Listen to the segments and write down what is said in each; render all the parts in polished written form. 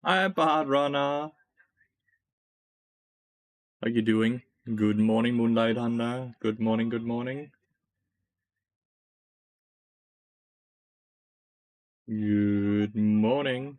Hi, BARD runner. How you doing? Good morning, Moonlight Hunter. Good morning, good morning. Good morning.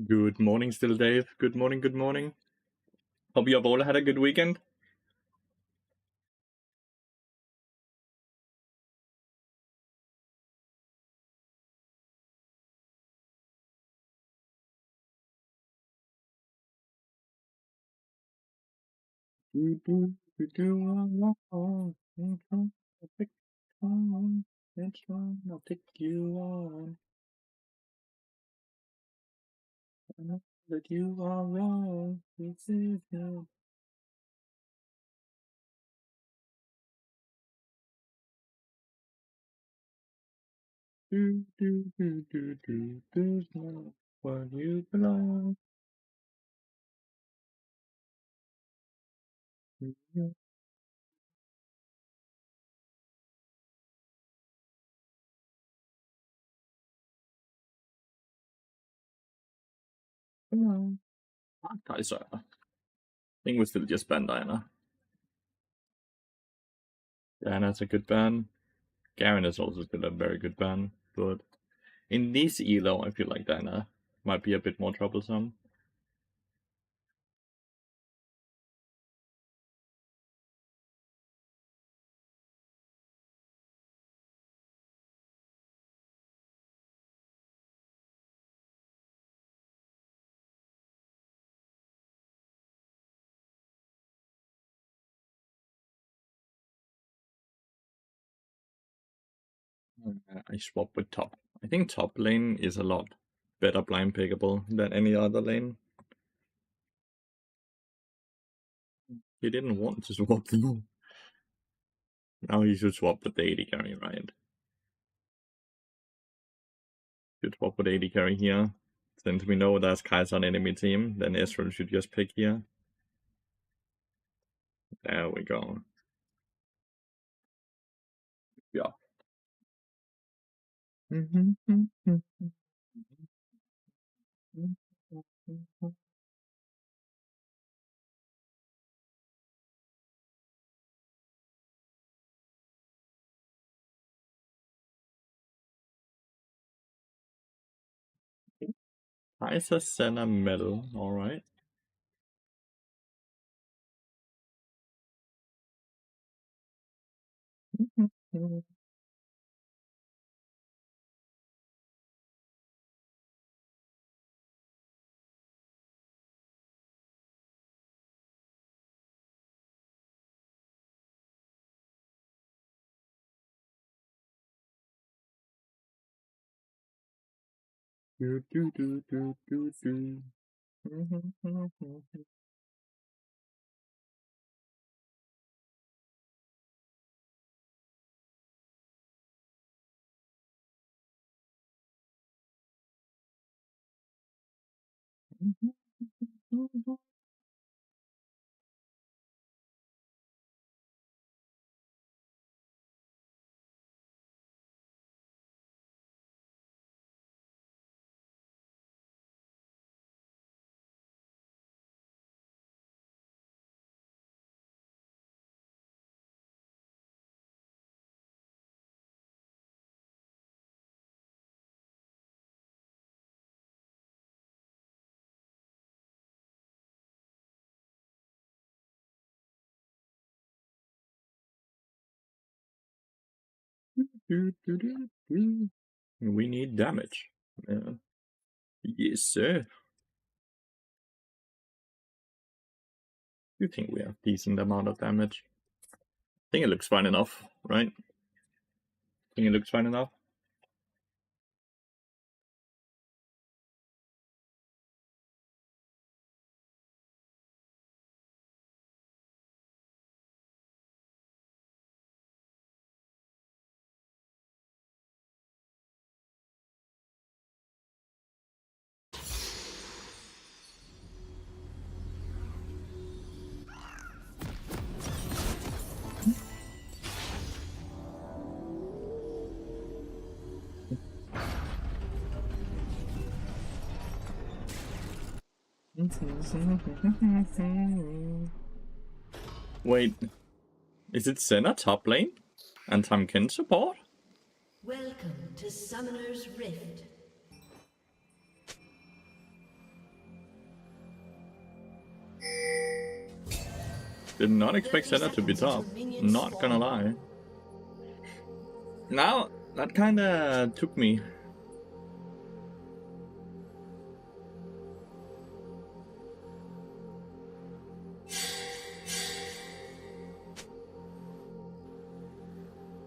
Good morning still, Dave. Good morning, good morning. Hope you have all had a good weekend. I'll take you on. I know that you are wrong. This is no. There's no where you belong. You belong. Kaiser. I think we still just ban Diana. Diana's a good ban. Garen is also still a very good ban, but in this elo, I feel like Diana might be a bit more troublesome. I swap with top. I think top lane is a lot better blind pickable than any other lane. He didn't want to swap though. Now he should swap with the AD carry, right? Should swap with AD carry here. Since we know there's Kaiser on enemy team, then Ezreal should just pick here. There we go. Yeah. Kaiser Senna medal, alright. We need damage. Yeah. Yes, sir. You think we have decent amount of damage? I think it looks fine enough, right? Think it looks fine enough? Wait, is it Senna top lane? And Tamkin support? Welcome to Summoner's Rift. Did not expect Senna to be top. Not gonna lie. Now, that kinda took me.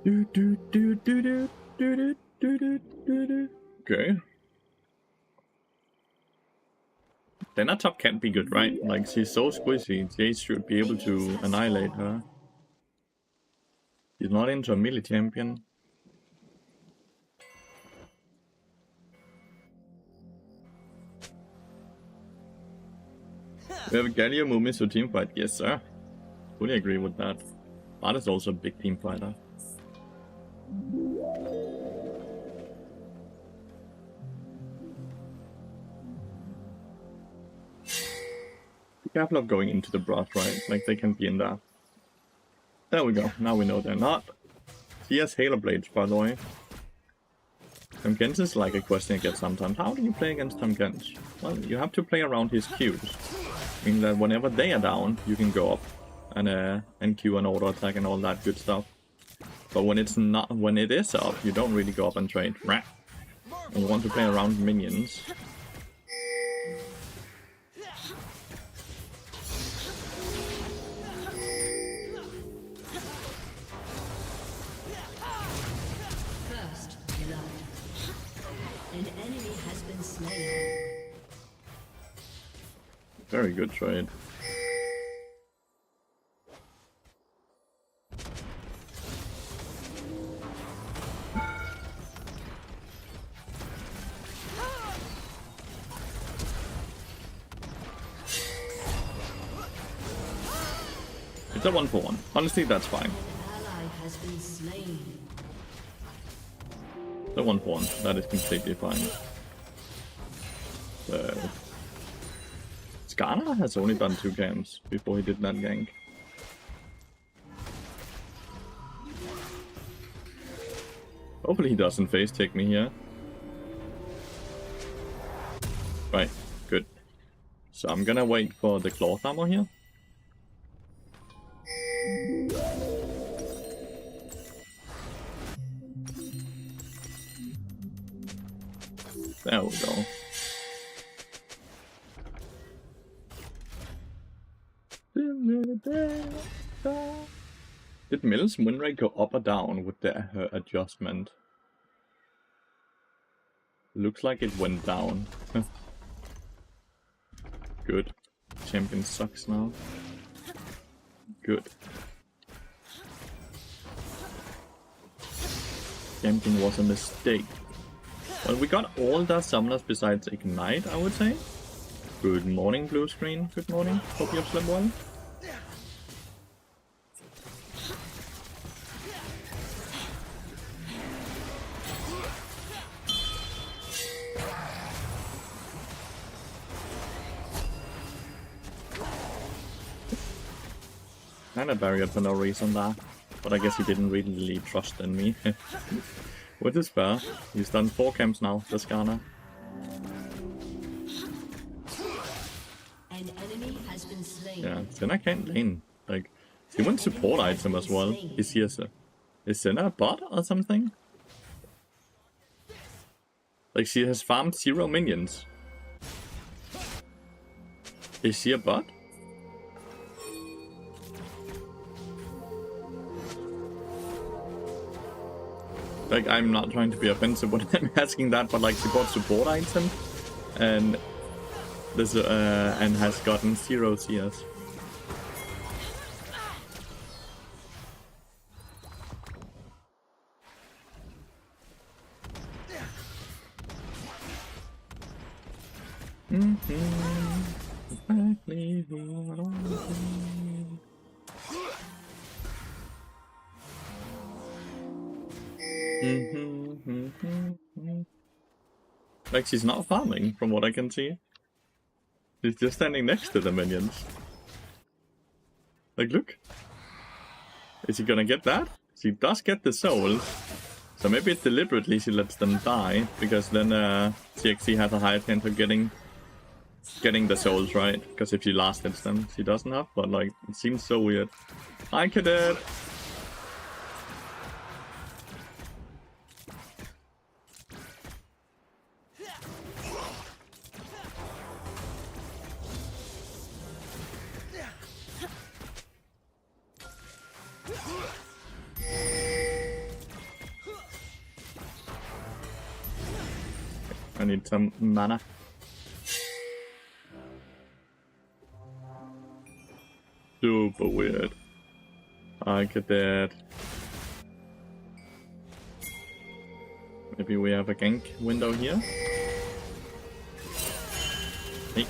Okay. Then a top can't be good, right? Like, she's so squishy. Jace should be able to annihilate her. He's not into a melee champion. We have Galio movements to teamfight. Yes, sir. Fully agree with that. BARD is also a big team fighter. Be careful of going into the brush, right? Like, they can be in there. There we go. Now we know they're not. He has Halo Blades, by the way. Tamkens is like a question I get sometimes. How do you play against Tamkens? Well, you have to play around his Qs. Meaning that whenever they are down, you can go up and Q an auto attack and all that good stuff. But when it's not, when it is up, you don't really go up and trade. And you want to play around minions. First blood. An enemy has been slain. Very good trade. It's a 1-for-1. Honestly, that's fine. An ally has been slain. The 1-for-1. That is completely fine. So, Skarner has only done 2 games before he did that gank. Hopefully he doesn't face take me here. Right, good. So I'm gonna wait for the cloth armor here. There we go. Did Mills win rate go up or down with the adjustment? Looks like it went down. Good. Champion sucks now. Good. Champion was a mistake. Well, we got all the summoners besides Ignite, I would say. Good morning, blue screen. Good morning. Hope you have slept well. Kinda barrier for no reason there. But I guess he didn't really trust in me. Which is fair. He's done 4 camps now, the Skarner. An enemy has been slain. Yeah, Senna can't lane. Like, he went support item as well. Is Senna a bot or something? Like, she has farmed 0 minions. Is she a bot? Like, I'm not trying to be offensive when I'm asking that, but like, she bought support item, and this and has gotten 0 CS. Like, she's not farming, from what I can see. She's just standing next to the minions. Like, look. Is she gonna get that? She does get the souls. So maybe it's deliberately she lets them die, because then CXC has a higher chance of getting the souls, right? Because if she last hits them, she doesn't have. But like, it seems so weird. Hi, Cadet. I need some mana. Super weird. I get that. Maybe we have a gank window here. Hey,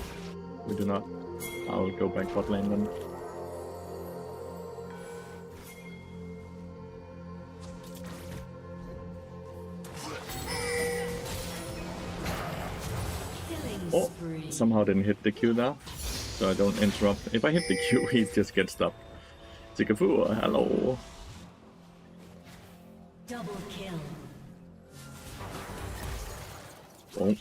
we do not. I'll go back bot lane then. Oh, somehow didn't hit the Q there, so I don't interrupt. If I hit the Q, he just gets stopped. Zikafu, hello. Double kill. Bonk.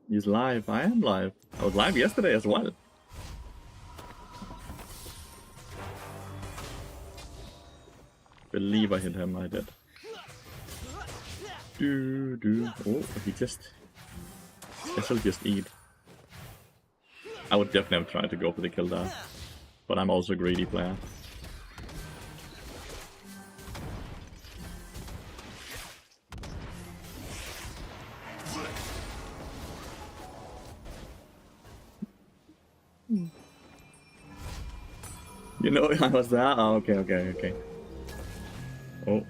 He's live. I am live. I was live yesterday as well. Believe I hit him, I did. Oh, he just... I shall just eat. I would definitely try to go for the kill there. But I'm also a greedy player. You know I was there? Oh, okay. Oh.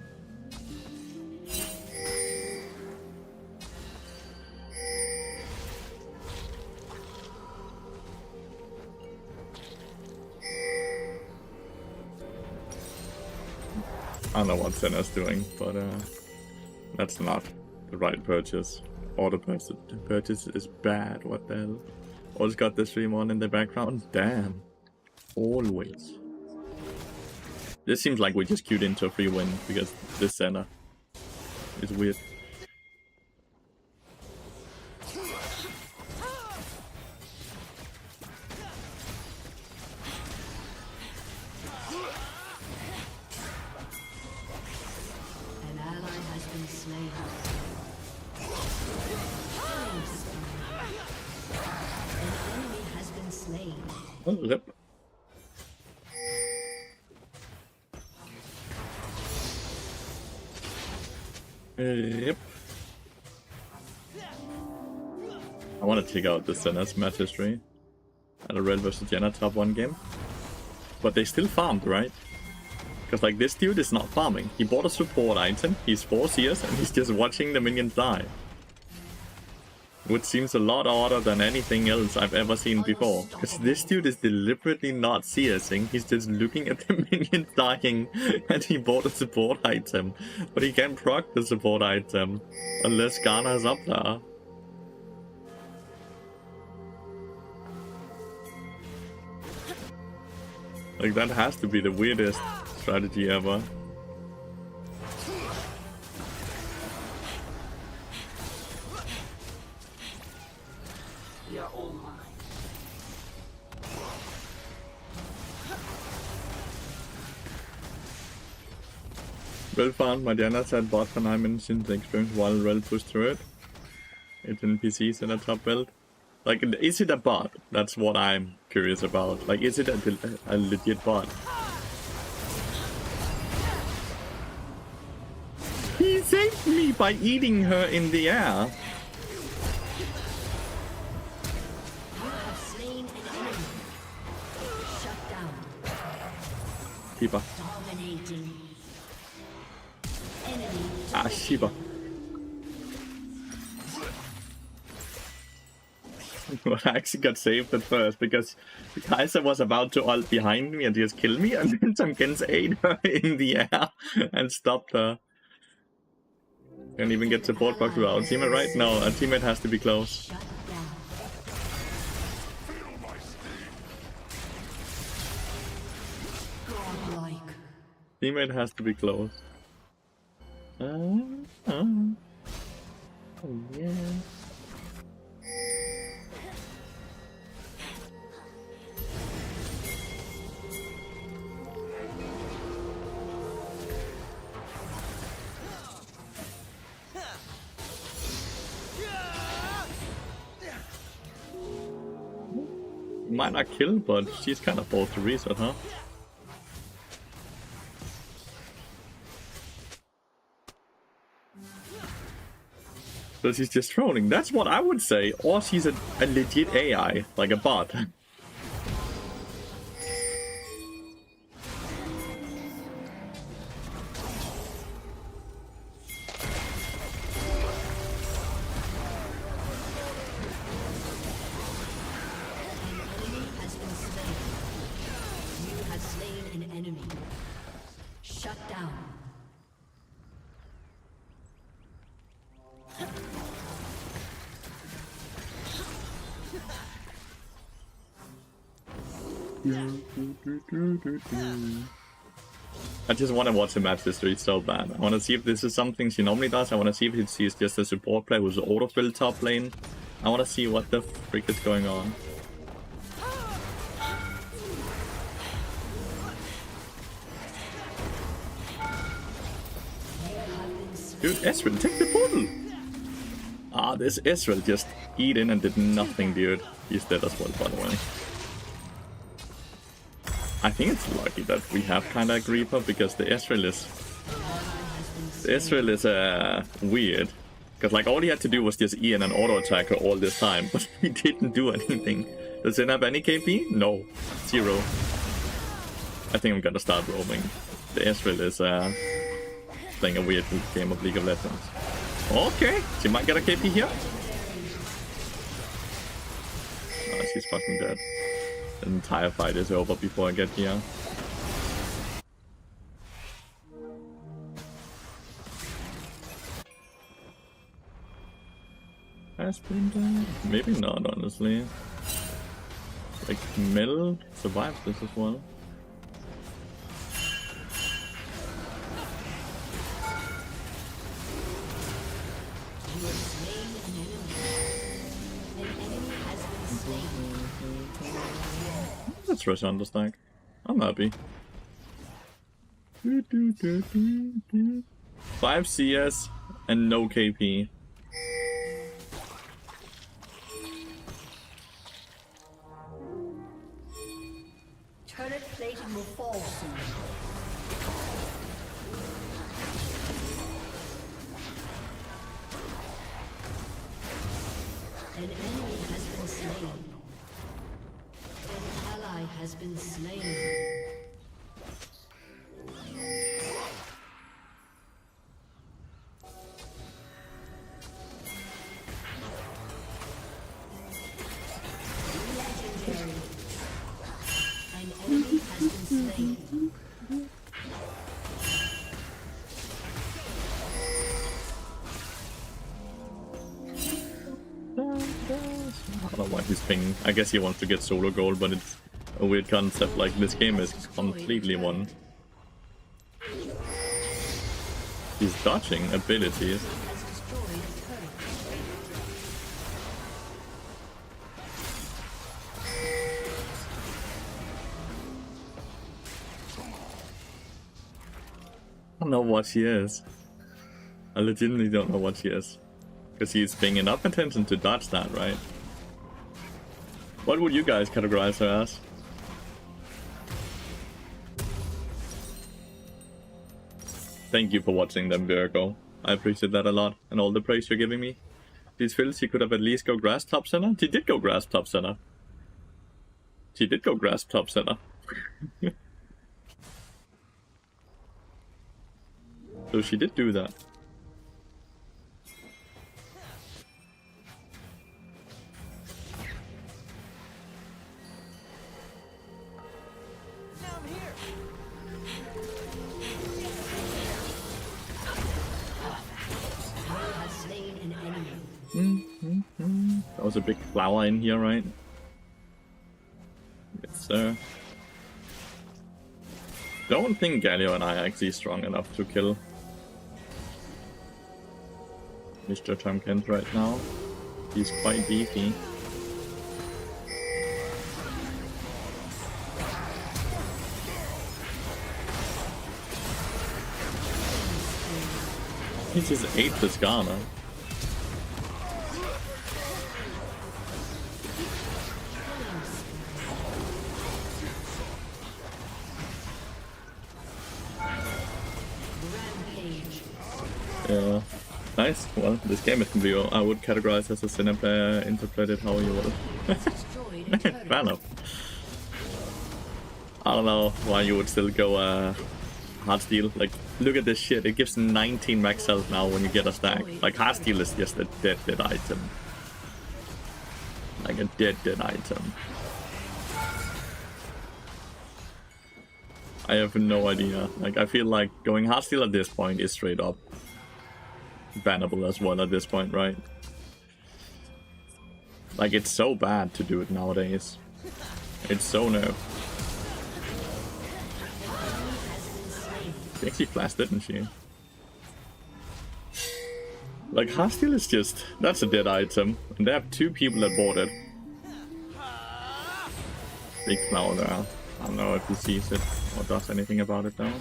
I don't know what Senna's doing, but that's not the right purchase. Or the purchase is bad, what the hell? Always got the stream on in the background? Damn. Always. This seems like we just queued into a free win because this Senna is weird. An ally has been slain. An enemy has been slain. Oh, rip. Yep. I want to check out the Senna's match history at a Red vs Jenna top 1 game. But they still farmed, right? Because like this dude is not farming. He bought a support item, he's 4 CS, and he's just watching the minions die. Which seems a lot odder than anything else I've ever seen before. Because this dude is deliberately not CSing, he's just looking at the minions dying, and he bought a support item. But he can't proc the support item unless Ghana's up there. Like, that has to be the weirdest strategy ever. Well found, Mariana said bot for 9 minutes since the experience while Rel pushed through it. It's NPCs in a top build. Like, is it a bot? That's what I'm curious about. Like, is it a legit bot? He saved me by eating her in the air. You have slain an enemy. Shut down. Shiba. Dominating. Enemy Ah, Shiba. Well, I actually got saved at first because the Kaiser was about to ult behind me and just kill me, and then some Gens ate her in the air and stopped her. Can't even get support box with our teammate right now. Our teammate has to be close. shut down. Godlike. Teammate has to be close. Oh yeah. Might not kill, but she's kind of forced to reset, huh? So she's just trolling. That's what I would say. Or she's a legit AI, like a bot. Has been slain. You have slain an enemy. Shut down. I just want to watch the match history so bad. I want to see if this is something she normally does. I want to see if she's just a support player who's auto-fill top lane. I want to see what the frick is going on. Dude, Ezreal, take the portal! Ah, this Ezreal just eat in and did nothing, dude. He's dead as well, by the way. I think it's lucky that we have kinda a Reaper because the Ezreal is weird. Because like all he had to do was just E in an auto attacker all this time, but he didn't do anything. Does it have any KP? No. 0. I think I'm gonna start roaming. The Ezreal is playing a weird game of League of Legends. Okay, she might get a KP here. Oh, she's fucking dead. The entire fight is over before I get here. Has been done? Maybe not, honestly. Like, Mel survived this as well. You have slain an enemy. An enemy has been slain. Let's rush on the stack. I'm happy. 5 CS and no KP. Turret plating will fall soon. An enemy has been slain. An ally has been slain. Legendary. An enemy has been slain. I don't know why he's pinging. I guess he wants to get solo gold, but it's a weird concept. Like, this game is completely won. He's dodging abilities. Has destroyed a turret. I don't know what she is. I legitimately don't know what she is. Because he's paying enough attention to dodge that, right? What would you guys categorize her as? Thank you for watching them, Virgo. I appreciate that a lot, and all the praise you're giving me. These feels she could have at least go grass top center. She did go grass top center. She did go grass top center. So she did do that. That was a big flower in here, right? It's don't think Galio and I are actually strong enough to kill Mr. Tompkins right now. He's quite beefy. He just ate this Ghana. Yeah. Nice. Well, this game is confusing. I would categorize as a Sinner player, interpret it how you will. Fair enough. I don't know why you would still go Heartsteel. Like, look at this shit. It gives 19 max health now when you get a stack. Like, Heartsteel is just a dead item. Like a dead item. I have no idea. Like, I feel like going Heartsteel at this point is straight up bannable as well at this point, right? Like, it's so bad to do it nowadays. It's so no. She actually flashed, didn't she? Like, Heartsteel is just... That's a dead item. And they have 2 people that bought it. Big flower there. I don't know if he sees it or does anything about it though.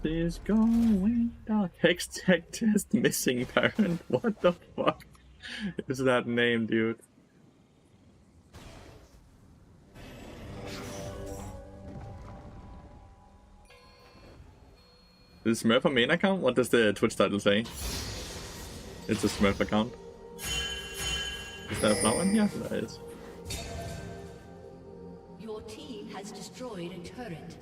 This going dark. Hex tech test missing parent. What the fuck is that name, dude? Is Smurf a main account? What does the Twitch title say? It's a Smurf account. Is there a flower in here? There is. Your team has destroyed a turret.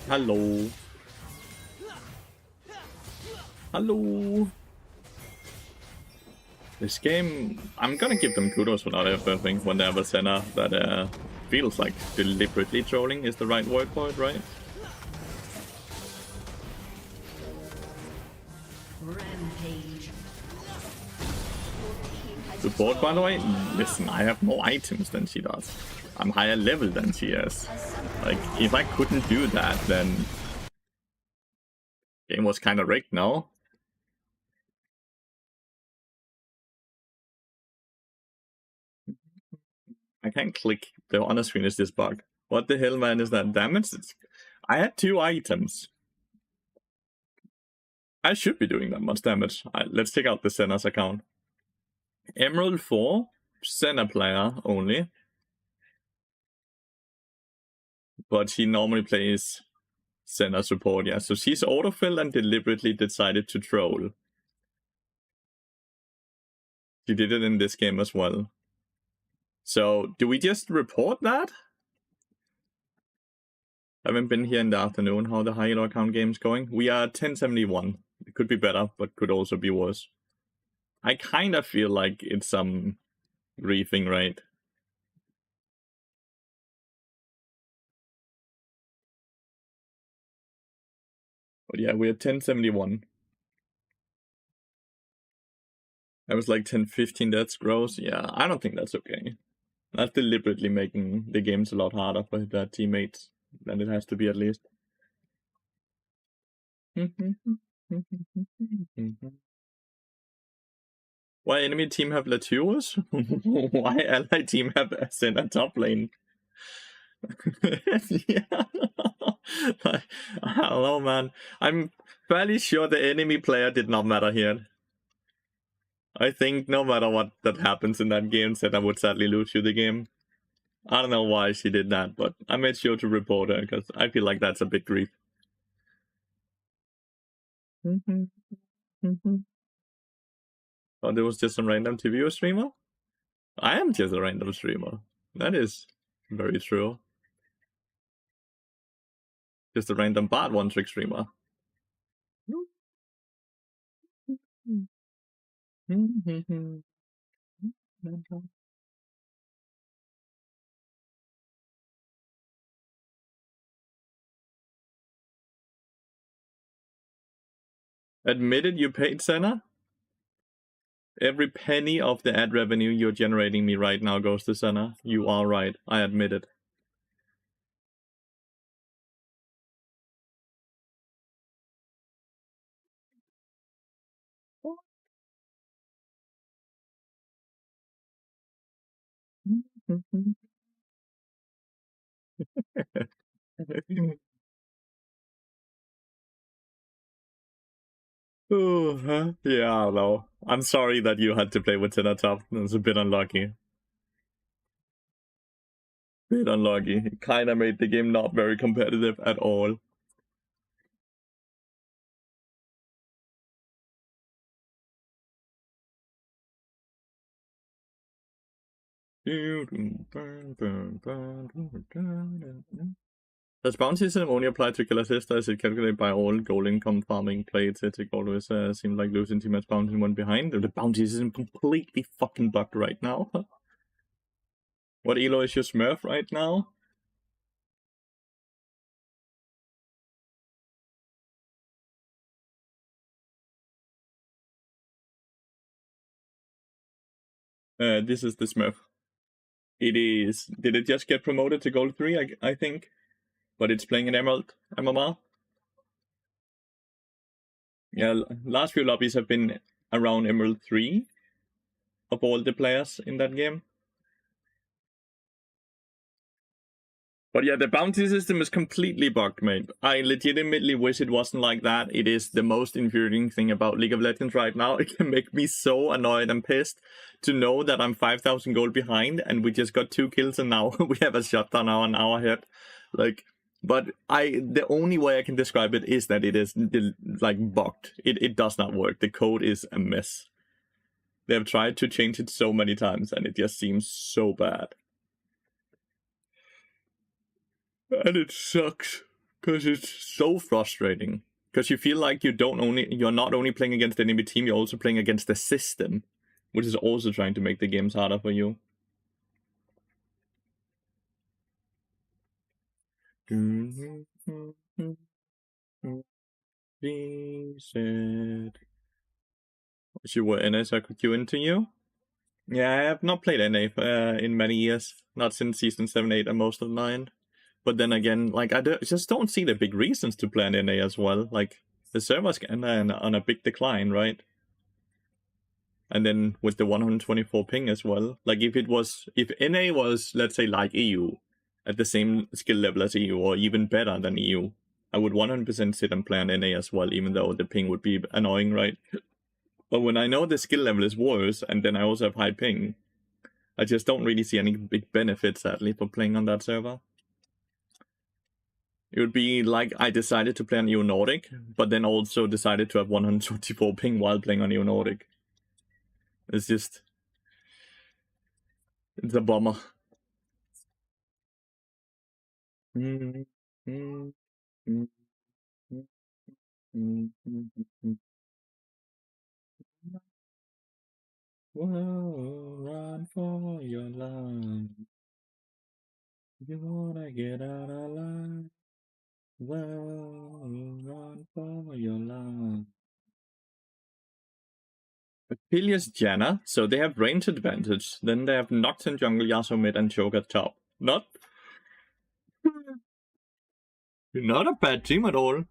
Hello. Hello. This game, I'm gonna give them kudos for not everything when they have a Senna that feels like deliberately trolling is the right word for it, right? Rampage. Support, by the way? Listen, I have more items than she does. I'm higher level than she is. Like, if I couldn't do that, then... Game was kinda rigged, no? I can't click. The honor screen is this bug. What the hell, man, is that damage? I had 2 items. I should be doing that much damage. Let's take out the Senna's account. Emerald 4, Senna player only. But she normally plays Senna support, yeah. So she's autofill and deliberately decided to troll. She did it in this game as well. So, do we just report that? Haven't been here in the afternoon. How the high elo account game's going? We are 1071. It could be better, but could also be worse. I kind of feel like it's some griefing, right? But yeah, we're 1071. I was like 1015, that's gross. Yeah, I don't think that's okay. That's deliberately making the games a lot harder for their teammates than it has to be, at least. Why enemy team have Lathyrus? Why ally team have Ascent top lane? Yeah. I don't know, man. I'm fairly sure the enemy player did not matter here. I think no matter what that happens in that game, Senna would sadly lose you the game. I don't know why she did that, but I made sure to report her because I feel like that's a big grief. Oh, there was just some random TV streamer? I am just a random streamer. That is very true. Just a random BARD one-trick streamer. Admitted you paid, Senna? Every penny of the ad revenue you're generating me right now goes to Senna. You are right. I admit it. Oh, huh? Yeah, I don't know. I'm sorry that you had to play with Senna top. It was a bit unlucky. Bit unlucky. It kinda made the game not very competitive at all. Does bounty system only apply to kill assist, or is it calculated by all goal income farming played? It always seems like losing team has bounty one behind. The bounty system completely fucking bugged right now. What elo is your smurf right now? This is the smurf. It is. Did it just get promoted to gold 3? I think. But it's playing in Emerald MMR. Yeah, last few lobbies have been around Emerald 3 of all the players in that game. But yeah, the bounty system is completely bugged, mate. I legitimately wish it wasn't like that. It is the most infuriating thing about League of Legends right now. It can make me so annoyed and pissed to know that I'm 5,000 gold behind and we just got 2 kills and now we have a shutdown on our head. Like, but the only way I can describe it is that it is like bugged. It does not work. The code is a mess. They have tried to change it so many times and it just seems so bad. And it sucks because it's so frustrating. Because you feel like you're not only playing against the enemy team, you're also playing against the system, which is also trying to make the games harder for you. She said, "Wish you were NA so I could queue into you." Yeah, I have not played NA in many years. Not since season 7, 8, and most of 9. But then again, like just don't see the big reasons to play NA as well. Like the server's on a big decline, right? And then with the 124 ping as well. Like if NA was, let's say, like EU, at the same skill level as EU, or even better than EU, I would 100% sit and play on NA as well, even though the ping would be annoying, right? But when I know the skill level is worse, and then I also have high ping, I just don't really see any big benefits, sadly, for playing on that server. It would be like I decided to play on EU Nordic, but then also decided to have 124 ping while playing on EU Nordic. It's a bummer. Whoa, run for your life. You wanna get out alive. Whoa, run for your life. Aphelios Janna, so they have range advantage. Then they have Nocturne jungle, Yasuo mid, and Choke at top. Not a bad team at all.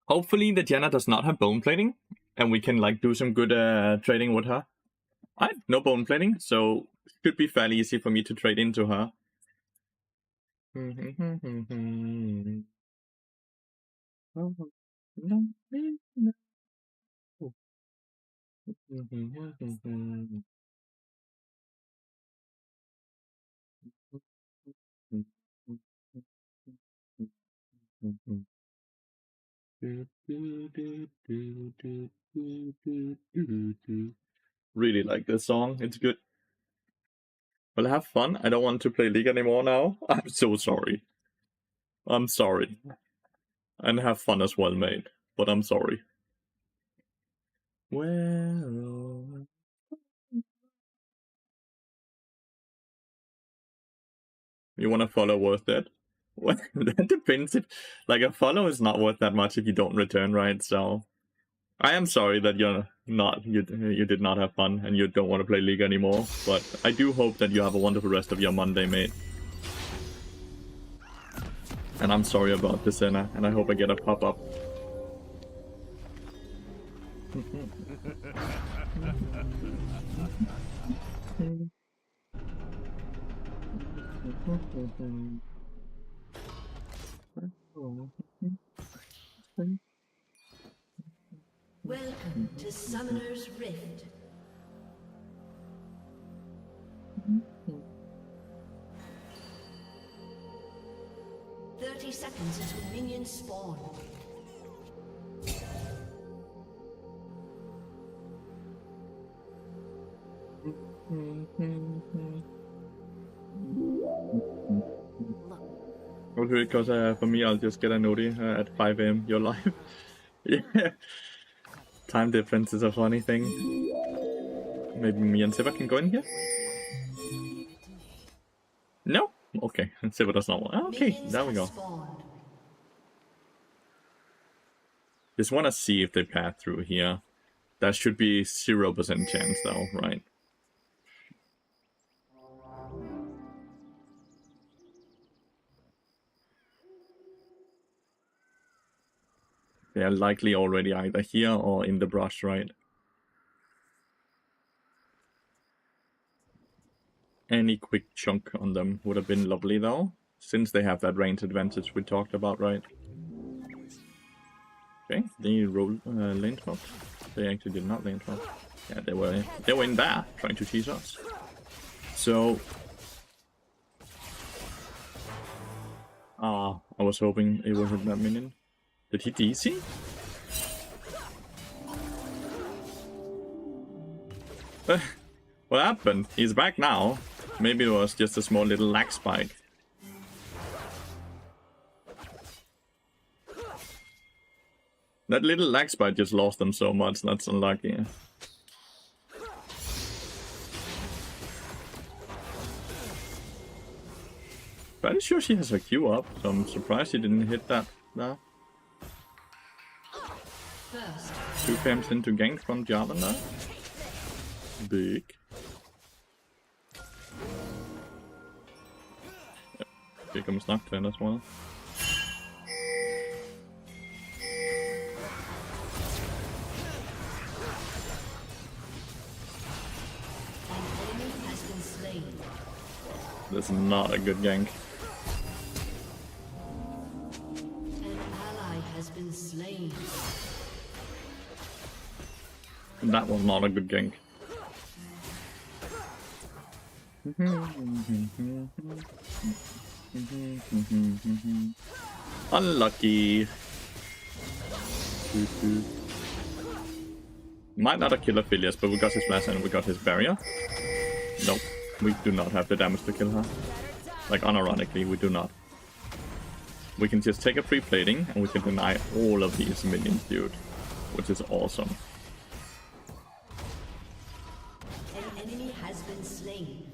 Hopefully the Janna does not have bone plating, and we can like do some good trading with her. Alright, no bone plating, so it should be fairly easy for me to trade into her. Really like this song, it's good. Well, have fun. I don't want to play League anymore now. I'm so sorry. I'm sorry. And have fun as well, mate. But I'm sorry. Well... You want to follow worth it? Well, that depends. If, like, a follow is not worth that much if you don't return, right? So... I am sorry that you're not, you did not have fun and you don't want to play League anymore, but I do hope that you have a wonderful rest of your Monday, mate. And I'm sorry about this, Senna, and I hope I get a pop-up. Welcome to Summoner's Rift. "30 seconds until minions spawn." Okay, because for me, I'll just get a noti at 5 AM. You're live. Yeah. Time difference is a funny thing. Maybe me and Siva can go in here? No? Okay, Siva does not want. Okay, there we go. Just want to see if they path through here. That should be 0% chance though, right? They are likely already either here or in the brush, right? Any quick chunk on them would have been lovely though, since they have that range advantage we talked about, right? Okay, they rolled lane swap. They actually did not lane swap. Yeah, they were in there trying to tease us. So I was hoping it wasn't that minion. Did he DC? What happened? He's back now. Maybe it was just a small little lag spike. That little lag spike just lost them so much, that's unlucky. Pretty sure she has her Q up, so I'm surprised she didn't hit that there. 2 camps into gank from Jarvan there. Big. Yep. Here comes Nocturne as well. That's not a good gank. An ally has been slain. That was not a good gank. Unlucky. Might not have killed Aphelios, but we got his flash and we got his barrier. Nope, we do not have the damage to kill her. Like, unironically, we do not. We can just take a free plating and we can deny all of these minions, dude. Which is awesome. An enemy has been slain.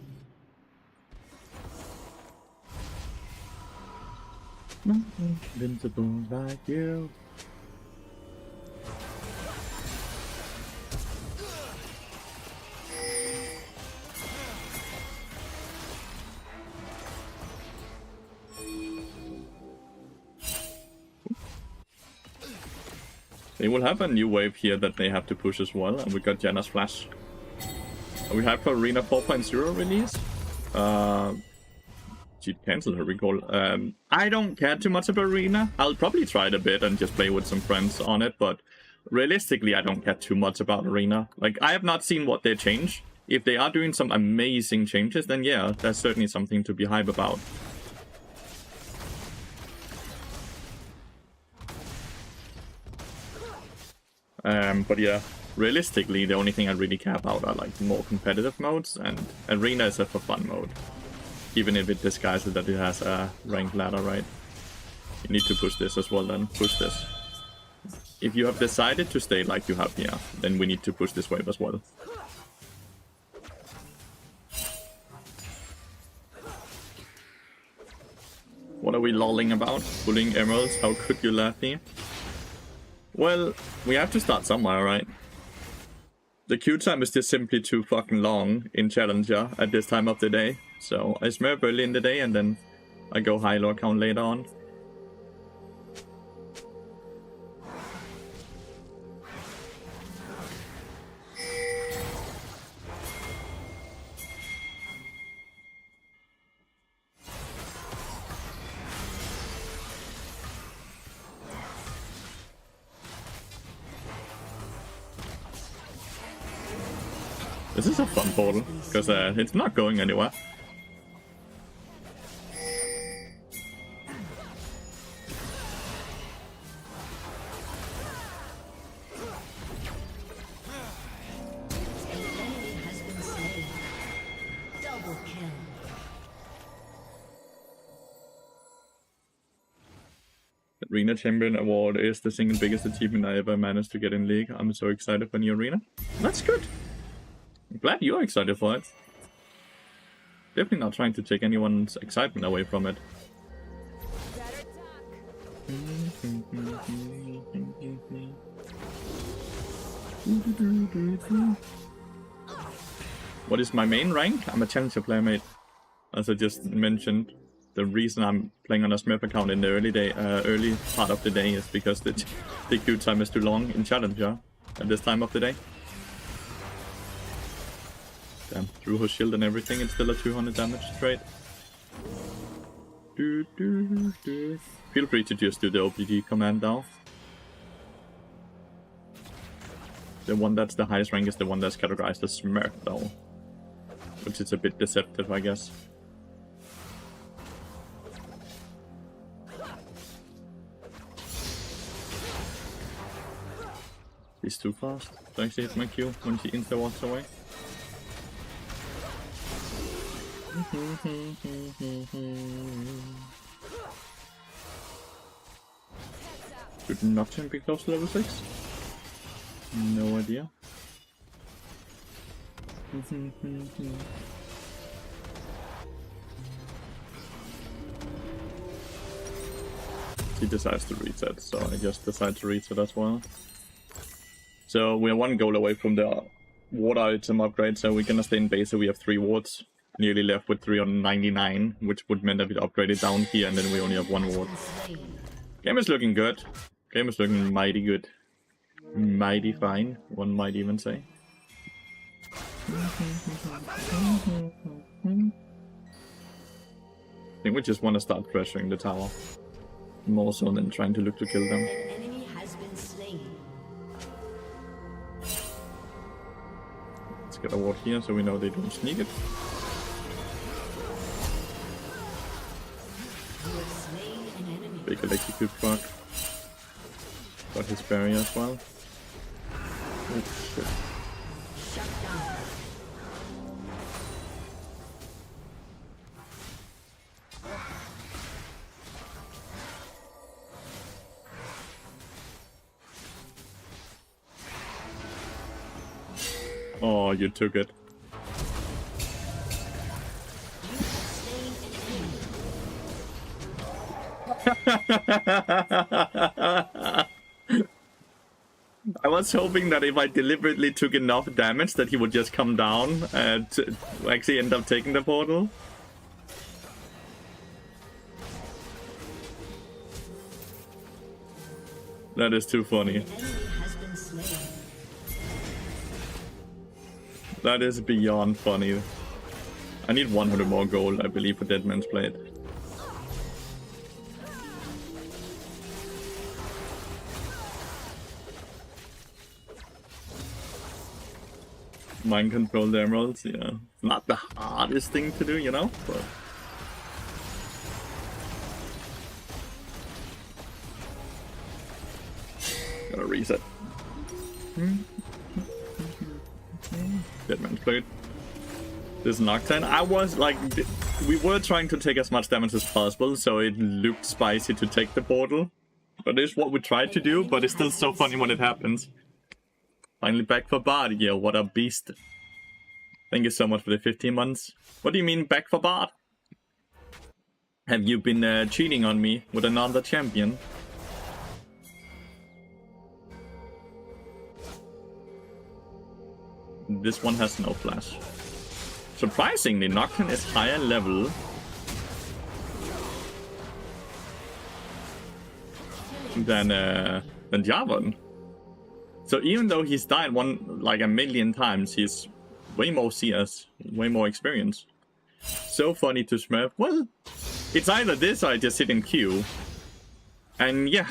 Invincible like you. They will have a new wave here that they have to push as well, and we got Janna's Flash. We have for Arena 4.0 release. She cancelled her recall. I don't care too much about Arena. I'll probably try it a bit and just play with some friends on it, but realistically, I don't care too much about Arena. Like, I have not seen what they change. If they are doing some amazing changes, then yeah, that's certainly something to be hype about. But yeah, realistically, the only thing I really care about are like more competitive modes, and Arena is a for fun mode. Even if it disguises that it has a ranked ladder, right? You need to push this as well then. Push this. If you have decided to stay like you have here, then we need to push this wave as well. What are we lolling about? Pulling emeralds? How could you, Lathy? Well, we have to start somewhere, right? The queue time is just simply too fucking long in Challenger at this time of the day. So I smurf early in the day and then I go high low count later on. This is a fun portal, because it's not going anywhere. Arena Champion Award is the single biggest achievement I ever managed to get in League. I'm so excited for new Arena. That's good. I'm glad you're excited for it. Definitely not trying to take anyone's excitement away from it. What is my main rank? I'm a Challenger player, mate. As I just mentioned, the reason I'm playing on a Smurf account in the early part of the day is because the queue time is too long in Challenger at this time of the day. Damn, through her shield and everything, it's still a 200 damage trade. Feel free to just do the OPG command now. The one that's the highest rank is the one that's categorized as Smurf though. Which is a bit deceptive, I guess. She's too fast to actually hit my Q when she insta walks away. Should Nocturne be close to level 6? No idea. She decides to reset, so I just decide to reset as well. So we're one goal away from the ward item upgrade, so we're gonna stay in base, so we have 3 wards. Nearly left with 399, which would mean that we'd upgrade down here, and then we only have 1 ward. Game is looking good. Game is looking mighty good. Mighty fine, one might even say. I think we just want to start pressuring the tower. More so than trying to look to kill them. An enemy has been slain. Let's get a ward here so we know they don't sneak it. Big electrocute proc. Got his barrier as well. Oh, shit. Shut down. Oh, you took it. I was hoping that if I deliberately took enough damage that he would just come down to actually end up taking the portal. That is too funny. An enemy That is beyond funny. I need 100 more gold, I believe, for Dead Man's Blade. Mind control the emeralds, yeah. Not the hardest thing to do, you know? But... gotta reset. Dead Man's Blade. This Nocturne. I was like, we were trying to take as much damage as possible, so it looked spicy to take the portal. But it's what we tried to do, but it's still so funny when it happens. Finally back for BARD. Yeah, what a beast. Thank you so much for the 15 months. What do you mean back for BARD? Have you been cheating on me with another champion? This one has no flash. Surprisingly, Nocturne is higher level than Javon. So even though he's died like a million times, he's way more CS, way more experience. So funny to Smurf. Well, it's either this or I just sit in queue. And yeah,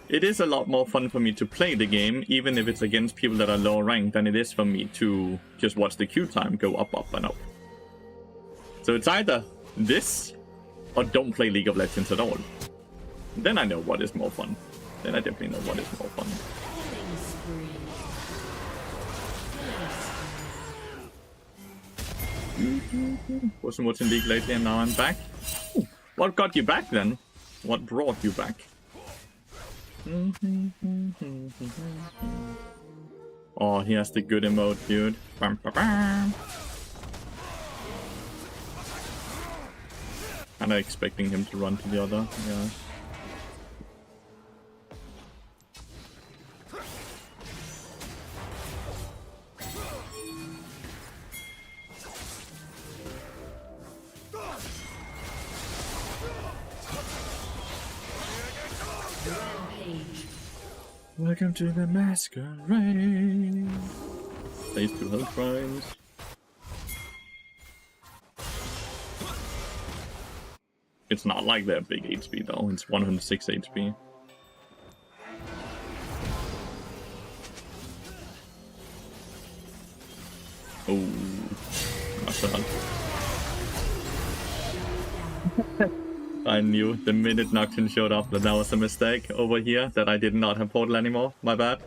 it is a lot more fun for me to play the game, even if it's against people that are lower ranked, than it is for me to just watch the queue time go up, up, and up. So it's either this or don't play League of Legends at all. Then I know what is more fun. Then I definitely know what is more fun. Wasn't watching League lately and now I'm back. Ooh, what got you back then? What brought you back? Oh, he has the good emote, dude. Bam, bam, bam. I'm not expecting him to run to the other, yeah. Welcome to the masquerade. Plays 2 health crimes. It's not like they're big HP though, it's 106 HP. Oh, not so hard. I knew the minute Nocturne showed up that was a mistake over here, that I did not have portal anymore. My bad.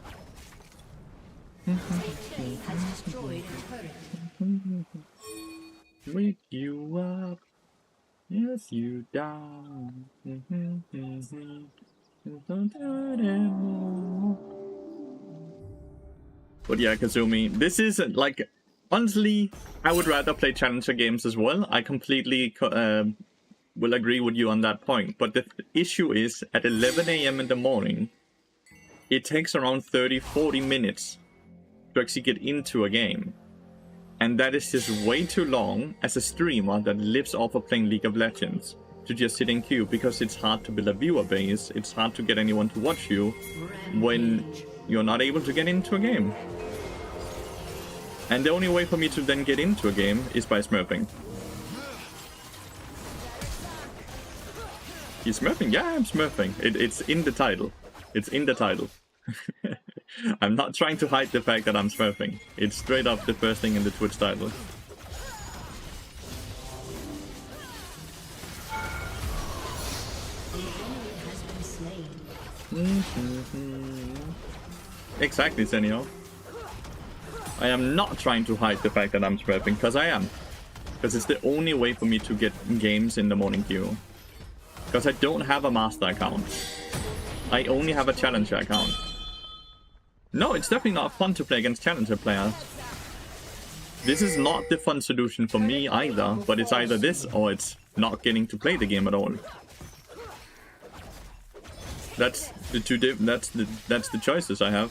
Wake you up. Yes, you down. But yeah, Kazumi, this is like, honestly, I would rather play challenger games as well. I completely will agree with you on that point. But the issue is, at 11 AM in the morning, it takes around 30-40 minutes to actually get into a game. And that is just way too long as a streamer that lives off of playing League of Legends to just sit in queue, because it's hard to build a viewer base, it's hard to get anyone to watch you when you're not able to get into a game. And the only way for me to then get into a game is by smurfing. You smurfing? Yeah, I'm smurfing. It's in the title. It's in the title. I'm not trying to hide the fact that I'm smurfing. It's straight up the first thing in the Twitch title. Exactly, Senio. I am not trying to hide the fact that I'm smurfing, because I am. Because it's the only way for me to get games in the morning queue. Because I don't have a master account. I only have a challenger account. No, it's definitely not fun to play against challenger players. This is not the fun solution for me either, but it's either this or it's not getting to play the game at all. That's the that's the choices I have.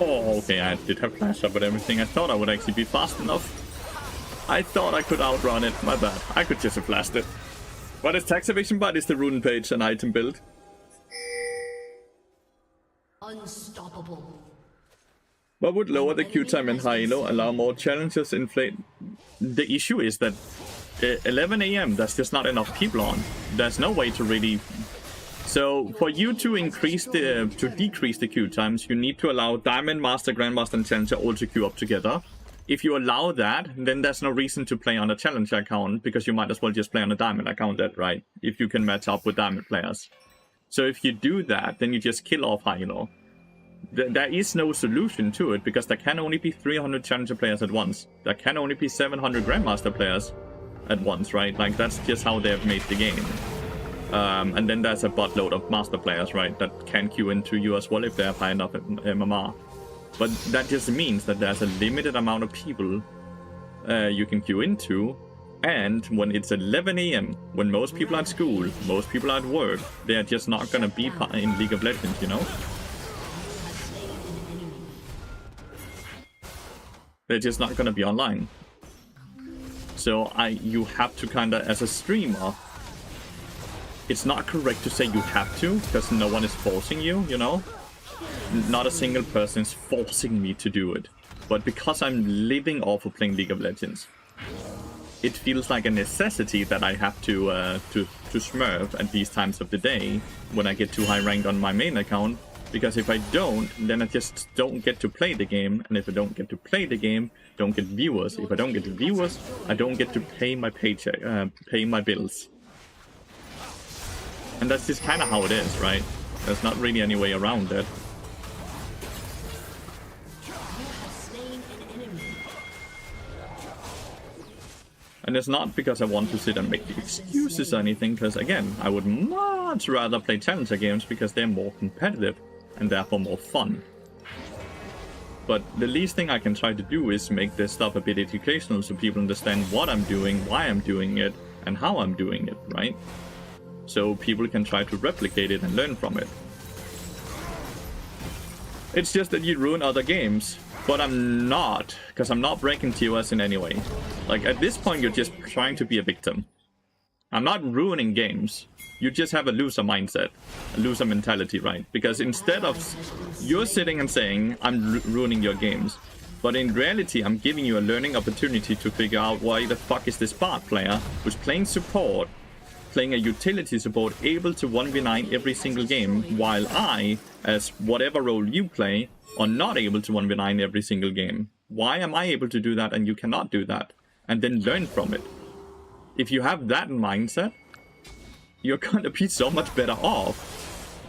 Oh, okay, I did have flash up and everything. I thought I would actually be fast enough. I thought I could outrun it. My bad. I could just have flashed it. What is tax evasion? But is the rune page an item build? Unstoppable. What would lower the queue time in Halo, allow more challenges, inflate? The issue is that 11 AM, there's just not enough people on. There's no way to really... So for you to decrease the queue times, you need to allow Diamond, Master, Grandmaster, and Challenger all to queue up together. If you allow that, then there's no reason to play on a Challenger account, because you might as well just play on a Diamond account, right? If you can match up with Diamond players. So if you do that, then you just kill off Halo. There is no solution to it, because there can only be 300 Challenger players at once. There can only be 700 Grandmaster players at once, right? Like, that's just how they've made the game. And then there's a buttload of Master players, right, that can queue into you as well if they have high enough MMR. But that just means that there's a limited amount of people you can queue into. And when it's 11 AM, when most people are at school, most people are at work, they're just not gonna be in League of Legends, you know? They're just not gonna be online. So you have to kinda, as a streamer, it's not correct to say you have to, because no one is forcing you, you know? Not a single person is forcing me to do it. But because I'm living off of playing League of Legends, it feels like a necessity that I have to smurf at these times of the day when I get too high ranked on my main account. Because if I don't, then I just don't get to play the game. And if I don't get to play the game, don't get viewers. If I don't get viewers, I don't get to pay my paycheck, pay my bills. And that's just kind of how it is, right? There's not really any way around it. And it's not because I want to sit and make excuses or anything, because again, I would much rather play Challenger games because they're more competitive and therefore more fun. But the least thing I can try to do is make this stuff a bit educational so people understand what I'm doing, why I'm doing it, and how I'm doing it, right? So people can try to replicate it and learn from it. It's just that you ruin other games, but I'm not, because I'm not breaking TOS in any way. Like, at this point, you're just trying to be a victim. I'm not ruining games. You just have a loser mindset, a loser mentality, right? Because instead of you're sitting and saying, I'm ruining your games, but in reality, I'm giving you a learning opportunity to figure out why the fuck is this BARD player who's playing support, playing a utility support, able to 1v9 every single game, while I, as whatever role you play, are not able to 1v9 every single game. Why am I able to do that and you cannot do that? And then learn from it. If you have that mindset, you're gonna be so much better off.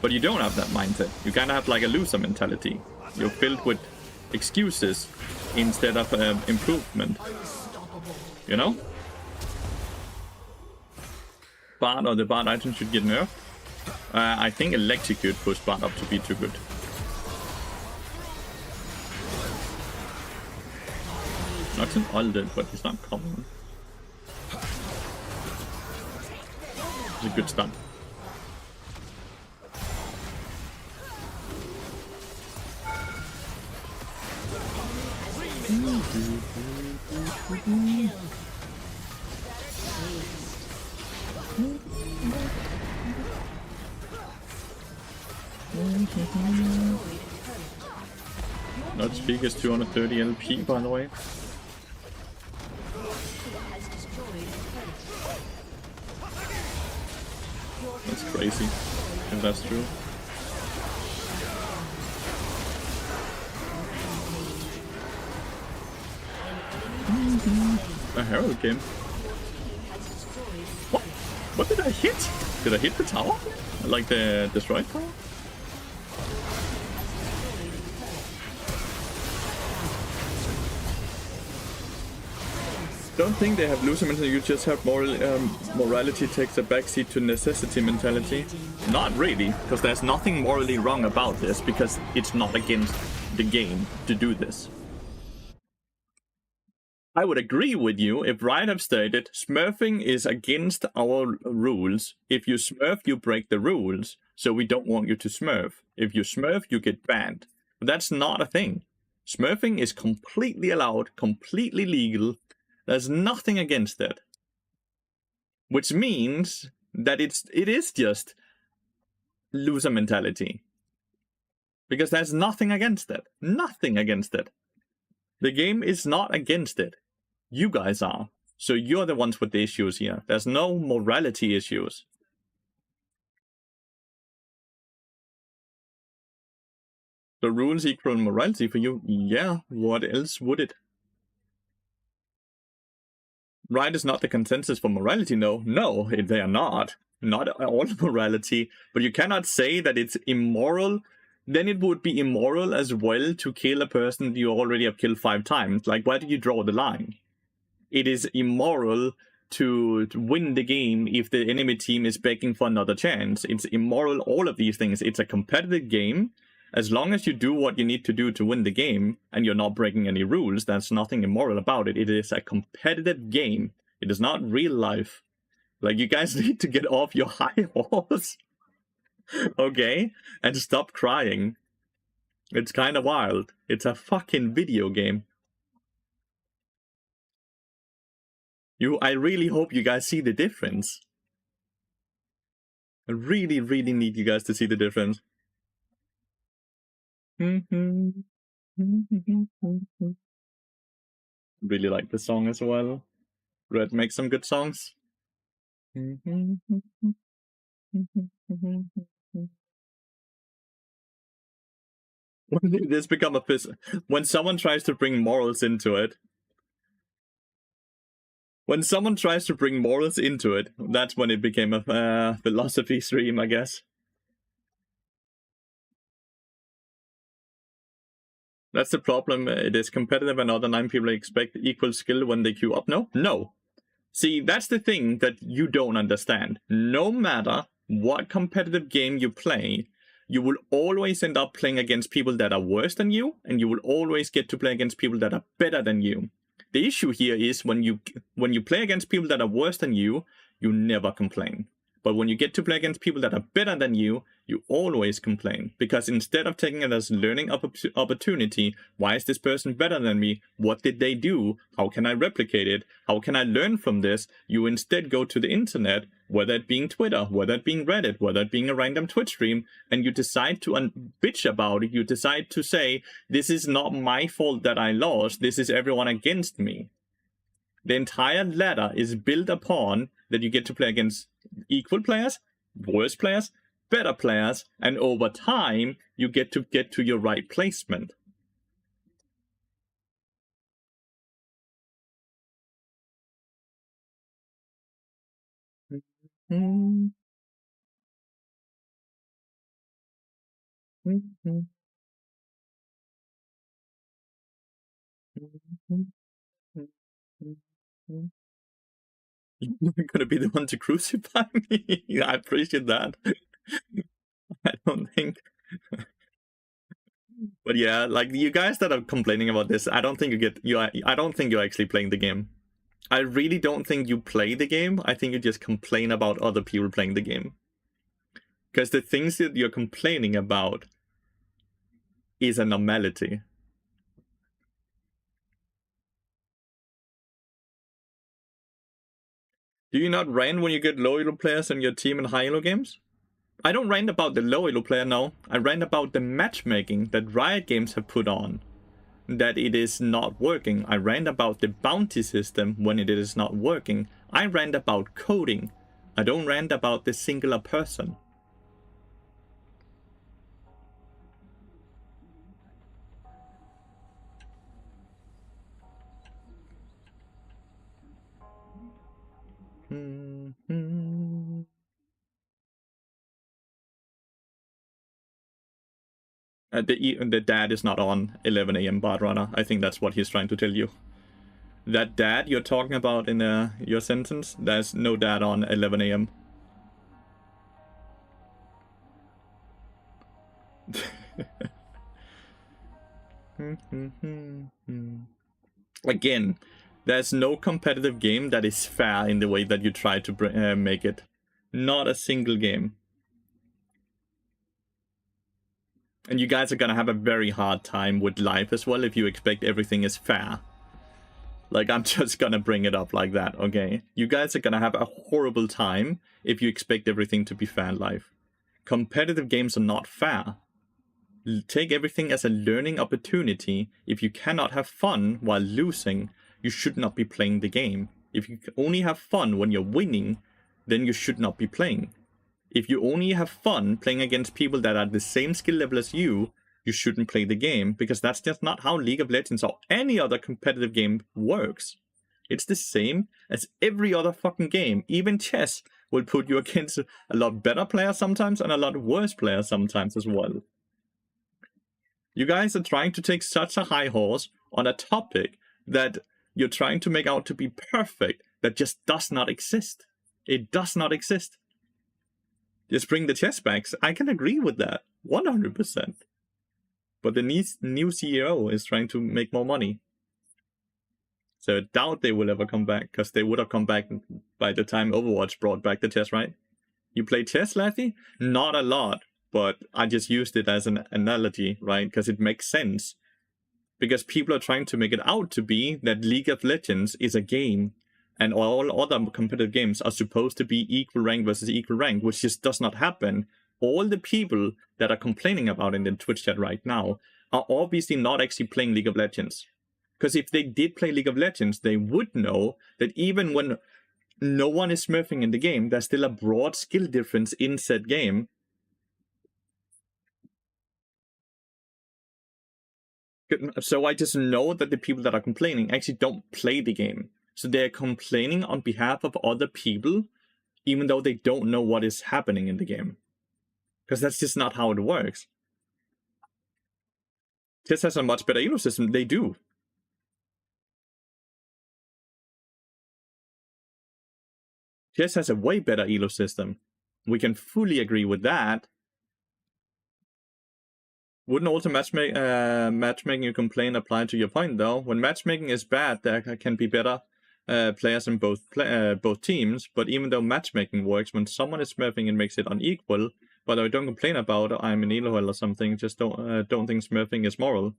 But you don't have that mindset. You kinda have like a loser mentality. You're filled with excuses instead of improvement. You know? BARD or the BARD item should get nerfed. I think Electrocute pushed BARD up to be too good. Not an ulted, but he's not common. It's a good stun. Not speak is 230 LP, by the way. That's crazy, if that's true. A Herald game. What? What did I hit? Did I hit the tower? Like the destroyed tower? Don't think they have loser mentality, you just have morality takes a backseat to necessity mentality. Not really, because there's nothing morally wrong about this, because it's not against the game to do this. I would agree with you if Riot have stated smurfing is against our rules. If you smurf, you break the rules, so we don't want you to smurf. If you smurf, you get banned. That's not a thing. Smurfing is completely allowed, completely legal. There's nothing against it. Which means that it is just loser mentality. Because there's nothing against it. Nothing against it. The game is not against it. You guys are. So you're the ones with the issues here. There's no morality issues. The rules equal morality for you? Yeah, what else would it? Right is not the consensus for morality, no. No, they are not. Not all morality. But you cannot say that it's immoral. Then it would be immoral as well to kill a person you already have killed 5 times. Like, where do you draw the line? It is immoral to win the game if the enemy team is begging for another chance. It's immoral, all of these things. It's a competitive game. As long as you do what you need to do to win the game, and you're not breaking any rules, there's nothing immoral about it. It is a competitive game. It is not real life. Like, you guys need to get off your high horse. Okay? And stop crying. It's kind of wild. It's a fucking video game. I really hope you guys see the difference. I really, really need you guys to see the difference. Really like the song as well. Red makes some good songs. When did this become a when someone tries to bring morals into it? When someone tries to bring morals into it, that's when it became a philosophy stream, I guess. That's the problem. It is competitive and other 9 people expect equal skill when they queue up. No? No. See, that's the thing that you don't understand. No matter what competitive game you play, you will always end up playing against people that are worse than you, and you will always get to play against people that are better than you. The issue here is when you play against people that are worse than you never complain. But when you get to play against people that are better than you always complain. Because instead of taking it as a learning opportunity, why is this person better than me? What did they do? How can I replicate it? How can I learn from this? You instead go to the internet, whether it being Twitter, whether it being Reddit, whether it being a random Twitch stream, and you decide to bitch about it. You decide to say, this is not my fault that I lost. This is everyone against me. The entire ladder is built upon that you get to play against equal players, worse players, better players, and over time, you get to your right placement. You're gonna be the one to crucify me. I appreciate that. I don't think. But yeah, like you guys that are complaining about this, I don't think I don't think you're actually playing the game. I really don't think you play the game. I think you just complain about other people playing the game. Because the things that you're complaining about is a normality. Do you not rant when you get low elo players on your team in high elo games? I don't rant about the low elo player, no. I rant about the matchmaking that Riot Games have put on. That it is not working. I rant about the bounty system when it is not working. I rant about coding. I don't rant about the singular person. The dad is not on 11 AM BARD runner. I think that's what he's trying to tell you. That dad you're talking about in your sentence, there's no dad on 11 AM. Again, there's no competitive game that is fair in the way that you try to make it. Not a single game. And you guys are gonna have a very hard time with life as well if you expect everything is fair. Like, I'm just gonna bring it up like that, okay? You guys are gonna have a horrible time if you expect everything to be fair in life. Competitive games are not fair. Take everything as a learning opportunity. If you cannot have fun while losing, you should not be playing the game. If you only have fun when you're winning, then you should not be playing. If you only have fun playing against people that are the same skill level as you shouldn't play the game, because that's just not how League of Legends or any other competitive game works. It's the same as every other fucking game. Even chess will put you against a lot better players sometimes and a lot worse players sometimes as well. You guys are trying to take such a high horse on a topic that you're trying to make out to be perfect that just does not exist. It does not exist. Just bring the chess backs. I can agree with that. 100%. But the new CEO is trying to make more money. So I doubt they will ever come back, because they would have come back by the time Overwatch brought back the chess, right? You play chess, Lathy? Not a lot, but I just used it as an analogy, right? Because it makes sense. Because people are trying to make it out to be that League of Legends is a game, and all other competitive games are supposed to be equal rank versus equal rank, which just does not happen. All the people that are complaining about in the Twitch chat right now are obviously not actually playing League of Legends. Because if they did play League of Legends, they would know that even when no one is smurfing in the game, there's still a broad skill difference in said game. So I just know that the people that are complaining actually don't play the game. So they're complaining on behalf of other people, even though they don't know what is happening in the game. Because that's just not how it works. Chess has a much better elo system. They do. Chess has a way better elo system. We can fully agree with that. Wouldn't also matchmaking you complain apply to your point, though? When matchmaking is bad, there can be better players in both teams, but even though matchmaking works, when someone is smurfing, it makes it unequal. But I don't complain about I'm an elo or something, just don't think smurfing is moral.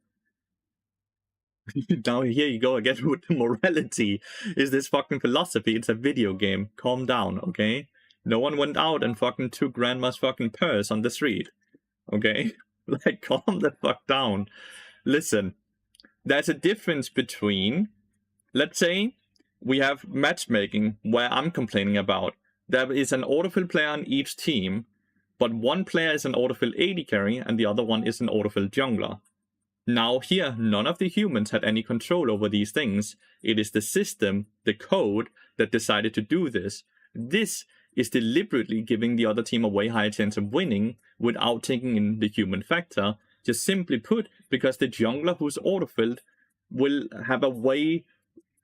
Now here you go again with the morality. Is this fucking philosophy? It's a video game. Calm down, okay? No one went out and fucking took grandma's fucking purse on the street. Okay? Like, calm the fuck down. Listen, there's a difference between, let's say, we have matchmaking where I'm complaining about. There is an autofill player on each team, but one player is an autofill AD carry and the other one is an autofill jungler. Now here, none of the humans had any control over these things. It is the system, the code, that decided to do this. This is deliberately giving the other team a way higher chance of winning without taking in the human factor. Just simply put, because the jungler who's autofilled will have a way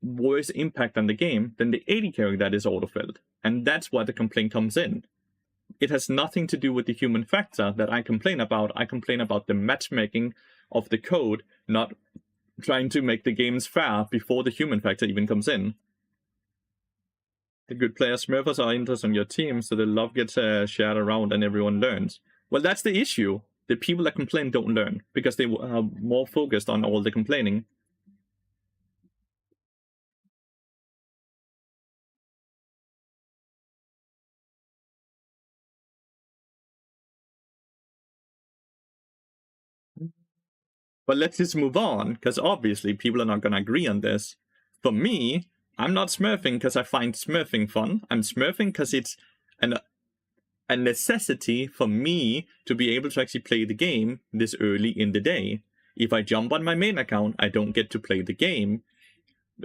worse impact on the game than the AD carry that is autofilled. And that's where the complaint comes in. It has nothing to do with the human factor that I complain about. I complain about the matchmaking of the code, not trying to make the games fair before the human factor even comes in. The good player smurfers are interested on your team, so the love gets shared around and everyone learns. Well, that's the issue. The people that complain don't learn, because they are more focused on all the complaining. But let's just move on, because obviously people are not going to agree on this. For me, I'm not smurfing because I find smurfing fun. I'm smurfing because it's a necessity for me to be able to actually play the game this early in the day. If I jump on my main account, I don't get to play the game.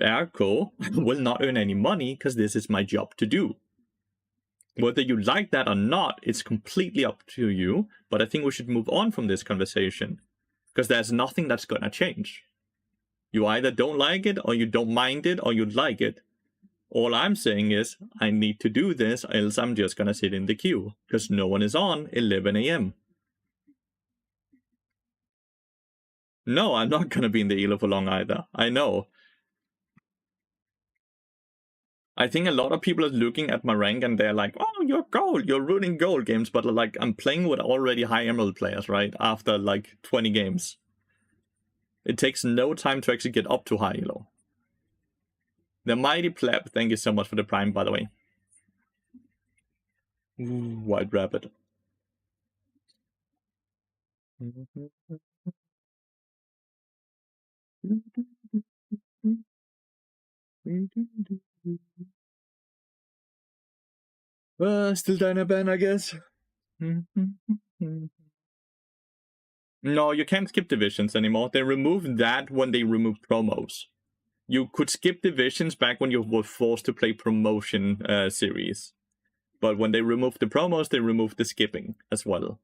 Ergo, I will not earn any money because this is my job to do. Whether you like that or not, it's completely up to you, but I think we should move on from this conversation. Because there's nothing that's gonna change. You either don't like it, or you don't mind it, or you like it. All I'm saying is, I need to do this, else I'm just gonna sit in the queue. Because no one is on 11 AM. No, I'm not gonna be in the elo for long either. I know. I think a lot of people are looking at my rank and they're like, oh, you're gold, you're ruining gold games. But like, I'm playing with already high emerald players, right? After like 20 games. It takes no time to actually get up to high elo. The Mighty Pleb, thank you so much for the prime, by the way. Ooh, White Rabbit. Still Dynaban, I guess. No, you can't skip divisions anymore. They removed that when they removed promos. You could skip divisions back when you were forced to play promotion series. But when they removed the promos, they removed the skipping as well.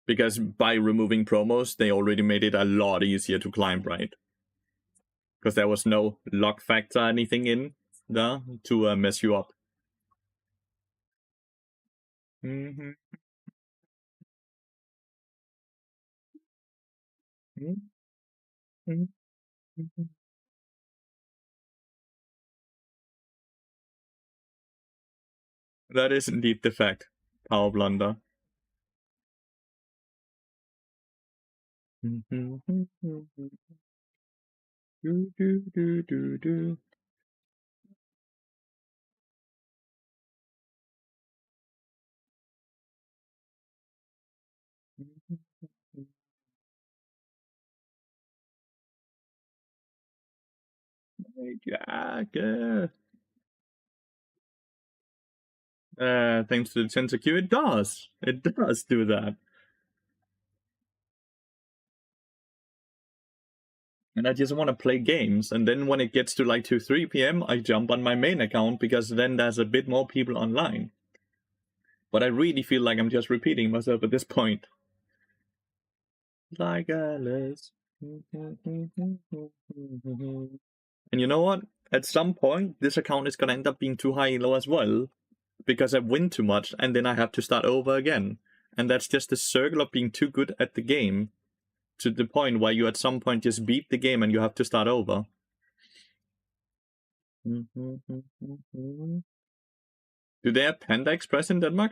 Because by removing promos, they already made it a lot easier to climb, right? Because there was no luck factor or anything in there to mess you up. That is indeed the fact. Power blunder. Jacket. Thanks to the sensor Q, it does. It does do that. And I just want to play games. And then when it gets to like 2, 3 p.m., I jump on my main account because then there's a bit more people online. But I really feel like I'm just repeating myself at this point. Like Alice. And you know what? At some point, this account is gonna end up being too high elo as well. Because I win too much and then I have to start over again. And that's just the circle of being too good at the game. To the point where you at some point just beat the game and you have to start over. Do they have Panda Express in Denmark?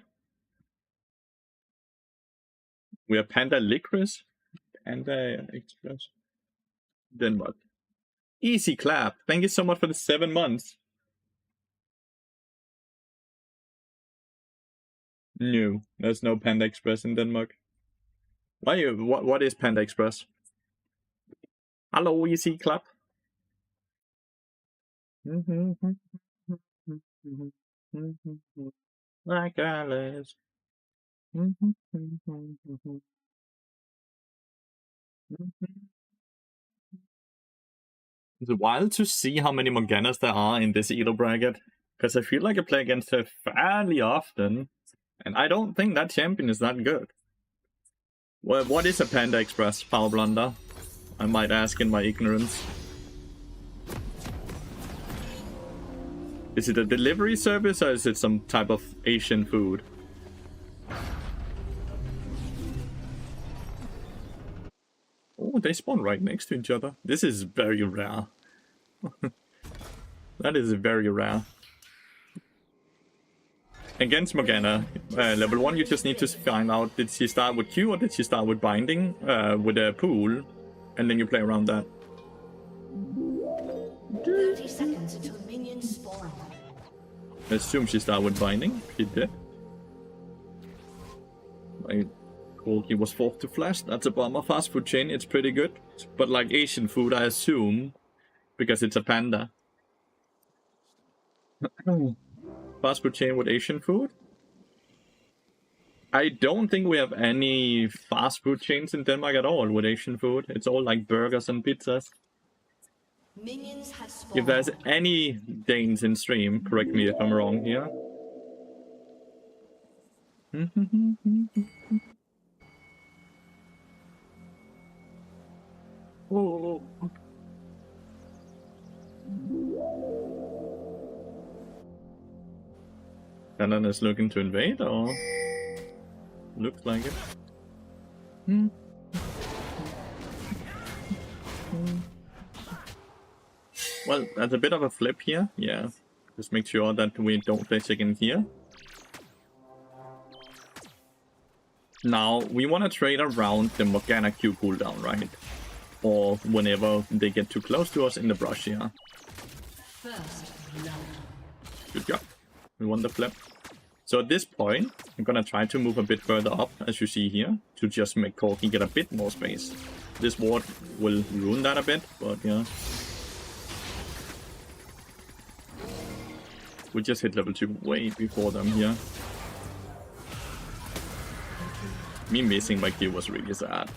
We have Panda Licorice? Panda Express. Denmark. Easy clap. Thank you so much for the 7 months. No, there's no Panda Express in Denmark. Why you? What is Panda Express? Hello, easy clap. Like Alice. It's wild to see how many Morganas there are in this elo bracket. Because I feel like I play against her fairly often. And I don't think that champion is that good. Well, what is a Panda Express, Power Blunder? I might ask in my ignorance. Is it a delivery service or is it some type of Asian food? Oh, they spawn right next to each other. This is very rare. That is very rare. Against Morgana, level 1 you just need to find out, did she start with Q or did she start with binding with a pool? And then you play around that. 30 seconds until minions spawn. I assume she started with binding. She did. My Corgi was forced to flash. That's a bummer. Fast food chain, it's pretty good. But like Asian food, I assume. Because it's a panda. Fast food chain with Asian food? I don't think we have any fast food chains in Denmark at all with Asian food. It's all like burgers and pizzas. Minions have spawned. If there's any Danes in stream, correct me if I'm wrong here. Oh. Cannon is looking to invade, or looks like it. Well, that's a bit of a flip here. Yeah. Just make sure that we don't play chicken here. Now, we want to trade around the Morgana Q cooldown, right? Or whenever they get too close to us in the brush here. First blood. Good job. We won the flip. So at this point, I'm gonna try to move a bit further up, as you see here, to just make Corki get a bit more space. This ward will ruin that a bit, but yeah. We just hit level 2 way before them here. Me missing my Q was really sad.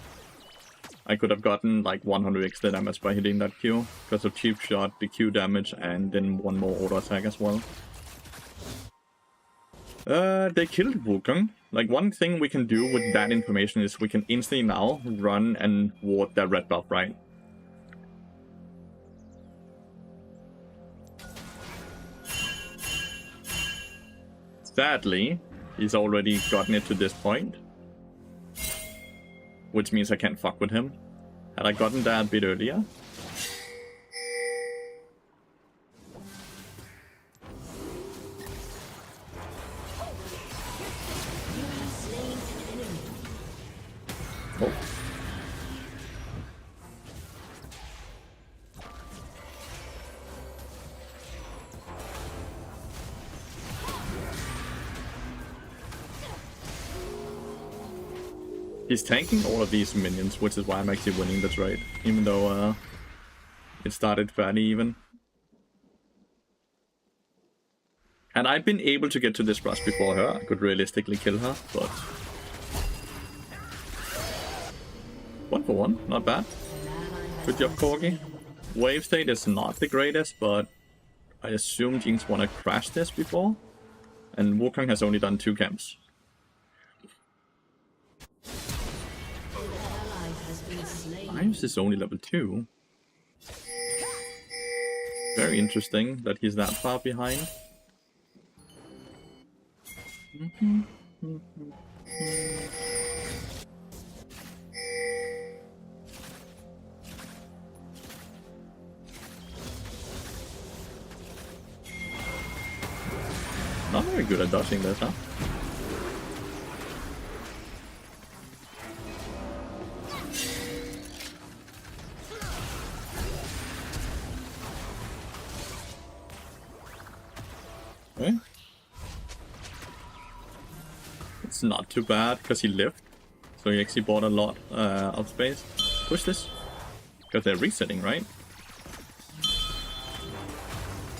I could have gotten like 100 extra damage by hitting that Q, because of cheap shot, the Q damage, and then one more auto attack as well. They killed Wukong. Like, one thing we can do with that information is we can instantly now run and ward that red buff, right? Sadly, he's already gotten it to this point. Which means I can't fuck with him. Had I gotten that a bit earlier... Oh. He's tanking all of these minions, which is why I'm actually winning the trade, even though it started fairly even. Had I been able to get to this brush before her, I could realistically kill her, but... 1 for 1, not bad. Good job, Corgi. Wave state is not the greatest, but I assume Jinx wanna crash this before. And Wukong has only done 2 camps. Lathyrus is only level 2. Very interesting that he's that far behind. Not very good at dodging this, huh? Okay. It's not too bad because he lived, so he actually bought a lot of space. Push this, because they're resetting, right?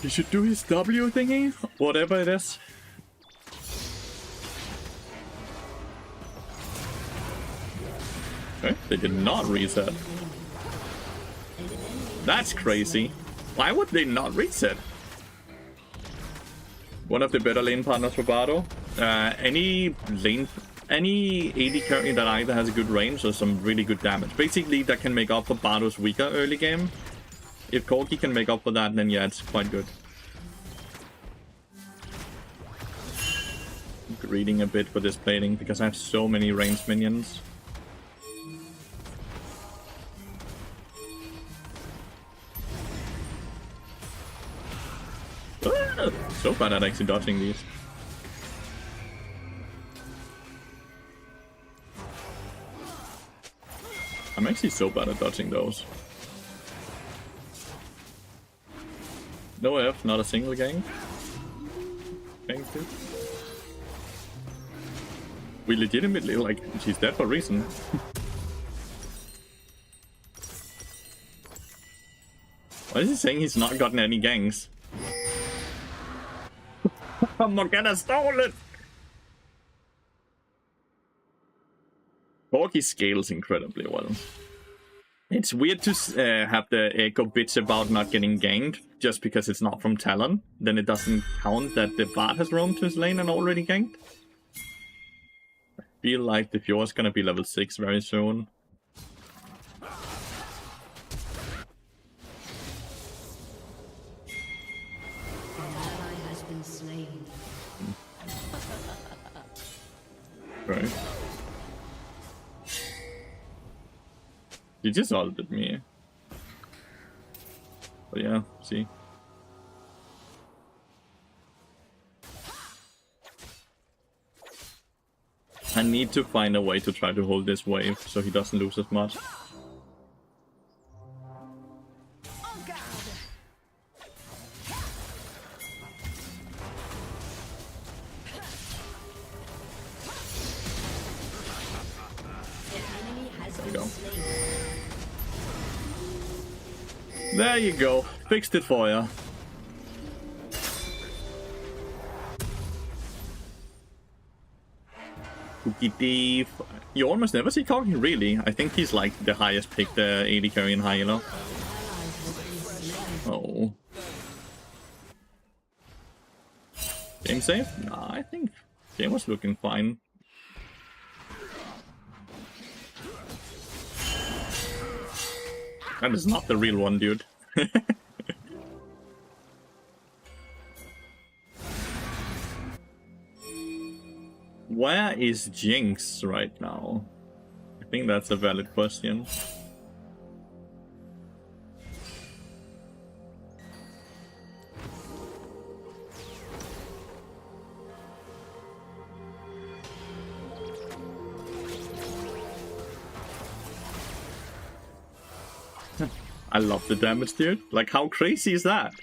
He should do his W thingy, whatever it is. Okay, they did not reset. That's crazy. Why would they not reset? One of the better lane partners for Bardo. Any AD carry that either has a good range or some really good damage. Basically, that can make up for Bardo's weaker early game. If Corgi can make up for that, then yeah, it's quite good. Greeding a bit for this plating because I have so many ranged minions. Ah, so bad at actually dodging these. I'm actually so bad at dodging those. No F, not a single gang. Thank you. We legitimately, like, she's dead for a reason. Why is he saying he's not gotten any gangs? Morgana stole it! Corgi scales incredibly well. It's weird to have the Echo bitch about not getting ganked just because it's not from Talon. Then it doesn't count that the BARD has roamed to his lane and already ganked. I feel like the Fjord's gonna be level 6 very soon. Right. You just ulted me. But yeah, see. I need to find a way to try to hold this wave so he doesn't lose as much. There you go. There you go. Fixed it for ya. Cookie Thief. You almost never see Corgi, really. I think he's like the highest picked AD carry in high, you know? Oh. Game safe? Nah, I think game was looking fine. That is not the real one, dude. Where is Jinx right now? I think that's a valid question. I love the damage, dude. Like, how crazy is that?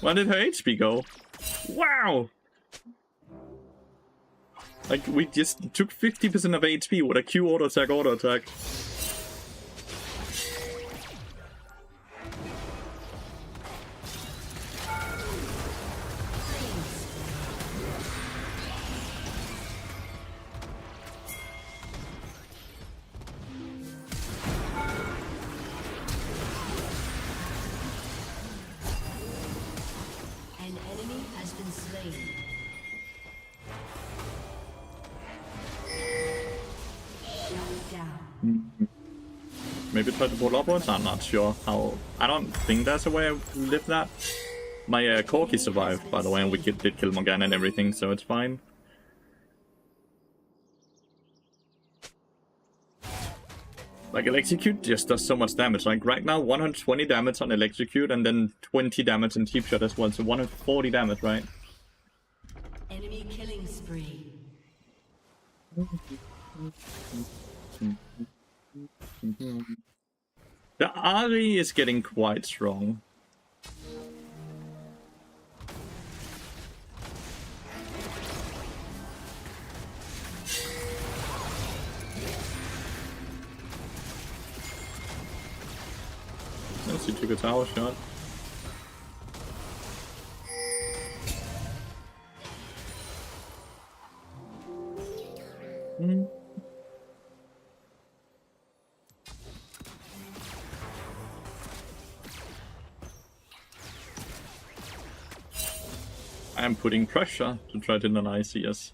Where did her HP go? Wow! Like, we just took 50% of HP with a Q auto attack. An enemy has been slain. Maybe try to pull upwards? I'm not sure how. I don't think there's a way to live that. My Corki survived, by the way, and we did kill Morgana and everything, so it's fine. Like, Electrocute just does so much damage. Like, right now, 120 damage on Electrocute, and then 20 damage on Cheap Shot as well, so 140 damage, right? Enemy killing spree. The Ari is getting quite strong. Yes, he took a tower shot. I am putting pressure to try to deny CS.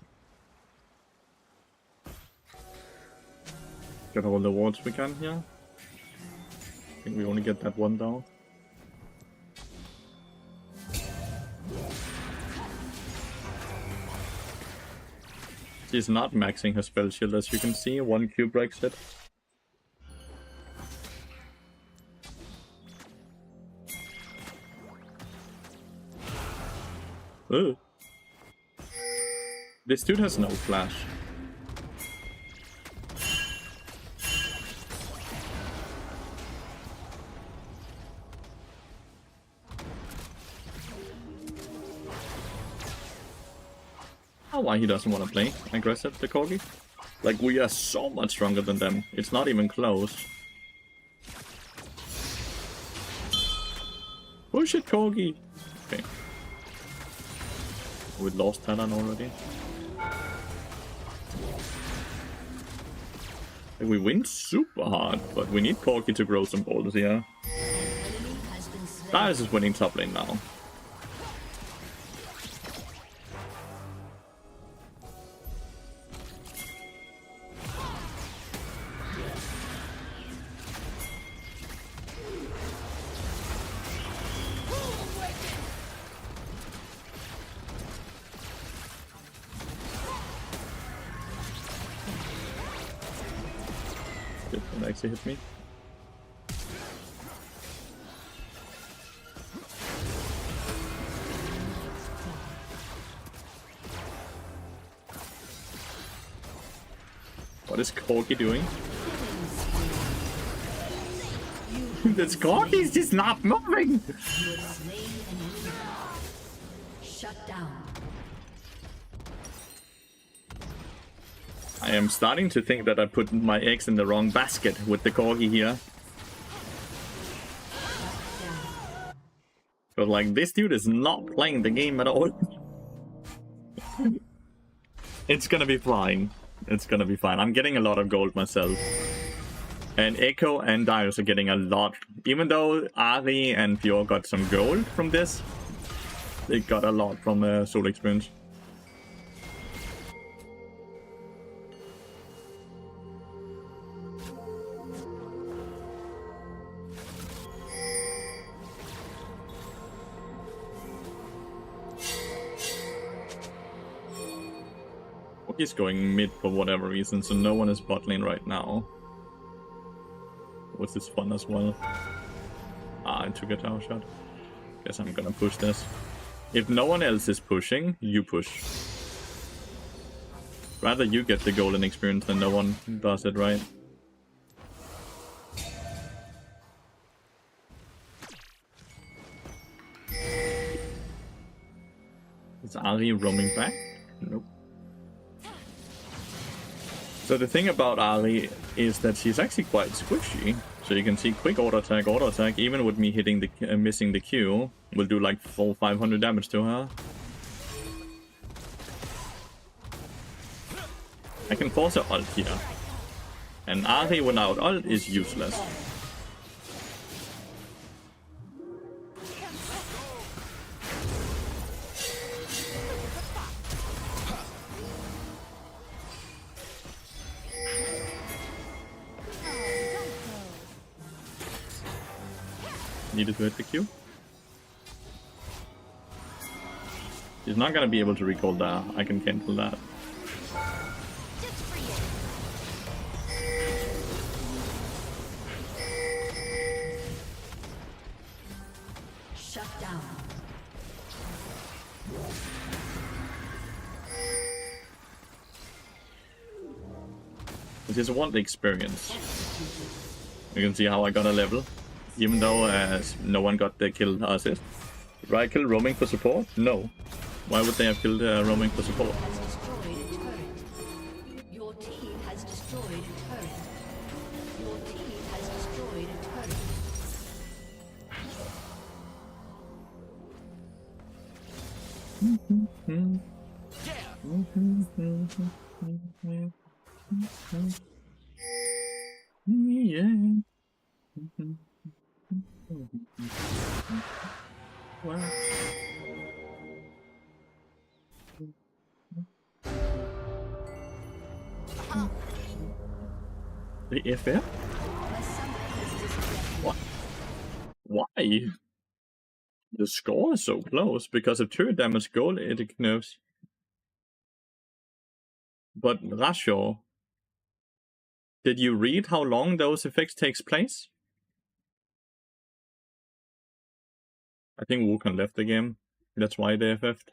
Get all the wards we can here. I think we only get that one down. She's not maxing her spell shield, as you can see. One Q breaks it. Ugh. This dude has no flash. Oh, why he doesn't want to play aggressive, the Corgi? Like, we are so much stronger than them. It's not even close. Push it, Corgi! Okay. We lost Talon already. Like, we win super hard, but we need Corgi to grow some balls here. Lathyrus is winning top lane now. It actually hit me. What is Corgi doing? This Corgi's just not moving! You have slain an enemy. Shut down. I am starting to think that I put my eggs in the wrong basket with the Corgi here. But like, this dude is not playing the game at all. It's gonna be fine. It's gonna be fine. I'm getting a lot of gold myself. And Echo and Darius are getting a lot. Even though Ari and Fjord got some gold from this, they got a lot from Soul Experience. He's going mid for whatever reason, so no one is bot lane right now. Which is fun as well. Ah, I took a tower shot. Guess I'm gonna push this. If no one else is pushing, you push. Rather you get the golden experience than no one does it, right? Is Ari roaming back? Nope. So the thing about Ari is that she's actually quite squishy. So you can see quick auto attack, even with me hitting the missing the Q, will do like full 500 damage to her. I can force her ult here. And Ari without ult is useless. Needed to hit the Q. He's not gonna be able to recall that. I can cancel that. Shut down. I just want the experience. You can see how I got a level. Even though no one got the kill assist. Did I kill roaming for support? No. Why would they have killed roaming for support? Has destroyed a turret. Your team has destroyed a turret. Your team has destroyed a turret. Yeah. Wow. The FF? What? Why? The score is so close because of turret damage gold it nerfs. But Rasho, did you read how long those effects takes place? I think Wukong left the game. That's why they FF'd.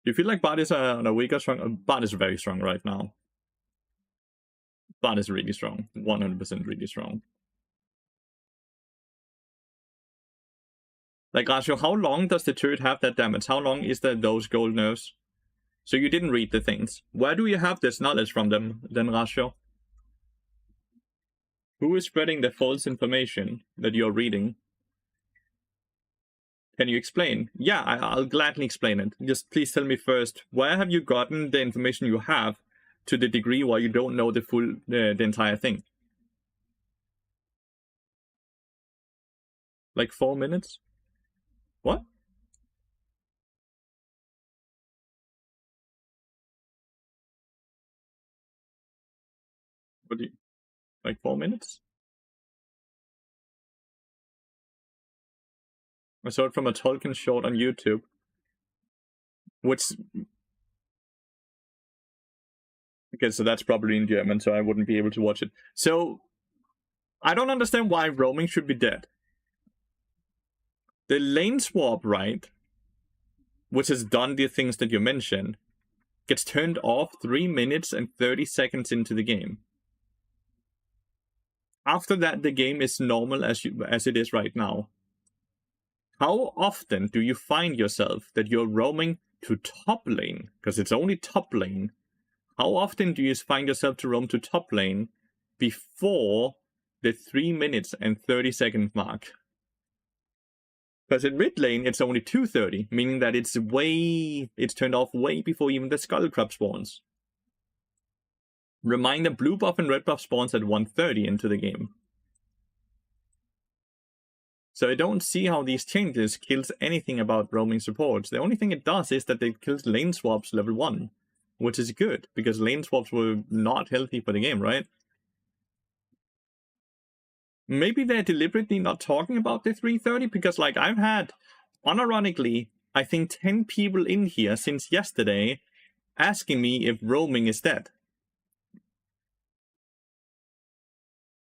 Do you feel like BARD is on a weaker strong? BARD is very strong right now. BARD is really strong. 100% really strong. Like, Rasho, how long does the turret have that damage? How long is those gold nerfs? So you didn't read the things. Where do you have this knowledge from them, then, Rasho? Who is spreading the false information that you're reading? Can you explain? Yeah, I'll gladly explain it. Just please tell me first, where have you gotten the information you have to the degree where you don't know the entire thing? Like 4 minutes? What? What do you... Like 4 minutes? I saw it from a Tolkien short on YouTube. Which... Okay, so that's probably in German, so I wouldn't be able to watch it. So, I don't understand why roaming should be dead. The lane swap, right? Which has done the things that you mentioned, gets turned off 3 minutes and 30 seconds into the game. After that, the game is normal as it is right now. How often do you find yourself that you're roaming to top lane? Because it's only top lane. How often do you find yourself to roam to top lane before the 3 minutes and 30 second mark? Because in mid lane, it's only 2:30, meaning that it's turned off way before even the skull crab spawns. Reminder, blue buff and red buff spawns at 1:30 into the game. So I don't see how these changes kills anything about roaming supports. The only thing it does is that it kills lane swaps level 1, which is good, because lane swaps were not healthy for the game, right? Maybe they're deliberately not talking about the 3:30, because like I've had, unironically, I think 10 people in here since yesterday asking me if roaming is dead.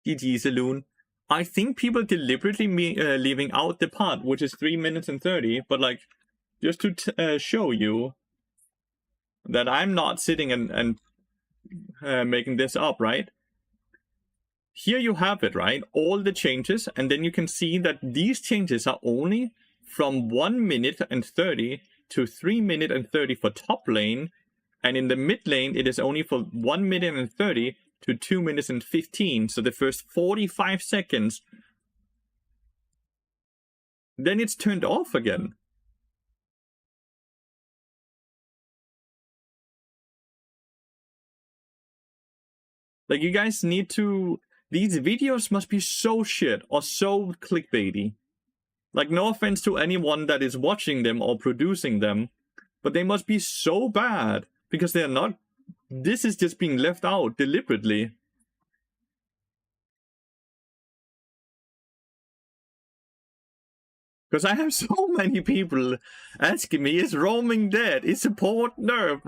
GG Saloon. I think people deliberately leaving out the part, which is 3 minutes and 30, but like, just to show you that I'm not sitting and making this up, right? Here you have it, right? All the changes, and then you can see that these changes are only from 1 minute and 30 to 3 minutes and 30 for top lane, and in the mid lane it is only for 1 minute and 30 to 2 minutes and 15, so the first 45 seconds. Then it's turned off again. Like, you guys need to... These videos must be so shit or so clickbaity. Like, no offense to anyone that is watching them or producing them, but they must be so bad, because they're not... This is just being left out deliberately. Because I have so many people asking me, is roaming dead? Is support nerf?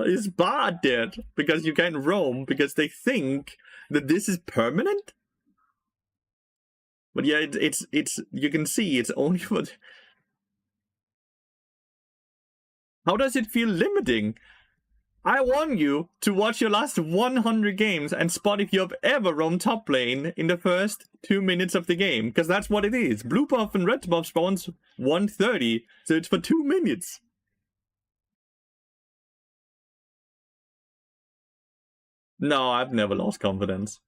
Is BARD dead? Because you can't roam, because they think that this is permanent? But yeah, it's you can see it's only for... How does it feel limiting? I want you to watch your last 100 games and spot if you have ever roamed top lane in the first 2 minutes of the game. Because that's what it is. Blue buff and red buff spawns 1:30, so it's for 2 minutes. No, I've never lost confidence.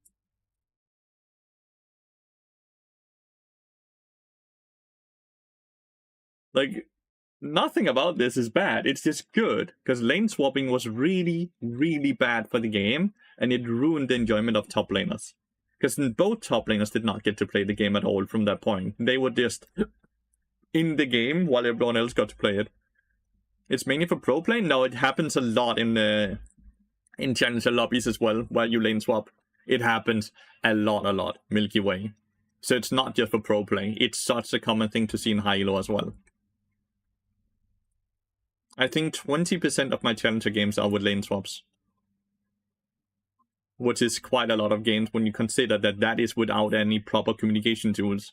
Like, nothing about this is bad, it's just good, because lane swapping was really, really bad for the game, and it ruined the enjoyment of top laners. Because both top laners did not get to play the game at all from that point. They were just in the game while everyone else got to play it. It's mainly for pro play? No, it happens a lot in challenger lobbies as well, where you lane swap. It happens a lot, Milky Way. So it's not just for pro play, it's such a common thing to see in high elo as well. I think 20% of my challenger games are with lane swaps. Which is quite a lot of games when you consider that that is without any proper communication tools.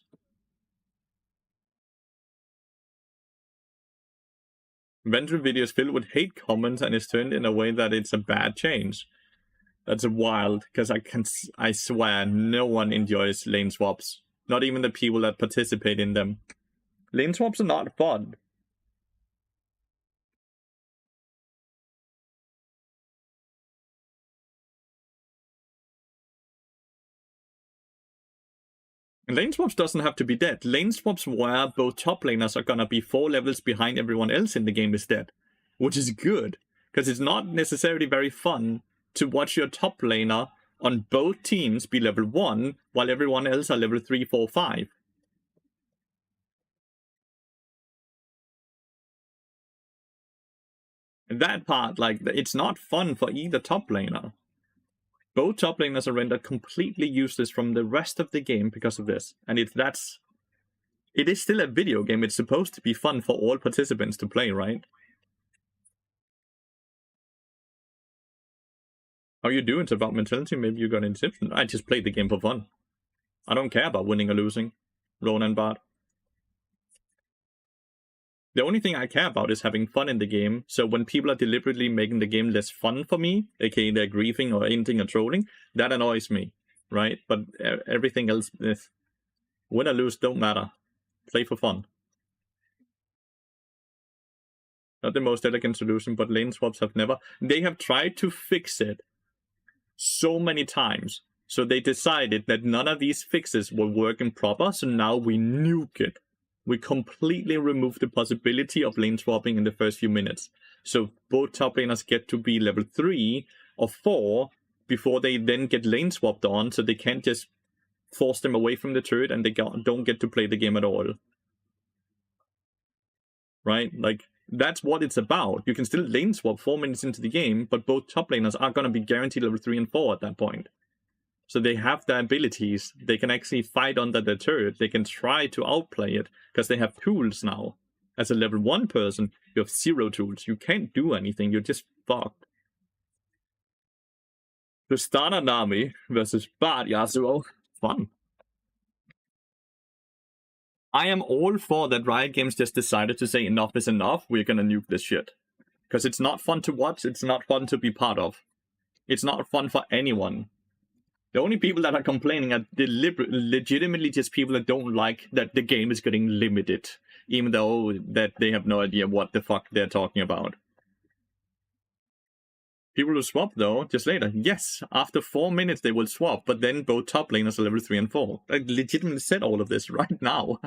Venture videos filled with hate comments and is turned in a way that it's a bad change. That's wild, because I swear no one enjoys lane swaps. Not even the people that participate in them. Lane swaps are not fun. Lane swaps doesn't have to be dead. Lane swaps where both top laners are gonna be 4 levels behind everyone else in the game is dead. Which is good, because it's not necessarily very fun to watch your top laner on both teams be level 1, while everyone else are level 3, 4, 5. And that part, like, it's not fun for either top laner. Both top laners are rendered completely useless from the rest of the game because of this. And it is still a video game. It's supposed to be fun for all participants to play, right? How you doing? It's about mentality. Maybe you got an inception. I just played the game for fun. I don't care about winning or losing. Ronan and BARD. The only thing I care about is having fun in the game. So when people are deliberately making the game less fun for me, aka they're griefing or hinting or trolling, that annoys me, right? But everything else, win or lose, don't matter. Play for fun. Not the most elegant solution, but lane swaps have never... They have tried to fix it so many times. So they decided that none of these fixes were working proper, so now we nuke it. We completely remove the possibility of lane swapping in the first few minutes. So both top laners get to be level 3 or 4 before they then get lane swapped on, so they can't just force them away from the turret and they don't get to play the game at all. Right? Like, that's what it's about. You can still lane swap 4 minutes into the game, but both top laners are going to be guaranteed level 3 and 4 at that point. So they have the abilities. They can actually fight under the turret. They can try to outplay it because they have tools now. As a level 1 person, you have 0 tools. You can't do anything. You're just fucked. The standard army versus BARD Yasuo. Fun. I am all for that Riot Games just decided to say enough is enough, we're gonna nuke this shit. Because it's not fun to watch, it's not fun to be part of. It's not fun for anyone. The only people that are complaining are legitimately just people that don't like that the game is getting limited. Even though that they have no idea what the fuck they're talking about. People will swap though, just later. Yes, after 4 minutes they will swap, but then both top laners are level 3 and 4. I legitimately said all of this right now.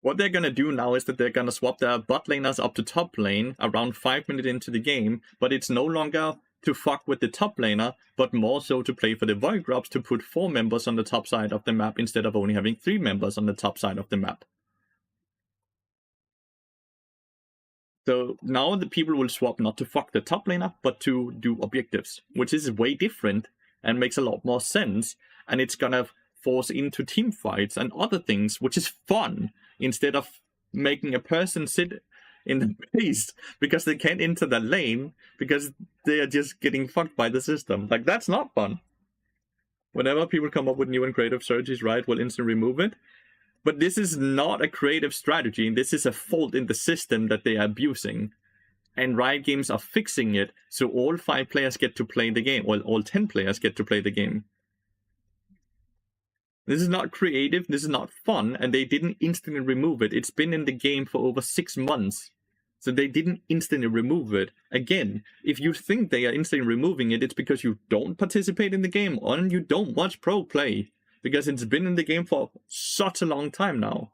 What they're gonna do now is that they're gonna swap their bot laners up to top lane around 5 minutes into the game, but it's no longer to fuck with the top laner, but more so to play for the Void Grubs to put 4 members on the top side of the map instead of only having 3 members on the top side of the map. So now the people will swap not to fuck the top laner, but to do objectives, which is way different and makes a lot more sense. And it's gonna force into team fights and other things, which is fun, instead of making a person sit in the base because they can't enter the lane because they are just getting fucked by the system. Like, that's not fun. Whenever people come up with new and creative strategies, Riot will instantly remove it. But this is not a creative strategy. This is a fault in the system that they are abusing. And Riot Games are fixing it, so all 5 players get to play the game. Well, all 10 players get to play the game. This is not creative, this is not fun, and they didn't instantly remove it. It's been in the game for over 6 months. So they didn't instantly remove it. Again, if you think they are instantly removing it, it's because you don't participate in the game or you don't watch pro play. Because it's been in the game for such a long time now.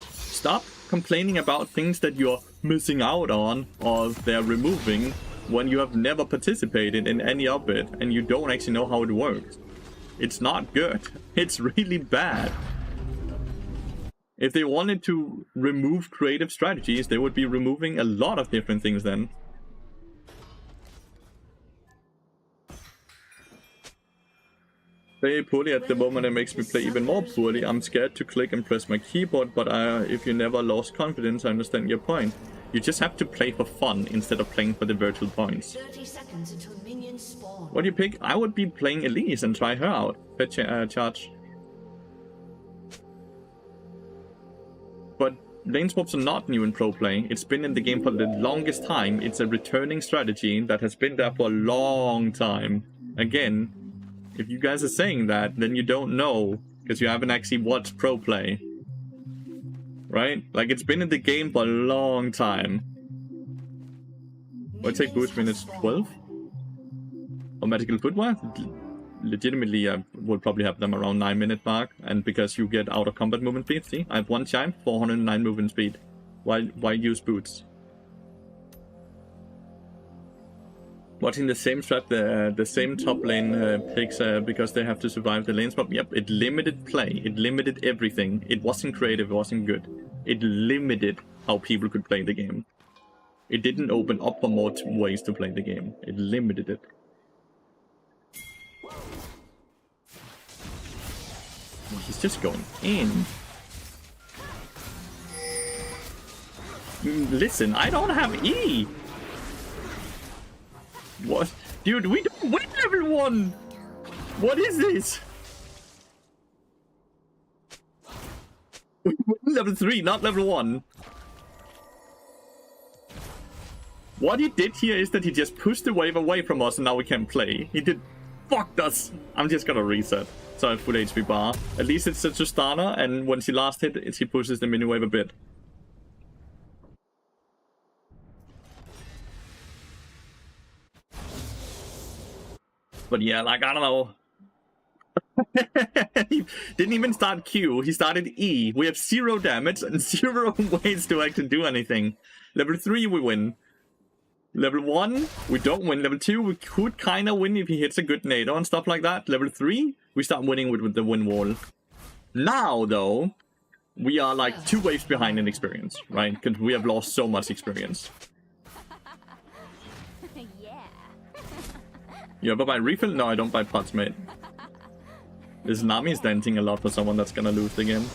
Stop complaining about things that you're missing out on or they're removing when you have never participated in any of it and you don't actually know how it works. It's not good. It's really bad. If they wanted to remove creative strategies, they would be removing a lot of different things then. Play poorly at the moment, it makes me play even more poorly. I'm scared to click and press my keyboard, but if you never lost confidence, I understand your point. You just have to play for fun instead of playing for the virtual points. 30 seconds until minions spawn. What do you pick? I would be playing Elise and try her out. Fetch charge. But lane swaps are not new in pro play. It's been in the game for the longest time. It's a returning strategy that has been there for a long time. Again, if you guys are saying that, then you don't know, because you haven't actually watched pro play. Right? Like, it's been in the game for a long time. I'd say boost minutes 12? Or medical footwear? Legitimately, I would probably have them around 9-minute mark, and because you get out of combat movement speed, see? I have 1 chime, 409 movement speed. Why use boots? Watching the same strat, the same top lane picks because they have to survive the lane swap. Yep, it limited play. It limited everything. It wasn't creative. It wasn't good. It limited how people could play the game. It didn't open up for more ways to play the game. It limited it. He's just going in. Listen, I don't have E. What? Dude, we don't win level 1! What is this? Level 3, not level 1. What he did here is that he just pushed the wave away from us and now we can't play. He did fucked us. I'm just gonna reset. So I have full HP bar. At least it's a Tristana, and when she last hit, she pushes the mini wave a bit. But yeah, like, I don't know. He didn't even start Q, he started E. We have 0 damage and 0 ways to actually do anything. Level 3 we win. Level 1 we don't win. Level 2 we could kinda win if he hits a good NATO and stuff like that. Level 3 we start winning with the win wall. Now though, we are like 2 waves behind in experience, right? Because we have lost so much experience. You ever buy refill? No, I don't buy pots, mate. This Nami is dancing a lot for someone that's gonna lose the game.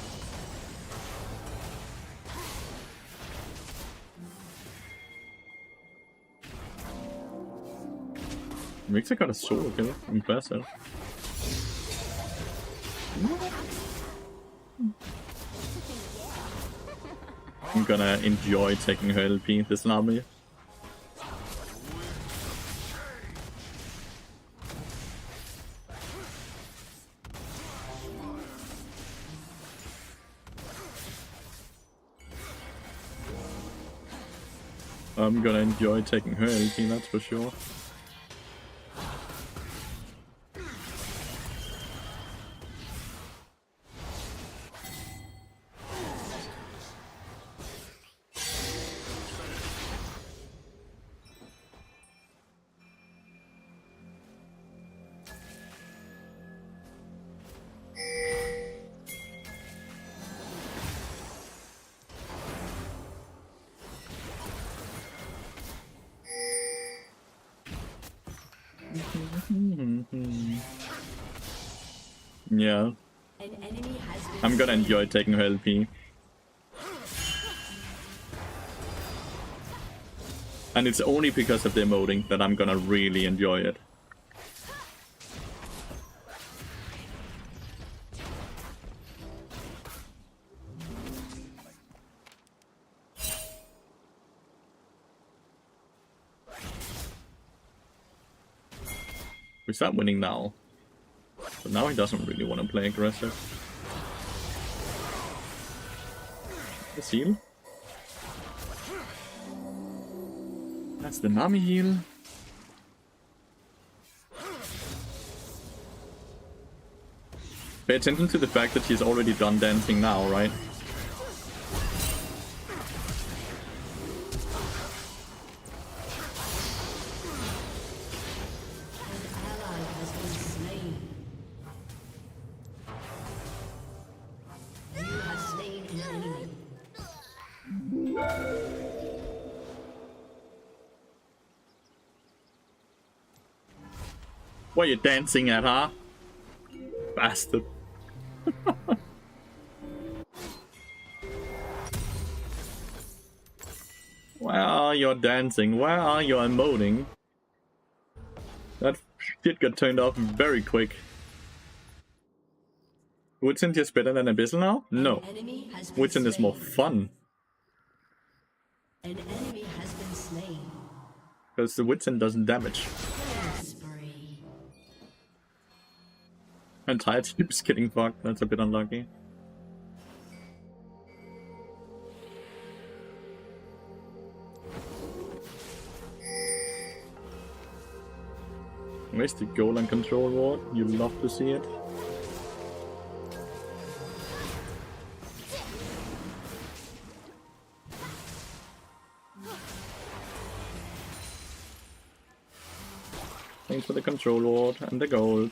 Mixer got a solo kill. Impressive. I'm gonna enjoy taking her LP, this Nami. I'm gonna enjoy taking her LP, that's for sure. Yeah. I'm gonna enjoy taking her LP. And it's only because of the emoting that I'm gonna really enjoy it. We start winning now. But now he doesn't really want to play aggressive. The seal. That's the Nami heal. Pay attention to the fact that she's already done dancing now, right? What are you dancing at, huh? Bastard. Where are you dancing? Where are you emoting? That shit got turned off very quick. Woodson just better than Abyssal now? No. Woodson is more fun. An enemy has been slain. Because the Woodson doesn't damage. Entire team's getting fucked, that's a bit unlucky. Where's the goal and control ward? You love to see it. Thanks for the control ward and the gold.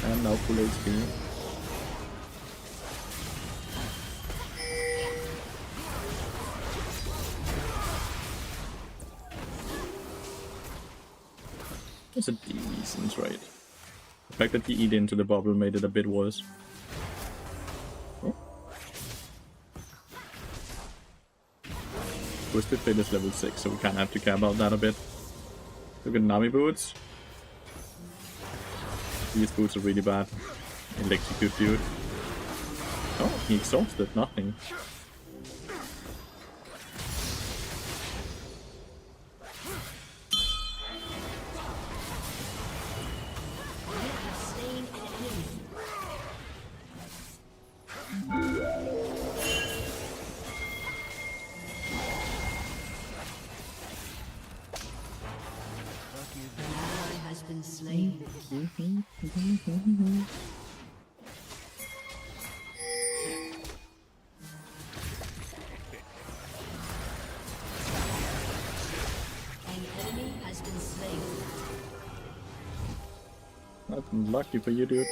And now full HP. That's a decent trade. The fact that he eat into the bubble made it a bit worse. Oh. Twisted Fate is level 6, so we kind of have to care about that a bit. Look at Nami boots. These boots are really bad. Electrocute dude. Oh, he exhausted nothing. Been slain. An enemy has been slain. That's lucky for you, dude.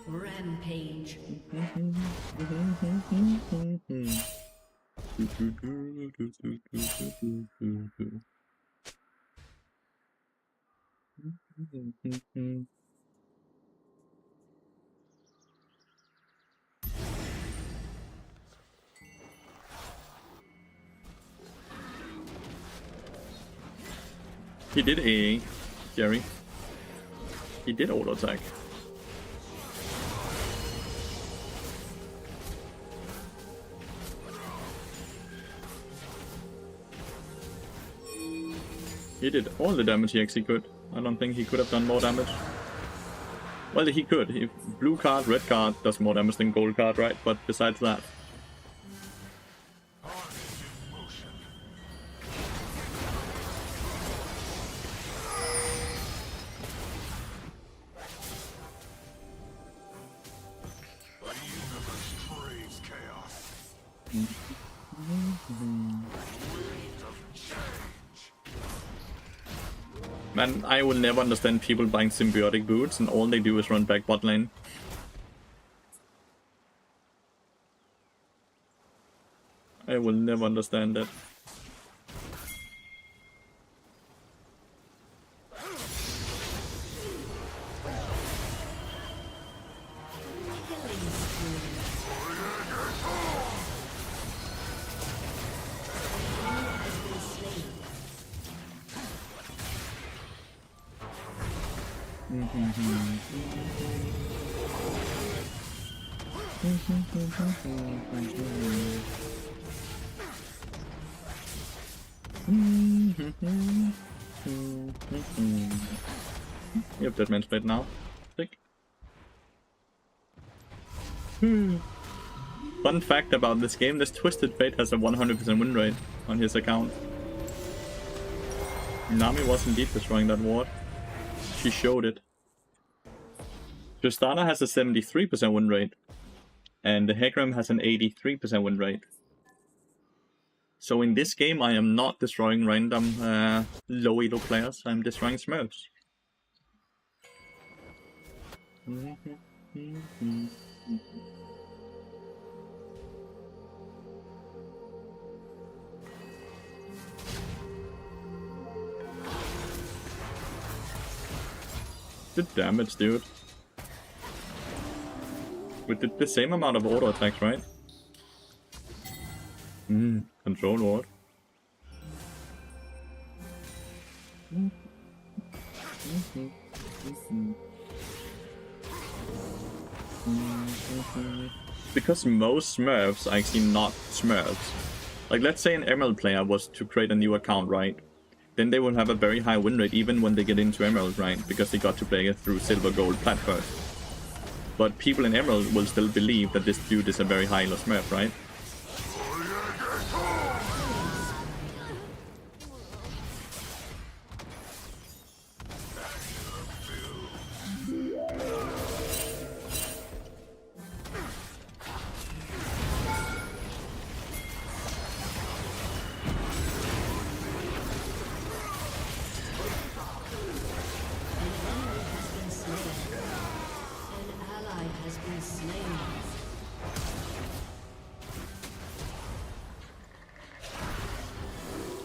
Rampage. He did AA, Jerry. He did auto attack. He did all the damage he actually could. I don't think he could have done more damage. Well, he could. If blue card, red card does more damage than gold card, right? But besides that. Man, I will never understand people buying symbiotic boots and all they do is run back bot lane. I will never understand that. You have Dead Man's Blade now. Sick. Fun fact about this game, this Twisted Fate has a 100% win rate on his account. Nami was indeed destroying that ward. She showed it. Tristana has a 73% win rate. And the Hecarim has an 83% win rate. So in this game I am not destroying random low elo players, I'm destroying Smurfs. The damage, dude. We did the same amount of auto attacks, right? Control ward. Because most Smurfs are actually not Smurfs. Like, let's say an Emerald player was to create a new account, right? Then they will have a very high win rate even when they get into Emerald, right? Because they got to play it through Silver, Gold, Plat first. But people in Emerald will still believe that this dude is a very high elo Smurf, right?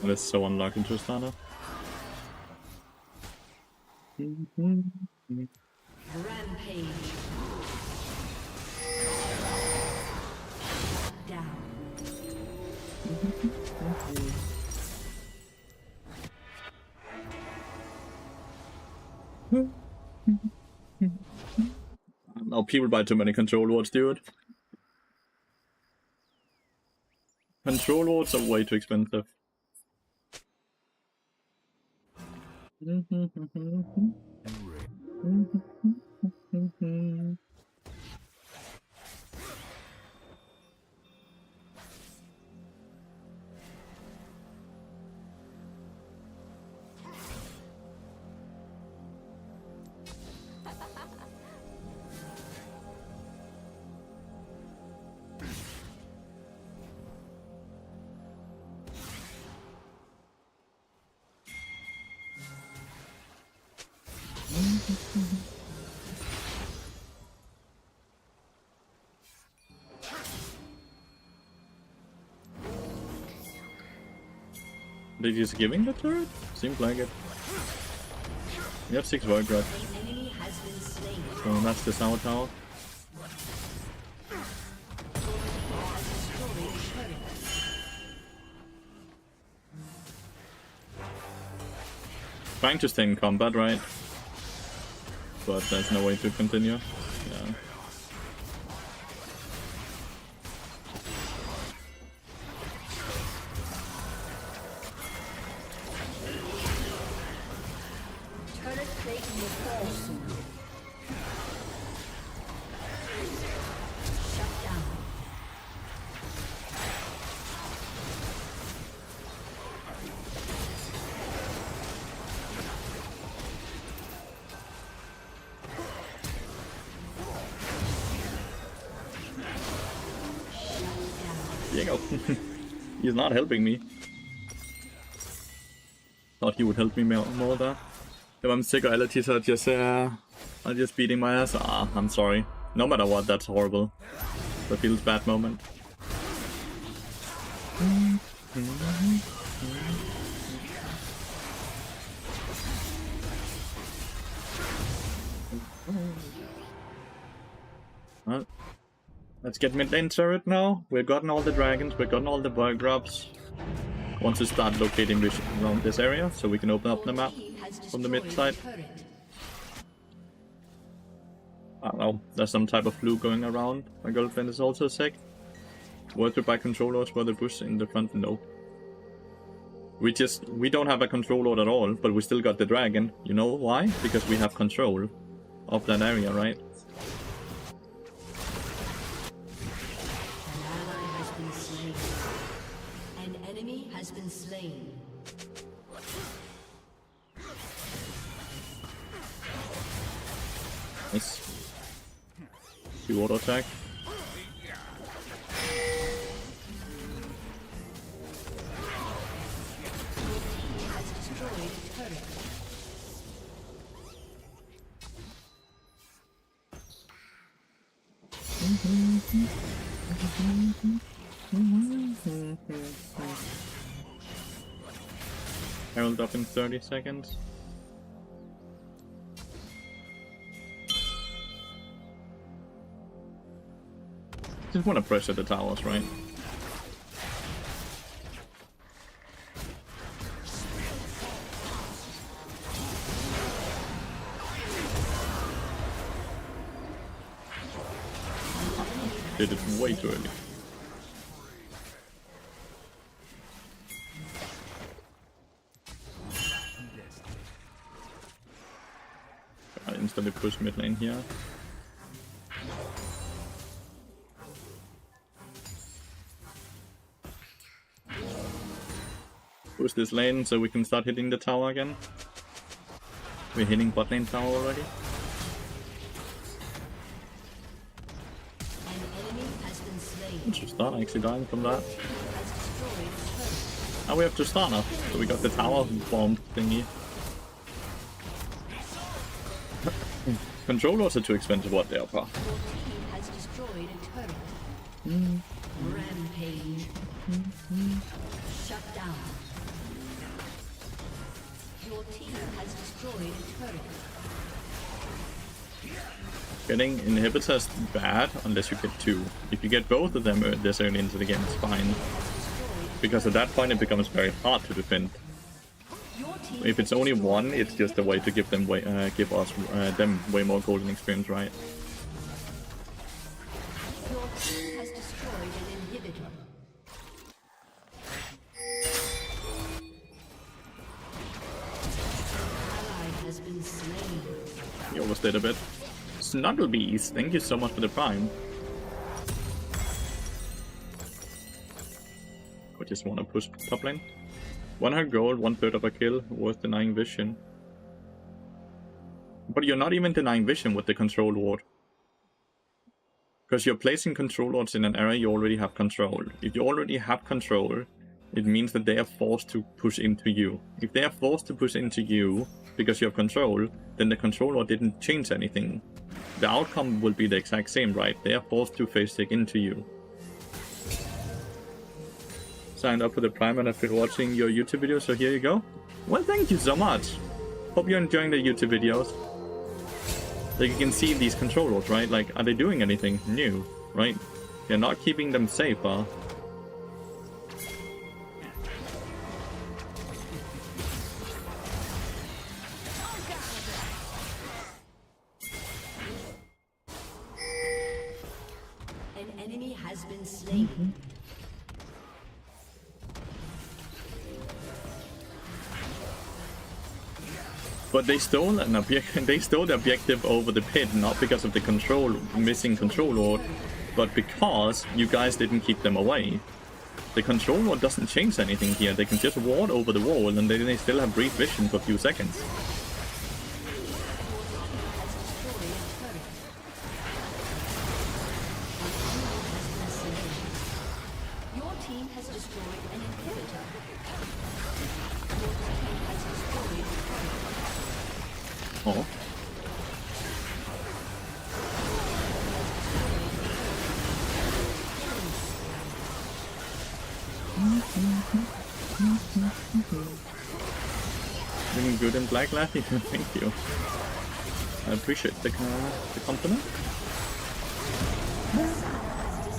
That is so unlucky, Tristana. Rampage. Down. Now people buy too many control wards, dude. Control wards are way too expensive. They just giving the turret? Seems like it. We have 6 void grabs. So that's the sour tower. Trying to stay in combat, right? But there's no way to continue. Yeah. Diego. He's not helping me. Thought he would help me more there. If I'm sick of allergies, I'll just beating my ass. Ah, I'm sorry. No matter what, that's horrible. That feels bad moment. Well, let's get mid lane turret now. We've gotten all the dragons, we've gotten all the bird grubs. Want to start locating around this area so we can open up the map from the mid side. I don't know, there's some type of flu going around. My girlfriend is also sick. Worth to buy controllers for the bush in the front? No. We don't have a controller at all, but we still got the dragon. You know why? Because we have control of that area, right? Been slain. Nice. The auto attack. Herald up in 30 seconds. Just want to pressure the towers, right? Did it way too early. I instantly push mid lane here. Push this lane so we can start hitting the tower again. We're hitting bot lane tower already. We should start actually dying from that. Now we have to start now. So we got the tower bomb thingy. Controllers are too expensive what they are for. Rampage. Shut down. Your team has destroyed a turret. Getting inhibitors is bad unless you get 2. If you get both of them this early into the game, it's fine. Because at that point it becomes very hard to defend. Your team If it's has only destroyed one, an it's just a way to give them give us them way more golden experience, right? Your team has destroyed an inhibitor. Ally has been slain. He overstayed a bit. Snugglebees, thank you so much for the prime. I just want to push top lane. 100 gold, 1/3 of a kill, worth denying vision. But you're not even denying vision with the control ward. Because you're placing control wards in an area you already have control. If you already have control, it means that they are forced to push into you. If they are forced to push into you because you have control, then the control ward didn't change anything. The outcome will be the exact same, right? They are forced to face take into you. Signed up for the Prime and I've been watching your YouTube videos, so here you go. Well, thank you so much. Hope you're enjoying the YouTube videos. Like, you can see these control wards, right? Like, are they doing anything new, right? They're not keeping them safer. An enemy has been slain. But they stole an objective. They stole the objective over the pit, not because of the missing control ward, but because you guys didn't keep them away. The control ward doesn't change anything here. They can just ward over the wall, and then they still have brief vision for a few seconds. Your team has destroyed an inhibitor. Your team has destroyed a turret. Oh. Looking good in black, Lathy. Thank you. I appreciate the compliment.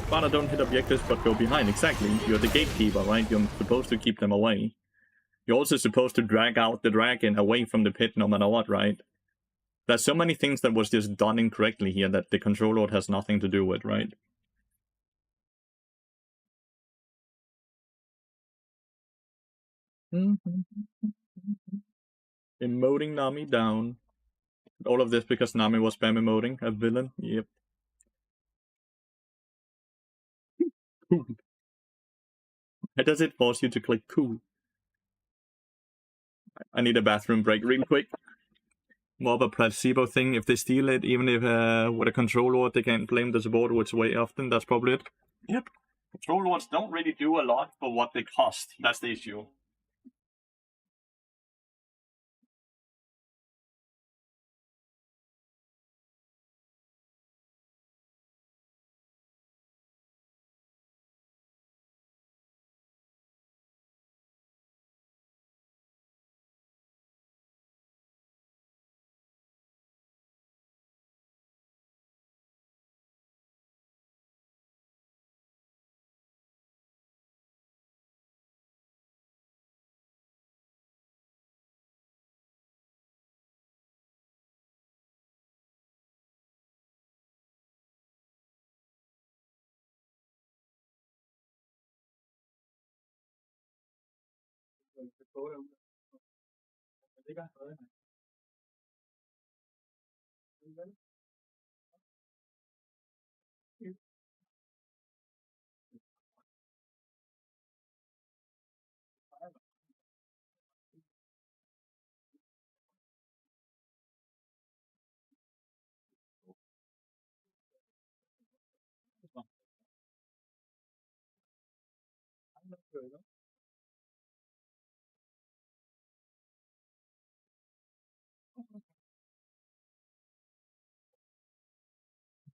But I don't hit objectives but go behind. Exactly. You're the gatekeeper, right? You're supposed to keep them away. You're also supposed to drag out the dragon away from the pit no matter what, right? There's so many things that was just done incorrectly here that the control load has nothing to do with, right? Emoting Nami down. All of this because Nami was spam emoting a villain. Yep. Cool. How does it force you to click cool? I need a bathroom break real quick. More of a placebo thing. If they steal it, even if with a control lord, they can't blame the support, which way often. That's probably it. Yep. Control lords don't really do a lot for what they cost. That's the issue.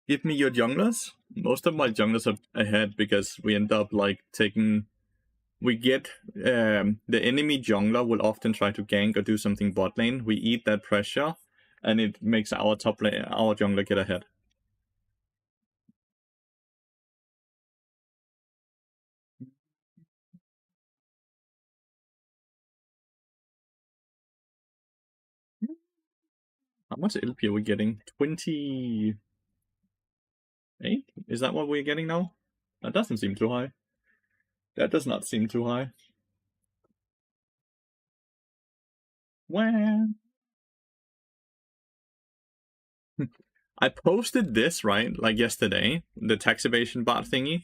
Give me your junglers. Most of my junglers are ahead because we end up like taking. We get the enemy jungler will often try to gank or do something bot lane. We eat that pressure, and it makes our top lane, our jungler get ahead. How much LP are we getting? 28? Is that what we're getting now? That doesn't seem too high. That does not seem too high. Well, I posted this, right, like yesterday, the tax evasion bot thingy,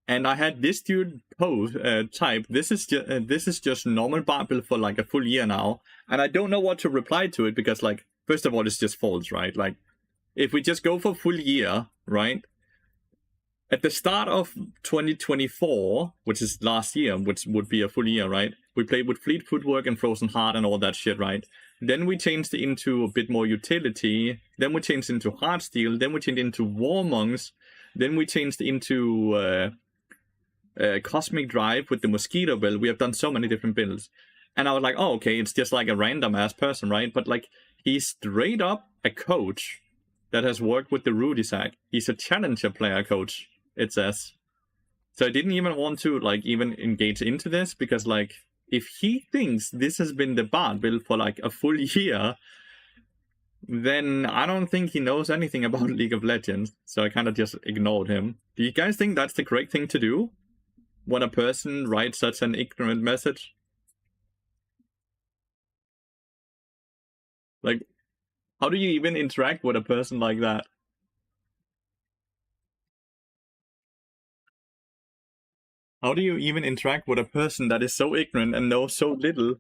and I had this dude post type, this is just normal bot build for like a full year now, and I don't know what to reply to it because, like, first of all, it's just false, right? Like, if we just go for full year, right? At the start of 2024, which is last year, which would be a full year, right? We played with Fleet Footwork and Frozen Heart and all that shit, right? Then we changed into a bit more utility. Then we changed into Heartsteel. Then we changed into Warmonks. Then we changed into Cosmic Drive with the Mosquito build. We have done so many different builds. And I was like, oh, okay, it's just like a random-ass person, right? But, like, he's straight up a coach that has worked with the Rudy Sack. He's a challenger player coach, it says. So I didn't even want to, like, even engage into this because, like, if he thinks this has been the BARD build for, like, a full year, then I don't think he knows anything about League of Legends. So I kind of just ignored him. Do you guys think that's the correct thing to do when a person writes such an ignorant message? Like, how do you even interact with a person like that? How do you even interact with a person that is so ignorant and knows so little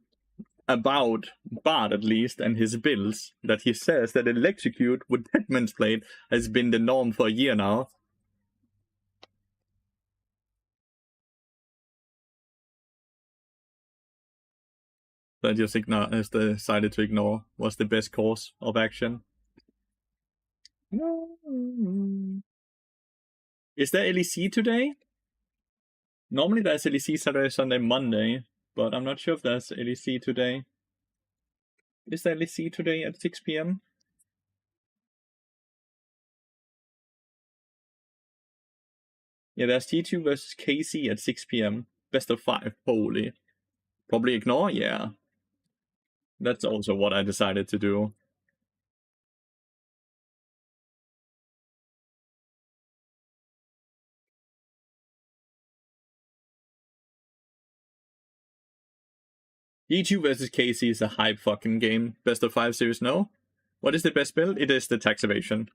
about BARD, at least, and his builds, that he says that Electrocute with Deadman's Blade has been the norm for a year now? That just has decided to ignore was the best course of action. Is there LEC today? Normally there's LEC Saturday, Sunday, Monday, but I'm not sure if there's LEC today. Is there LEC today at 6 p.m.? Yeah, there's T2 versus KC at 6 p.m. Best of 5. Holy. Probably ignore? Yeah. That's also what I decided to do. T2 versus KC is a hype fucking game. Best of 5 series, no? What is the best build? It is the tax evasion.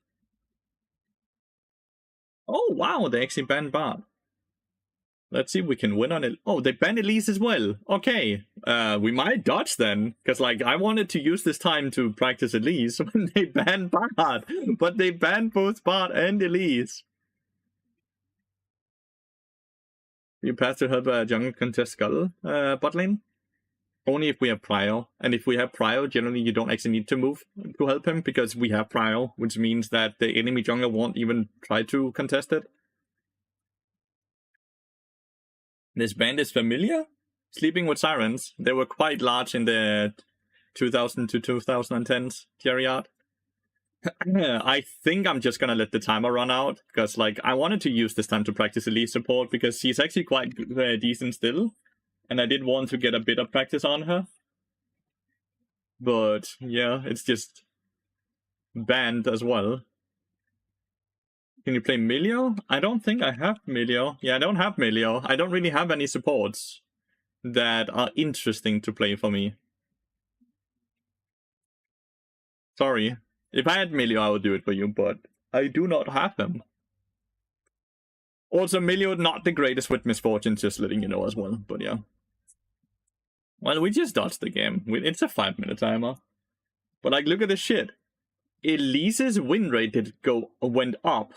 Oh, wow, they actually banned BARD. Let's see if we can win on it. Oh, they banned Elise as well. Okay, we might dodge then. Because, like, I wanted to use this time to practice Elise when they banned BARD. But they banned both BARD and Elise. You pass to help a jungle contest Skull bot lane? Only if we have Prio. And if we have Prio, generally you don't actually need to move to help him. Because we have Prio, which means that the enemy jungle won't even try to contest it. This band is familiar? Sleeping with Sirens. They were quite large in the 2000 to 2010s, Jerryard. I think I'm just gonna let the timer run out, because, like, I wanted to use this time to practice Elite support, because she's actually quite decent still, and I did want to get a bit of practice on her. But, yeah, it's just banned as well. Can you play Milio? I don't think I have Milio. Yeah, I don't have Milio. I don't really have any supports that are interesting to play for me. Sorry. If I had Milio, I would do it for you, but I do not have them. Also, Milio, not the greatest with misfortune, just letting you know as well, but yeah. Well, we just dodged the game. It's a 5-minute timer. But, like, look at this shit. Elise's win rate went up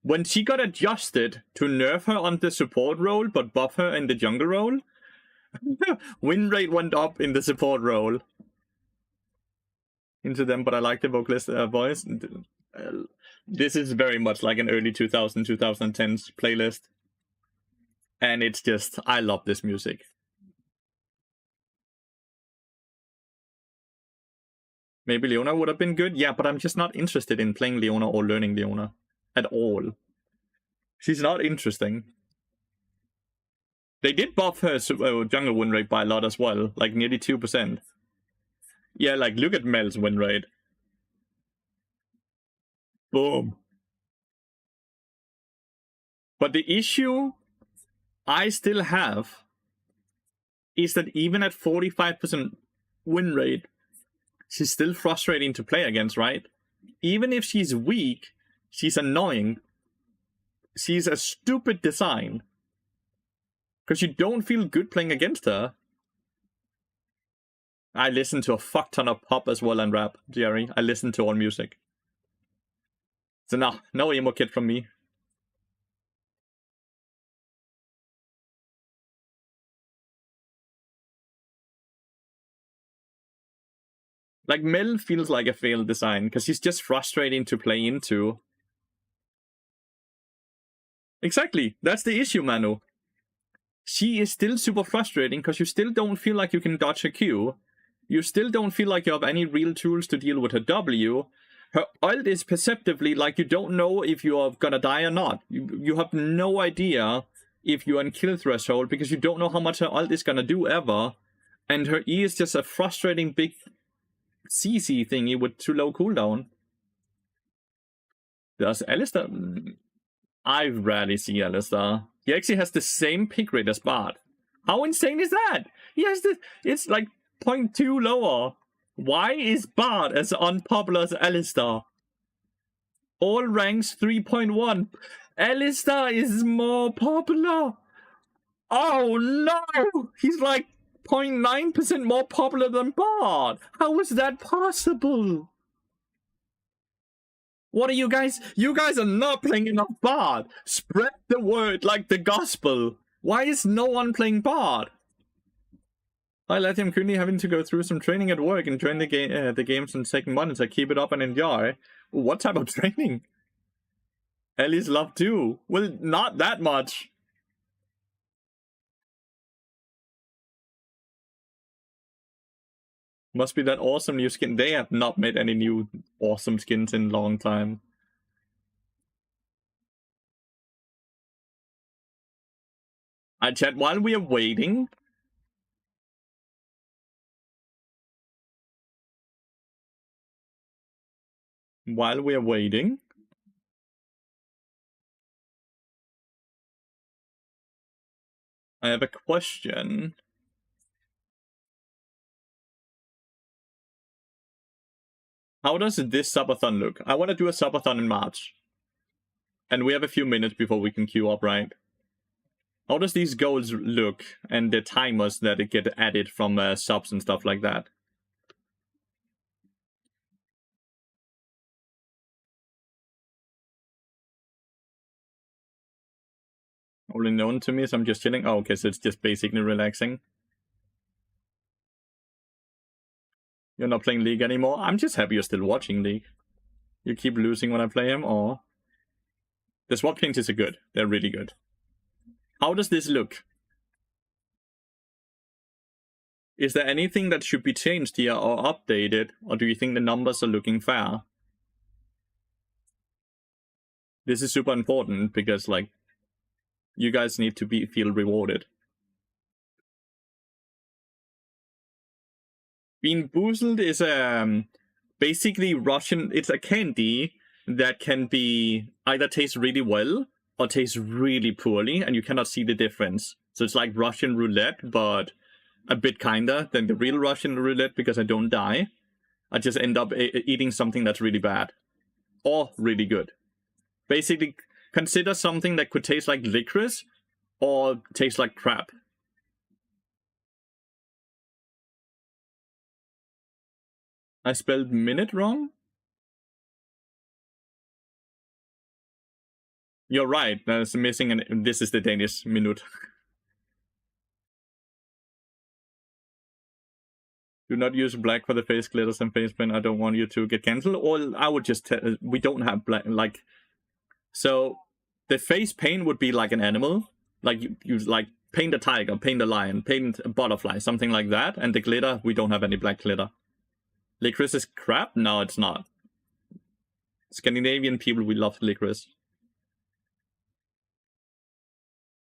when she got adjusted to nerf her on the support role, but buff her in the jungle role. Win rate went up in the support role. Into them, but I like the vocalist voice. This is very much like an early 2010s playlist. And it's just, I love this music. Maybe Leona would have been good. Yeah, but I'm just not interested in playing Leona or learning Leona at all. She's not interesting. They did buff her jungle win rate by a lot as well, like nearly 2%. Yeah, like, look at Mel's win rate. Boom. But the issue I still have is that even at 45% win rate, she's still frustrating to play against, right? Even if she's weak, she's annoying. She's a stupid design. Because you don't feel good playing against her. I listen to a fuck ton of pop as well and rap, Jerry. I listen to all music. So no emo kid from me. Like, Mel feels like a failed design, because she's just frustrating to play into. Exactly, that's the issue, Manu. She is still super frustrating, because you still don't feel like you can dodge her Q. You still don't feel like you have any real tools to deal with her W. Her ult is perceptively like you don't know if you are gonna die or not. You have no idea if you're in kill threshold, because you don't know how much her ult is gonna do ever. And her E is just a frustrating big CC thingy with too low cooldown. Does Alistar? I rarely see Alistar. He actually has the same pick rate as BARD. How insane is that? He has the... It's like 0.2 lower. Why is BARD as unpopular as Alistar? All ranks 3.1. Alistar is more popular. Oh no! He's like 0.9% more popular than BARD. How is that possible? What are you guys? You guys are not playing enough BARD. Spread the word like the gospel. Why is no one playing BARD? I let him currently having to go through some training at work and join the games on second monitor. Keep it up and enjoy. What type of training? Ellie's love too. Well, not that much. Must be that awesome new skin. They have not made any new awesome skins in a long time. I chat while we are waiting. While we are waiting. I have a question. How does this subathon look? I want to do a subathon in March. And we have a few minutes before we can queue up, right? How does these goals look? And the timers that get added from subs and stuff like that? Only known to me, so I'm just chilling. Oh, okay, so it's just basically relaxing. You're not playing League anymore? I'm just happy you're still watching League. You keep losing when I play him, or... The swap changes are good. They're really good. How does this look? Is there anything that should be changed here or updated? Or do you think the numbers are looking fair? This is super important because, like, you guys need to feel rewarded. Bean Boozled is basically Russian. It's a candy that can be either taste really well or taste really poorly, and you cannot see the difference. So it's like Russian roulette, but a bit kinder than the real Russian roulette because I don't die. I just end up eating something that's really bad or really good. Basically, consider something that could taste like licorice or taste like crap. I spelled minute wrong? You're right, there's missing an... This is the Danish minute. Do not use black for the face glitters and face paint. I don't want you to get cancelled. Or I would just tell... We don't have black, like... So, the face paint would be like an animal. Like, you like, paint a tiger, paint a lion, paint a butterfly, something like that. And the glitter, we don't have any black glitter. Licorice is crap? No, it's not. Scandinavian people, we love licorice.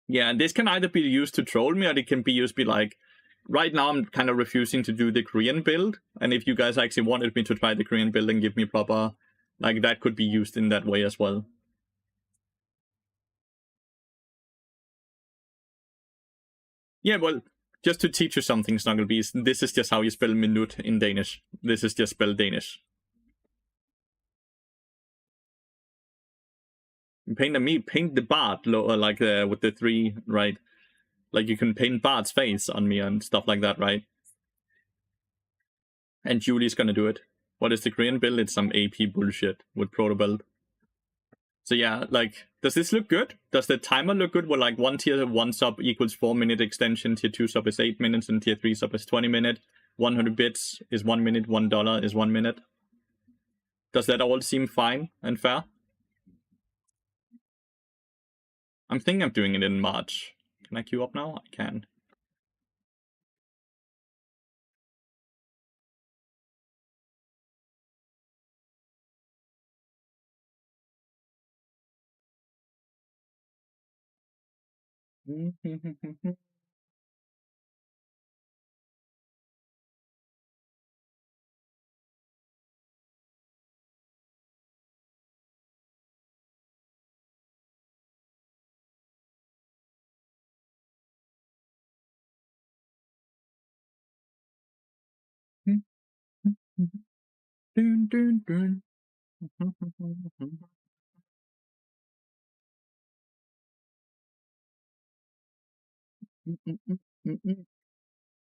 Yeah, and this can either be used to troll me, or it can be used to be like... Right now, I'm kind of refusing to do the Korean build. And if you guys actually wanted me to try the Korean build and give me proper Like, that could be used in that way as well. Yeah, well, just to teach you something, Snugglebees, this is just how you spell minute in Danish. This is just spelled Danish. Paint the BARD, like with the 3, right? Like, you can paint BARD's face on me and stuff like that, right? And Julie's gonna do it. What is the Korean build? It's some AP bullshit with proto build. So yeah, like, does this look good? Does the timer look good? Where like 1 tier 1 sub equals 4-minute extension, tier 2 sub is 8 minutes, and tier 3 sub is 20 minutes. 100 bits is 1 minute, $1 is 1 minute. Does that all seem fine and fair? I'm thinking of doing it in March. Can I queue up now? I can. Dun, dun, dun.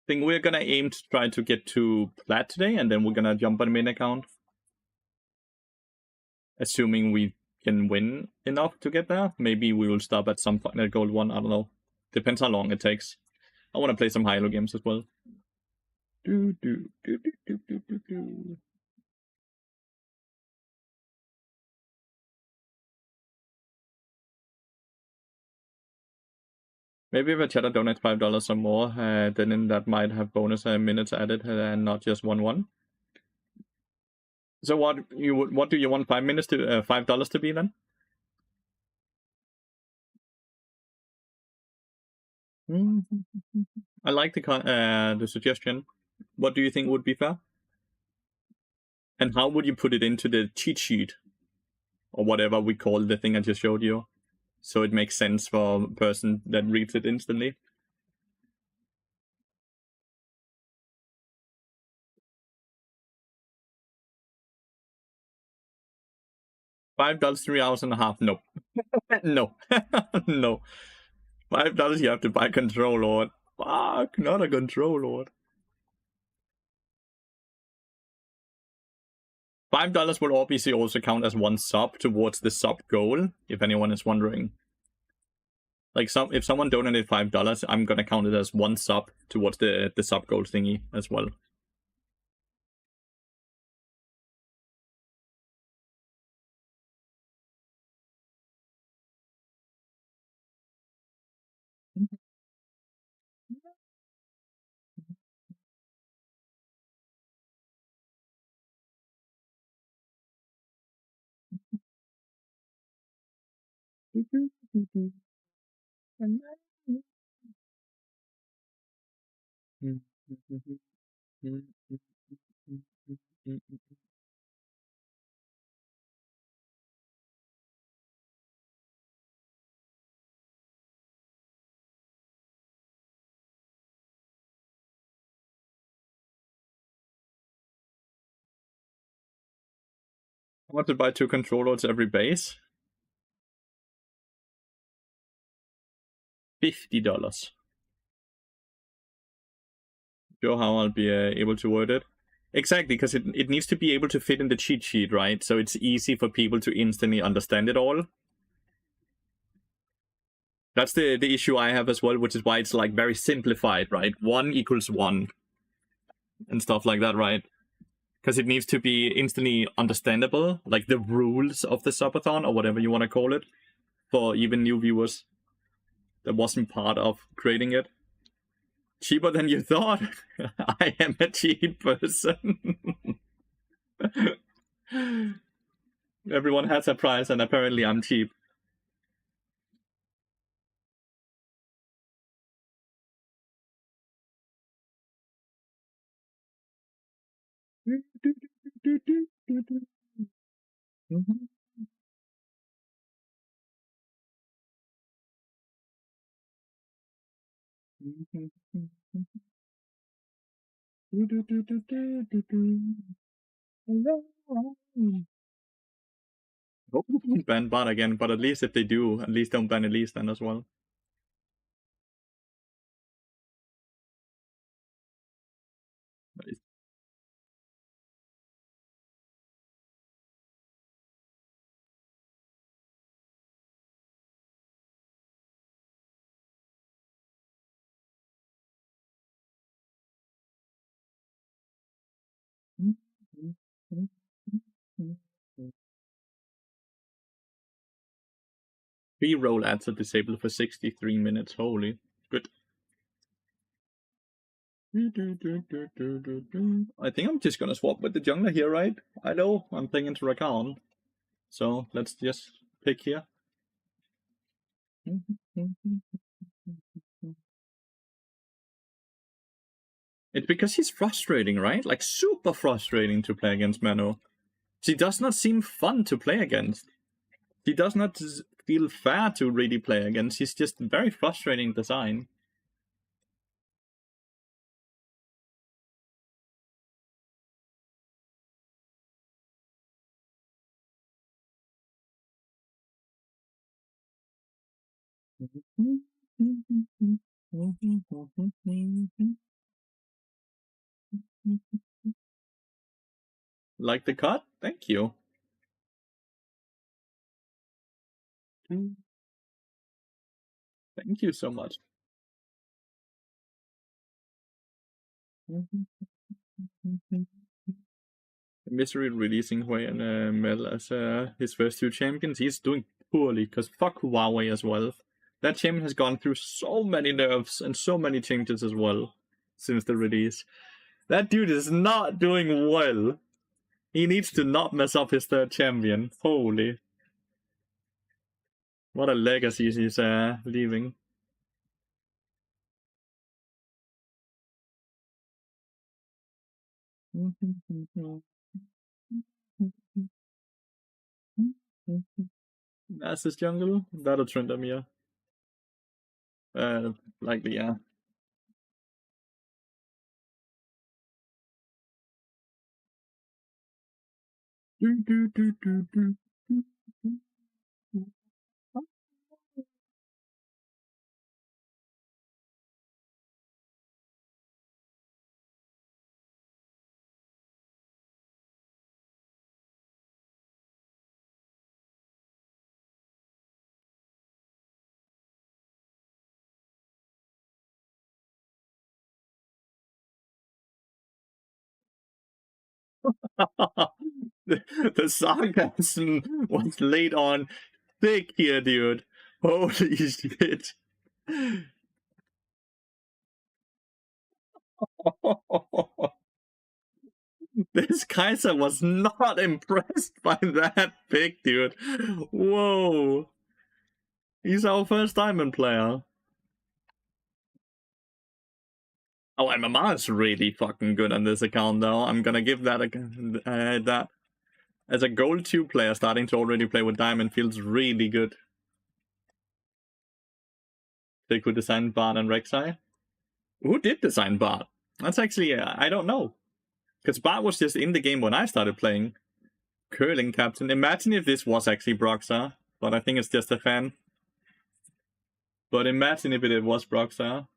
Think we're gonna aim to try to get to plat today, and then we're gonna jump on main account. Assuming we can win enough to get there. Maybe we will stop at some point at gold 1, I don't know. Depends how long it takes. I want to play some high-elo games as well. Maybe if a chatter donates $5 or more, then that might have bonus minutes added and not just 1-1. So what do you want $5 to be then? I like the suggestion. What do you think would be fair? And how would you put it into the cheat sheet? Or whatever we call the thing I just showed you. So it makes sense for a person that reads it instantly. $5, 3 hours and a half. No. No. No. $5 you have to buy Control Lord. Fuck, not a Control Lord. $5 will obviously also count as 1 sub towards the sub goal, if anyone is wondering. Like, if someone donated $5, I'm gonna count it as 1 sub towards the sub goal thingy as well. I want to buy 2 controllers every base. $50. Show how I'll be able to word it. Exactly, because it needs to be able to fit in the cheat sheet, right? So it's easy for people to instantly understand it all. That's the issue I have as well, which is why it's like very simplified, right? 1 equals 1 and stuff like that, right? Because it needs to be instantly understandable, like the rules of the subathon or whatever you want to call it, for even new viewers that wasn't part of creating it. Cheaper than you thought. I am a cheap person. Everyone has a price, and apparently I'm cheap. Mhm. Hope they don't ban BARD again, but at least if they do, at least don't ban Elise then as well. Nice. Pre-roll ads are disabled for 63 minutes. Holy. Good. I think I'm just gonna swap with the jungler here, right? I know, I'm playing into Rakan. So let's just pick here. It's because he's frustrating, right? Like, super frustrating to play against Mano. He does not seem fun to play against. He does not feel fair to really play against. He's just very frustrating design. Like the cut? Thank you. Thank you so much. Misery releasing Huawei and Mel as his first two champions. He's doing poorly, because fuck Huawei as well. That champion has gone through so many nerfs and so many changes as well since the release. That dude is not doing well. He needs to not mess up his third champion. Holy. What a legacy he's leaving. That's his jungle. That'll Tryndamere. Likely, yeah. The sarcasm was laid on thick here, dude. Holy shit. This Kaiser was not impressed by that pick, dude. Whoa. He's our first diamond player. Oh, and Mama's really fucking good on this account, though. I'm gonna give that that as a gold 2 player starting to already play with diamond feels really good. They could design BARD and Rek'Sai. Who did design BARD? That's actually, I don't know. Because BARD was just in the game when I started playing. Curling captain. Imagine if this was actually Broxah. But I think it's just a fan. But imagine if it was Broxah.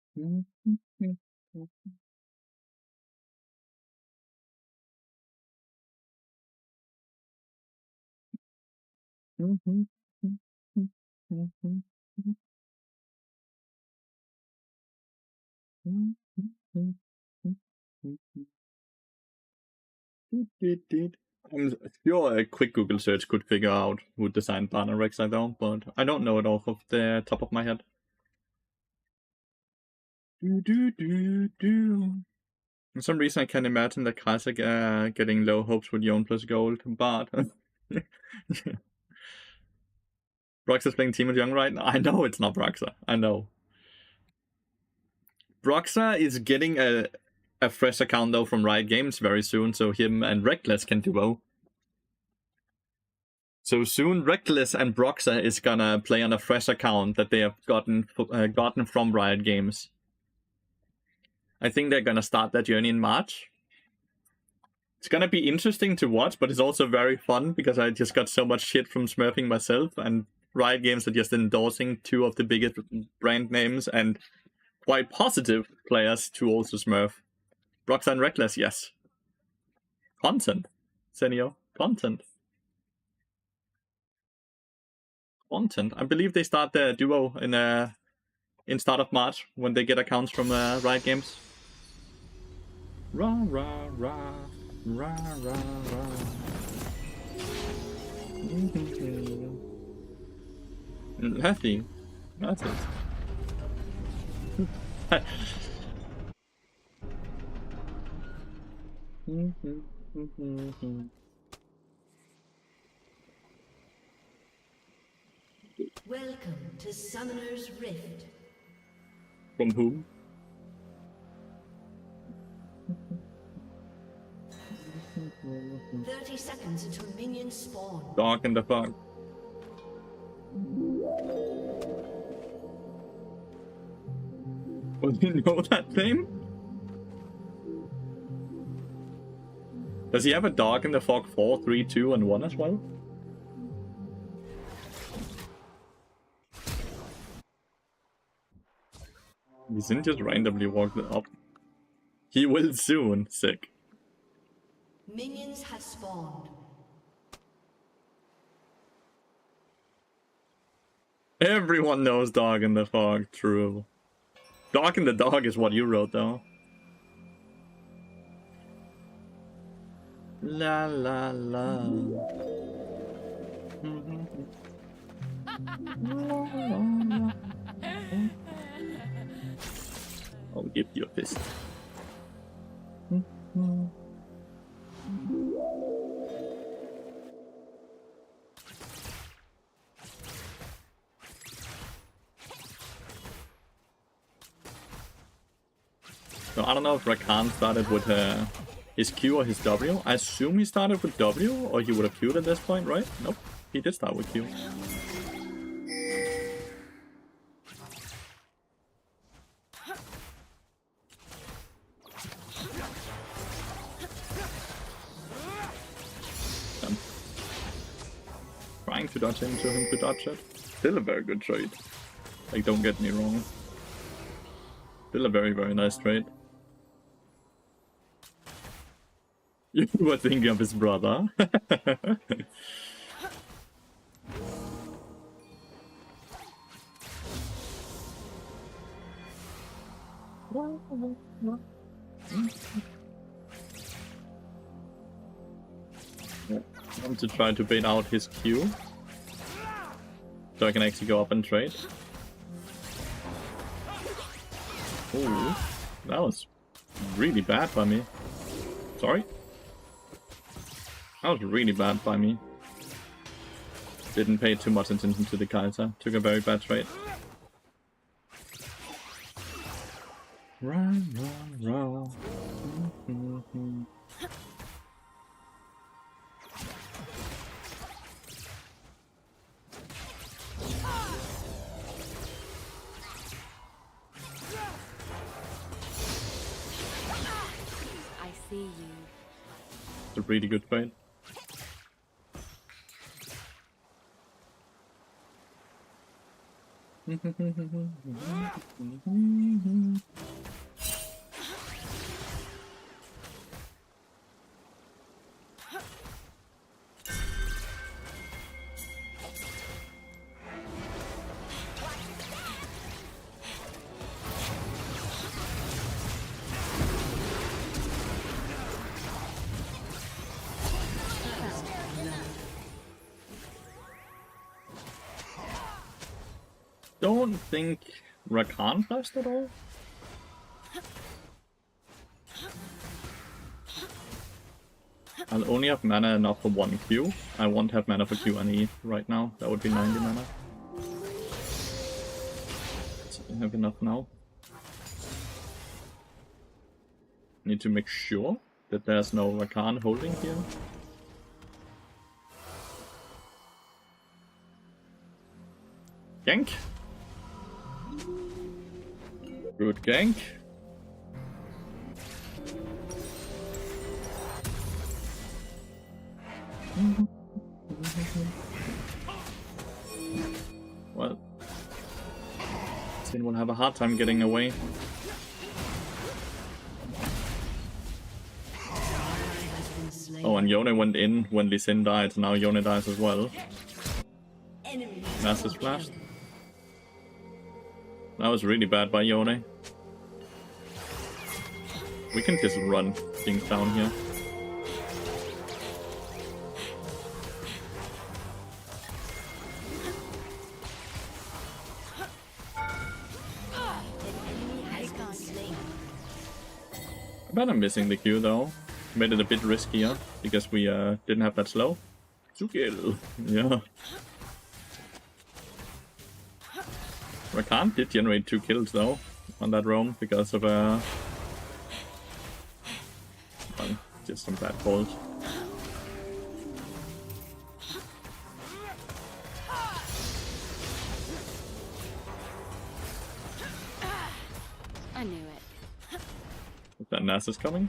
I'm sure a quick Google search could figure out who designed Banner Rex, I don't, but I don't know it off of the top of my head. For some reason, I can't imagine that Kaiser getting low hopes with Yon plus gold, but Broxah's playing Team of Young right now. I know it's not Broxah. I know. Broxa is getting a fresh account though from Riot Games very soon, so him and Reckless can duo. So soon, Reckless and Broxa is gonna play on a fresh account that they have gotten from Riot Games. I think they're gonna start that journey in March. It's gonna be interesting to watch, but it's also very fun because I just got so much shit from smurfing myself, and Riot Games are just endorsing two of the biggest brand names and quite positive players to also smurf. Broxa and Reckless, yes. Content, Senio, content. Content. I believe they start their duo in start of March when they get accounts from Riot Games. Rah rah rah rah rah rah. Lathyrus. Lathyrus. Welcome to Summoner's Rift. From whom? 30 seconds until minions spawn. Dark in the fog. Oh, do you know that name? Does he have a Dark in the Fog 4, 3, 2, and 1 as well? He didn't just randomly walk up. He will soon. Sick. Minions have spawned. Everyone knows Dark in the Fog. True. Dark in the Dog is what you wrote, though. La la la. I'll give you a fist. So I don't know if Rakan started with his Q or his W. I assume he started with W, or he would have Q'd at this point, right? Nope, he did start with Q. I'm trying to dodge into him to dodge it. Still a very good trade. Like, don't get me wrong. Still a very, very nice trade. You were thinking of his brother. I'm to try to bait out his Q, so I can actually go up and trade. Ooh, that was really bad by me. Sorry. That was really bad by me. Didn't pay too much attention to the Kaiser. Took a very bad trade. Run, run, run. I see you. It's a really good trade. Don't think Rakan flashed at all. I'll only have mana enough for one Q. I won't have mana for Q and E right now. That would be 90 mana. So I have enough now. Need to make sure that there's no Rakan holding here. Gank. Good gank. Well, Sin will have a hard time getting away. Oh, and Yone went in when Lee Sin died, now Yone dies as well. Massive splash. That was really bad by Yone. We can just run things down here. I bet I'm missing the Q though. Made it a bit riskier because we didn't have that slow. To kill. Yeah. Rakan did generate 2 kills though on that roam because of well, just some bad calls. I knew it. Is that Nasus coming?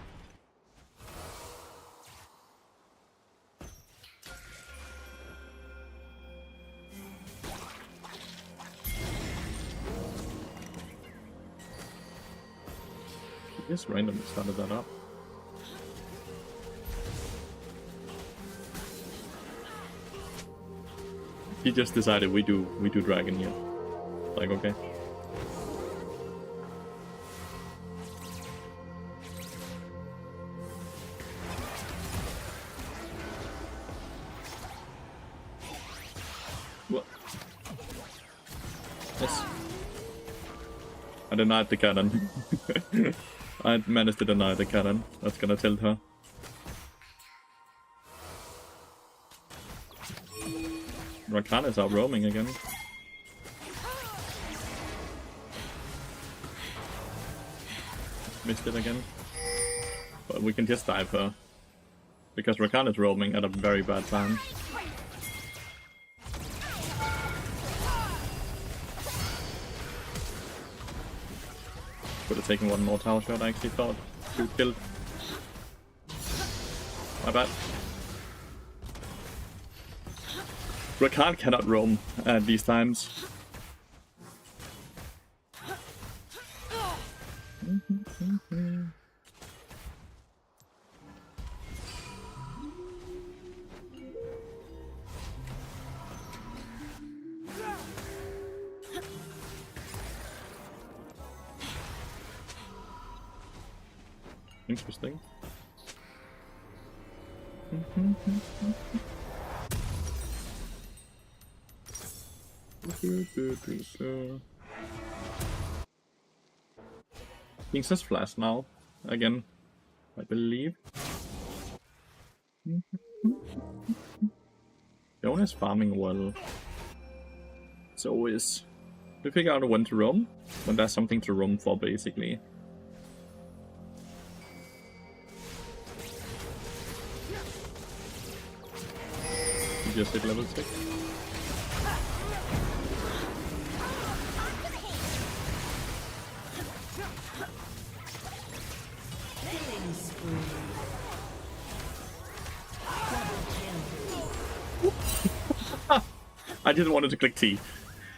Just randomly started that up. He just decided we do dragon here. Like, okay. What? Yes. I denied the cannon. I managed to deny the cannon. That's gonna tilt her. Rakan is out roaming again. Missed it again. But we can just dive her. Because Rakan is roaming at a very bad time. Could have taken one more tower shot, I actually thought. 2 killed. My bad. Rakan cannot roam at these times. Interesting. King's just flash now, again, I believe. Yone is farming well. It's always to figure out when to roam, when there's something to roam for, basically. He just hit level 6. I didn't want to click T,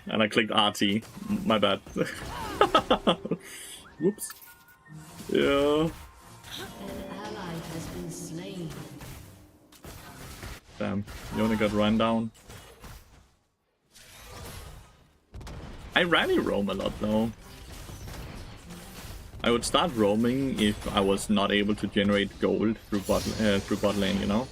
and I clicked RT. My bad. Whoops. Yeah. An ally has been slain. Damn, you only got run down. I rarely roam a lot though. I would start roaming if I was not able to generate gold through bot lane, you know?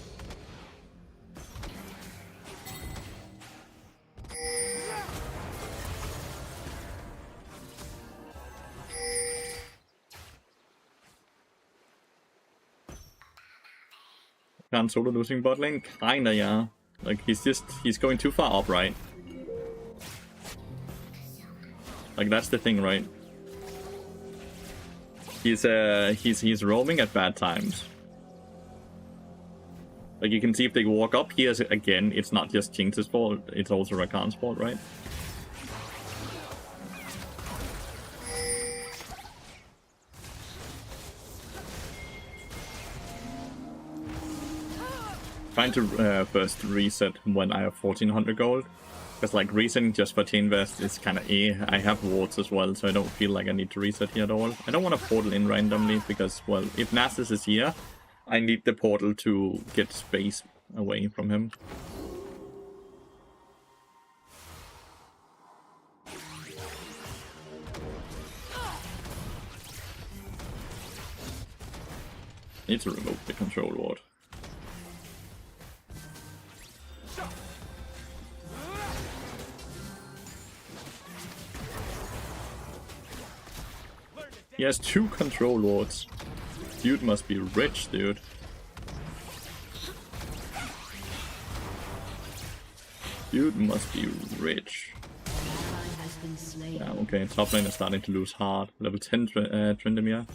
Can't solo losing bot lane? Kinda, yeah. Like, he's going too far up, right? Like, that's the thing, right? He's roaming at bad times. Like you can see if they walk up here again, it's not just Jinx's fault, it's also Rakan's fault, right? Trying to first reset when I have 1400 gold. Because like resetting just for Chain Vest is kind of I have wards as well, so I don't feel like I need to reset here at all. I don't want to portal in randomly because, well, if Nasus is here, I need the portal to get space away from him. Need to remove the control ward. He has 2 control wards. Dude must be rich, dude. Dude must be rich. Yeah, okay, top lane is starting to lose hard. Level 10 Tryndamere.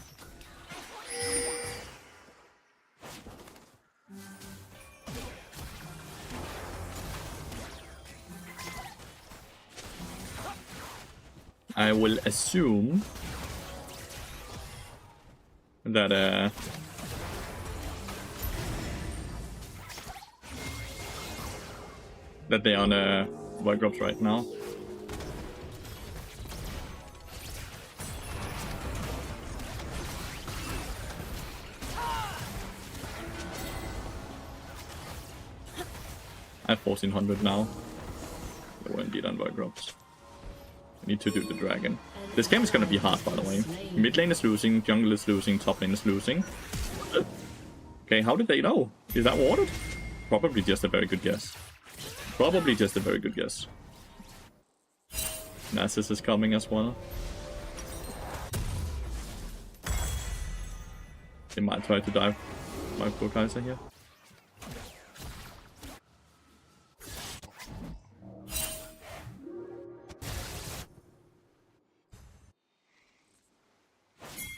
I will assume that they're on Void Drops right now. I have 1400 now. They were indeed on Void Drops. I need to do the dragon. This game is gonna be hard, by the way. Mid lane is losing, jungle is losing, top lane is losing. Okay, how did they know? Is that warded? Probably just a very good guess. Probably just a very good guess. Nasus is coming as well. They might try to dive my poor Kaiser here.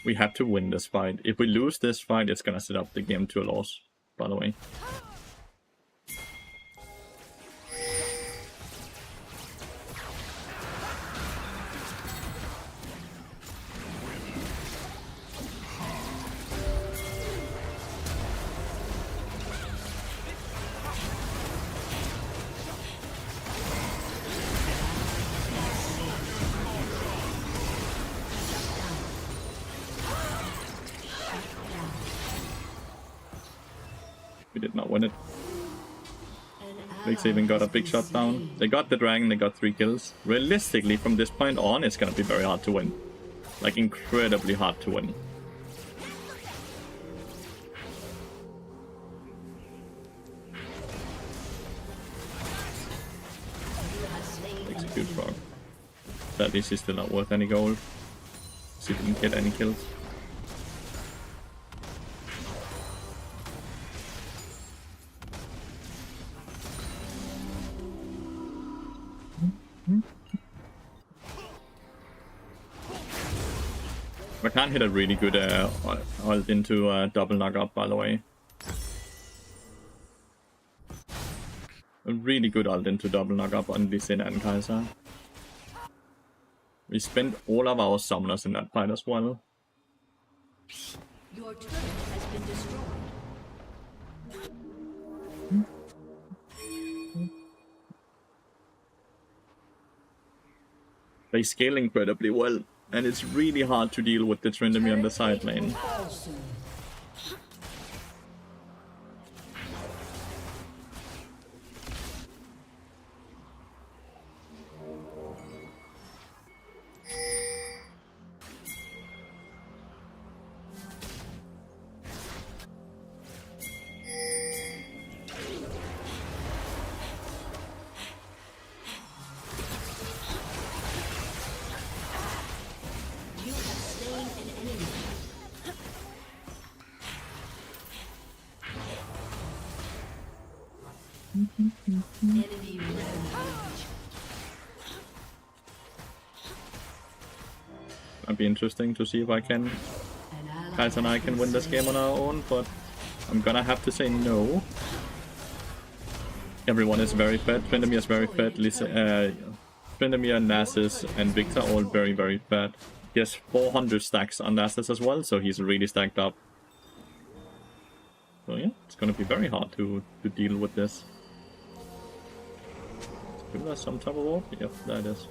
We have to win this fight. If we lose this fight, it's gonna set up the game to a loss, by the way. We did not win it. Vix even got a big shot down. They got the dragon, they got 3 kills. Realistically, from this point on, it's gonna be very hard to win. Like, incredibly hard to win. Execute frog. That is still not worth any gold. He didn't get any kills. Rakan hit a really good ult into double knock up, by the way. A really good ult into double knock up on Lee Sin and Kaiser. We spent all of our summoners in that fight as well. Your turret has been destroyed. They scale incredibly well, and it's really hard to deal with the Tryndamere on the side lane. Enemy rampage. That'd be interesting to see if I can Kaiser and I can win this game on our own, but I'm gonna have to say no. Everyone is very fed. Tryndamere is very fed. Tryndamere, Nasus, and Victor all very, very fed. He has 400 stacks on Nasus as well, so he's really stacked up. So yeah, it's gonna be very hard to deal with this. Is there some type of warp? Yep, there it is.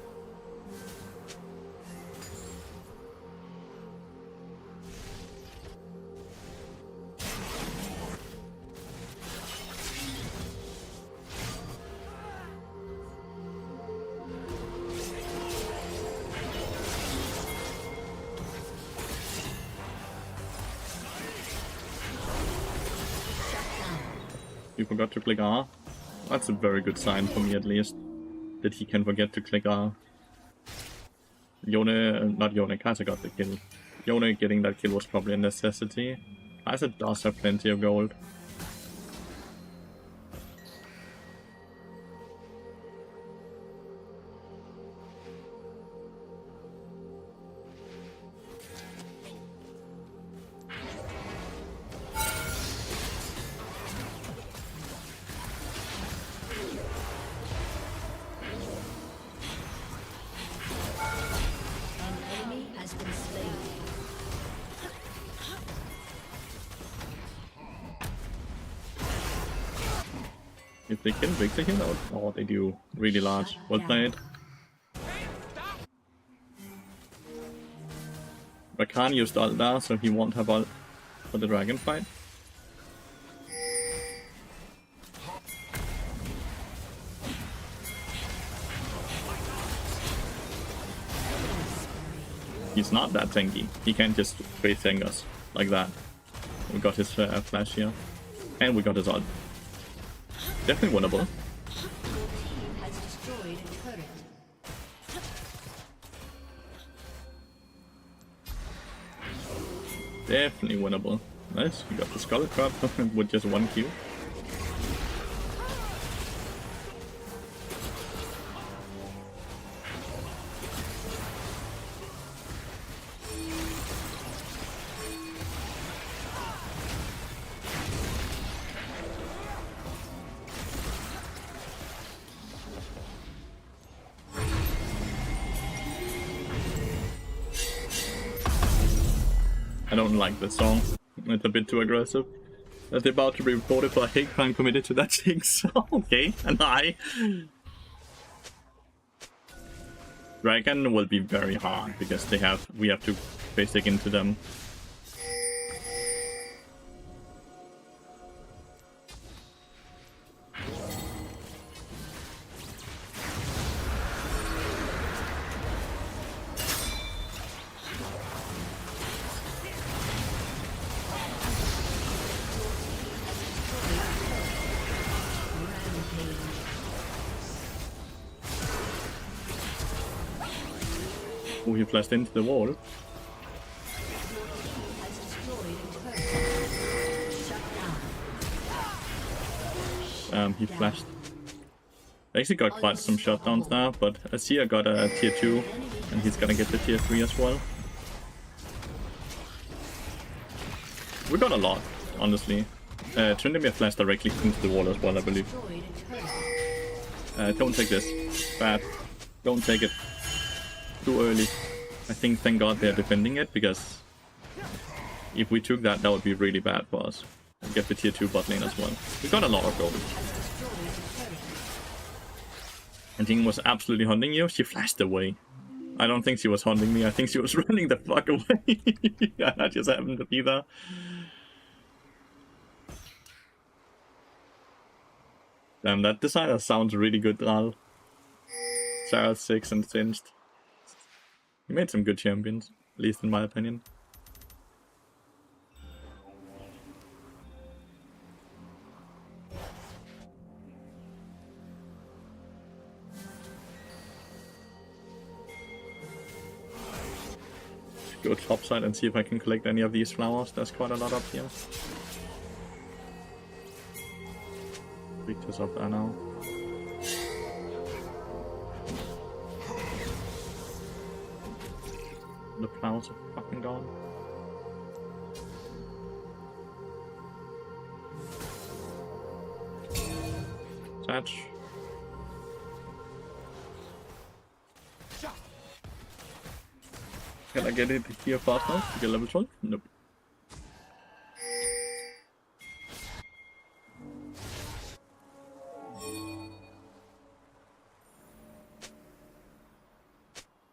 You forgot to click R. That's a very good sign for me, at least, that he can forget to click R. Not Yone, Kaiser got the kill. Yone getting that kill was probably a necessity. Kaiser does have plenty of gold. If they kill Victor here, oh, they do really large. Well played. Rakan used ult there, so he won't have ult for the dragon fight. He's not that tanky. He can't just face tank us like that. We got his flash here. And we got his ult. Definitely winnable. Definitely winnable. Nice, we got the Skull Crab with just 1 Q. I don't like this song. It's a bit too aggressive. They're about to be reported for a hate crime committed to that thing, so okay, and I. Dragon will be very hard because we have to basic into them. Oh, he flashed into the wall. He flashed. I actually got quite some shutdowns now, but Azir got a tier 2, and he's gonna get the tier 3 as well. We got a lot, honestly. Tryndamere flashed directly into the wall as well, I believe. Don't take this. Bad. Don't take it. Too early. I think, thank god they're defending it, because if we took that, that would be really bad for us. And get the tier 2 bot lane as well. We got a lot of gold. And Ting was absolutely hunting you. She flashed away. I don't think she was hunting me. I think she was running the fuck away. I just happened to be there. Damn, that designer sounds really good, Dral. Sarah 6 and Singed. He made some good champions, at least in my opinion. Go topside and see if I can collect any of these flowers. There's quite a lot up here. Victor's up there now. The flowers are fucking gone. Patch. Can I get it here fast enough to get level 12? Nope.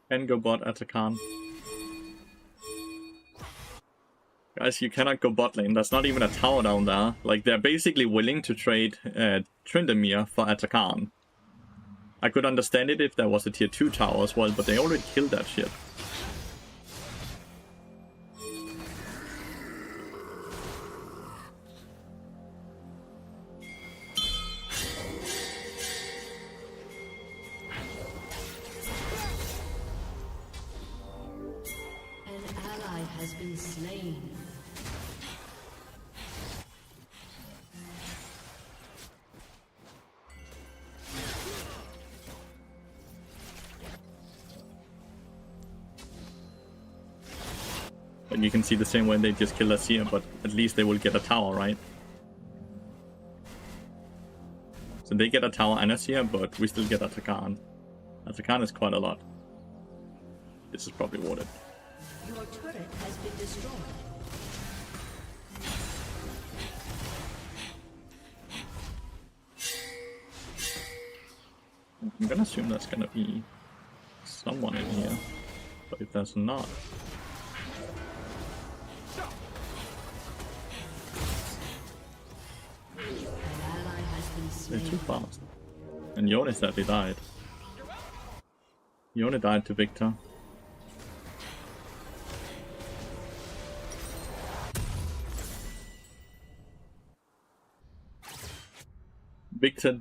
Can go bot at a Khan. Guys, you cannot go bot lane. There's not even a tower down there. Like, they're basically willing to trade Tryndamere for Atakan. I could understand it if there was a tier 2 tower as well, but they already killed that shit. An ally has been slain. And you can see the same way they just kill us here, but at least they will get a tower, right? So they get a tower and us here, but we still get Atakan. Atakan is quite a lot. This is probably worth it. Your turret has been destroyed. I'm gonna assume there's gonna be someone in here, but if there's not... They're too fast. And Yone sadly died. Yone died to Victor. Victor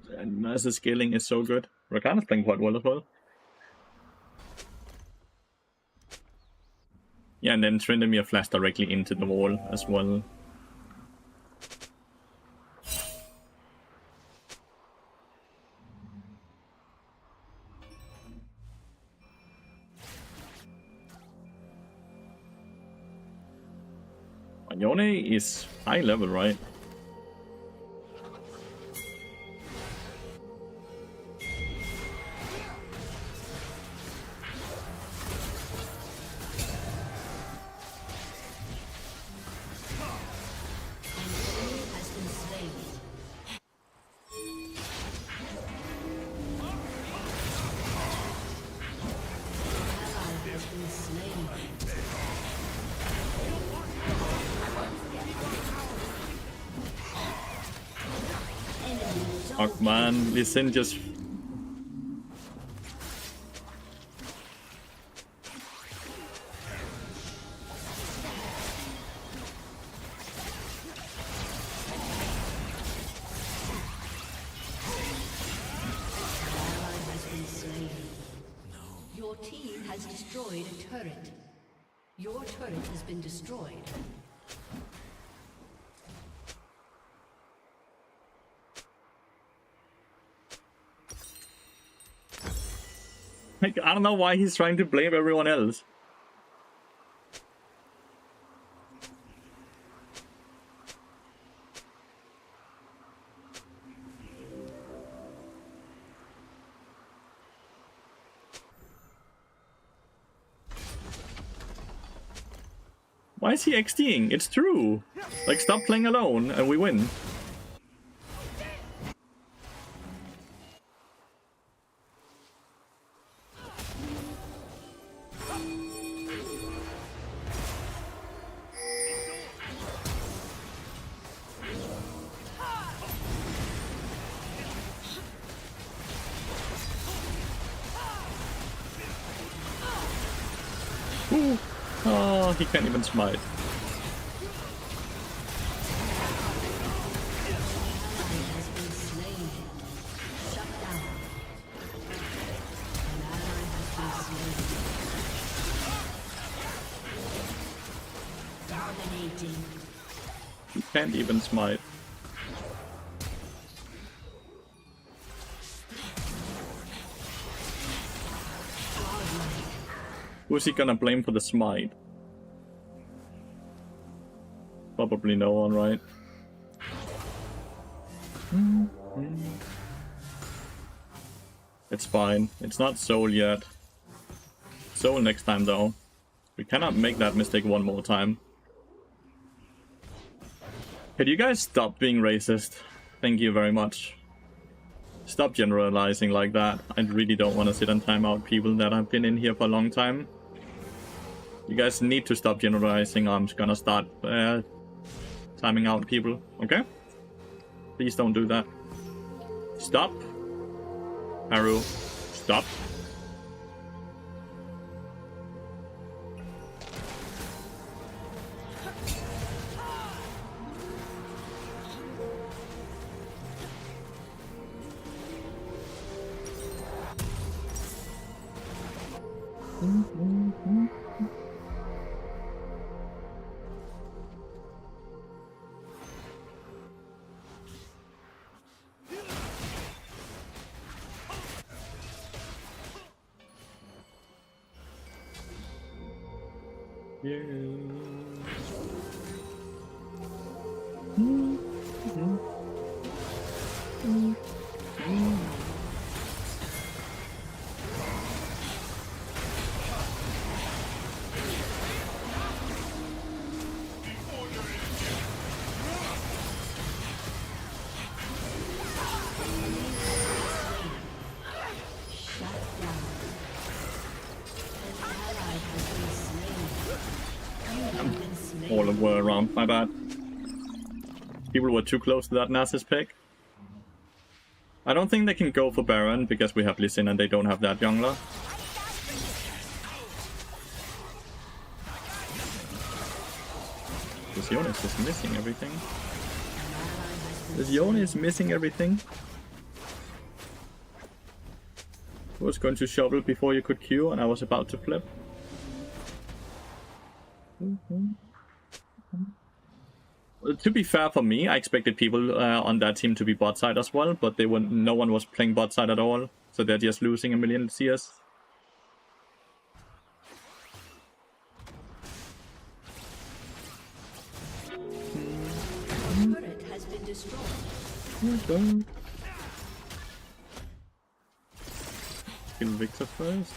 as the scaling is so good. Rakana's playing quite well as well. Yeah, and then Tryndamere flashed directly into the wall as well. Yone is high level, right? Fuck man, listen, just... Your team has destroyed a turret. Your turret has been destroyed. Like, I don't know why he's trying to blame everyone else. Why is he XDing? It's true. Like, stop playing alone and we win. Ooh. Oh, he can't even smite. He can't even smite. Who's he gonna blame for the smite? Probably no one, right? It's fine. It's not Soul yet. Soul next time, though. We cannot make that mistake one more time. Could you guys stop being racist? Thank you very much. Stop generalizing like that. I really don't want to sit and time out people that have been in here for a long time. You guys need to stop generalizing. I'm just gonna start timing out people, okay? Please don't do that. Stop. Haru, stop. All of were around, my bad. People were too close to that Nasus pick. I don't think they can go for Baron because we have Lee Sin and they don't have that jungler. This Yone is just missing everything. This Yone is missing everything. I was going to shovel before you could Q and I was about to flip. To be fair for me, I expected people on that team to be bot side as well, but no one was playing bot side at all, so they're just losing a million CS. Turret has been destroyed. Kill Victor first.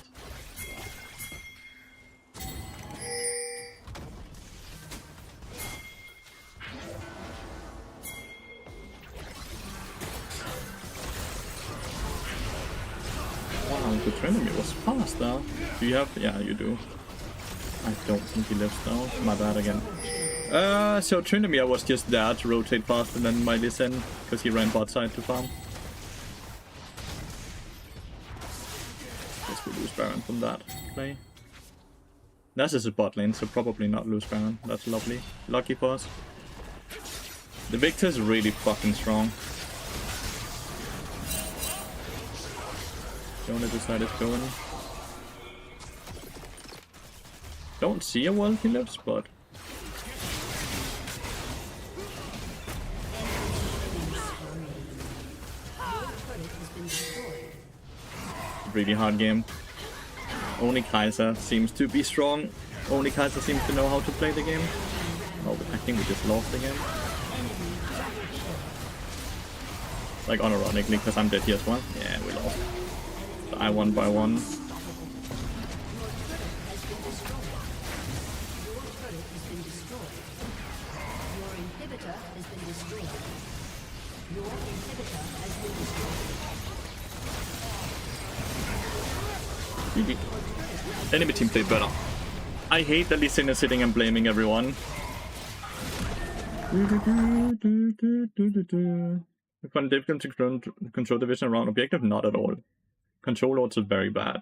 Wow, the Trinity was fast though. Do you have? Yeah, you do. I don't think he lives now. My bad again. So Trinity was just there to rotate faster than my Lee Sin because he ran bot side to farm. Guess we lose Baron from that play. This is a bot lane, so probably not lose Baron. That's lovely. Lucky for us. The Victor's really fucking strong. Jonah decided to go in. Don't see a world he lives, but really hard game. Only Kaiser seems to be strong. Only Kaiser seems to know how to play the game. Oh, but I think we just lost the game. Like unironically, because I'm dead here as well. Yeah, we lost. So I won by 1. GG. Enemy team played better. I hate that Lee Sin is sitting and blaming everyone. We find it difficult to control the vision around objective? Not at all. Control lords are very bad.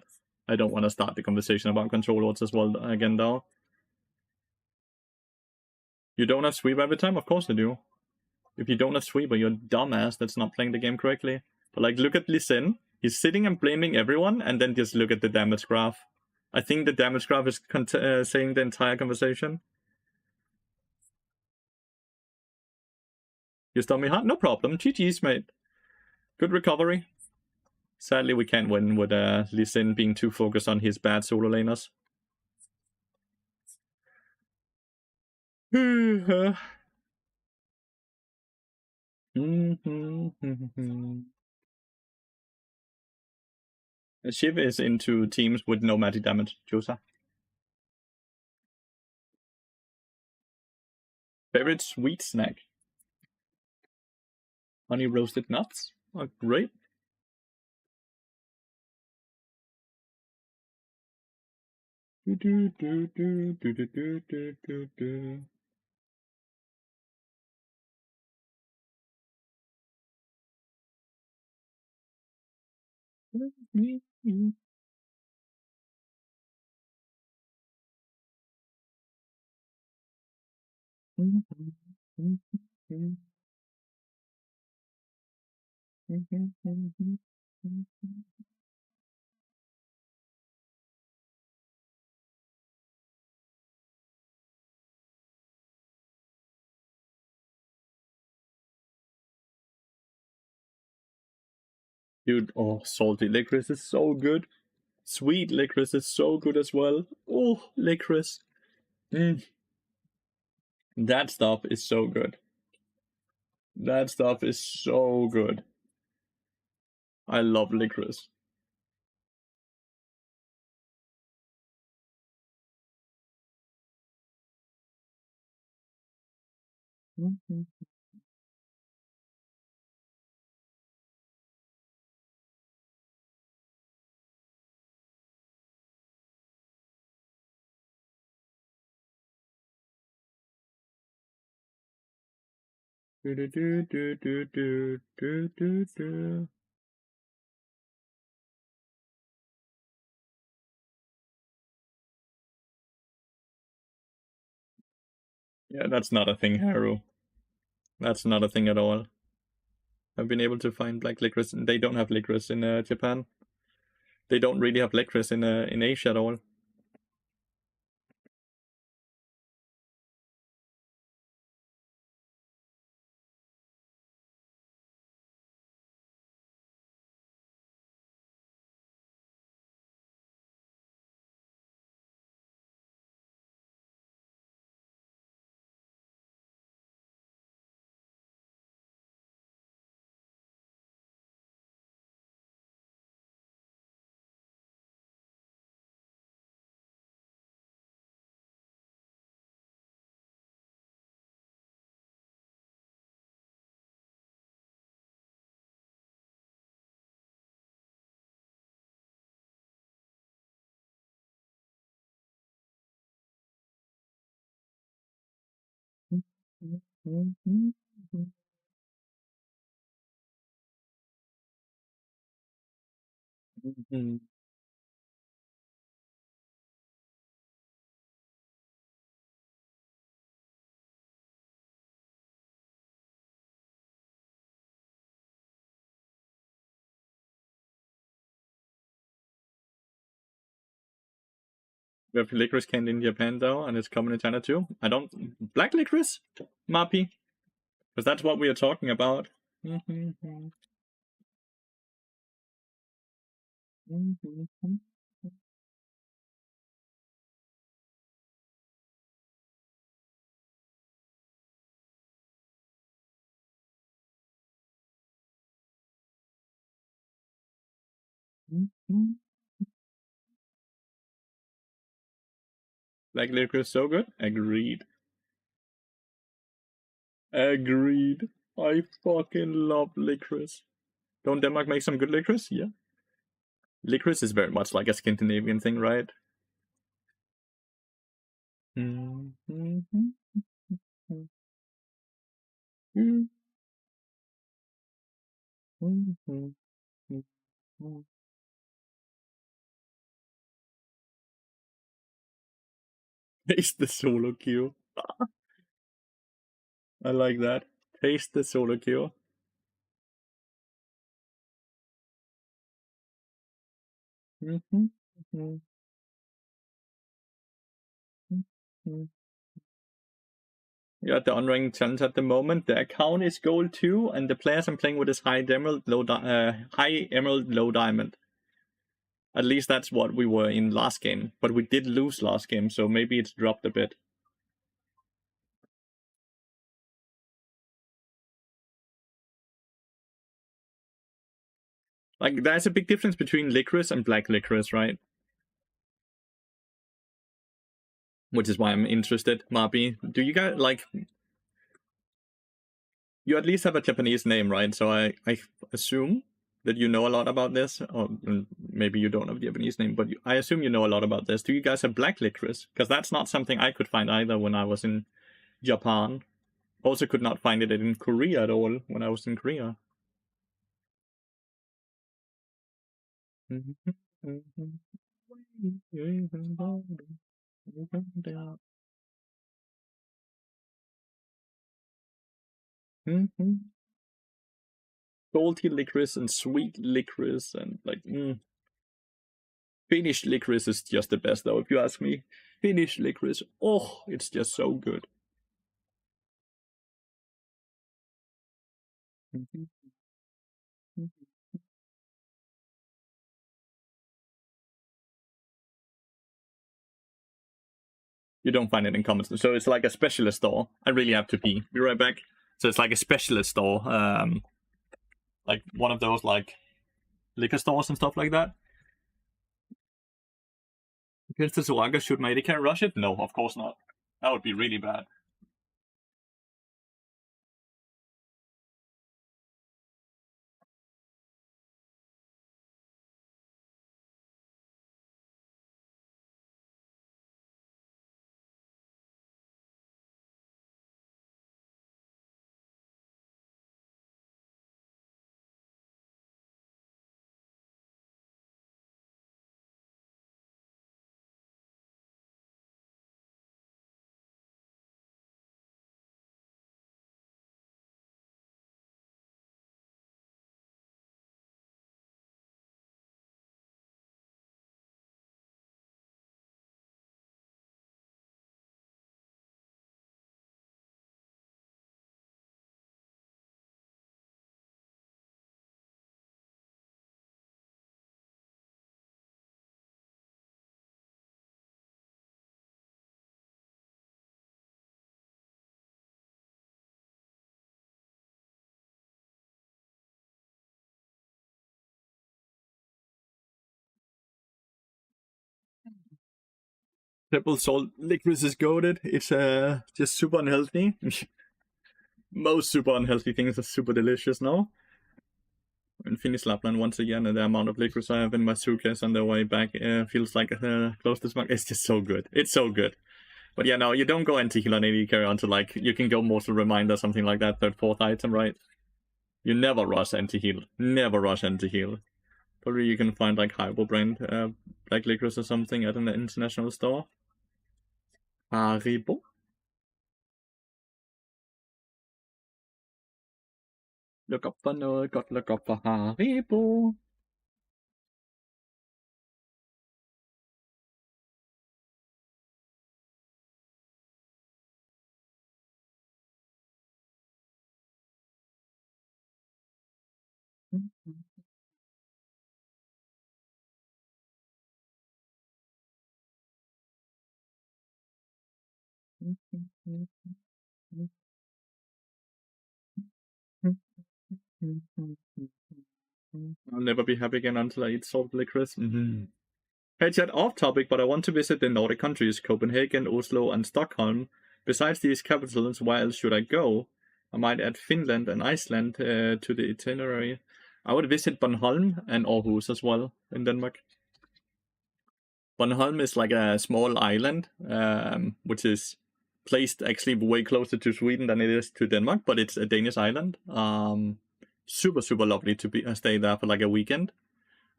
I don't want to start the conversation about control lords as well again though. You don't have sweep every time? Of course I do. If you don't have sweeper, you're a dumbass that's not playing the game correctly. But like, look at Lee Sin. He's sitting and blaming everyone, and then just look at the damage graph. I think the damage graph is saying the entire conversation. You stop me hard? No problem. GG's, mate. Good recovery. Sadly, we can't win with Lee Sin being too focused on his bad solo laners. Shiv is into teams with no magic damage, Josa. Favorite sweet snack? Honey roasted nuts? Oh, great. Do, do, do, do, do, do, do, do, do, do. Dude, oh, salty licorice is so good. Sweet licorice is so good as well. Oh, licorice. That stuff is so good. That stuff is so good. I love licorice. Do, do, do, do, do, do, do, do, do. Yeah, that's not a thing, Haru. That's not a thing at all. I've been able to find black licorice, and they don't have licorice in Japan. They don't really have licorice in Asia at all. We have licorice candy in Japan though, and it's common in China too. I don't black licorice, Mappy, because that's what we are talking about. Black licorice so good. Agreed. Agreed. I fucking love licorice. Don't Denmark make some good licorice? Yeah. Licorice is very much like a Scandinavian thing, right? Taste the solo queue. I like that. Taste the solo queue. Yeah, the Unranked challenge at the moment. The account is gold 2, and the players I'm playing with is high emerald, low diamond. At least that's what we were in last game. But we did lose last game, so maybe it's dropped a bit. Like, there's a big difference between licorice and black licorice, right? Which is why I'm interested. Mabi, do you guys, like, you at least have a Japanese name, right? So I assume that you know a lot about this, or maybe you don't have a Japanese name, but I assume you know a lot about this. Do you guys have black licorice? Because that's not something I could find either when I was in Japan. Also could not find it in Korea at all when I was in Korea. Salty licorice and sweet licorice and like Finnish licorice is just the best though, if you ask me. Finnish licorice, oh, it's just so good. You don't find it in common. So it's like a specialist store. I really have to pee. Be right back. So it's like a specialist store. Like one of those like liquor stores and stuff like that. Against the Suraga, should my AD rush it? No, of course not. That would be really bad. Triple salt licorice is goaded. It's just super unhealthy. Most super unhealthy things are super delicious now. In Finnish Lapland once again, and the amount of licorice I have in my suitcase on the way back feels like close to smoke. It's just so good. It's so good. But yeah, no, you don't go anti-heal on AD carry until like you can go Mortal Reminder, something like that, third, fourth item, right? You never rush anti-heal. Never rush anti-heal. Probably you can find like Hyper brand black licorice or something at an international store. Haribo. Look up for nerd, got look up for Haribo. I'll never be happy again until I eat salt licorice. Hey chat, off topic, but I want to visit the Nordic countries, Copenhagen, Oslo, and Stockholm. Besides these capitals, where else should I go? I might add Finland and Iceland to the itinerary. I would visit Bornholm and Aarhus as well in Denmark. Bornholm is like a small island, which is placed actually way closer to Sweden than it is to Denmark, but it's a Danish island. Super, super lovely to stay there for like a weekend.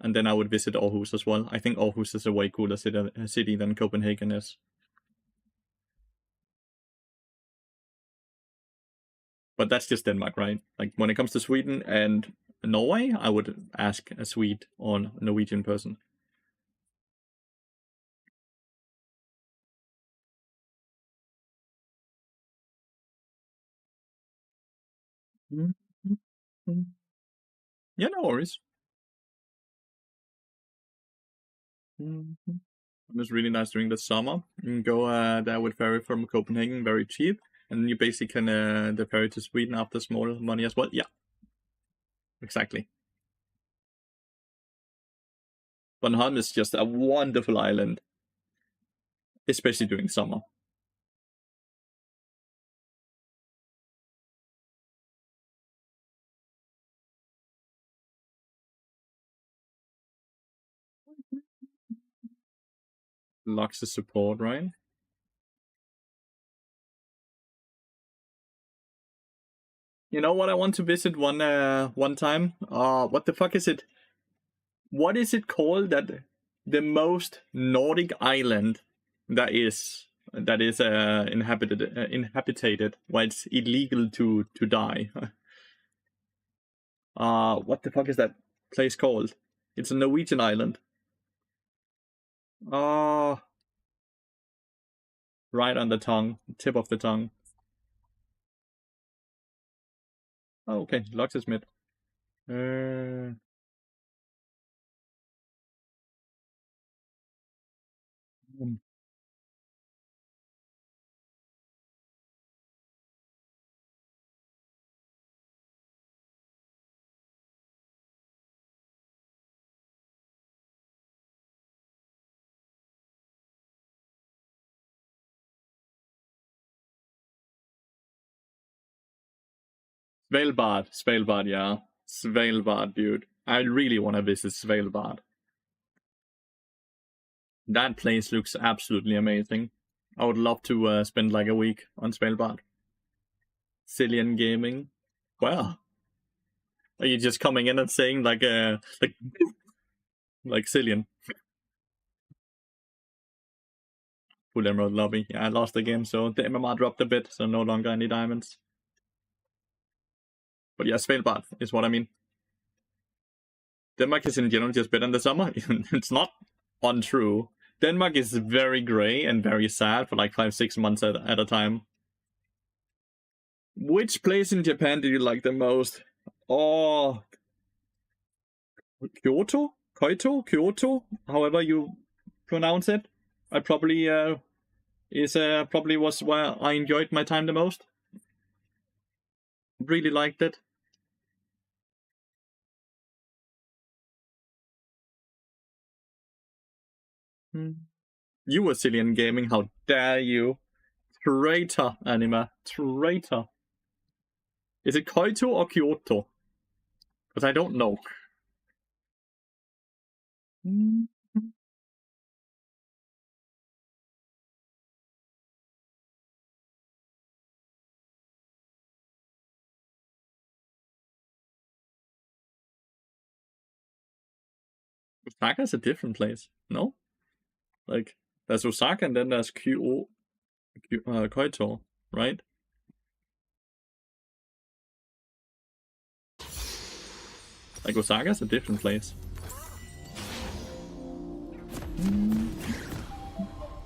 And then I would visit Aarhus as well. I think Aarhus is a way cooler city than Copenhagen is. But that's just Denmark, right? Like when it comes to Sweden and Norway, I would ask a Swede or Norwegian person. Yeah, no worries. It was really nice during the summer. You can go there with ferry from Copenhagen, very cheap. And you basically can the ferry to Sweden after small money as well. Yeah, exactly. Bornholm is just a wonderful island, especially during summer. Lux's support, right? You know what? I want to visit one time. What the fuck is it? What is it called? That the most Nordic island that is inhabited, where it's illegal to die. What the fuck is that place called? It's a Norwegian island. Right on the tongue, tip of the tongue. Oh, okay, Lux is mid. Svalbard, yeah. Svalbard, dude. I really want to visit Svalbard. That place looks absolutely amazing. I would love to spend like a week on Svalbard. Cillian Gaming. Well, are you just coming in and saying like Cillian? Full Emerald Lobby. Yeah, I lost the game, so the MMR dropped a bit, so no longer any diamonds. But yeah, Svalbard is what I mean. Denmark is in general just better in the summer. It's not untrue. Denmark is very grey and very sad for like 5-6 months at a time. Which place in Japan do you like the most? Oh, Kyoto? Kyoto? However you pronounce it. I probably probably was where I enjoyed my time the most. Really liked it. You were Cillian Gaming, how dare you? Traitor, Anima. Traitor. Is it Kyoto or Kyoto? Because I don't know. Osaka is a different place, no? Like, there's Osaka and then there's Kyoto, right? Like, Osaka is a different place.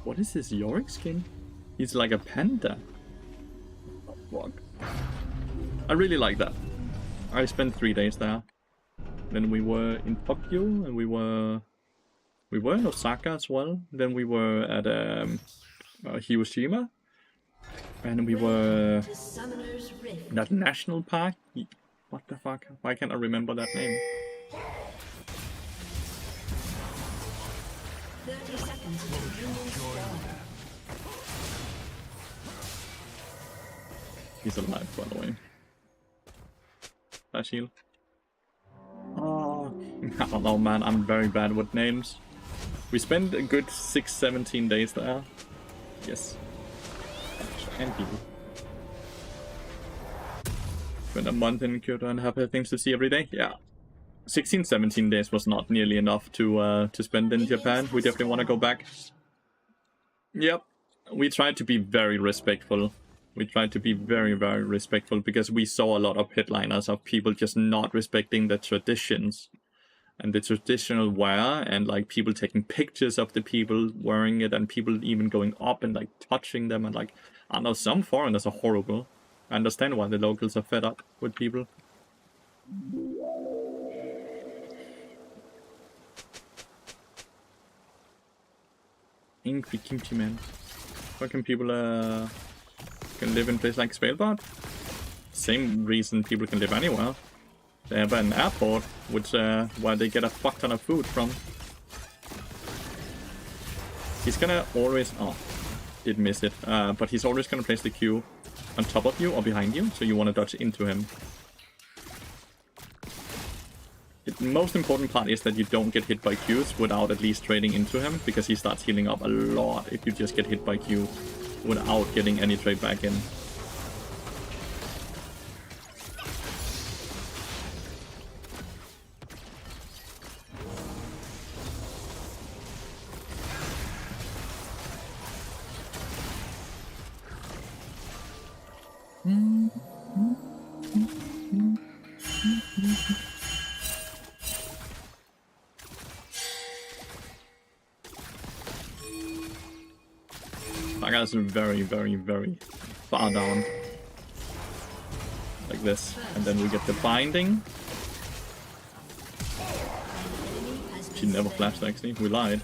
What is this Yorick skin? He's like a panda. Oh, fuck. I really like that. I spent 3 days there. Then we were in Tokyo, and we were in Osaka as well. Then we were at Hiroshima, and we were in that national park. What the fuck? Why can't I remember that name? 30 seconds until He's alive, by the way. That shield. Oh, I don't know, man. I'm very bad with names. We spent a good 17 days there. Yes. And people. Spent a month in Kyoto and have things to see every day. Yeah. 16-17 days was not nearly enough to spend in Japan. We definitely want to go back. Yep. We tried to be very respectful. We tried to be very, very respectful because we saw a lot of headliners of people just not respecting the traditions and the traditional wear, and like people taking pictures of the people wearing it, and people even going up and like touching them, and like, I know some foreigners are horrible. I understand why the locals are fed up with people. Angry kimchi man. Why can people can live in a place like Svalbard? Same reason people can live anywhere. They have an airport, which where they get a fuck ton of food from. He's gonna always... Oh, did miss it. But he's always gonna place the Q on top of you or behind you, so you want to dodge into him. The most important part is that you don't get hit by Qs without at least trading into him, because he starts healing up a lot if you just get hit by Q without getting any trade back in. That guy's very, very, very far down. Like this. And then we get the binding. She never flashed actually, we lied.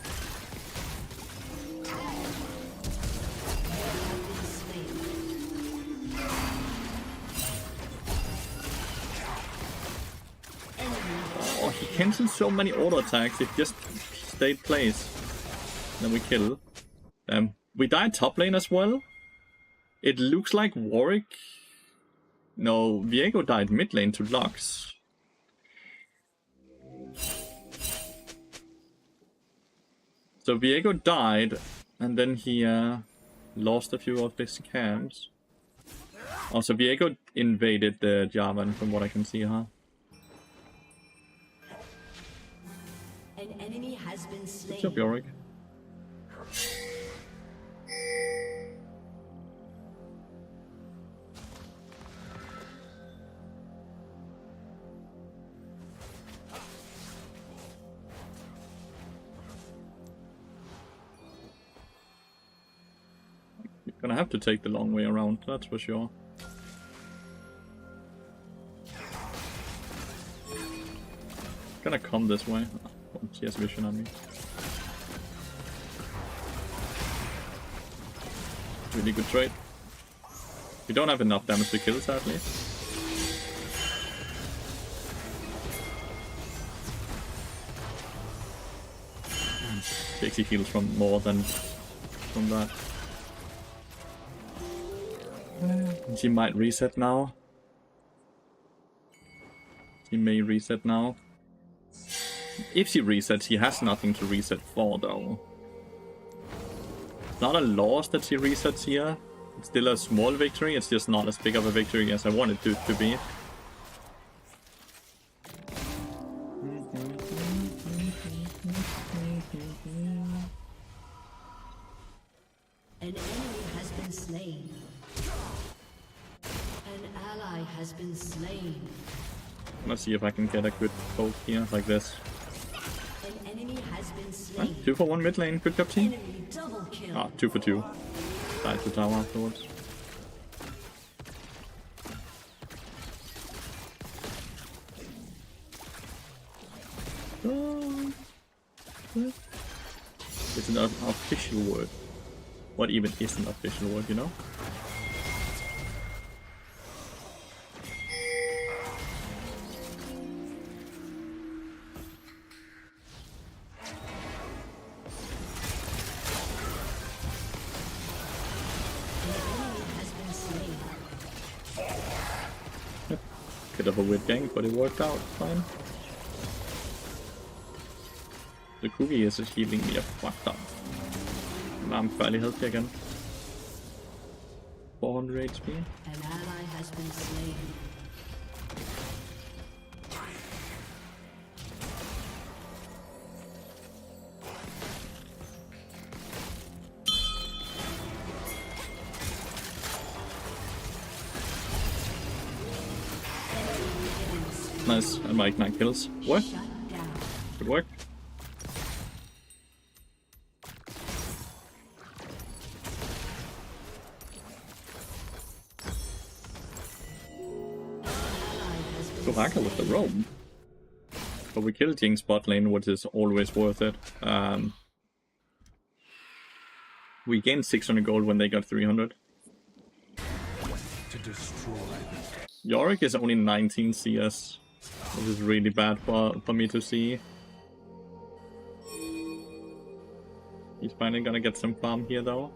Oh, he cancels so many auto attacks, it just stayed place. Then we kill. We died top lane as well. It looks like Warwick... No, Viego died mid lane to Lux. So Viego died, and then he lost a few of his camps. Also, Viego invaded the Jarvan, from what I can see, huh? An enemy has been slain. Good job, Yorick. Gonna have to take the long way around, that's for sure. Gonna come this way. Oh, she has vision on me. Really good trade. We don't have enough damage to kill, sadly. She heals from more than from that. She might reset now. She may reset now. If she resets, she has nothing to reset for, though. It's not a loss that she resets here. It's still a small victory, it's just not as big of a victory as I wanted it to be. An enemy has been slain. An ally has been slain. Let's see if I can get a good poke here, like this. An enemy has been slain. Right, 2 for 1 mid lane, good job team. Enemy double kill. Ah, 2 for 2. Died to tower afterwards. It's an official word. What even is an official word, you know? Bit of a weird gank, but it worked out fine. The cookie is healing me a fuck up. I'm fairly healthy again. 400 HP. An ally has been slain. Nice, and my ignite kills. What? Good work. Soraka with the roam. But we killed Jing's bot lane, which is always worth it. We gained 600 gold when they got 300. To destroy. Yorick is only 19 CS, which is really bad for me to see. He He's finally gonna get some farm here though.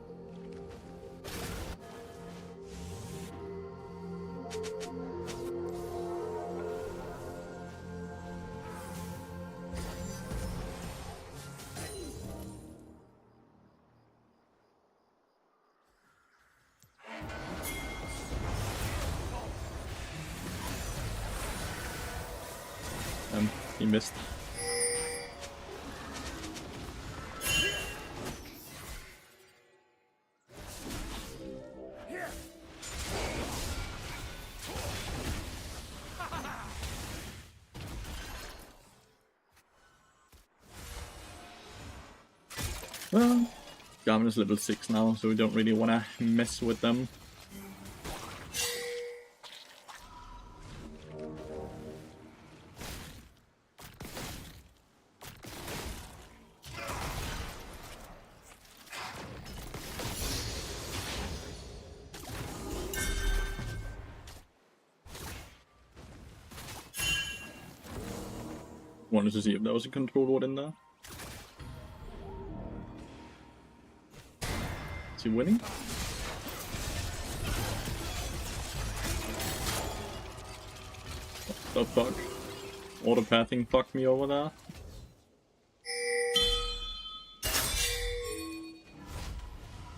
He missed. Well, Garmin is level 6 now, so we don't really want to mess with them. Wanted to see if there was a control ward in there. Is he winning? What the fuck? Autopathing fucked me over there.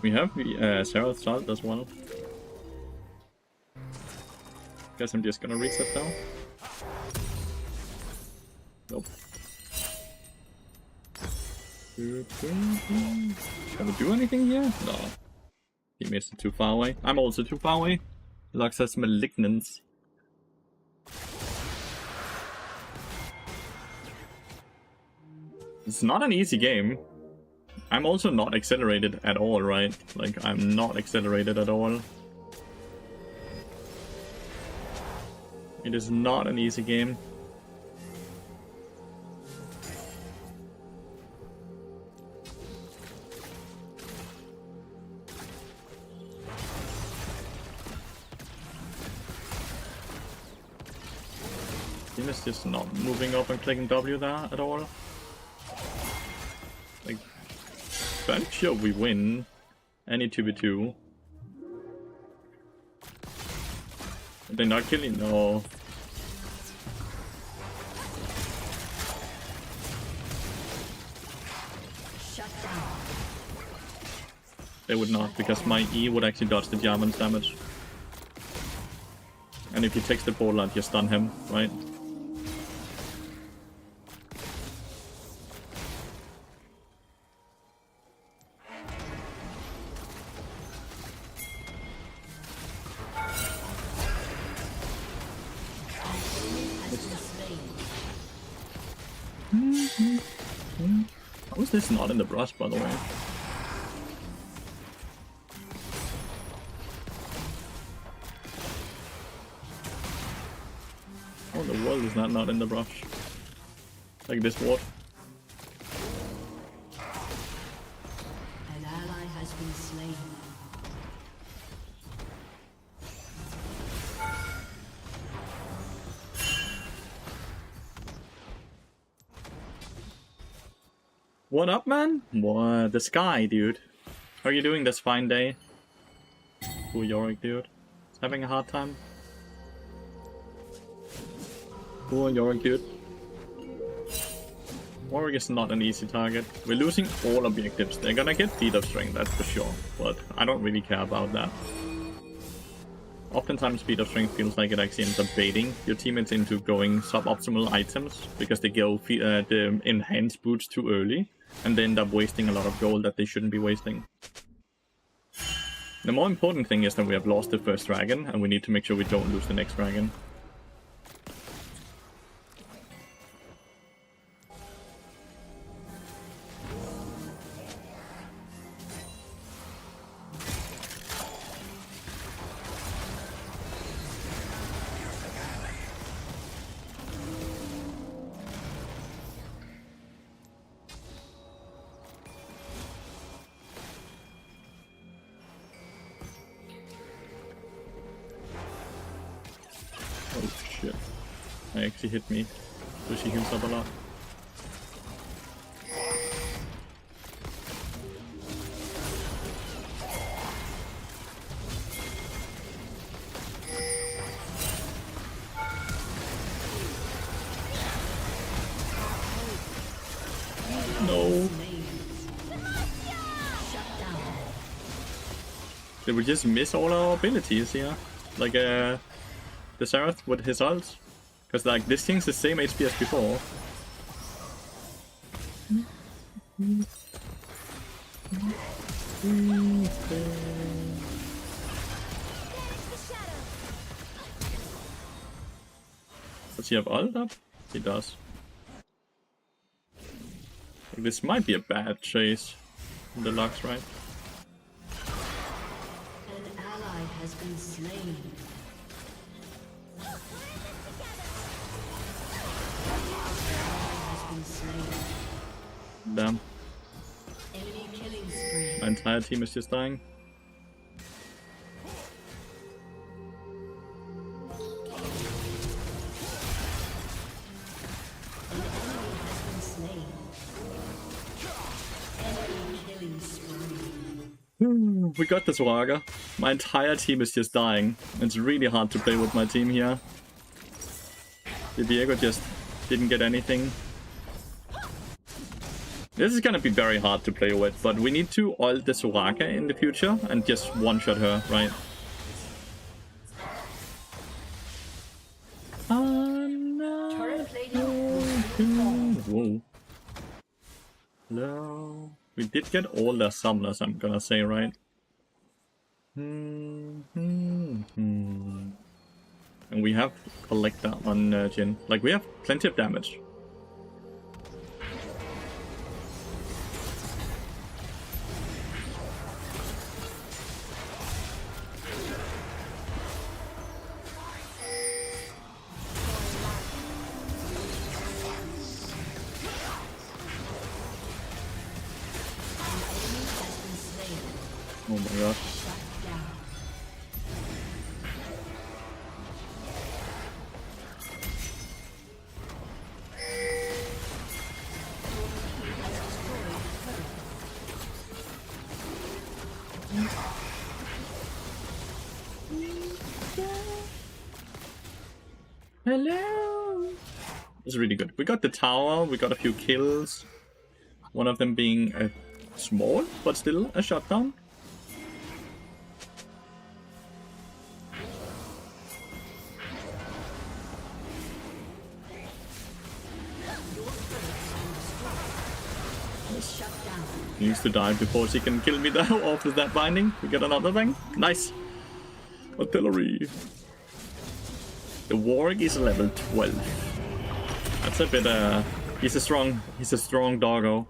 We have the Sarah's Salt as well. Guess I'm just gonna reset now. Nope. Can we do anything here? No. He missed it too far away. I'm also too far away. Lux has malignance. It's not an easy game. I'm also not accelerated at all, right? Like, I'm not accelerated at all. It is not an easy game. Team is just not moving up and clicking W there at all. Like, fairly sure we win any 2v2. They're not killing, no. Shut down. They would not, because my E would actually dodge the German's damage. And if he takes the portal out, you stun him, right? How is this not in the brush, by the way? How in the world is that not in the brush? Like this ward. An ally has been slain. What up, man? What? The sky, dude. How are you doing this fine day? Poor Yorick, dude. He's having a hard time. Poor Yorick, dude. Warwick is not an easy target. We're losing all objectives. They're gonna get feet of strength, that's for sure. But I don't really care about that. Oftentimes speed of strength feels like it actually ends up baiting your teammates into going suboptimal items because they go the enhanced boots too early and they end up wasting a lot of gold that they shouldn't be wasting. The more important thing is that we have lost the first dragon and we need to make sure we don't lose the next dragon. Oh shit. That actually hit me. So she heals up a lot. Did we just miss all our abilities here? Like the Xerath with his ult? Because like this thing's the same HP as before. Does he have ult up? He does. This might be a bad chase in the Lux, right? An ally has been slain. Damn. Enemy killing spree. My entire team is just dying. An enemy has been slain. Enemy killing spree. We got this, Wagga. My entire team is just dying. It's really hard to play with my team here. The Diego just didn't get anything. This is gonna be very hard to play with, but we need to ult the Soraka in the future and just one-shot her, right? Turret plating. Whoa. No. We did get all their summoners, I'm gonna say, right? And we have Collector on Jin. Like, we have plenty of damage. Oh my god. Hello. It's really good. We got the tower, we got a few kills. One of them being a small, but still a shutdown. Needs to die before she can kill me though. After that binding, we get another thing. Nice. Artillery. The Warwick is level 12. That's a bit he's a strong doggo.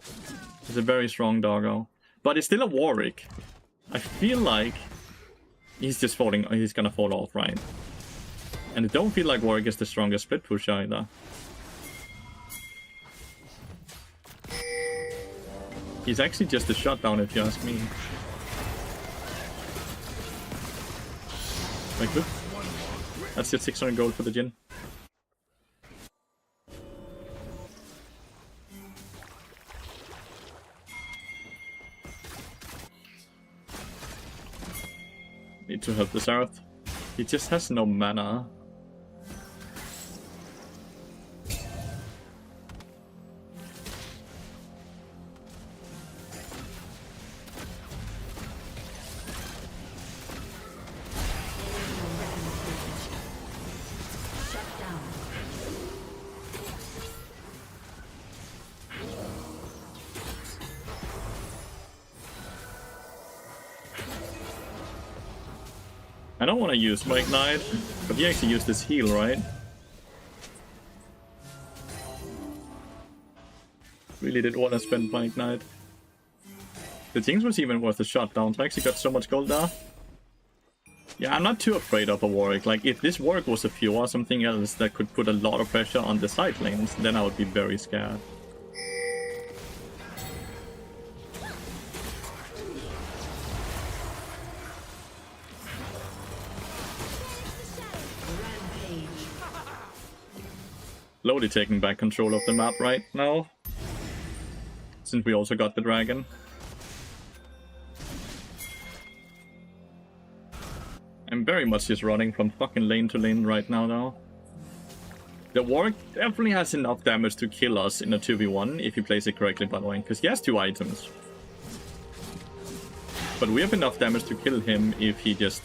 He's a very strong doggo. But he's still a Warwick. I feel like he's just falling, he's gonna fall off, right? And I don't feel like Warwick is the strongest split push either. He's actually just a shutdown if you ask me. Like good. That's just 600 gold for the Jin. Need to help the Xerath. He just has no mana. I don't want to use my Ignite, but he actually used his heal, right? Really did want to spend my Ignite. The Jinx was even worth a shutdown. I actually got so much gold there. Yeah, I'm not too afraid of a Warwick. Like, if this Warwick was a Few or something else that could put a lot of pressure on the side lanes, then I would be very scared. Slowly taking back control of the map right now. Since we also got the dragon. I'm very much just running from fucking lane to lane right now though. The Warwick definitely has enough damage to kill us in a 2v1 if he plays it correctly, by the way, because he has 2 items. But we have enough damage to kill him if he just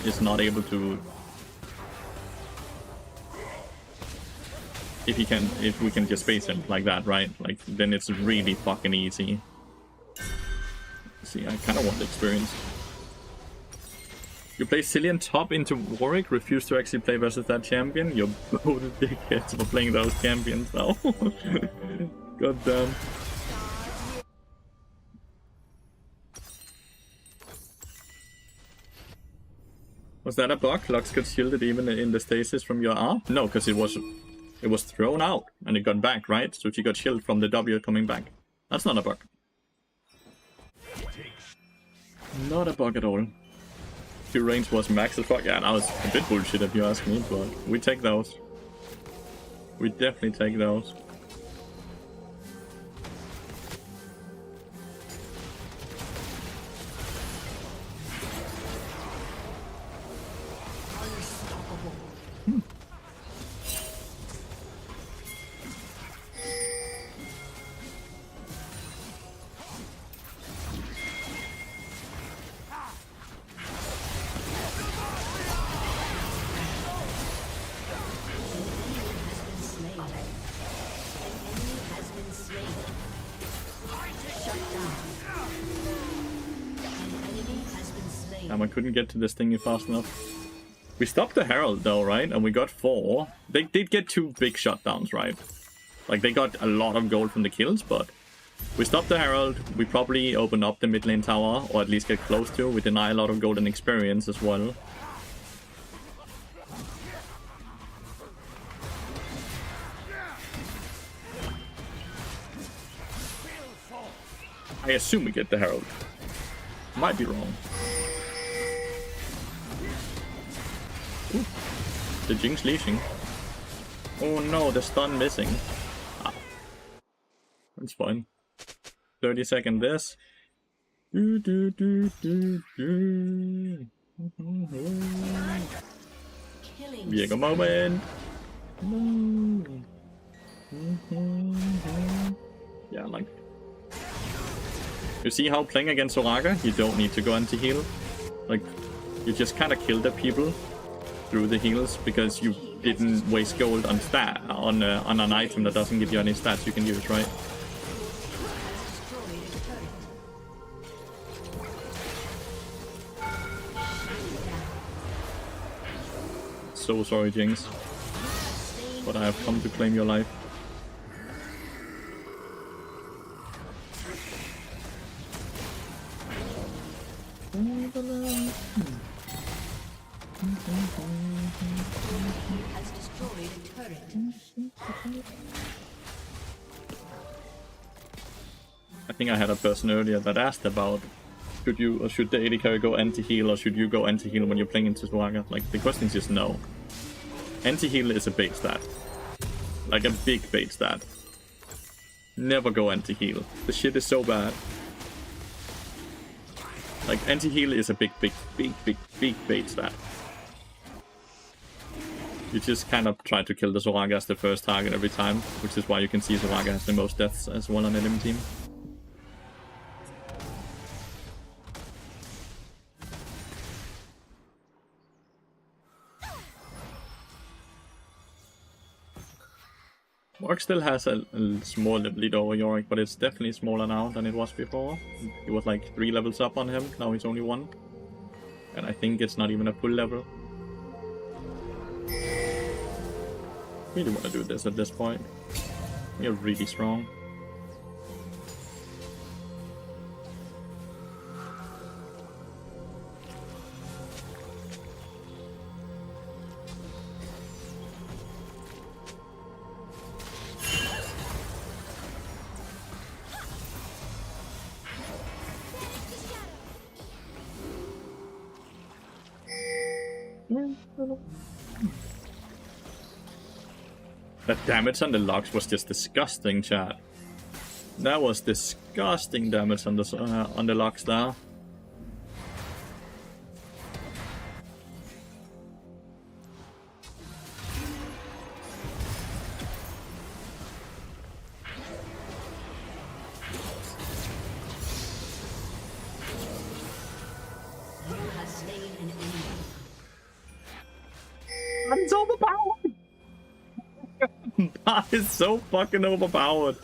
is not able to... If we can just space him like that, right? Like, then it's really fucking easy. See, I kind of want the experience. You play Cillian top into Warwick, refuse to actually play versus that champion? You're both dickheads for playing those champions now. God damn. Was that a bug? Lux got shielded even in the stasis from your R? No, because it was thrown out and it got back, right? So she got shielded from the W coming back. That's not a bug. Not a bug at all. Your range was max as fuck. Yeah, that was a bit bullshit if you ask me, but we take those. We definitely take those. I couldn't get to this thingy fast enough. We stopped the Herald though, right? And we got 4. They did get 2 big shutdowns, right? Like, they got a lot of gold from the kills, but we stopped the Herald. We probably opened up the mid lane tower, or at least get close to. We deny a lot of golden experience as well. I assume we get the Herald. Might be wrong. Ooh. The Jinx leashing. Oh no, the stun missing. Ah. That's fine. 30-second this. Viego moment. Yeah, like... You see how playing against Soraka, you don't need to go anti-heal. Like, you just kind of kill the people through the heals because you didn't waste gold on on an item that doesn't give you any stats you can use, right? So sorry, Jinx, but I have come to claim your life. Has destroyed a turret. I think I had a person earlier that asked about should the AD carry go anti-heal or should you go anti-heal when you're playing into Soraka? Like, the question is just no. Anti-heal is a bait stat. Like a big bait stat. Never go anti-heal. The shit is so bad. Like, anti-heal is a big bait stat. You just kind of try to kill the Soraka as the first target every time, which is why you can see Soraka has the most deaths as well on enemy team. Orc still has a small lead over Yorick, but it's definitely smaller now than it was before. It was like 3 levels up on him, now he's only 1. And I think it's not even a full level. Really want to do this at this point. We are really strong. That damage on the Lux was just disgusting, chat. That was disgusting damage on the Lux there. Bard is so fucking overpowered.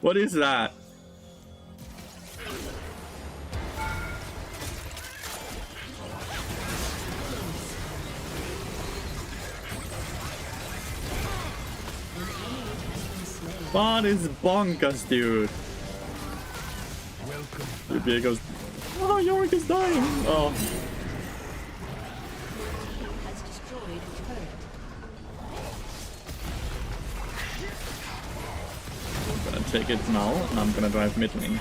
What is that? Bard is bonkers, dude. Welcome. Your goes, oh, Yorick is dying. Oh. Has destroyed a turret. I'm gonna take it now, and I'm gonna drive mid lane.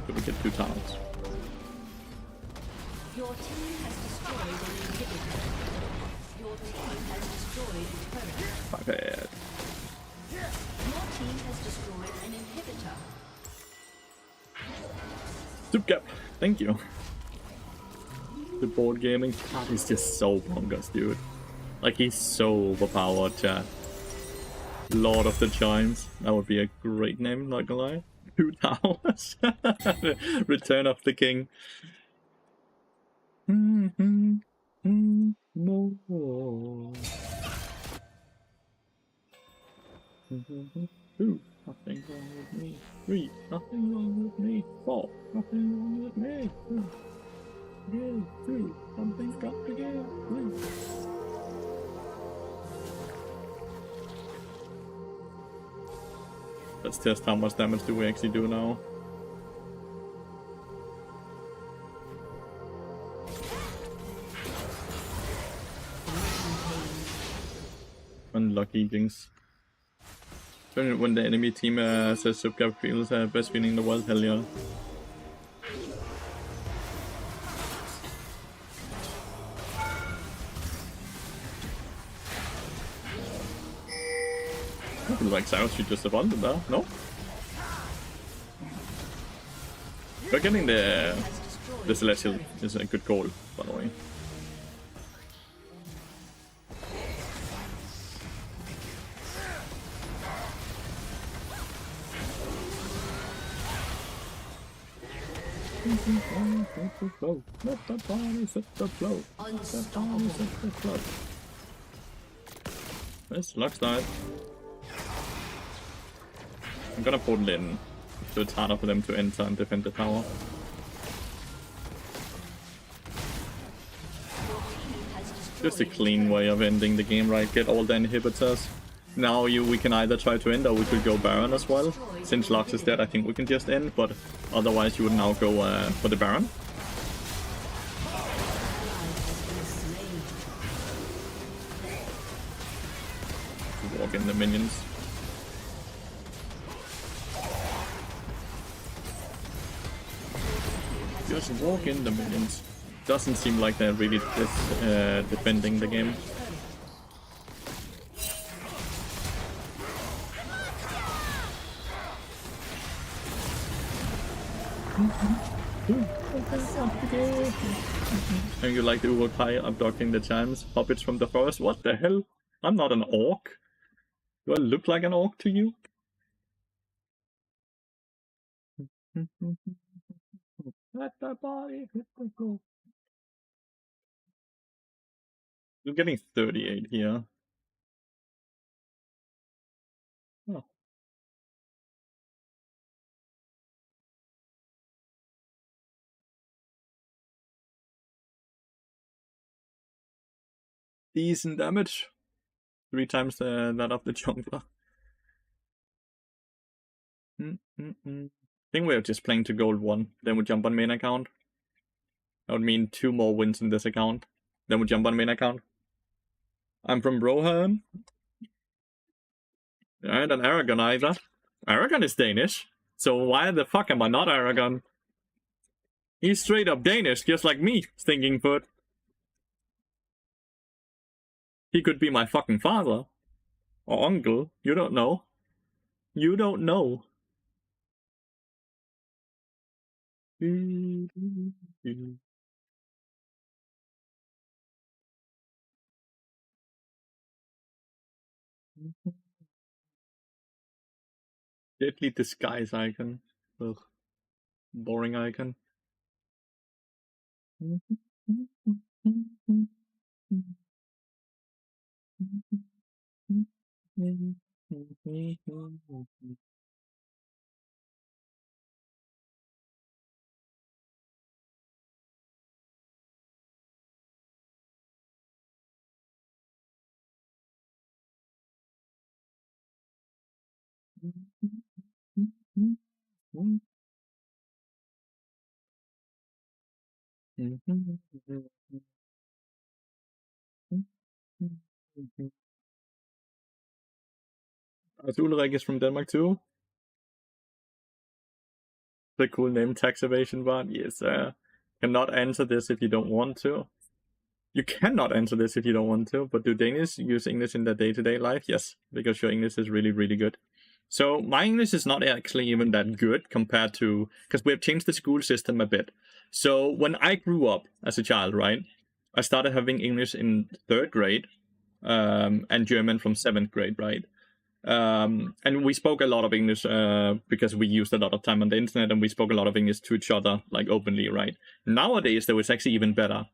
So we get 2 towers. Your team has destroyed an inhibitor. Your team has destroyed a turret. My bad. Your team has destroyed an inhibitor. Soup cap. Thank you. The board gaming part is just so bonkers, dude. Like, he's so overpowered, chat. Lord of the Chimes. That would be a great name, not gonna lie. 2 towers. Return of the King. More. 2, nothing wrong with me. 3, nothing wrong with me. 4, nothing wrong with me. 2, something's got to give. 3. Let's test how much damage do we actually do now. Unlucky Jinx. When the enemy team says Subcap feels best feeling in the world, hell yeah. I feel like Cyrus should just abandon that, no? We're getting the Celestial is a good goal, by the way. Let the flow. Let the body set the flow. Let the body set the flow. This Lux died. I'm gonna portal in, so it's harder for them to enter and defend the tower. Just a clean way of ending the game, right? Get all the inhibitors. Now we can either try to end or we could go Baron as well. Since Lux is dead, I think we can just end, but otherwise you would now go for the Baron. Walk in the minions. Just walk in the minions. Doesn't seem like they're really defending the game. And you like the Urukai abducting the chimes? Puppets from the forest? What the hell? I'm not an orc. Do I look like an orc to you? Let the body hit the floor. You're getting 38 here. Oh. Decent damage. 3 times that of the jungler. I think we're just playing to gold 1. Then we jump on main account. That would mean 2 more wins in this account. Then we jump on main account. I'm from Brohan. Alright, and Aragon either. Aragon is Danish. So why the fuck am I not Aragon? He's straight up Danish, just like me, Stinking Foot. He could be my fucking father. Or uncle. You don't know. You don't know. Deadly disguise icon. Ugh. Boring icon. Ulrich is from Denmark too. The cool name, tax evasion bot. Yes, cannot answer this if you don't want to. You cannot answer this if you don't want to, but do Danish use English in their day-to-day life? Yes, because your English is really, really good. So my English is not actually even that good compared to, because we have changed the school system a bit. So when I grew up as a child, right, I started having English in 3rd grade, and German from 7th grade, right? And we spoke a lot of English because we used a lot of time on the internet, and we spoke a lot of English to each other, like openly, right? Nowadays, though, it's actually even better.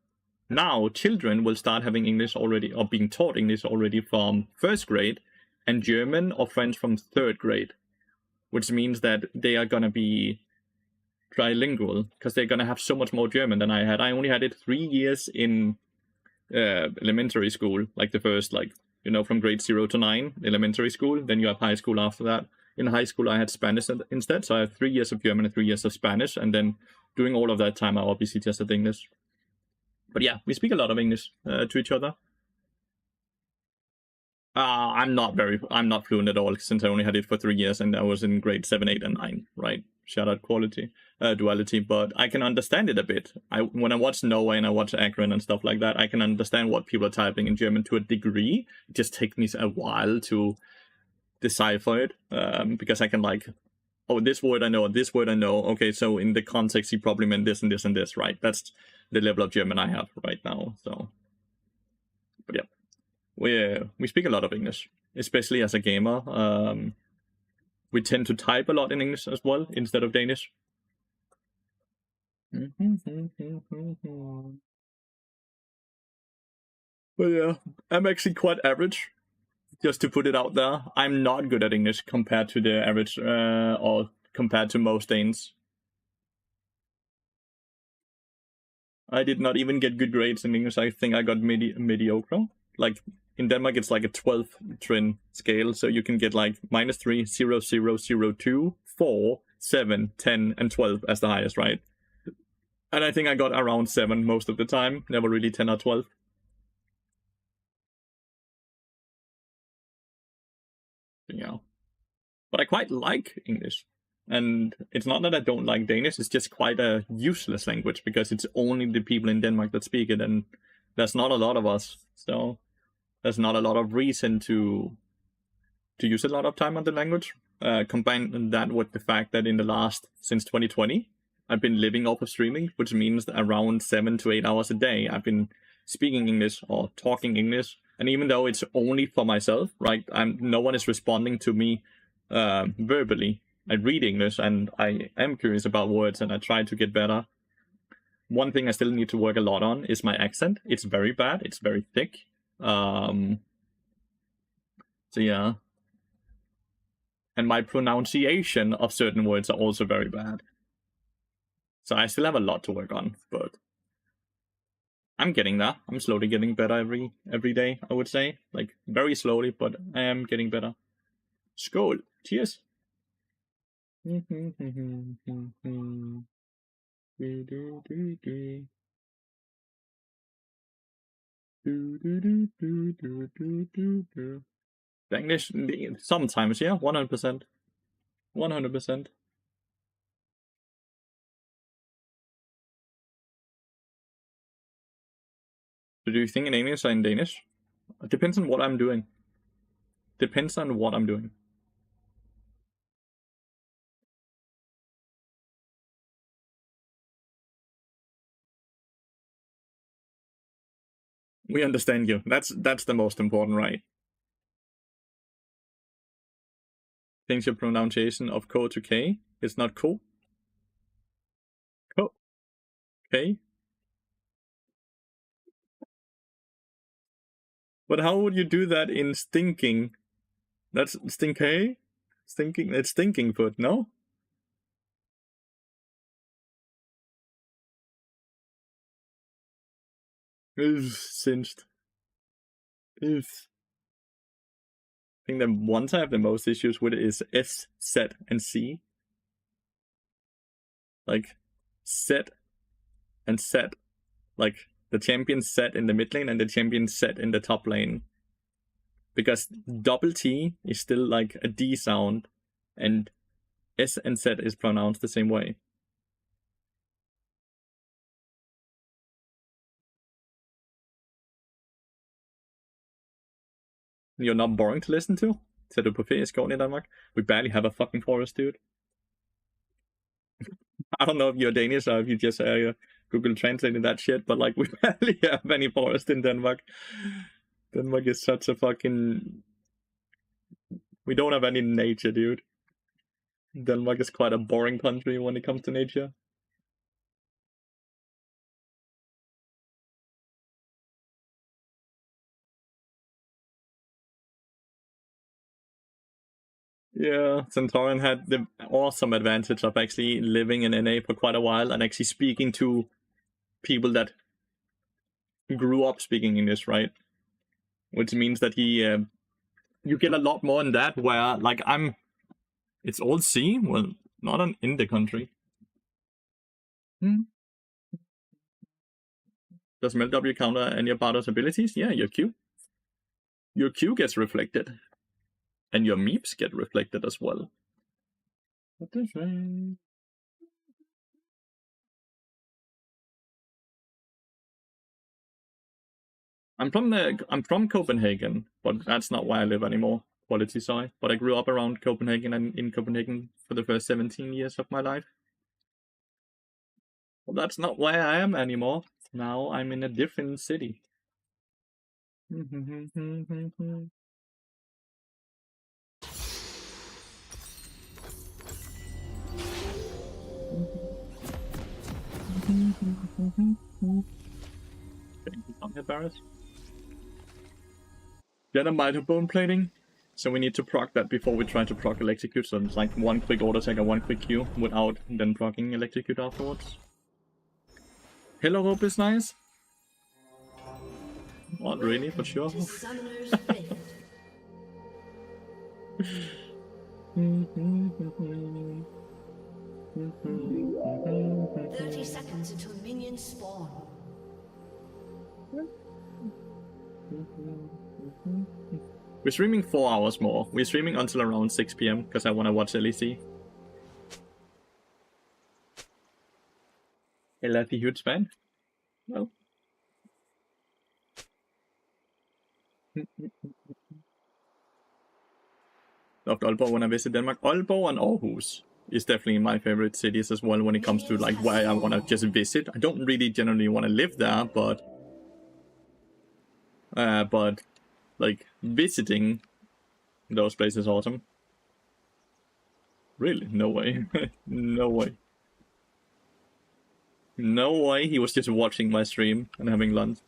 Now, children will start having English already, or being taught English already from 1st grade, and German or French from 3rd grade, which means that they are going to be trilingual, because they're going to have so much more German than I had. I only had it 3 years in elementary school, like the first, like, you know, from grade 0 to 9, elementary school, then you have high school after that. In high school, I had Spanish instead, so I have 3 years of German and 3 years of Spanish, and then during all of that time, I obviously just had English. But yeah, we speak a lot of English to each other. I'm not fluent at all, since I only had it for 3 years, and I was in grade 7, 8, and 9, right? Shout out duality, but I can understand it a bit. When I watch Noah and I watch Akron and stuff like that, I can understand what people are typing in German to a degree. It just takes me a while to decipher it, because I can like, oh, this word I know, this word I know. Okay, so in the context, he probably meant this and this and this, right? That's the level of German I have right now. So, but yeah, we speak a lot of English, especially as a gamer. We tend to type a lot in English as well instead of Danish. But yeah, I'm actually quite average. Just to put it out there, I'm not good at English compared to the average, or compared to most Danes. I did not even get good grades in English. I think I got mediocre. Like in Denmark, it's like a 12 trin scale, so you can get like -3, 0, 0, 0, 2, 4, 7, 10, and 12 as the highest, right? And I think I got around 7 most of the time, never really 10 or 12. Yeah. But I quite like English. And it's not that I don't like Danish, it's just quite a useless language, because it's only the people in Denmark that speak it, and there's not a lot of us. So there's not a lot of reason to use a lot of time on the language. Combine that with the fact that since 2020, I've been living off of streaming, which means that around 7 to 8 hours a day, I've been speaking English or talking English. And even though it's only for myself, right, no one is responding to me verbally. I read English, and I am curious about words, and I try to get better. One thing I still need to work a lot on is my accent. It's very bad. It's very thick. So yeah. And my pronunciation of certain words are also very bad. So I still have a lot to work on, but I'm getting there. I'm slowly getting better every day, I would say. Like, very slowly, but I am getting better. Skål. Cheers. English, sometimes, yeah, 100%. 100%. So do you think in English or in Danish? It depends on what I'm doing. Depends on what I'm doing. We understand you. That's the most important, right? Change your pronunciation of ko to k. It's not ko. Ko. K. But how would you do that in stinking? That's stinkay? Stinking, it's stinking foot, no? Oof, cinched. Oof. I think the ones I have the most issues with is S, Z, and C. Like, Z and Z. Like, the champion Z in the mid lane and the champion Z in the top lane. Because double T is still like a D sound, and S and Z is pronounced the same way. You're not boring to listen to? Said du på færøsk i Denmark? We barely have a fucking forest, dude. I don't know if you're Danish or if you just Google translating that shit, but like we barely have any forest in Denmark. Denmark is such a fucking... We don't have any nature, dude. Denmark is quite a boring country when it comes to nature. Yeah, Centauran had the awesome advantage of actually living in NA for quite a while and actually speaking to people that grew up speaking English, right? Which means that he, you get a lot more in that, where, like, it's all C? Well, not in the country. Does Melt W counter any of Bardo's abilities? Yeah, your Q. Your Q gets reflected. And your meeps get reflected as well. What is that? I'm from Copenhagen, but that's not where I live anymore, quality side. But I grew up around Copenhagen and in Copenhagen for the first 17 years of my life. Well, that's not where I am anymore. Now I'm in a different city. Don't hit Barret. Get a miter bone plating. So we need to proc that before we try to proc electrocute. So it's like one quick auto attack and one quick Q without then procking electrocute afterwards. Hello Hope is nice. Not really, but sure. 30 seconds until minions spawn. We're streaming 4 hours more. We're streaming until around 6 PM because I want to watch LEC. A Lathyrus huge fan? Well. Loved Aalborg when I visit Denmark. Aalborg and Aarhus is definitely my favorite cities as well when it comes to like where I want to just visit. I don't really generally want to live there, but like visiting those places is awesome. Really? No way. No way. No way he was just watching my stream and having lunch.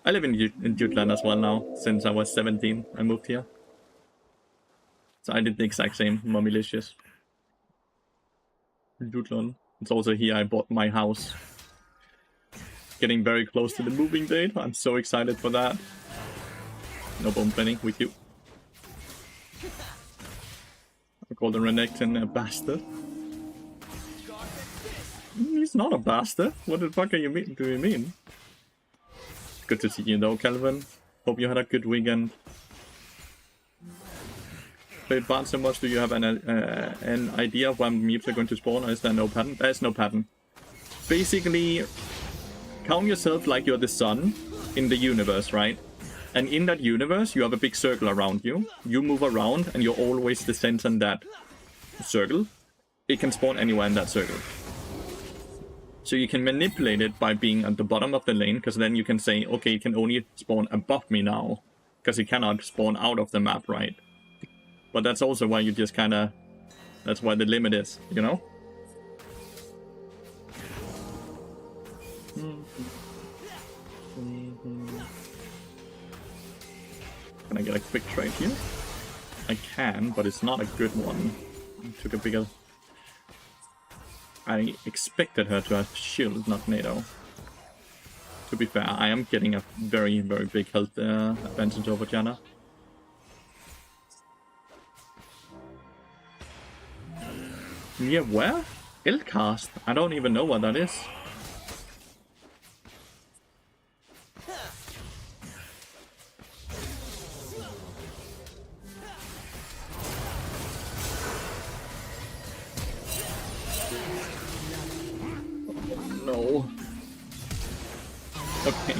I live in Jutland as well now, since I was 17. I moved here. So I did the exact same, Mummylicious. Jutland. It's also here I bought my house. Getting very close to the moving date. I'm so excited for that. No bone planning with you. I call the Renekton a bastard. He's not a bastard. What the fuck do you mean? Good to see you though, Calvin. Hope you had a good weekend. Played BARD so much, do you have an idea of when meeps are going to spawn, or is there no pattern? There's no pattern. Basically, count yourself like you're the sun in the universe, right? And in that universe, you have a big circle around you. You move around, and you're always the center in that circle. It can spawn anywhere in that circle. So you can manipulate it by being at the bottom of the lane, because then you can say, okay, it can only spawn above me now, because it cannot spawn out of the map, right? But that's also why you just kind of... That's why the limit is, you know? Can I get a quick trade here? I can, but it's not a good one. I took a bigger... I expected her to have shield, not NATO. To be fair, I am getting a very, very big health advantage over Janna. Yeah, where? Elcast? I don't even know what that is. No. Okay.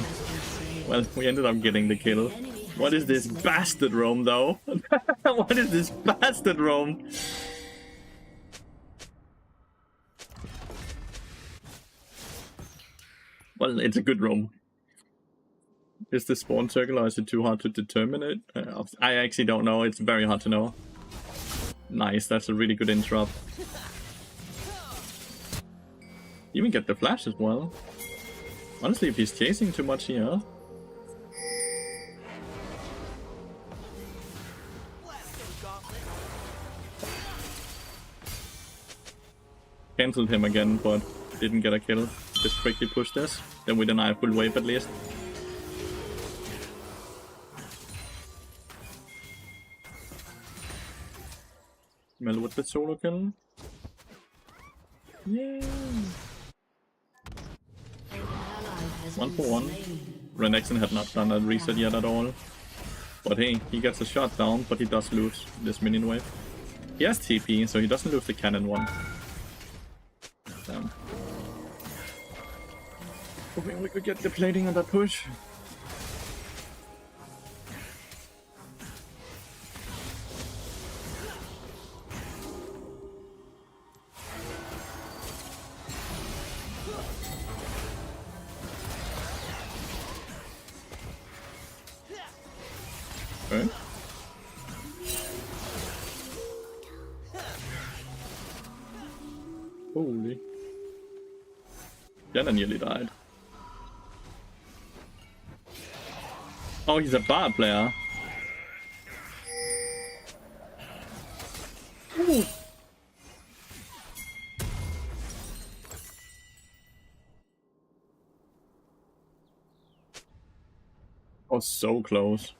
Well, we ended up getting the kill. What is this bastard roam, though? What is this bastard roam? Well, it's a good roam. Is the spawn circle or is it too hard to determine it? I actually don't know. It's very hard to know. Nice, that's a really good interrupt. Even get the flash as well. Honestly, if he's chasing too much here... Cancelled him again, but didn't get a kill. Just quickly push this. Then we deny a full wave at least. Mel with the solo kill. Yeah. 1 for 1. Renekton had not done a reset yet at all. But hey, he gets a shot down, but he does lose this minion wave. He has TP, so he doesn't lose the cannon one. Damn. Hoping we could get the plating on that push. Okay. Holy. Janna nearly died. Oh, he's a BARD player. Ooh. Oh, so close.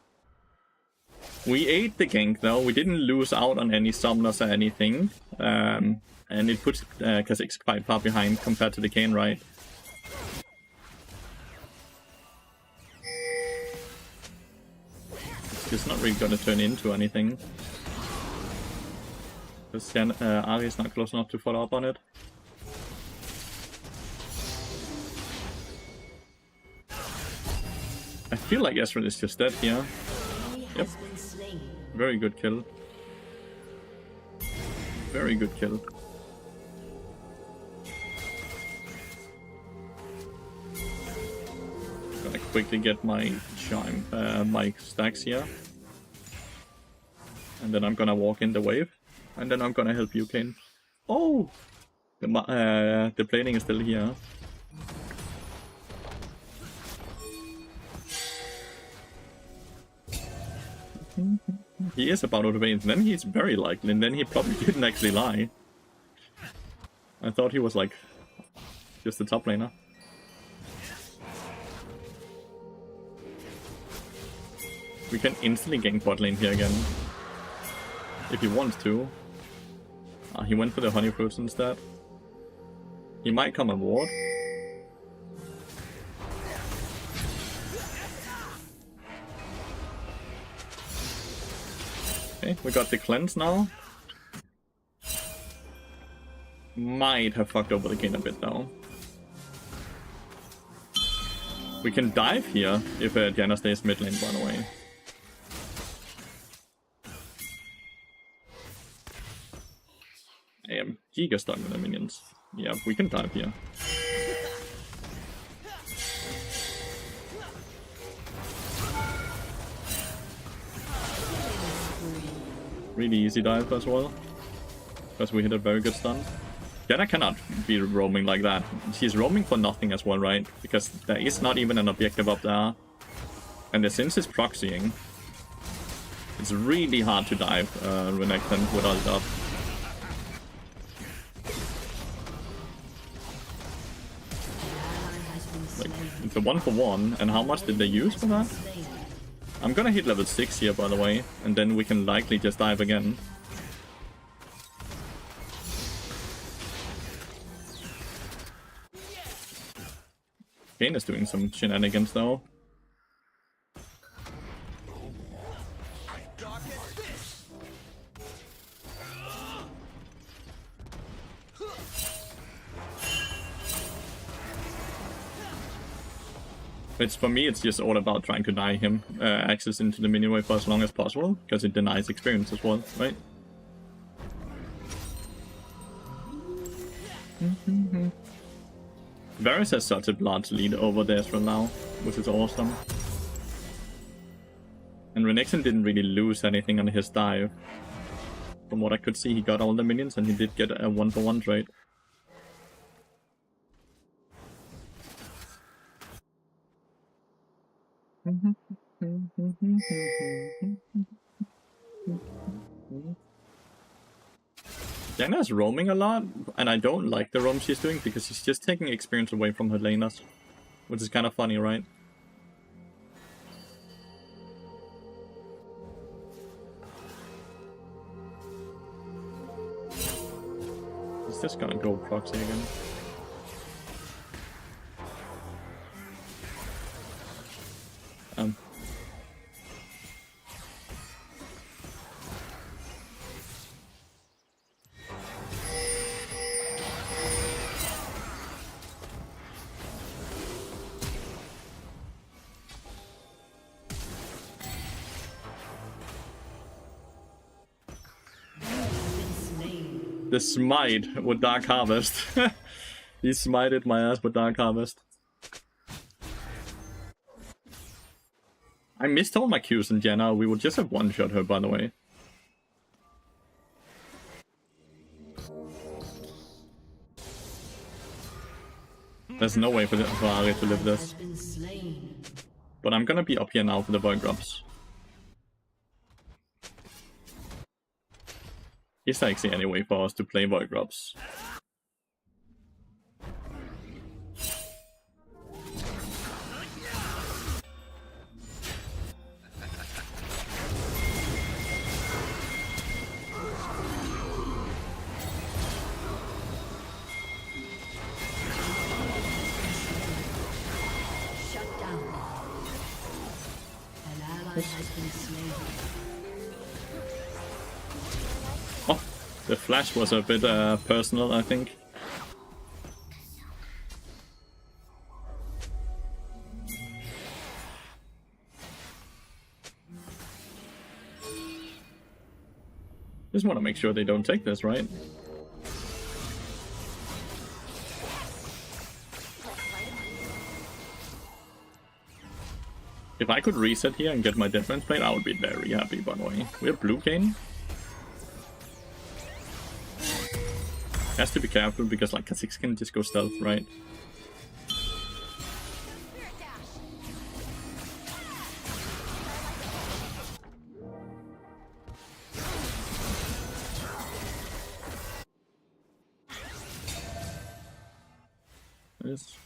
We ate the gank though, we didn't lose out on any summoners or anything. And it puts Kha'Zix quite far behind compared to the Kayn, right? It's just not really gonna turn into anything. Because Ahri is not close enough to follow up on it. I feel like Ezreal is just dead here. Yep. Very good kill. Very good kill. Gonna quickly get my chime, my stacks here. And then I'm gonna walk in the wave. And then I'm gonna help you, Kayn. Oh! The plating is still here. He is about out of range, then he's very likely, and then he probably didn't actually lie. I thought he was like just the top laner. We can instantly gank bot lane here again. If he wants to. He went for the honey fruits instead. He might come and ward. Okay, we got the cleanse now. Might have fucked over the Kayn a bit though. We can dive here if Janna stays mid lane, by the way. I am giga stuck with the minions. Yeah, we can dive here. Really easy dive as well, because we hit a very good stun. Janna cannot be roaming like that. She's roaming for nothing as well, right? Because there is not even an objective up there. And the Sins is proxying. It's really hard to dive Renekton with ult up. Like, it's a 1-for-1, and how much did they use for that? I'm gonna hit level 6 here, by the way, and then we can likely just dive again. Kane is doing some shenanigans though. For me, it's just all about trying to deny him access into the minion wave for as long as possible, because it denies experience as well, right? Varus has such a large lead over Destro now, which is awesome. And Renekton didn't really lose anything on his dive. From what I could see, he got all the minions and he did get a 1-for-1 trade. Diana is roaming a lot, and I don't like the roam she's doing because she's just taking experience away from her laners. Which is kind of funny, right? It's just gonna go proxy again. The smite with Dark Harvest. He smited my ass with Dark Harvest. I missed all my Qs in Janna. We would just have one-shot her, by the way. There's no way for Ari to live this. But I'm gonna be up here now for the Void Drops. Is there actually any way for us to play Void Drops? Shut down. An ally has been slain. Oh, the flash was a bit personal, I think. Just want to make sure they don't take this, right? If I could reset here and get my defense plate, I would be very happy, by the way. We have blue Kane. Has to be careful because like Kha'Zix can just go stealth, right? Yes.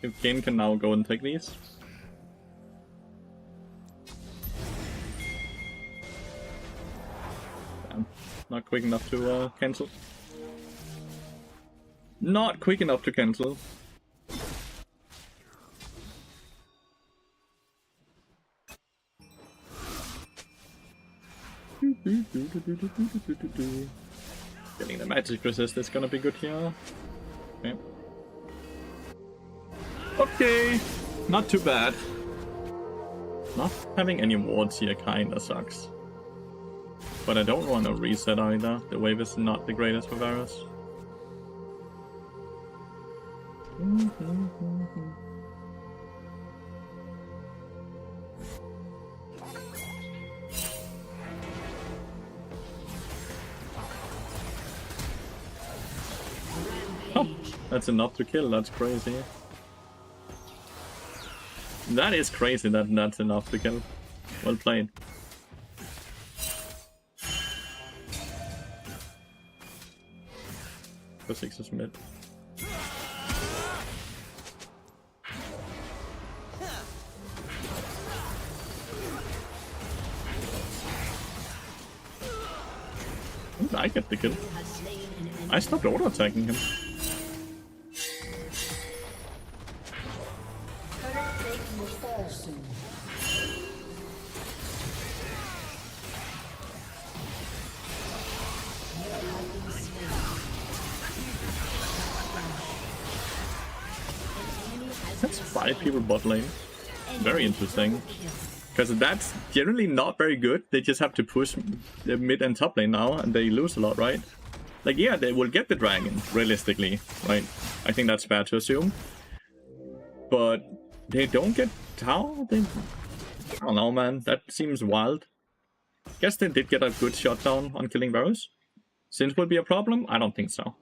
If Kane can now go and take these. Damn. Not quick enough to cancel. Not quick enough to cancel. Getting the magic resist is gonna be good here. Okay. Okay, not too bad. Not having any wards here kinda sucks. But I don't want to reset either. The wave is not the greatest for Varus. Oh, that's enough to kill. That's crazy. That is crazy that that's enough to kill. Well played. For 6 is mid. I get the kill. I stopped auto-attacking him. That's 5 people bot lane. Very interesting. Because that's generally not very good. They just have to push the mid and top lane now, and they lose a lot, right? Like, yeah, they will get the dragon, realistically, right? I think that's fair to assume. But they don't get tower? I don't know, man. That seems wild. Guess they did get a good shot down on killing Varus. Since would be a problem? I don't think so.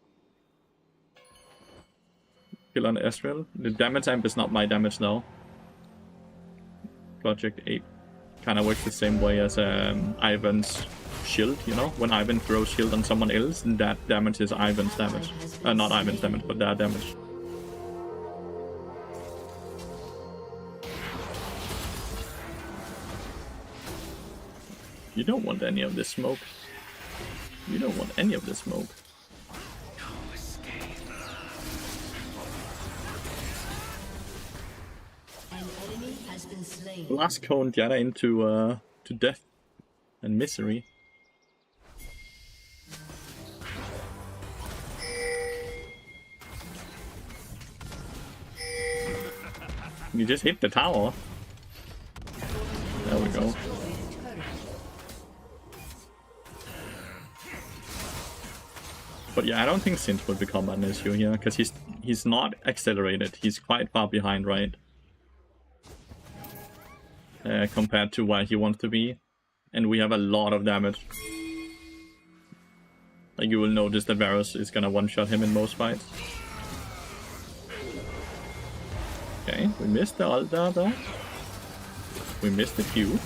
Kill on Ezreal. The damage amp is not my damage now. Project 8 kind of works the same way as Ivan's shield, you know? When Ivan throws shield on someone else, and that damage is Ivan's damage. Not Ivan's damage, but their damage. You don't want any of this smoke. You don't want any of this smoke. Last cone Diana into to death and misery. You just hit the tower. There we go. But yeah, I don't think Synth will become an issue here, because he's not accelerated. He's quite far behind, right? Compared to where he wants to be. And we have a lot of damage. Like, you will notice that Varus is gonna one-shot him in most fights. Okay, we missed the ult there, though. We missed the Q.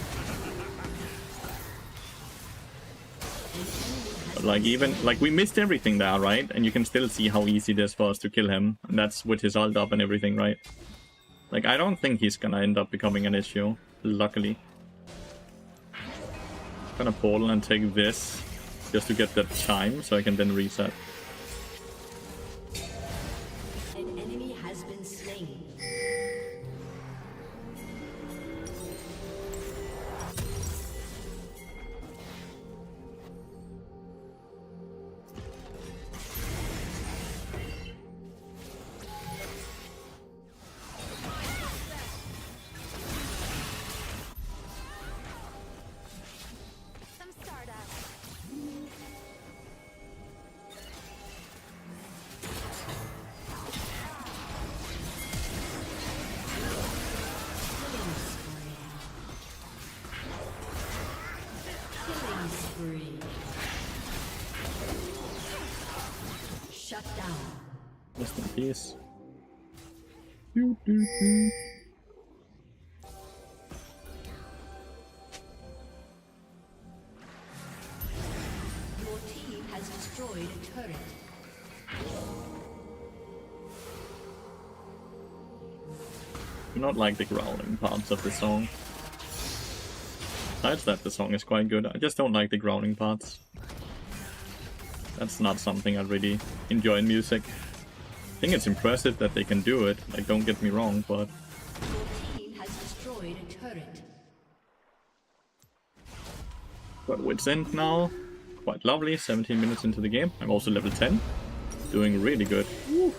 But like, even, like, we missed everything there, right? And you can still see how easy it is for us to kill him. And that's with his ult up and everything, right? Like, I don't think he's gonna end up becoming an issue. Luckily. I'm gonna portal and take this just to get that time so I can then reset. An enemy has been slain. Shut down. Rest in peace. Doo, doo, doo. Your team has destroyed a turret. Do not like the growling parts of the song. Besides that, the song is quite good. I just don't like the growling parts. That's not something I really enjoy in music. I think it's impressive that they can do it, like, don't get me wrong, but... Your team has destroyed a turret. Got Wit's End now. Quite lovely, 17 minutes into the game. I'm also level 10. Doing really good. Woo.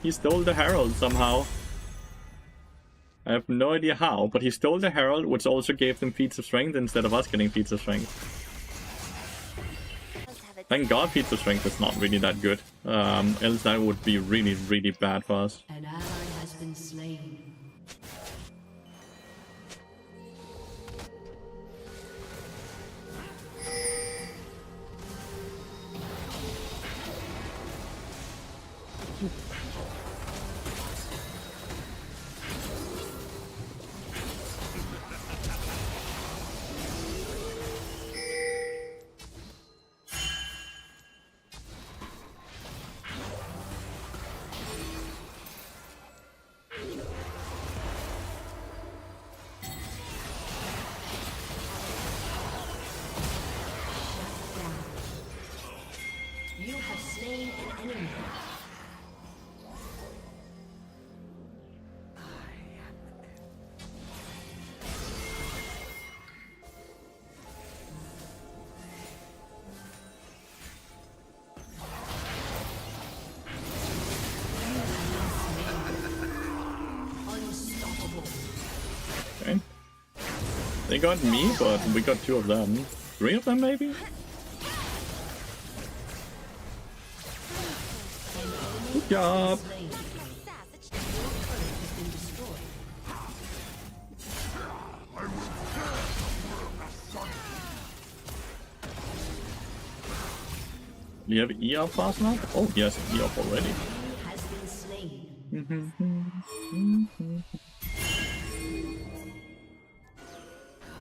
He stole the Herald somehow. I have no idea how, but he stole the Herald, which also gave them feats of strength instead of us getting feats of strength. Thank God pizza strength is not really that good. Else that would be really, really bad for us. An ally has been slain. You have slain an enemy. Unstoppable. Okay. They got me, but we got 2 of them. 3 of them, maybe? Good job! Slain. Your turret has been destroyed. Do you have E up fast now? Oh, yes, E up already. Enemy has been slain.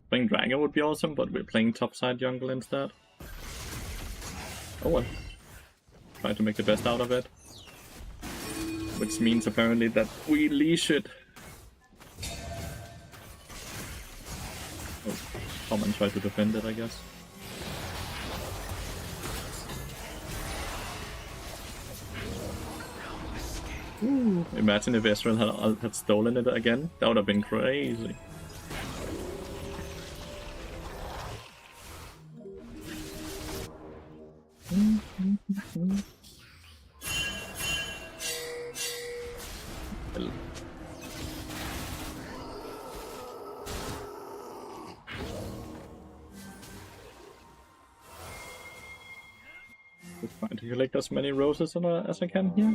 Playing Dragon would be awesome, but we're playing topside jungle instead. Oh well. Try to make the best out of it. Which means apparently that we leash it. Oh, come and try to defend it, I guess. Ooh, imagine if Ezreal had stolen it again. That would have been crazy. Just trying to collect as many roses as I can here.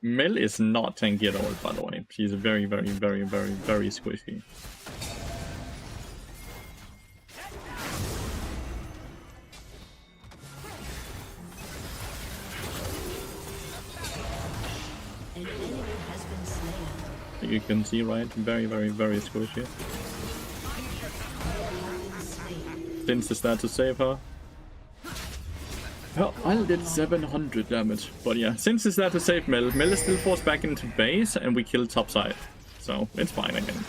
Mel is not tanky at all, by the way. She's very, very, very, very, very squishy. An enemy has been slain. You can see, right? Very, very, very squishy. Since is there to save her. Well, I did 700 damage, but yeah, since is there to save Mel. Mel is still forced back into base, and we killed topside, so it's fine again.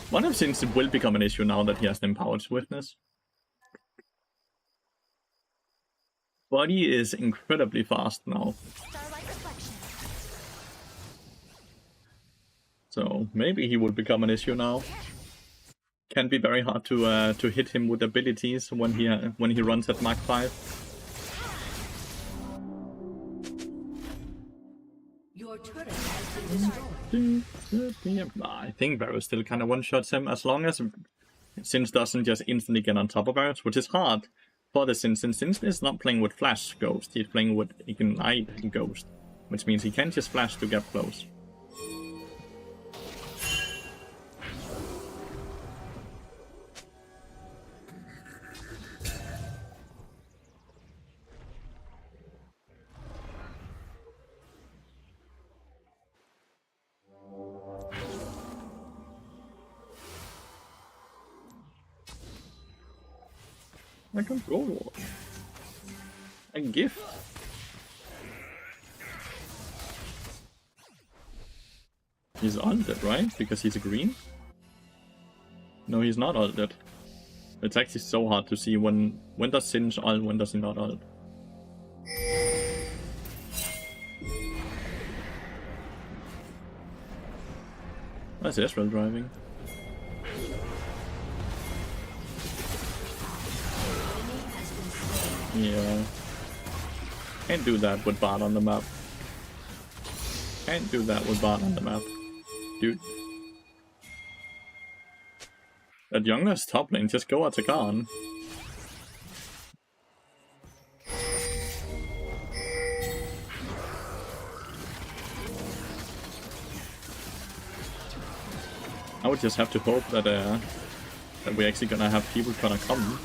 One of Sin's will become an issue now that he has the empowered swiftness. Body is incredibly fast now, so maybe he will become an issue now. Can be very hard to hit him with abilities when he runs at Mach 5. Your turret has been destroyed. I think Varus still kind of one-shots him as long as Sins doesn't just instantly get on top of Varus, which is hard for the Sin. Since Sin is not playing with Flash Ghost, he's playing with Ignite Ghost, which means he can't just flash to get close. I can go. A gift. He's ulted, right? Because he's a green? No, he's not ulted. It's actually so hard to see when does Singe ult, when does he not ult. That's Ezreal driving. Yeah. Can't do that with BARD on the map. Can't do that with BARD on the map. Dude. That youngest top lane, just go Atakan. I would just have to hope that we're actually gonna have people gonna come.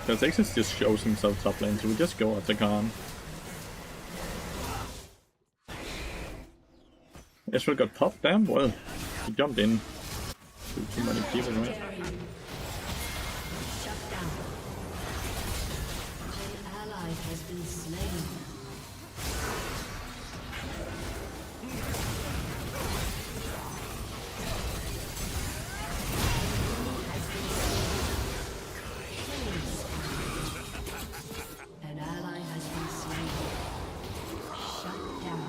Because Exis just shows himself top lane, so we just go at the Khan. Ezreal got popped, damn, well, he jumped in. Too many people, right? Shut down. An ally has been slain. An ally has been slain. Shut down.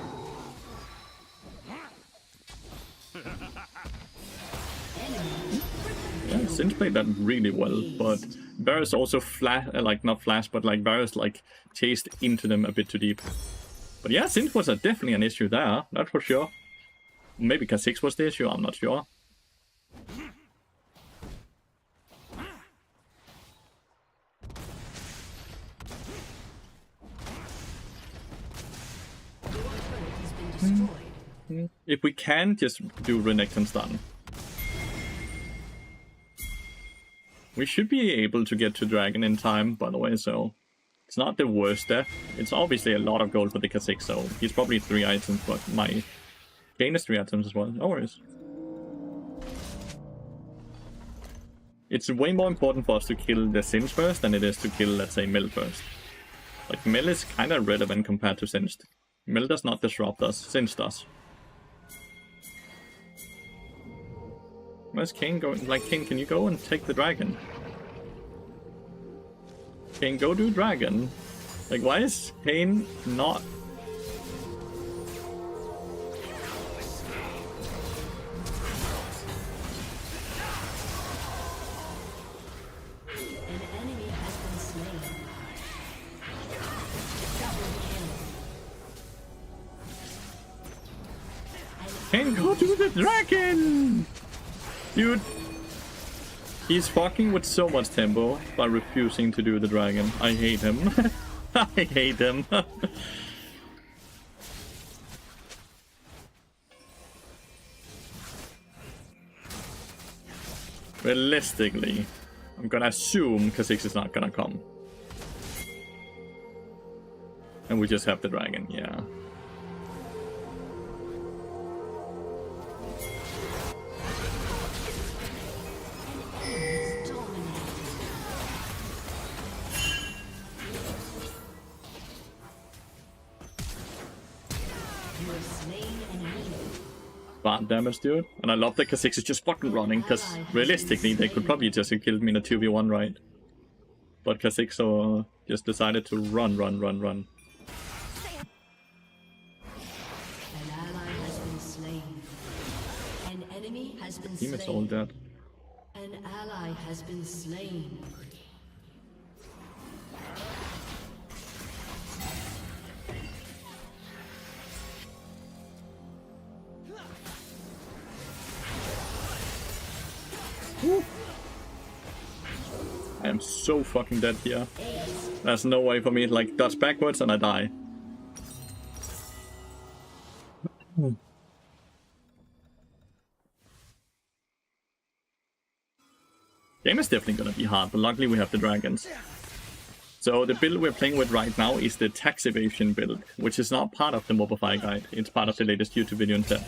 Yeah, Singe played that really well, but Varus also not flash, but like Varus like chased into them a bit too deep. But yeah, Singe was definitely an issue there, that's for sure. Maybe Kha'Zix was the issue, I'm not sure. If we can just do Renekton and stun, we should be able to get to Dragon in time, by the way, so it's not the worst death. It's obviously a lot of gold for the Kha'Zix, so he's probably 3 items, but my gain is 3 items as well. No worries. It's way more important for us to kill the Singe first than it is to kill, let's say, Mel first. Like, Mel is kind of relevant compared to Singe. Mel does not disrupt us, Singe does. Where's Kayn going? Like, Kayn, can you go and take the dragon? Kayn, go do dragon. Like, why is Kayn not... An enemy has been slain. Double kill. Kayn, go do the dragon! Dude, he's fucking with so much tempo by refusing to do the dragon. I hate him. I hate him. Realistically, I'm gonna assume Kha'Zix is not gonna come. And we just have the dragon, yeah. BARD damage, dude. And I love that Kha'Zix is just fucking running, because realistically they could probably just have killed me in a 2v1, right? But Kha'Zix just decided to run. An ally has been slain. An enemy has been Team is all slain. dead. An ally has been slain. I am so fucking dead here. There's no way for me to like dodge backwards and I die. Game is definitely gonna be hard, but luckily we have the dragons. So the build we're playing with right now is the tax evasion build, which is not part of the Mobify guide. It's part of the latest YouTube video instead.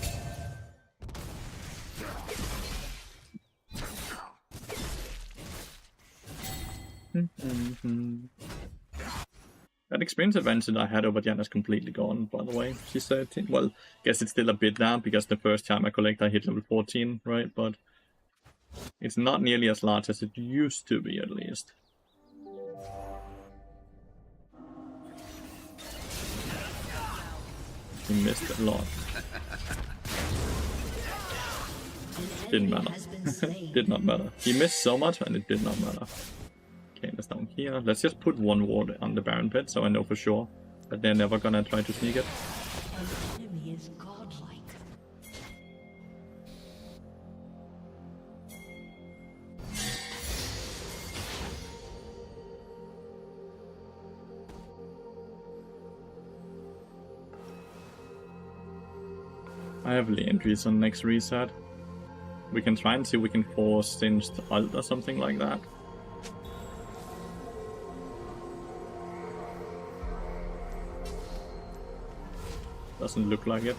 That experience advantage I had over Diana is completely gone, by the way. She's 13. Well, guess it's still a bit now, because the first time I collect I hit level 14, right? But it's not nearly as large as it used to be, at least. He missed a lot. Didn't matter. Did not matter. He missed so much and it did not matter. Okay, that's down here. Let's just put one ward on the Baron pit so I know for sure that they're never gonna try to sneak it. An enemy is godlike. I have entries on next reset. We can try and see if we can force Singed ult or something like that. Doesn't look like it.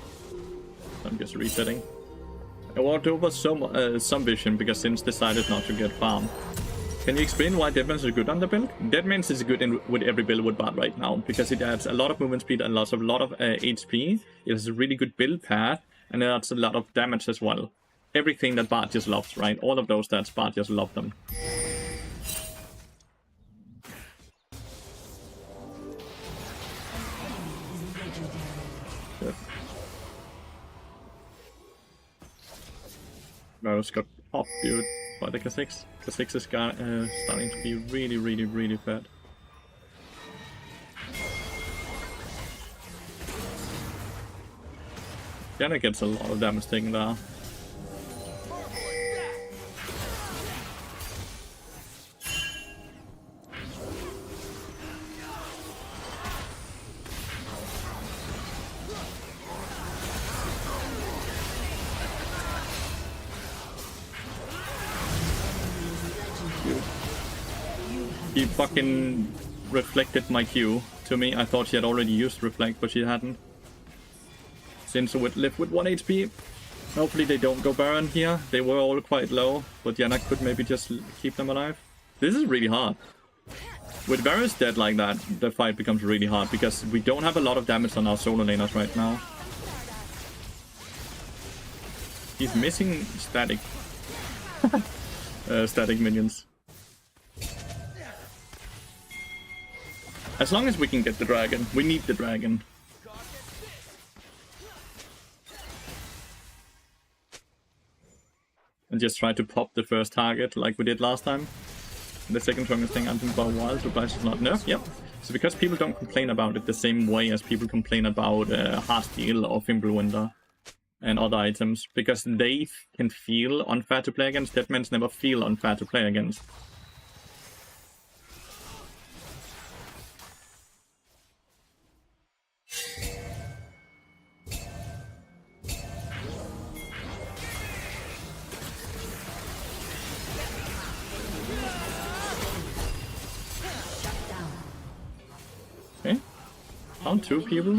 I'm just resetting. I walked over some vision because Sims decided not to get farm. Can you explain why Deadman's is good on the build? Deadman's is good with every build with BARD right now because it adds a lot of movement speed and lots of HP. It has a really good build path and it adds a lot of damage as well. Everything that BARD just loves, right? All of those stats, BARD just love them. Good. Varus got popped, dude, by the Kha'Zix. Kha'Zix is starting to be really fat. Diana gets a lot of damage taken there. He fucking reflected my Q to me. I thought she had already used reflect, but she hadn't. Since would live with 1 HP. Hopefully they don't go Baron here. They were all quite low, but Diana could maybe just keep them alive. This is really hard. With Varus dead like that, the fight becomes really hard because we don't have a lot of damage on our solo laners right now. He's missing static. Static minions. As long as we can get the dragon. We need the dragon. And just try to pop the first target like we did last time. The second strongest thing until for a while, so Price is not nerfed. Yep. So because people don't complain about it the same way as people complain about Heartsteel or Fimbulwinter and other items. Because they can feel unfair to play against. Deadmans never feel unfair to play against. Okay, found 2 people.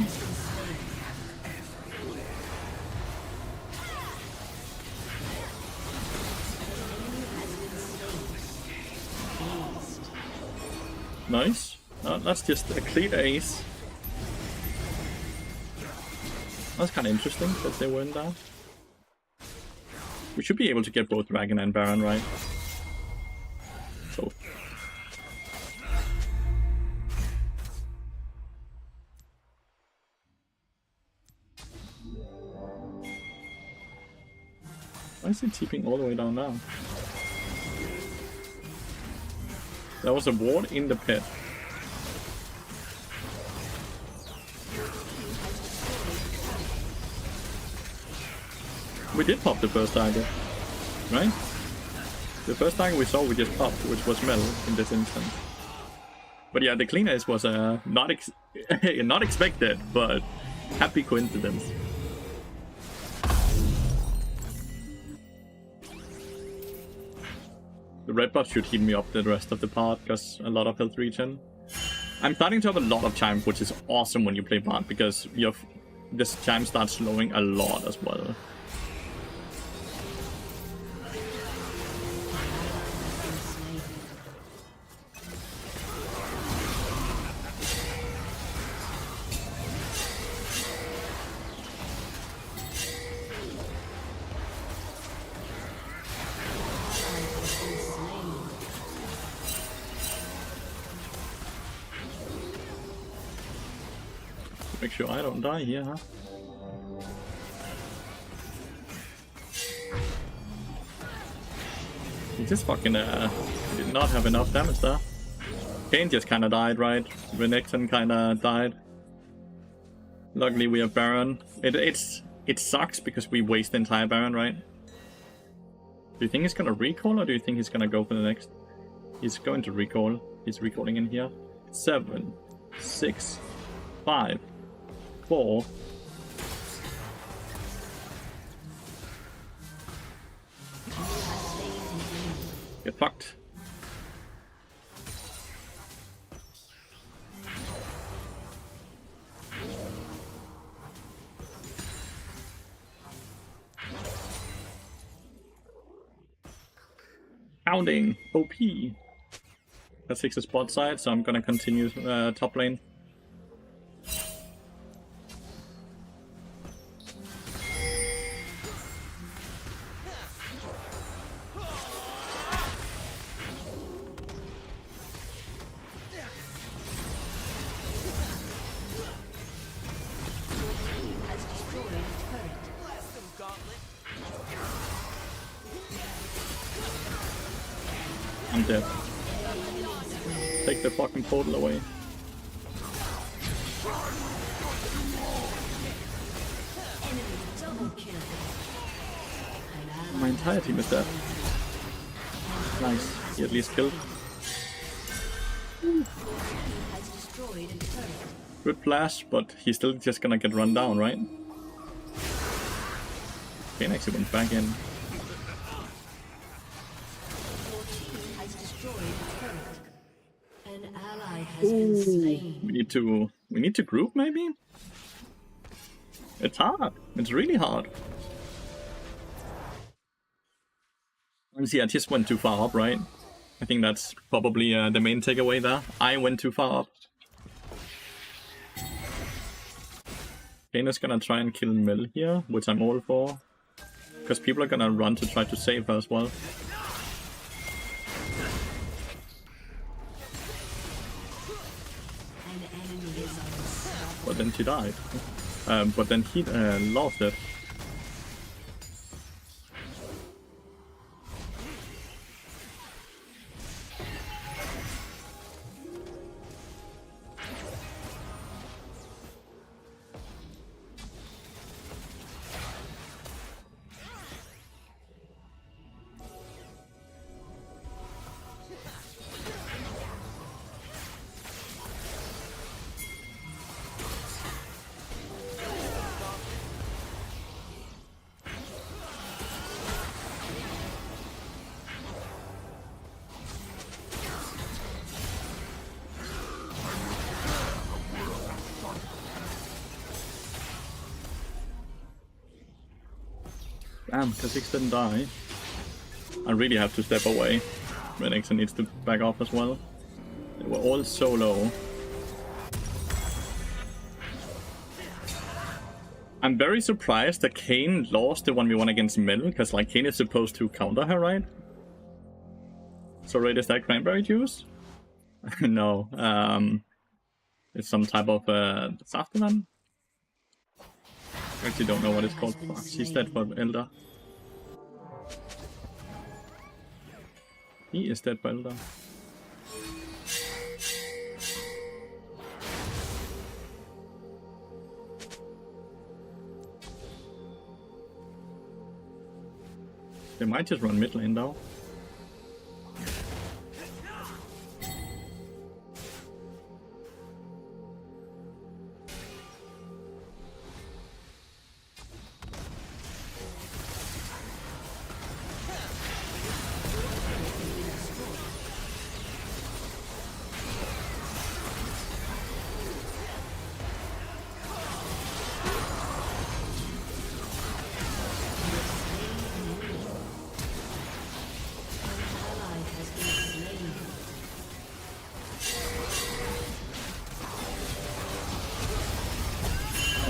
Nice. That's just a clean ace. That's kind of interesting that they weren't there. We should be able to get both Dragon and Baron, right? So. Why is he TPing all the way down now? There was a ward in the pit. We did pop the first target, right? The first target we saw we just popped, which was Mel in this instance. But yeah, the clean ace was not expected, but happy coincidence. The red buff should heal me up the rest of the part, because a lot of health regen. I'm starting to have a lot of chime, which is awesome when you play BARD, because this chime starts slowing a lot as well. Make sure I don't die here, huh? He just fucking did not have enough damage there. Kane just kinda died, right? Renekton kinda died. Luckily we have Baron. It sucks because we waste the entire Baron, right? Do you think he's gonna recall or do you think he's gonna go for the next? He's going to recall. He's recalling in here. 7, 6, 5, 4. Get fucked. Pounding OP. That takes the spot side, so I'm gonna continue top lane. I'm dead. Take the fucking portal away. My entire team is dead. Nice. He at least killed. Good flash, but he's still just gonna get run down, right? Kane actually went back in. We need to group maybe? It's hard. It's really hard. See, I just went too far up, right? I think that's probably the main takeaway there. I went too far up. Kane is gonna try and kill Mel here, which I'm all for. Because people are gonna run to try to save her as well. But then she died. But then he lost it. Damn, Kha'Zix didn't die. I really have to step away. Renekton needs to back off as well. They were all so low. I'm very surprised that Kane lost the 1v1 against Mel, because like Kane is supposed to counter her, right? So right, is that cranberry juice? No. It's some type of Saftaman? I actually don't know what it's called. Fuck, she's dead for Elder. He is dead by Elder. They might just run mid lane though.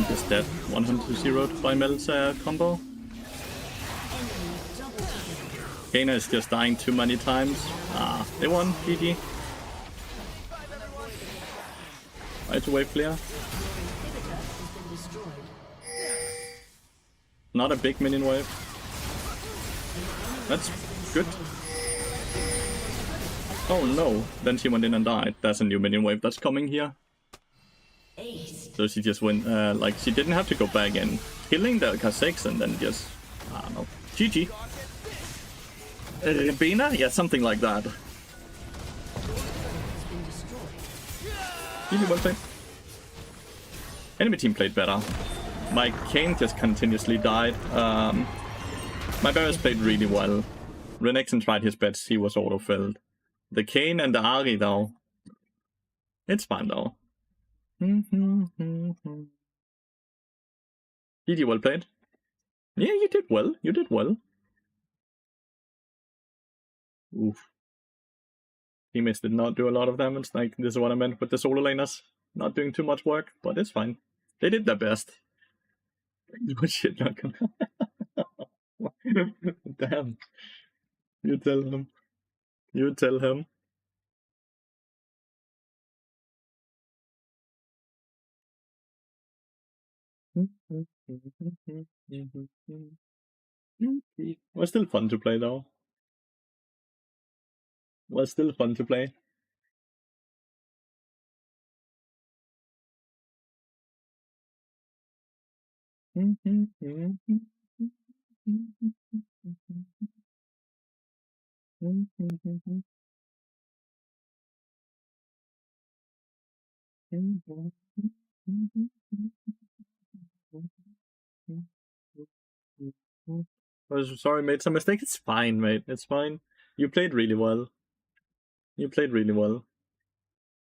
Just dead. 100-0 by Mel's combo. Kane is just dying too many times. Ah, they won. GG. Right away, clear. Not a big minion wave. That's good. Oh no, then she went in and died. That's a new minion wave that's coming here. Ace. So she just went, like, she didn't have to go back in. Killing the Kha'Zix and then just, I don't know. GG. Rebina? Yeah, something like that. Really well played. Enemy team played better. My Kayn just continuously died. My Varus played really well. Renekton tried his best, he was auto-filled. The Kayn and the Ahri though. It's fine though. GG, well played. Yeah, you did well. You did well. Oof. Teammates did not do a lot of damage. Like, this is what I meant with the solo laners. Not doing too much work, but it's fine. They did their best. But shit, not gonna. Damn. You tell him. You tell him. Was still fun to play though. Was still fun to play. I'm sorry, made some mistake. It's fine, mate. It's fine. You played really well. You played really well.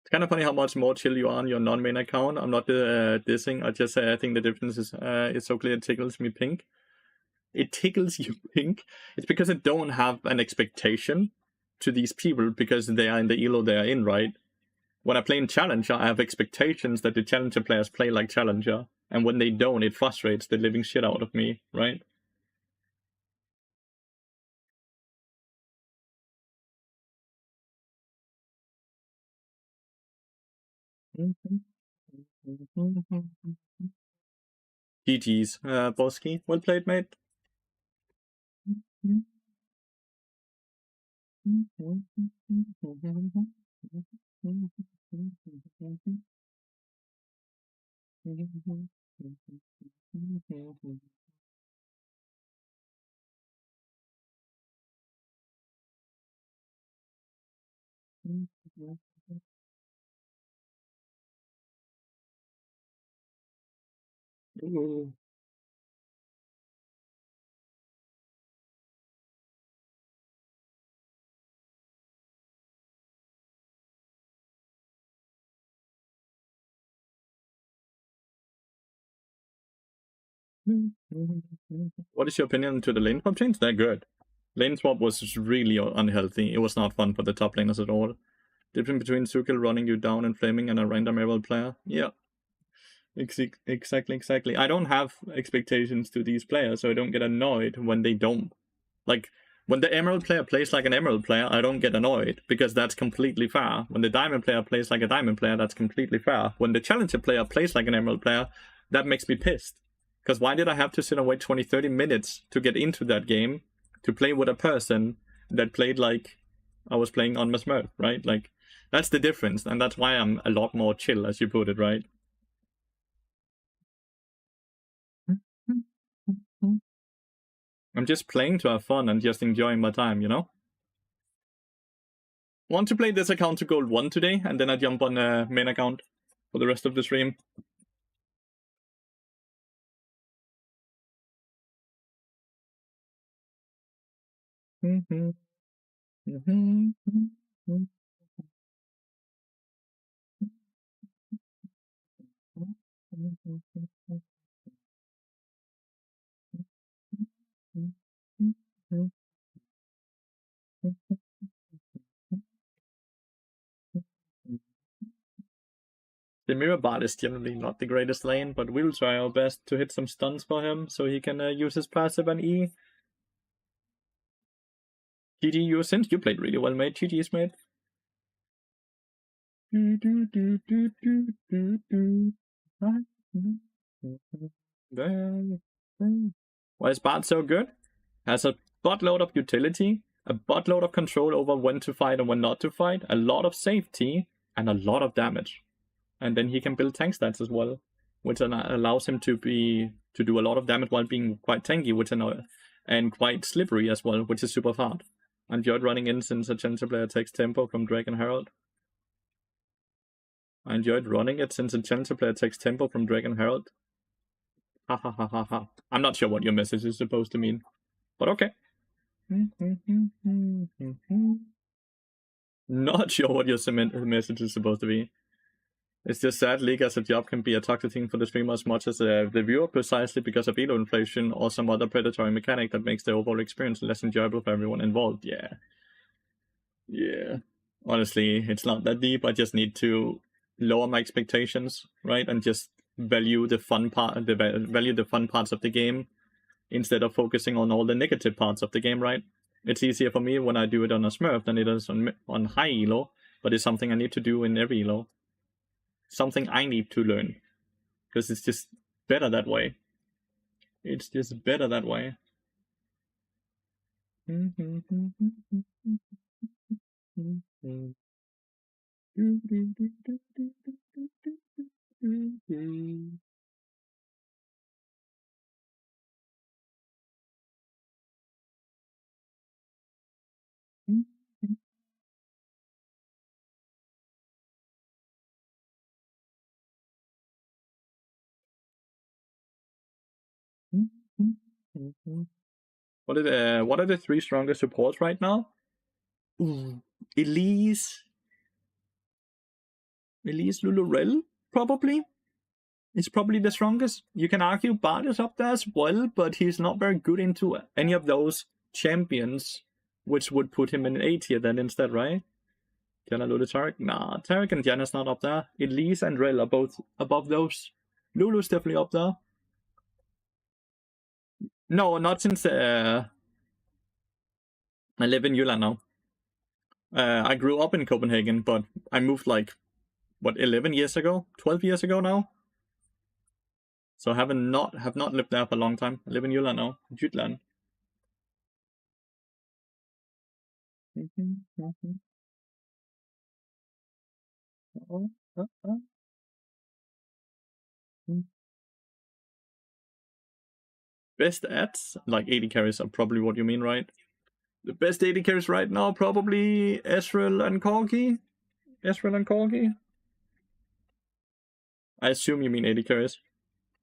It's kind of funny how much more chill you are on your non-main account. I'm not dissing. I just say I think the difference is it's so clear it tickles me pink. It tickles you pink. It's because I don't have an expectation to these people because they are in the elo they are in, right? When I play in Challenger, I have expectations that the Challenger players play like Challenger. And when they don't, it frustrates the living shit out of me, right? GG's, Bosky. Well played, mate. Ooh. What is your opinion to the lane swap change? They're good. Lane swap was really unhealthy. It was not fun for the top laners at all. Difference between Sukil running you down and flaming and a random Emerald player. Yeah. Exactly. I don't have expectations to these players, so I don't get annoyed when they don't. Like, when the Emerald player plays like an Emerald player, I don't get annoyed, because that's completely fair. When the Diamond player plays like a Diamond player, that's completely fair. When the Challenger player plays like an Emerald player, that makes me pissed. Because why did I have to sit and wait 20-30 minutes to get into that game, to play with a person that played like I was playing on Smurf, right? Like, that's the difference, and that's why I'm a lot more chill, as you put it, right? I'm just playing to have fun and just enjoying my time, you know? Want to play this account to gold 1 today, and then I jump on a main account for the rest of the stream. The mirror BARD is generally not the greatest lane, but we'll try our best to hit some stuns for him so he can use his passive and E. GG, you since you played really well, mate. GG's, mate. Why is BARD so good? Has a buttload of utility, a buttload of control over when to fight and when not to fight, a lot of safety, and a lot of damage. And then he can build tank stats as well, which allows him to do a lot of damage while being quite tanky, and quite slippery as well, which is super hard. I enjoyed running in since a Challenger player takes tempo from Dragon Herald. I enjoyed running it since a Challenger player takes tempo from Dragon Herald. Ha ha ha ha ha. I'm not sure what your message is supposed to mean, but okay. Not sure what your message is supposed to be. It's just sad League as a job can be a toxic thing for the streamer as much as the viewer, precisely because of elo inflation or some other predatory mechanic that makes the overall experience less enjoyable for everyone involved. Yeah. Honestly, it's not that deep. I just need to lower my expectations, right, and just value the fun parts of the game instead of focusing on all the negative parts of the game, right? It's easier for me when I do it on a Smurf than it is on high elo, but it's something I need to do in every elo. Something I need to learn, because it's just better that way. It's just better that way. What are the 3 strongest supports right now? Elise Lulurel, probably. It's probably the strongest. You can argue BARD is up there as well, but he's not very good into any of those champions, which would put him in A tier then instead, right? Diana, Lulu, Tarek? Nah, Tarek and Diana's not up there. Elise and Rel are both above those. Lulu's definitely up there. No, not since I live in Jylland now. I grew up in Copenhagen, but I moved like, what, 11 years ago? 12 years ago now? So I have not lived there for a long time. I live in Jylland now. Jutland. Best ads? Like 80 carries are probably what you mean, right? The best 80 carries right now, probably Ezreal and Corgi. I assume you mean 80 carries.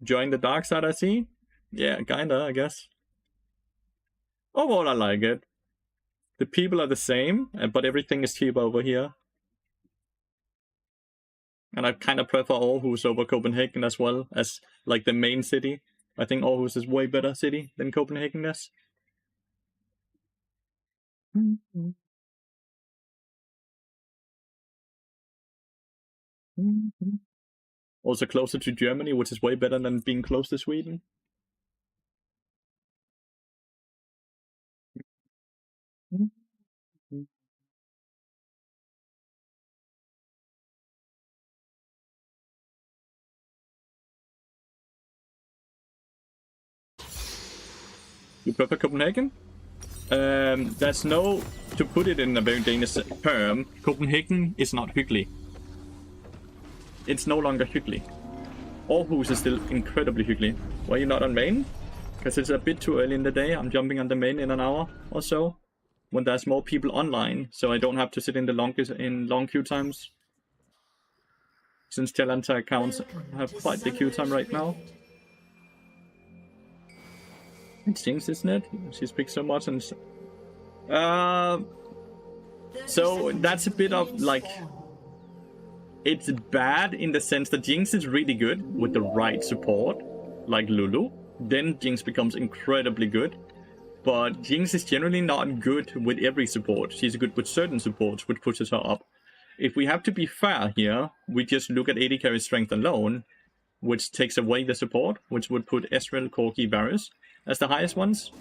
Join the dark side, I see. Yeah, kinda, I guess. Overall, I like it. The people are the same, but everything is cheaper over here. And I kind of prefer Aarhus over Copenhagen as well, as like the main city. I think Aarhus is way better city than Copenhagen is. Also closer to Germany, which is way better than being close to Sweden. You prefer Copenhagen? There's no, to put it in a very Danish term, Copenhagen is not hyggelig. It's no longer hyggelig. Aarhus is still incredibly hyggelig. Why are you not on main? Because it's a bit too early in the day. I'm jumping on the main in an hour or so, when there's more people online, so I don't have to sit in the long queue times. Since Challenger accounts have quite the queue time right now. It's Jinx, isn't it? She speaks so much and... So that's a bit of like... It's bad in the sense that Jinx is really good with the right support, like Lulu. Then Jinx becomes incredibly good. But Jinx is generally not good with every support. She's good with certain supports, which pushes her up. If we have to be fair here, we just look at AD carry strength alone, which takes away the support, which would put Ezreal, Corki, Varus as the highest ones.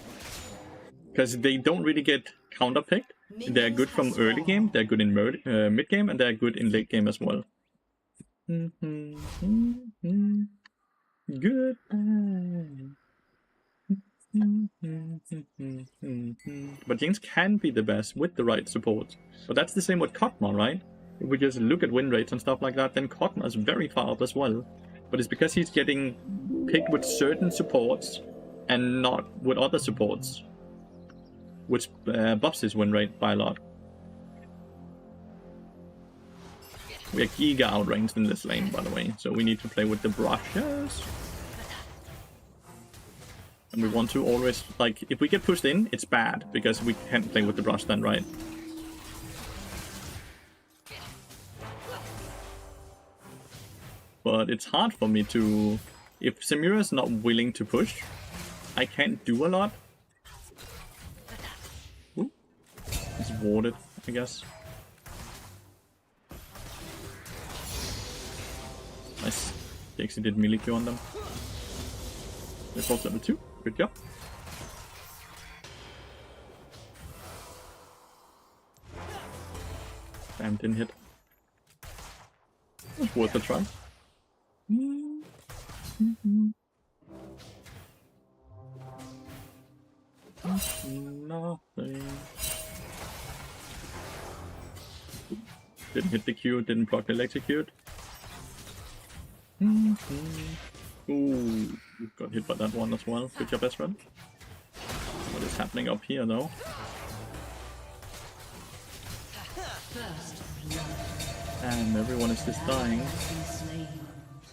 Because they don't really get counter-picked. They're good from early game, they're good in mid game, and they're good in late game as well. Goodbye. But Jinx can be the best with the right support. But that's the same with Kog'Maw, right? If we just look at win rates and stuff like that, then Kog'Maw is very far up as well. But it's because he's getting picked with certain supports and not with other supports, which buffs his win rate by a lot. We are giga outranged in this lane, by the way, so we need to play with the brushes. And we want to always, like, if we get pushed in, it's bad, because we can't play with the brush then, right? But it's hard for me to... If Samira is not willing to push, I can't do a lot. Ooh. It's warded, I guess. Nice. He actually did melee Q on them. This was level 2. Good job. Damn, didn't hit. It's worth a try. Nothing. Didn't hit the Q, didn't proc the electrocute. Ooh, got hit by that one as well. Good job, Ezreal. What is happening up here, though? And everyone is just dying.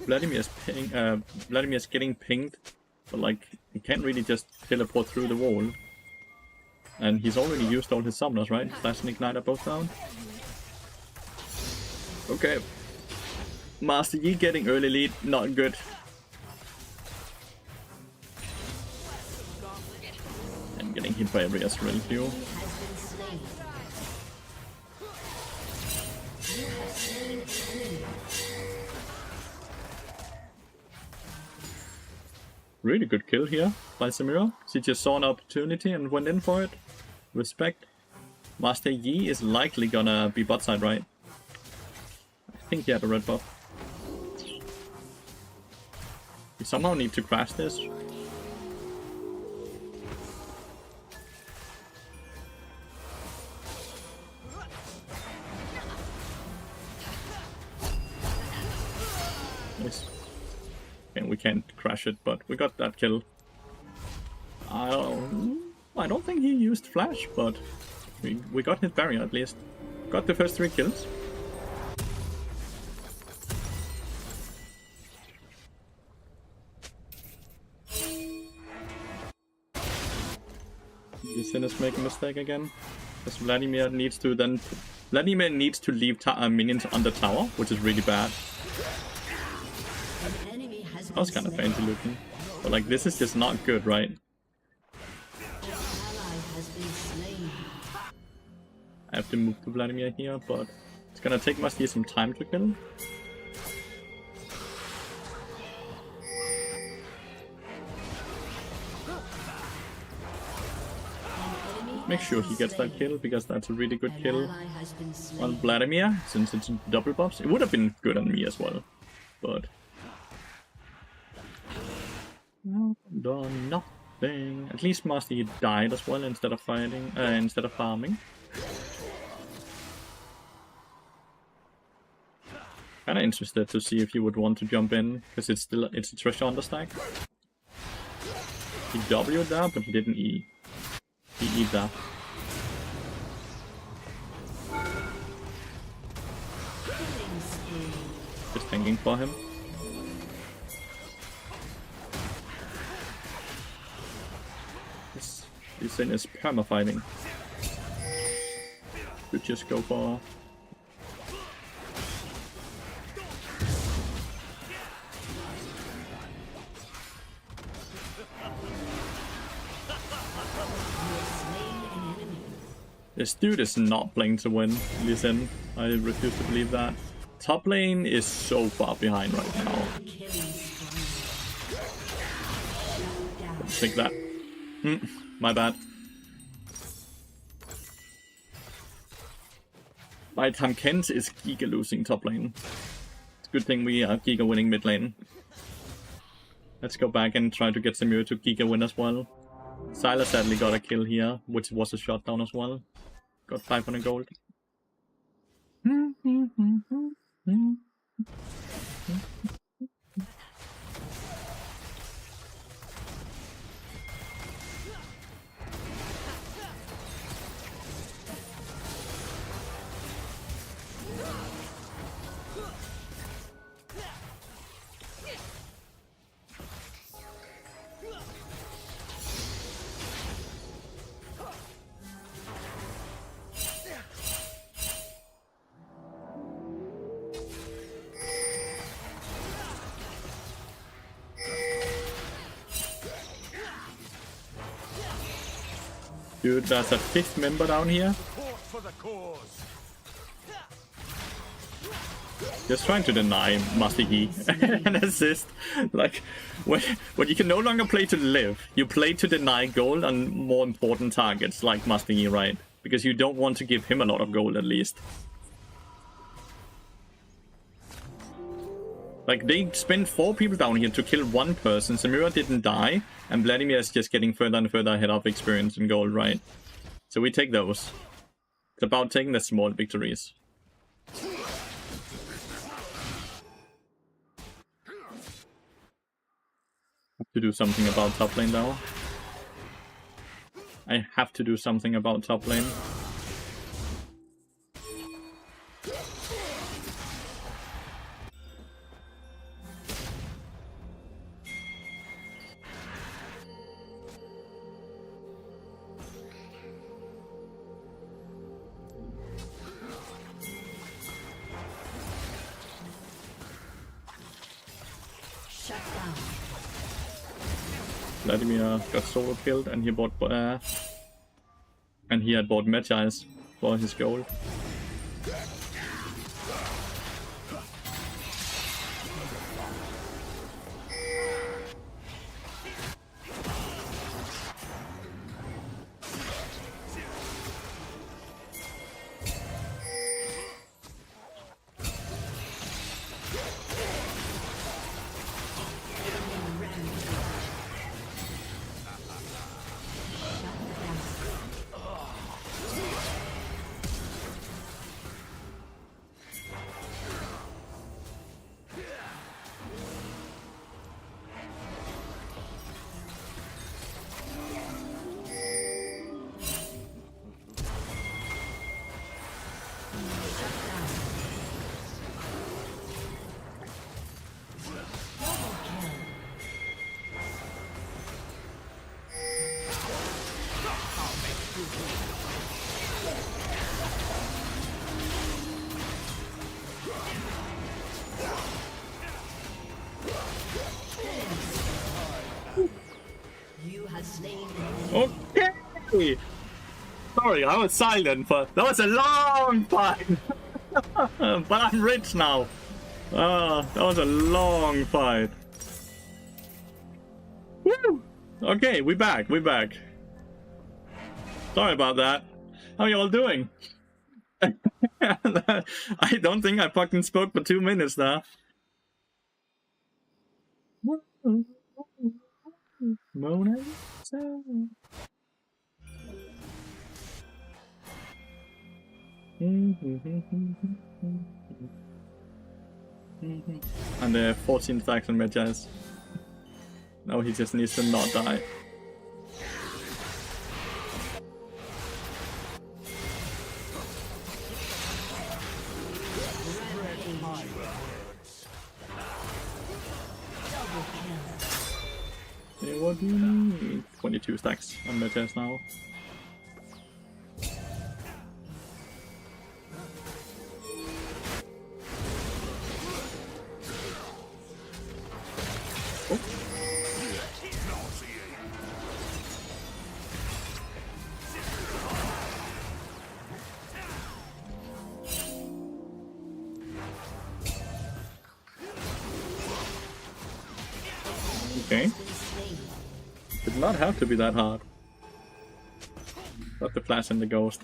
Vladimir's getting pinged, but like he can't really just teleport through the wall. And he's already used all his summoners, right? Flash and Ignite are both down. Okay. Master Yi getting early lead, not good. And getting hit by every Ezreal Q. Really good kill here by Samira. She just saw an opportunity and went in for it. Respect. Master Yi is likely gonna be bot side, right? I think he had a red buff. We somehow need to crash this. Nice. Okay, we can't crash it, but we got that kill. I don't think he used flash, but we got his barrier at least. Got the first 3 kills. Sin is making a mistake again. Because Vladimir needs to leave minions on the tower, which is really bad. That was kind of fancy looking. But like, this is just not good, right? I have to move to Vladimir here, but it's gonna take Master Yi some time to kill. Make sure he gets that kill, because that's a really good kill on Vladimir, since it's double buffs. It would have been good on me as well, but... done nothing. At least Master Yi died as well instead of fighting, instead of farming. Kinda interested to see if he would want to jump in, because it's a treasure on the stack. He W'd that, but he didn't E. He E'd that. Just thinking for him. This thing is perma-fighting. Could just go for... This dude is not playing to win, listen. I refuse to believe that. Top lane is so far behind right now. Take that. My bad. By time Kent is Giga losing top lane. It's a good thing we are Giga winning mid lane. Let's go back and try to get Samira to Giga win as well. Silas sadly got a kill here, which was a shutdown as well. Got 500 gold. Dude, there's a 5th member down here. Support for the cause. Just trying to deny Master Yi an assist. Like, when you can no longer play to live, you play to deny gold on more important targets like Master Yi, right? Because you don't want to give him a lot of gold at least. Like, they spent 4 people down here to kill 1 person. Samira didn't die, and Vladimir is just getting further and further ahead of experience and gold, right? So we take those. It's about taking the small victories. Have to do something about top lane now. I have to do something about top lane. Vladimir got solo killed, and he bought and he had bought Magi's for his gold. Okay. Sorry, I was silent, but that was a long fight. But I'm rich now. That was a long fight. Woo! Okay, we back. Sorry about that. How are you all doing? I don't think I fucking spoke for 2 minutes now. Mona Lisa. And 14 stacks on Magi's. Now he just needs to not die. Okay, what do you need? 22 stacks on Magi's now. Okay. Did not have to be that hard. Got the flash and the ghost.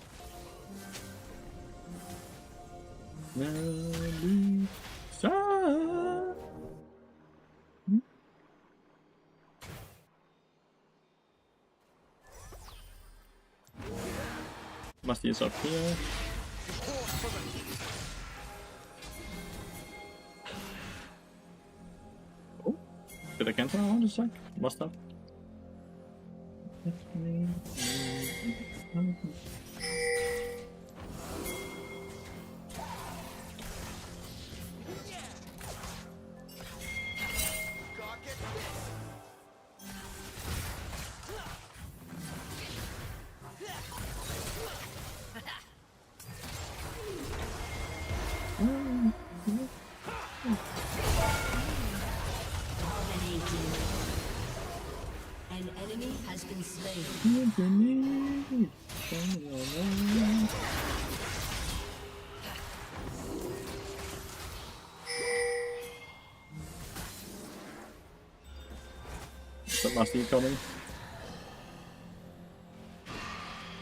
Lisa. Musty is up here. Oh, did I cancel out just like? Must have. An enemy has been slain. So Musty coming.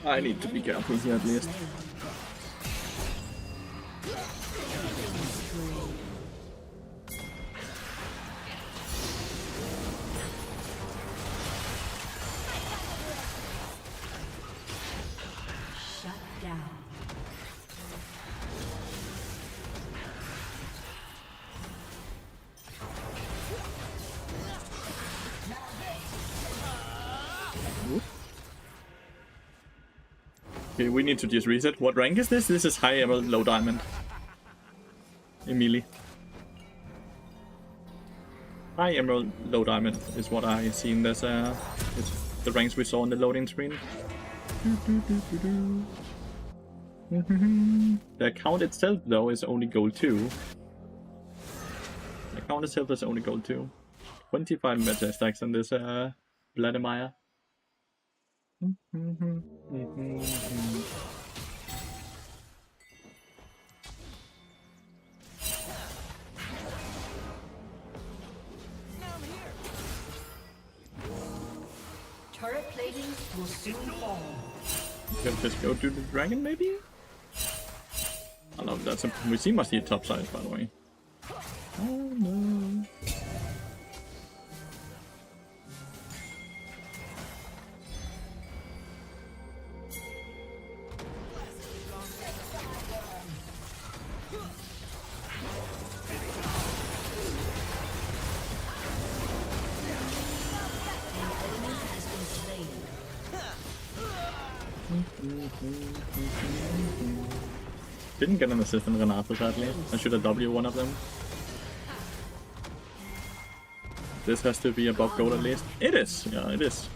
I need to be careful here at least. Shut down. Okay, we need to just reset. What rank is this? This is high emerald, low diamond. Melee. High emerald, low diamond is what I see in this. It's the ranks we saw on the loading screen. The account itself, though, is only gold 2. The account itself is only gold 2. 25 meta stacks on this Vladimir. Turret plating will soon fall. Can just go to the dragon, maybe? I love that. We see Musty top side, by the way. Oh no. Didn't get an assist on Renato, sadly. I should have W one of them. This has to be above gold at least. It is! Yeah, it is.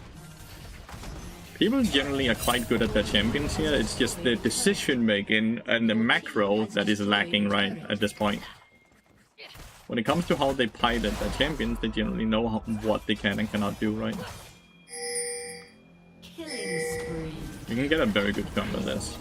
People generally are quite good at their champions here. It's just the decision making and the macro that is lacking right at this point. When it comes to how they pilot their champions, they generally know what they can and cannot do, right? Killing spree. You can get a very good combo on this.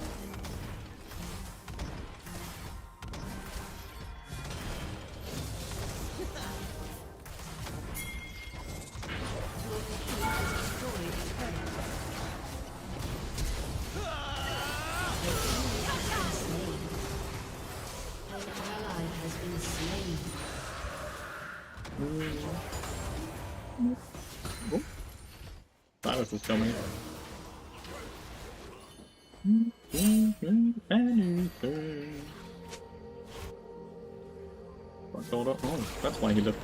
Lathyrus is coming. Oh, that's why he looked.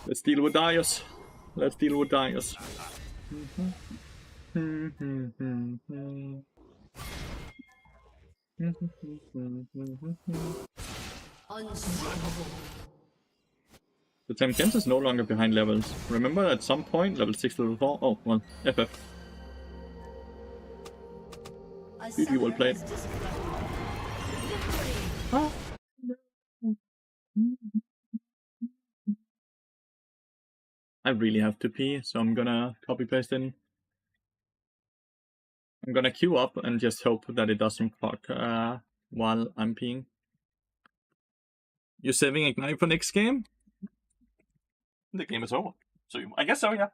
Let's deal with Darius. Let's deal with Darius. Unstoppable. The Temkins is no longer behind levels. Remember at some point, level 6, level 4. Oh, well, FF. GG, well played. Oh. I really have to pee, so I'm gonna copy paste in. I'm gonna queue up and just hope that it doesn't proc while I'm peeing. You're saving Ignite for next game? The game is over. So I guess so, yeah.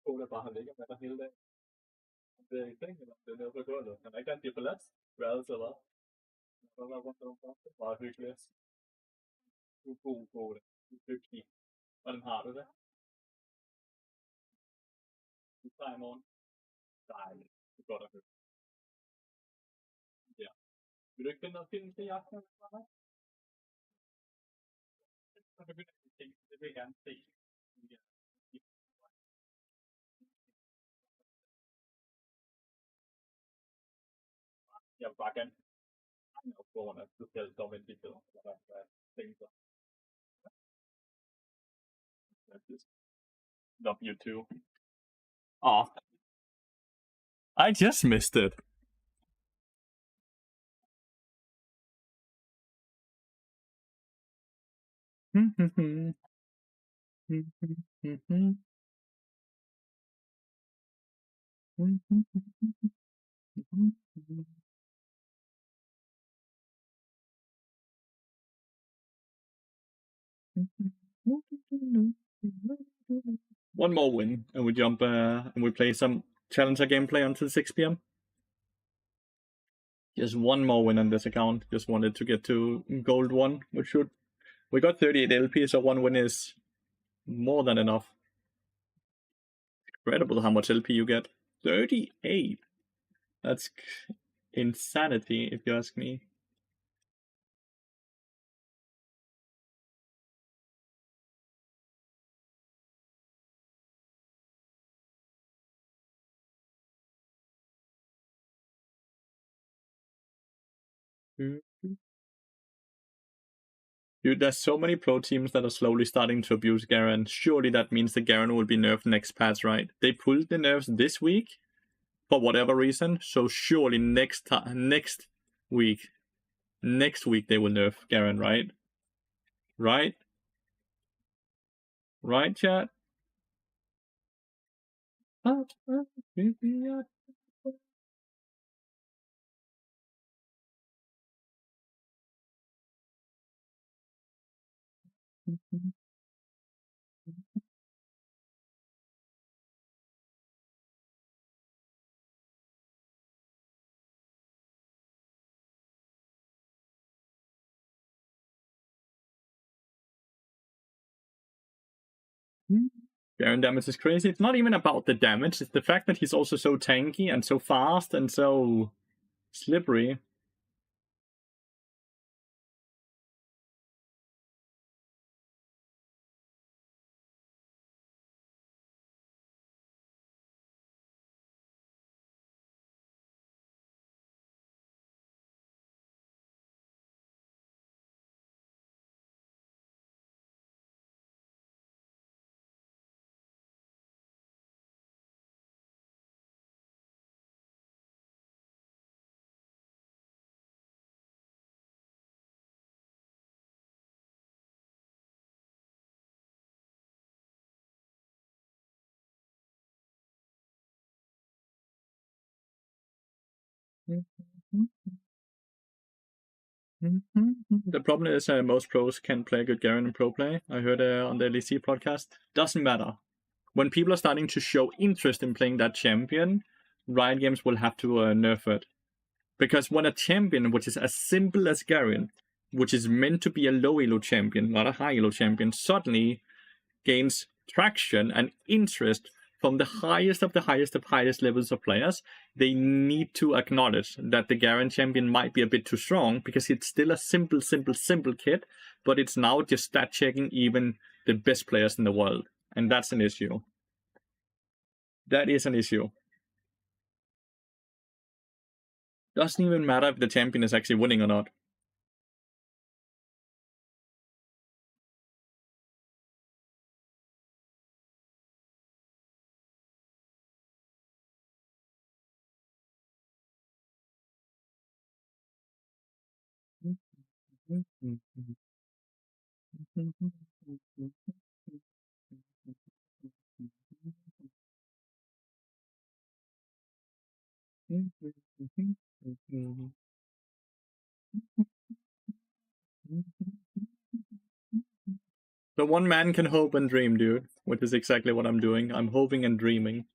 Cô der bare har ligget med dig hele dagen. Det er i seng, eller det er nede på gulvet. Han er ikke rigtig forladt værelset, eller? Så er der rundt om. Det er bare hyggeligt. Du er god på det. Du er dygtig. Hvordan har du det? Du er klar i morgen? Dejligt. Det er godt at høre. Ja. Vil du ikke finde noget film til i aften? Så begynder jeg at tænke, det vil jeg gerne se. Jeg vil bare gerne op foran, at du skal stå med en billede, eller hvad tænker så. Love you too. Aw. I just missed it. One more win, and we jump and we play some challenger gameplay until 6 p.m. Just one more win on this account. Just wanted to get to gold 1, which should. We got 38 LP, so one win is more than enough. Incredible how much LP you get. 38. That's insanity, if you ask me. Dude, there's so many pro teams that are slowly starting to abuse Garen. Surely that means the Garen will be nerfed next patch, right? They pulled the nerfs this week for whatever reason, so surely next week they will nerf Garen, right? Right? Right, chat? Garen damage is crazy. It's not even about the damage, it's the fact that he's also so tanky and so fast and so slippery. The problem is most pros can't play good Garen in pro play. I heard on the LEC podcast. Doesn't matter. When people are starting to show interest in playing that champion, Riot Games will have to nerf it. Because when a champion, which is as simple as Garen, which is meant to be a low elo champion, not a high elo champion, suddenly gains traction and interest from the highest of the highest levels of players, they need to acknowledge that the Garen champion might be a bit too strong, because it's still a simple kit, but it's now just stat checking even the best players in the world. And that's an issue. That is an issue. Doesn't even matter if the champion is actually winning or not. So one man can hope and dream, dude, which is exactly what I'm doing. I'm hoping and dreaming.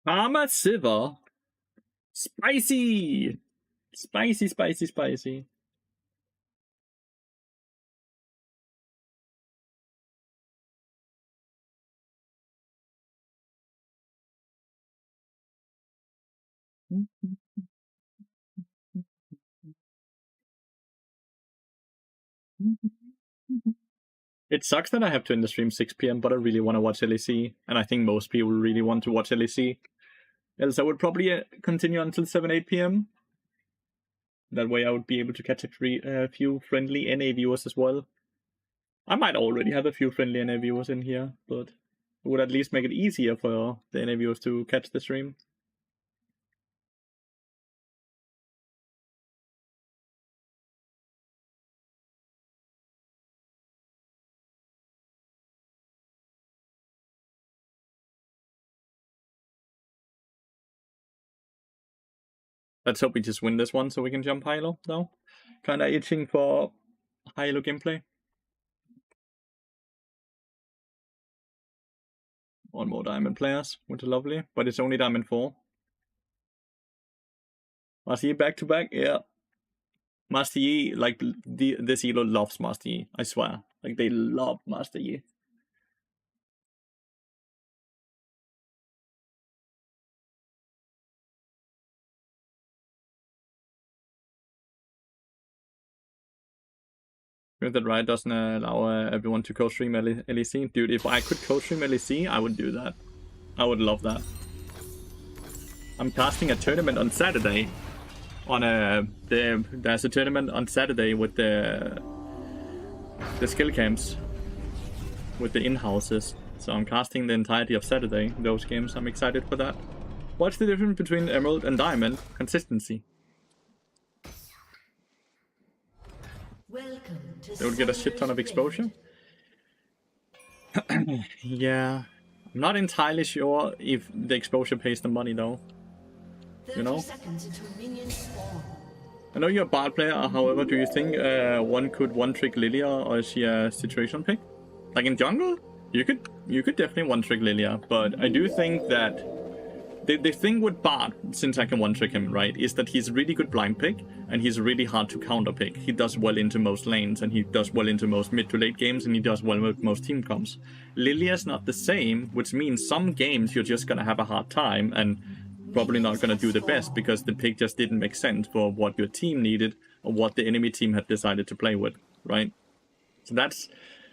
Karma Siva. Spicy! Spicy, spicy, spicy. It sucks that I have to end the stream 6 p.m, but I really want to watch LEC, and I think most people really want to watch LEC. Else I would probably continue until 7, 8 p.m. That way I would be able to catch a few friendly NA viewers as well. I might already have a few friendly NA viewers in here, but it would at least make it easier for the NA viewers to catch the stream. Let's hope we just win this one so we can jump high-low, though. Kinda itching for high-low gameplay. One more diamond players, which is lovely, but it's only diamond 4. Master Yi back to back, yeah. Master Yi, like, this elo loves Master Yi, I swear. Like, they love Master Yi. That Riot doesn't allow everyone to co-stream LEC. Dude, if I could co-stream LEC, I would do that. I would love that. I'm casting a tournament on Saturday. There's a tournament on Saturday with the skill camps, with the in-houses. So I'm casting the entirety of Saturday, those games. I'm excited for that. What's the difference between Emerald and Diamond? Consistency. They would get a shit ton of exposure. Yeah. I'm not entirely sure if the exposure pays the money though. You know? I know you're a BARD player, however, do you think one could one-trick Lilia, or is she a situation pick? Like in jungle? You could definitely one-trick Lilia, but I do think that the thing with BARD, since I can one-trick him, right, is that he's a really good blind pick, and he's really hard to counter pick. He does well into most lanes, and he does well into most mid to late games, and he does well with most team comps. Lilia's not the same, which means some games you're just gonna have a hard time, and probably not gonna do the best, because the pick just didn't make sense for what your team needed, or what the enemy team had decided to play with, right?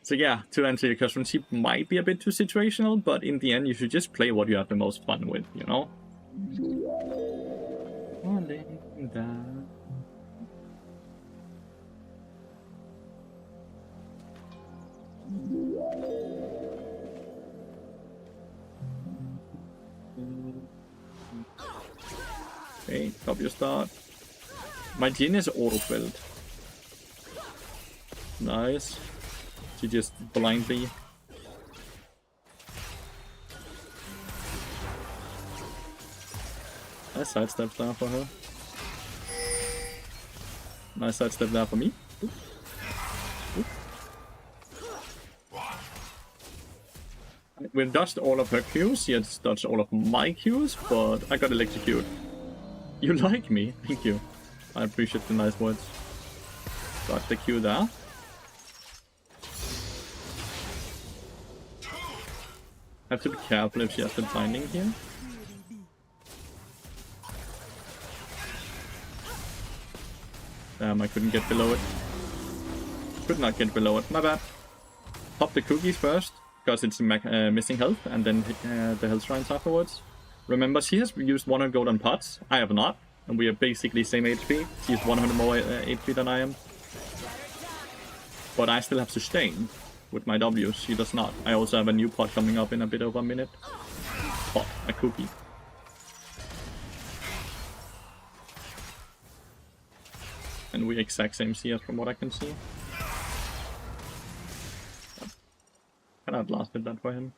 So yeah, to answer your question, she might be a bit too situational, but in the end, you should just play what you have the most fun with, you know? Falling down. Okay, W start. My genius auto-filled. Nice. She just blindly. Nice sidestep there for her. Nice sidestep there for me. Oop. Oop. We've dodged all of her Qs, she has dodged all of my Qs, but I got electrocuted. You like me? Thank you. I appreciate the nice words. Got the Q there. Have to be careful if she has the blinding here. Damn, I couldn't get below it. Could not get below it, my bad. Pop the cookies first, because it's missing health, and then the health shrines afterwards. Remember, she has used 100 gold on pots, I have not, and we are basically same HP. She has 100 more HP than I am. But I still have sustain with my W's, she does not. I also have a new pot coming up in a bit over a minute. Pop a cookie. And we exact same CS from what I can see. Kind of outlasted that for him.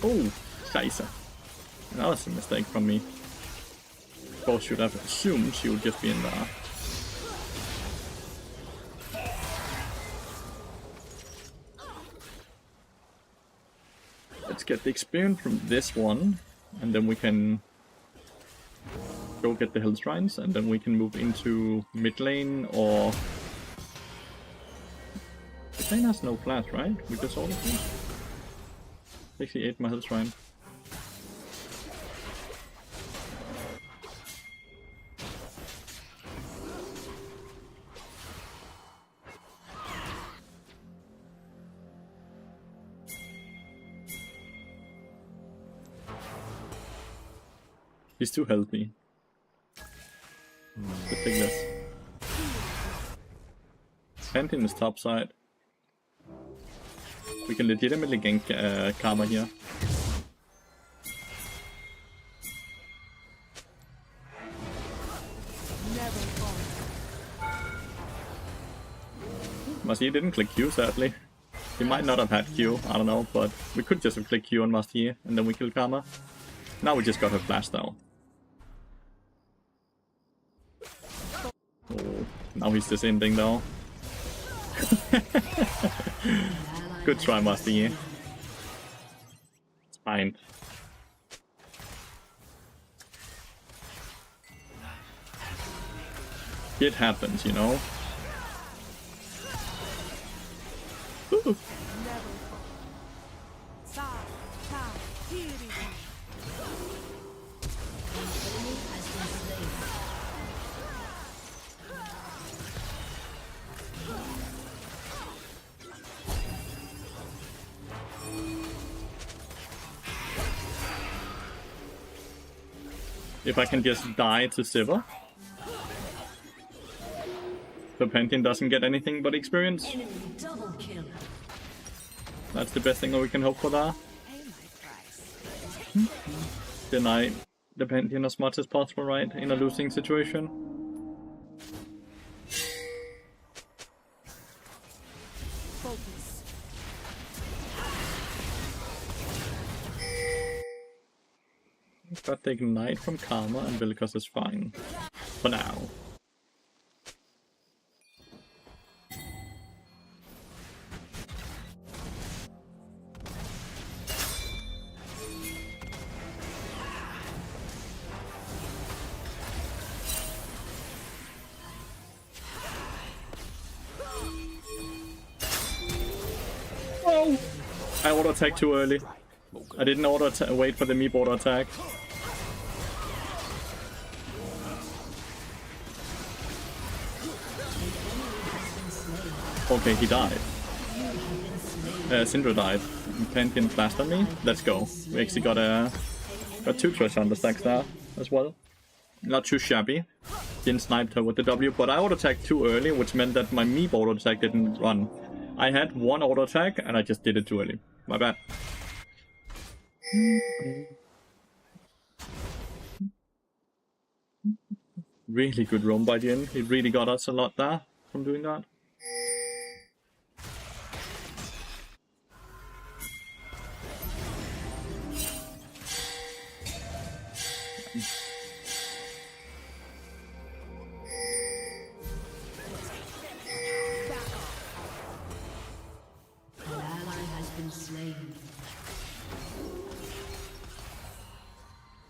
Oh, scheiße. That was a mistake from me. Both should have assumed she would just be in there. Let's get the experience from this one, and then we can go get the hill shrines, and then we can move into mid lane, or mid lane has no flash, right? We just all of them. 68 my hill shrine. He's too healthy. Let's take this. Pantheon is top side. We can legitimately gank Karma here. Master didn't click Q, sadly. He might not have had Q, I don't know, but we could just have clicked Q on Master and then we kill Karma. Now we just got her flash though. Oh, now he's descending though. Good try, Master Yi. It's fine. It happens, you know. Ooh. If I can just die to Sivir, the Pantheon doesn't get anything but experience. That's the best thing we can hope for there. Deny the Pantheon as much as possible, right? In a losing situation. Got the ignite from Karma, and Vilkas is fine. For now. Oh! I auto-attacked too early. I didn't wait for the Meep auto-attack. Okay, he died. Syndra died. Pantheon flashed on me. Let's go. We actually got a Got 2 treasure on the stacks there as well. Not too shabby. Didn't snipe her with the W, but I auto-attacked too early, which meant that my Meep auto-attack didn't run. I had 1 auto-attack, and I just did it too early. My bad. Really good roam by the end. He really got us a lot there from doing that.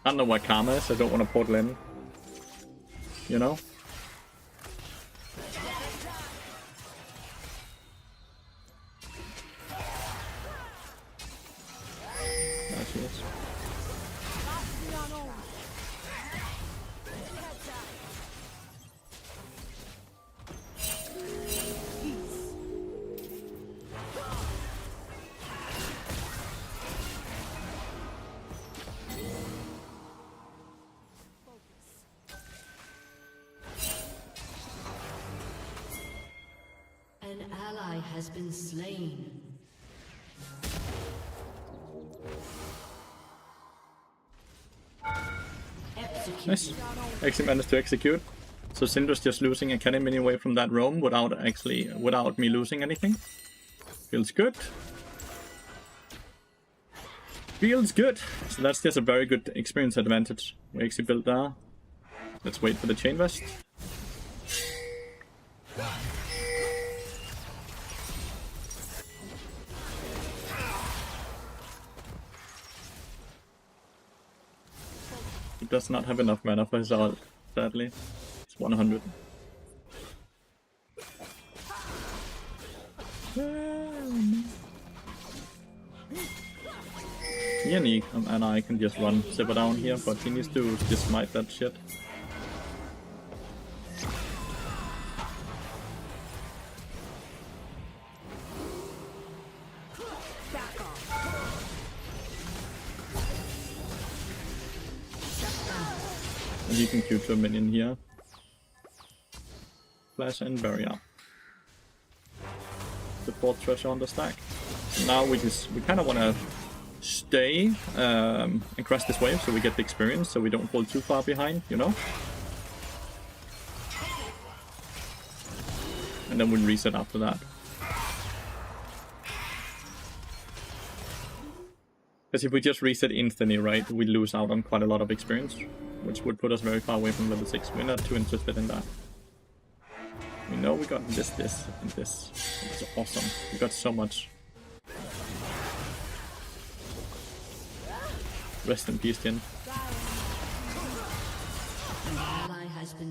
I don't know where Karma is, I don't want to portal in. You know? There she is. An ally has been slain. Execute. Nice. Actually managed to execute. So Syndra's just losing a cannon mini away from that roam without me losing anything. Feels good. Feels good. So that's just a very good experience advantage. We actually built there. Let's wait for the chain vest. He does not have enough mana for his ult, sadly. It's 100. Yannick and I can just run Zipper down here, but he needs to just smite that shit. And you can Q to a minion here. Flash and barrier. The 4th treasure on the stack. So now we kind of want to stay and crash this wave so we get the experience, so we don't fall too far behind, you know? And then we'll reset after that. Because if we just reset instantly, right, we lose out on quite a lot of experience, which would put us very far away from level 6. We're not too interested in that. We know we got this, and this. It's awesome. We got so much. Rest in peace, Jen.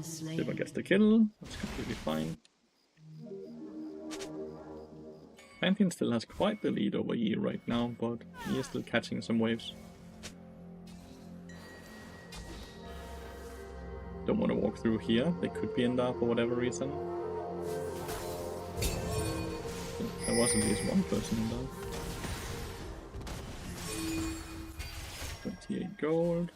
Silver gets the kill. That's completely fine. Pantheon still has quite the lead over E right now, but he is still catching some waves. Don't want to walk through here. They could be in there for whatever reason. There was at least one person in there. 28 gold.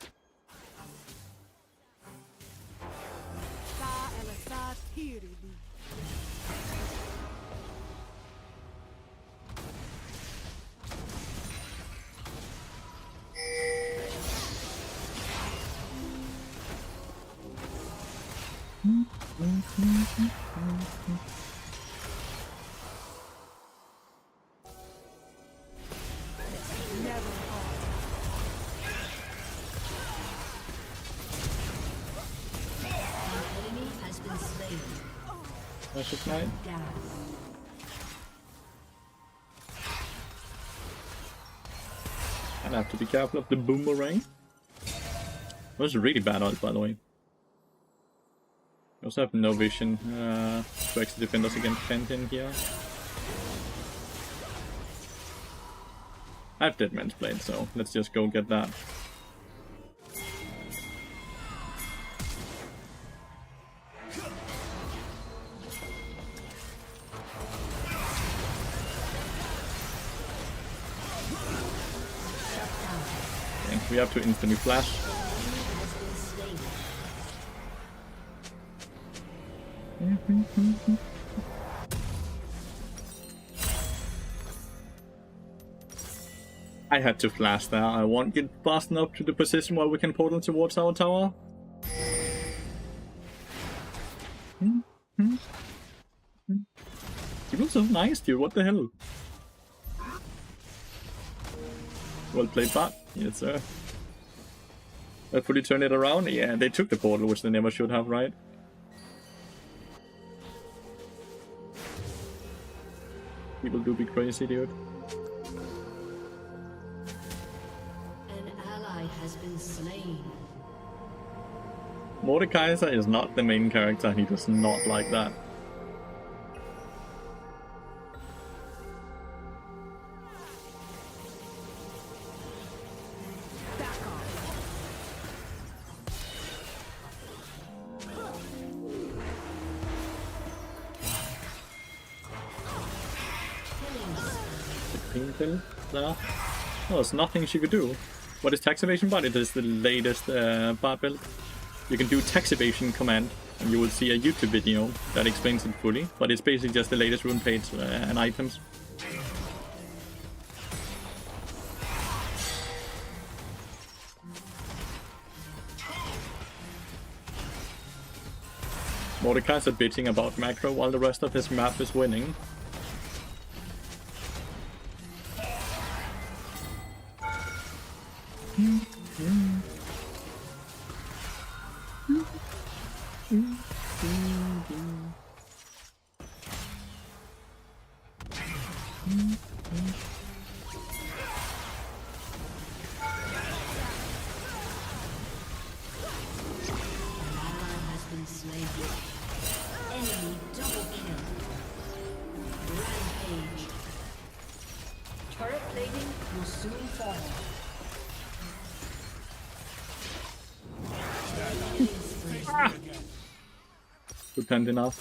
Precious Knight. And I have to be careful of the boomerang. That was a really bad ult, by the way. We also have no vision to actually defend us against Pantheon here. I have Dead Man's Blade, so let's just go get that. We have to instantly flash. I had to flash there. I won't get fast enough to the position where we can portal towards our tower. It was so nice, dude. What the hell? Well played, BARD. Yes, sir. Hopefully turn it around. Yeah, they took the portal, which they never should have, right? People do be crazy, dude. An ally has been slain. Mordekaiser is not the main character. He does not like that. There. No, there's nothing she could do. What is tax evasion BARD? It is the latest BARD build. You can do tax evasion command, and you will see a YouTube video that explains it fully. But it's basically just the latest rune page and items. Mordekaiser bitching about macro while the rest of his map is winning. Enemy double kill. Rampage. Turret plating will soon fall. Repent enough.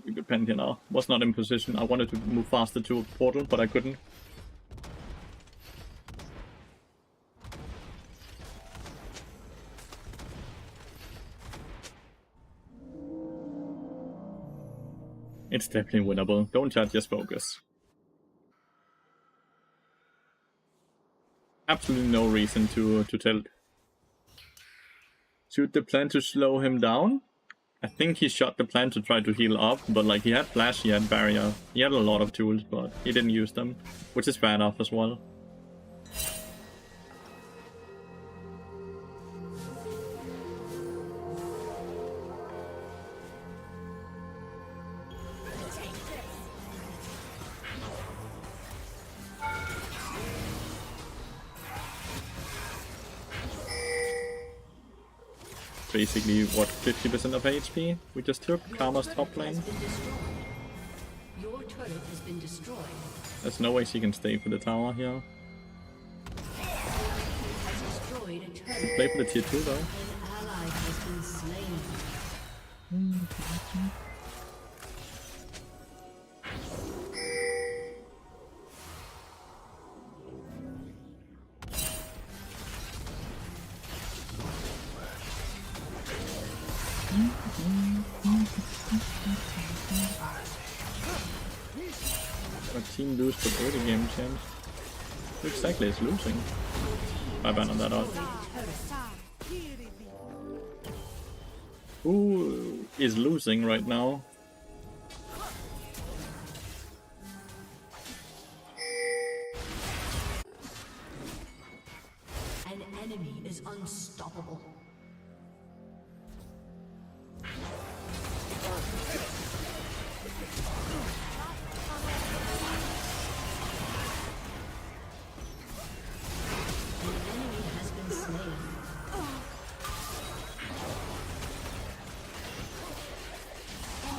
Repent enough. Was not in position. I wanted to move faster to a portal, but I couldn't. It's definitely winnable. Don't chat, just focus. Absolutely no reason to tilt. Shoot the plan to slow him down? I think he shot the plan to try to heal up, but like he had flash, he had barrier, he had a lot of tools, but he didn't use them, which is fair enough as well. Basically, what, 50% of HP we just took? Karma's top lane. Your turret has been destroyed. There's no way she can stay for the tower here. Has destroyed a turret. Play for the tier 2 though. An ally has been slain. Our team lose for early game champs. Who exactly is losing? I ban on that out. Who is losing right now? An enemy is unstoppable. An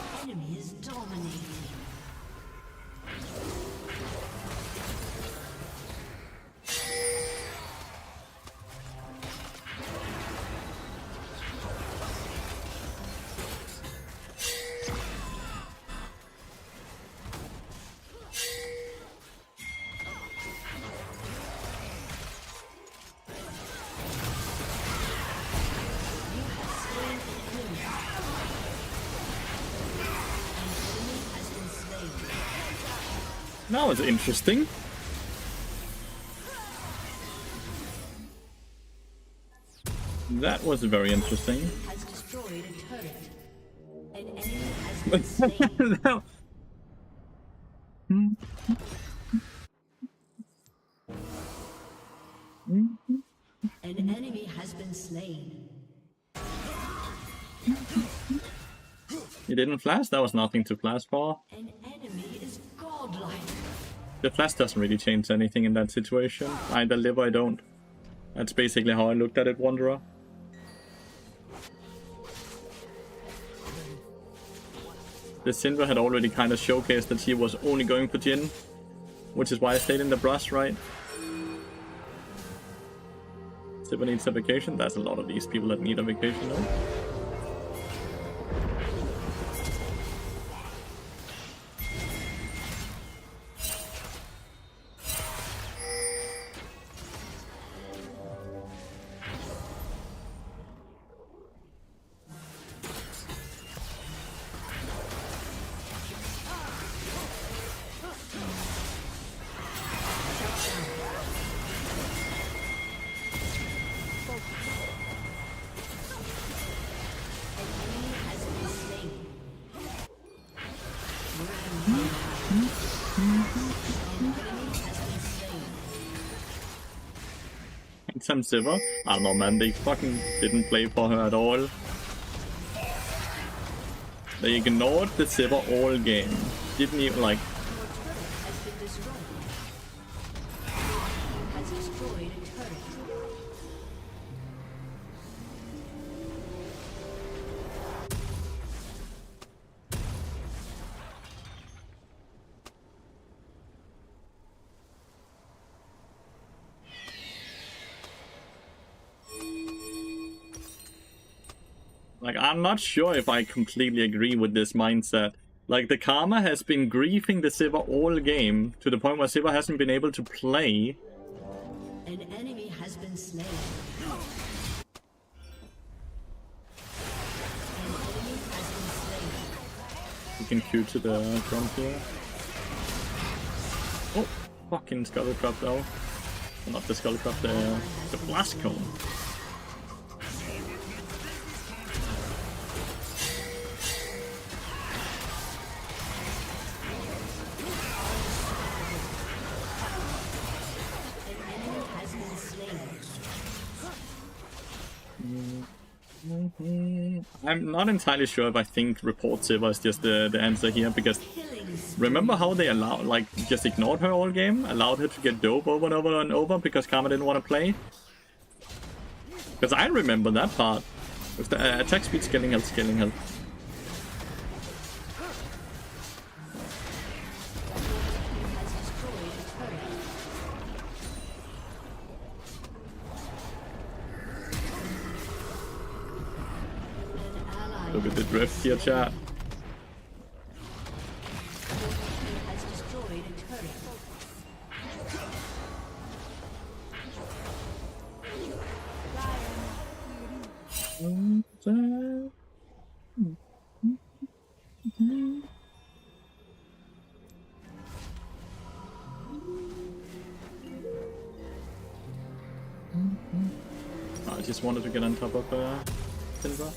Now it's interesting. That was very interesting. Has destroyed a turret. An enemy has been slain. No. An enemy has been slain. You didn't flash? That was nothing to flash for. An enemy is godlike. The flash doesn't really change anything in that situation. Either live or I don't. That's basically how I looked at it, Wanderer. The Syndra had already kind of showcased that she was only going for Jhin, which is why I stayed in the brush, right? Sivir needs a vacation. There's a lot of these people that need a vacation though. Some Sivir. I don't know, man. They fucking didn't play for her at all. They ignored the Sivir all game. Didn't even like. Like, I'm not sure if I completely agree with this mindset. Like, the Karma has been griefing the Sivir all game to the point where Sivir hasn't been able to play. An enemy has been slain. You can Q to the front here. Oh, fucking Skullcrab though. Well, not the Skullcrab, the Blast Cone. I'm not entirely sure if I think report Sivir is just the answer here, because remember how they allowed, like, just ignored her all game? Allowed her to get dope over and over and over because Karma didn't want to play? Because I remember that part. With the attack speed, scaling health, scaling health. Look at the drift here, chat. I just wanted to get on top of Syndra.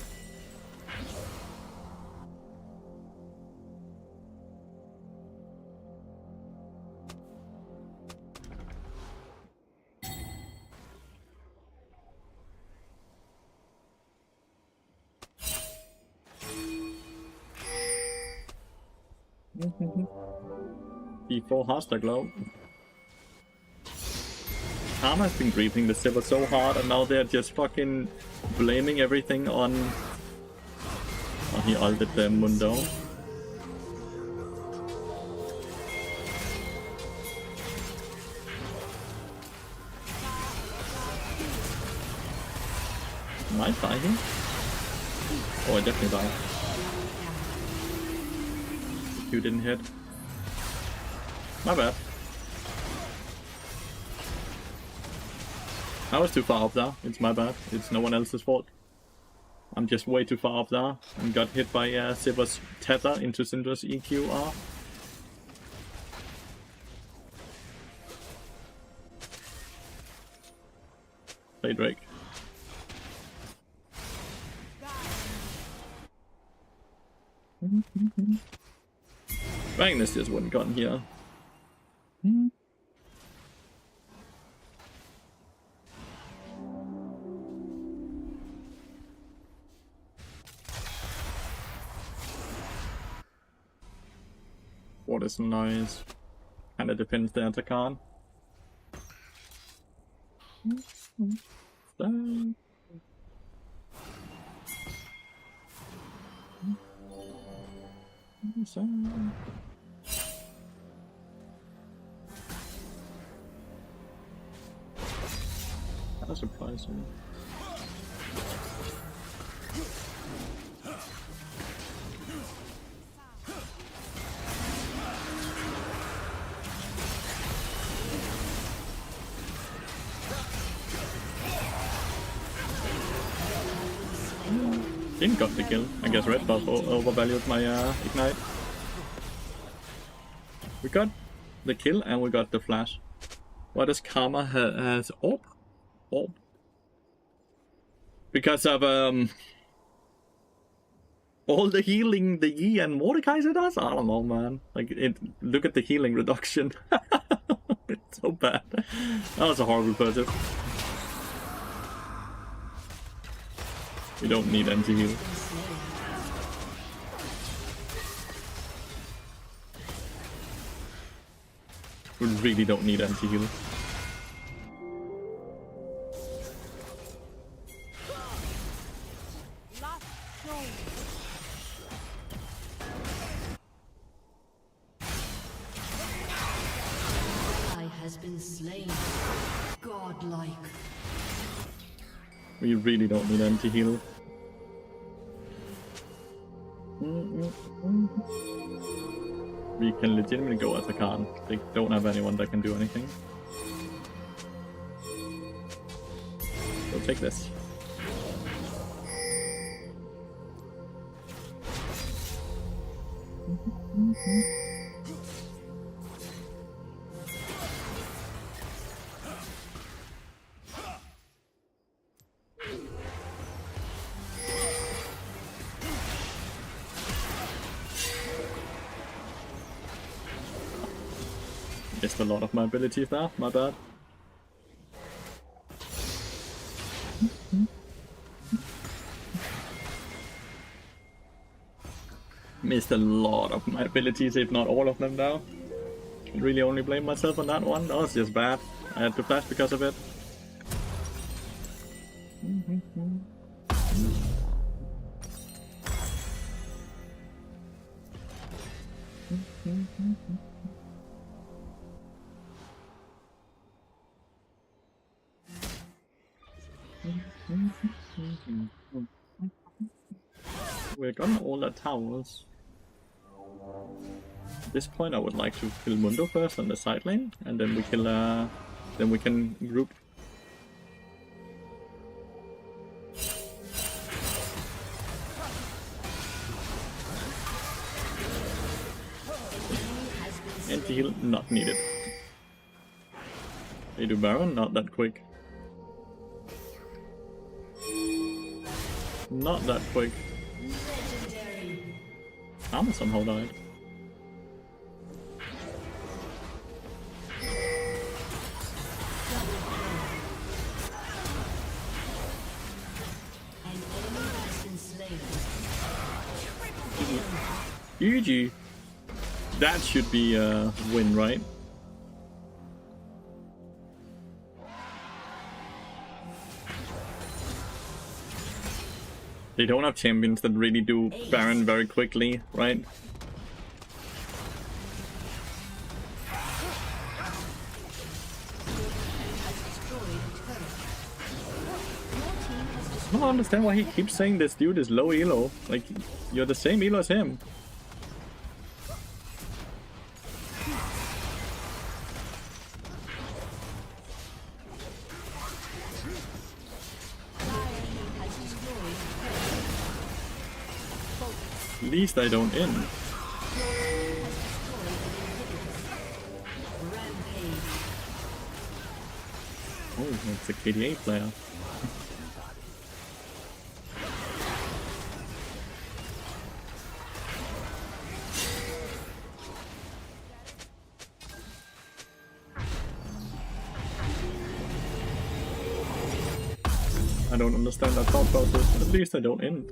E4 Hasta Glow. Karma has been griefing the Sivir so hard, and now they're just fucking blaming everything on. Oh, he ulted the Mundo. Might die here. Oh, I definitely died. You didn't hit. My bad. I was too far up there. It's my bad. It's no one else's fault. I'm just way too far up there and got hit by Sivir's tether into Syndra's EQR. Play Drake. Magnus just wouldn't gotten here. What is nice? Kinda depends the attack on. That's surprising. Didn't got the kill. I guess Red Buff overvalued my ignite. We got the kill and we got the flash. What does Karma has orb? Orb. Because of all the healing the Yi and Mordekaiser does? I don't know, man. Like, look at the healing reduction. It's so bad. That was a horrible purchase. We don't need anti-heal. We really don't need anti-heal. Has been slain. Godlike. We really don't need anti-heal. We can legitimately go as a Khan. They don't have anyone that can do anything. So take this. Missed a lot of my abilities there, my bad. Missed a lot of my abilities, if not all of them now. Can really only blame myself on that one. That was just bad. I had to flash because of it. We're gonna all the towers. At this point I would like to kill Mundo first on the side lane, and then we kill then we can group. Anti-heal not needed. They do Baron, not that quick. Not that quick. Armor somehow died. GG. That should be a win, right? They don't have champions that really do Baron very quickly, right? I don't understand why he keeps saying this dude is low elo. Like, you're the same elo as him. At least I don't end. Oh, it's a KDA player. I don't understand that thought process. At least I don't end.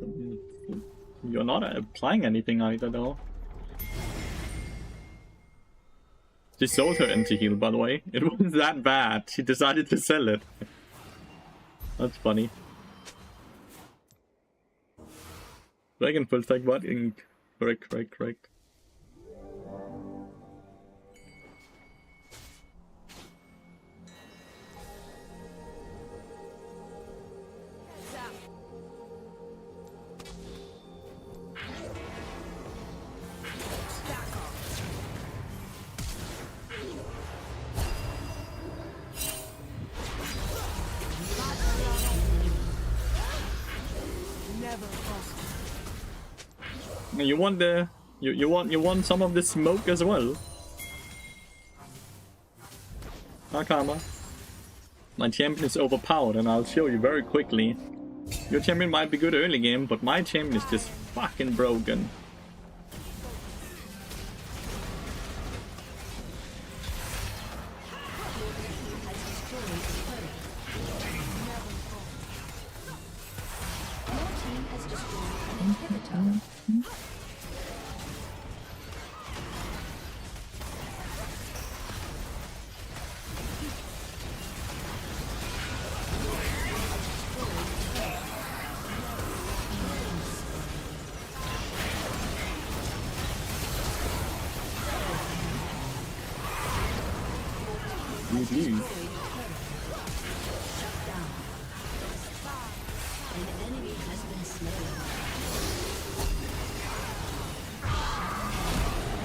You're not applying anything either, though. She sold her anti-heal, by the way. It wasn't that bad. She decided to sell it. That's funny. Dragon full stack what? Correct. You want the you want some of the smoke as well? Karma. My champion is overpowered, and I'll show you very quickly. Your champion might be good early game, but my champion is just fucking broken.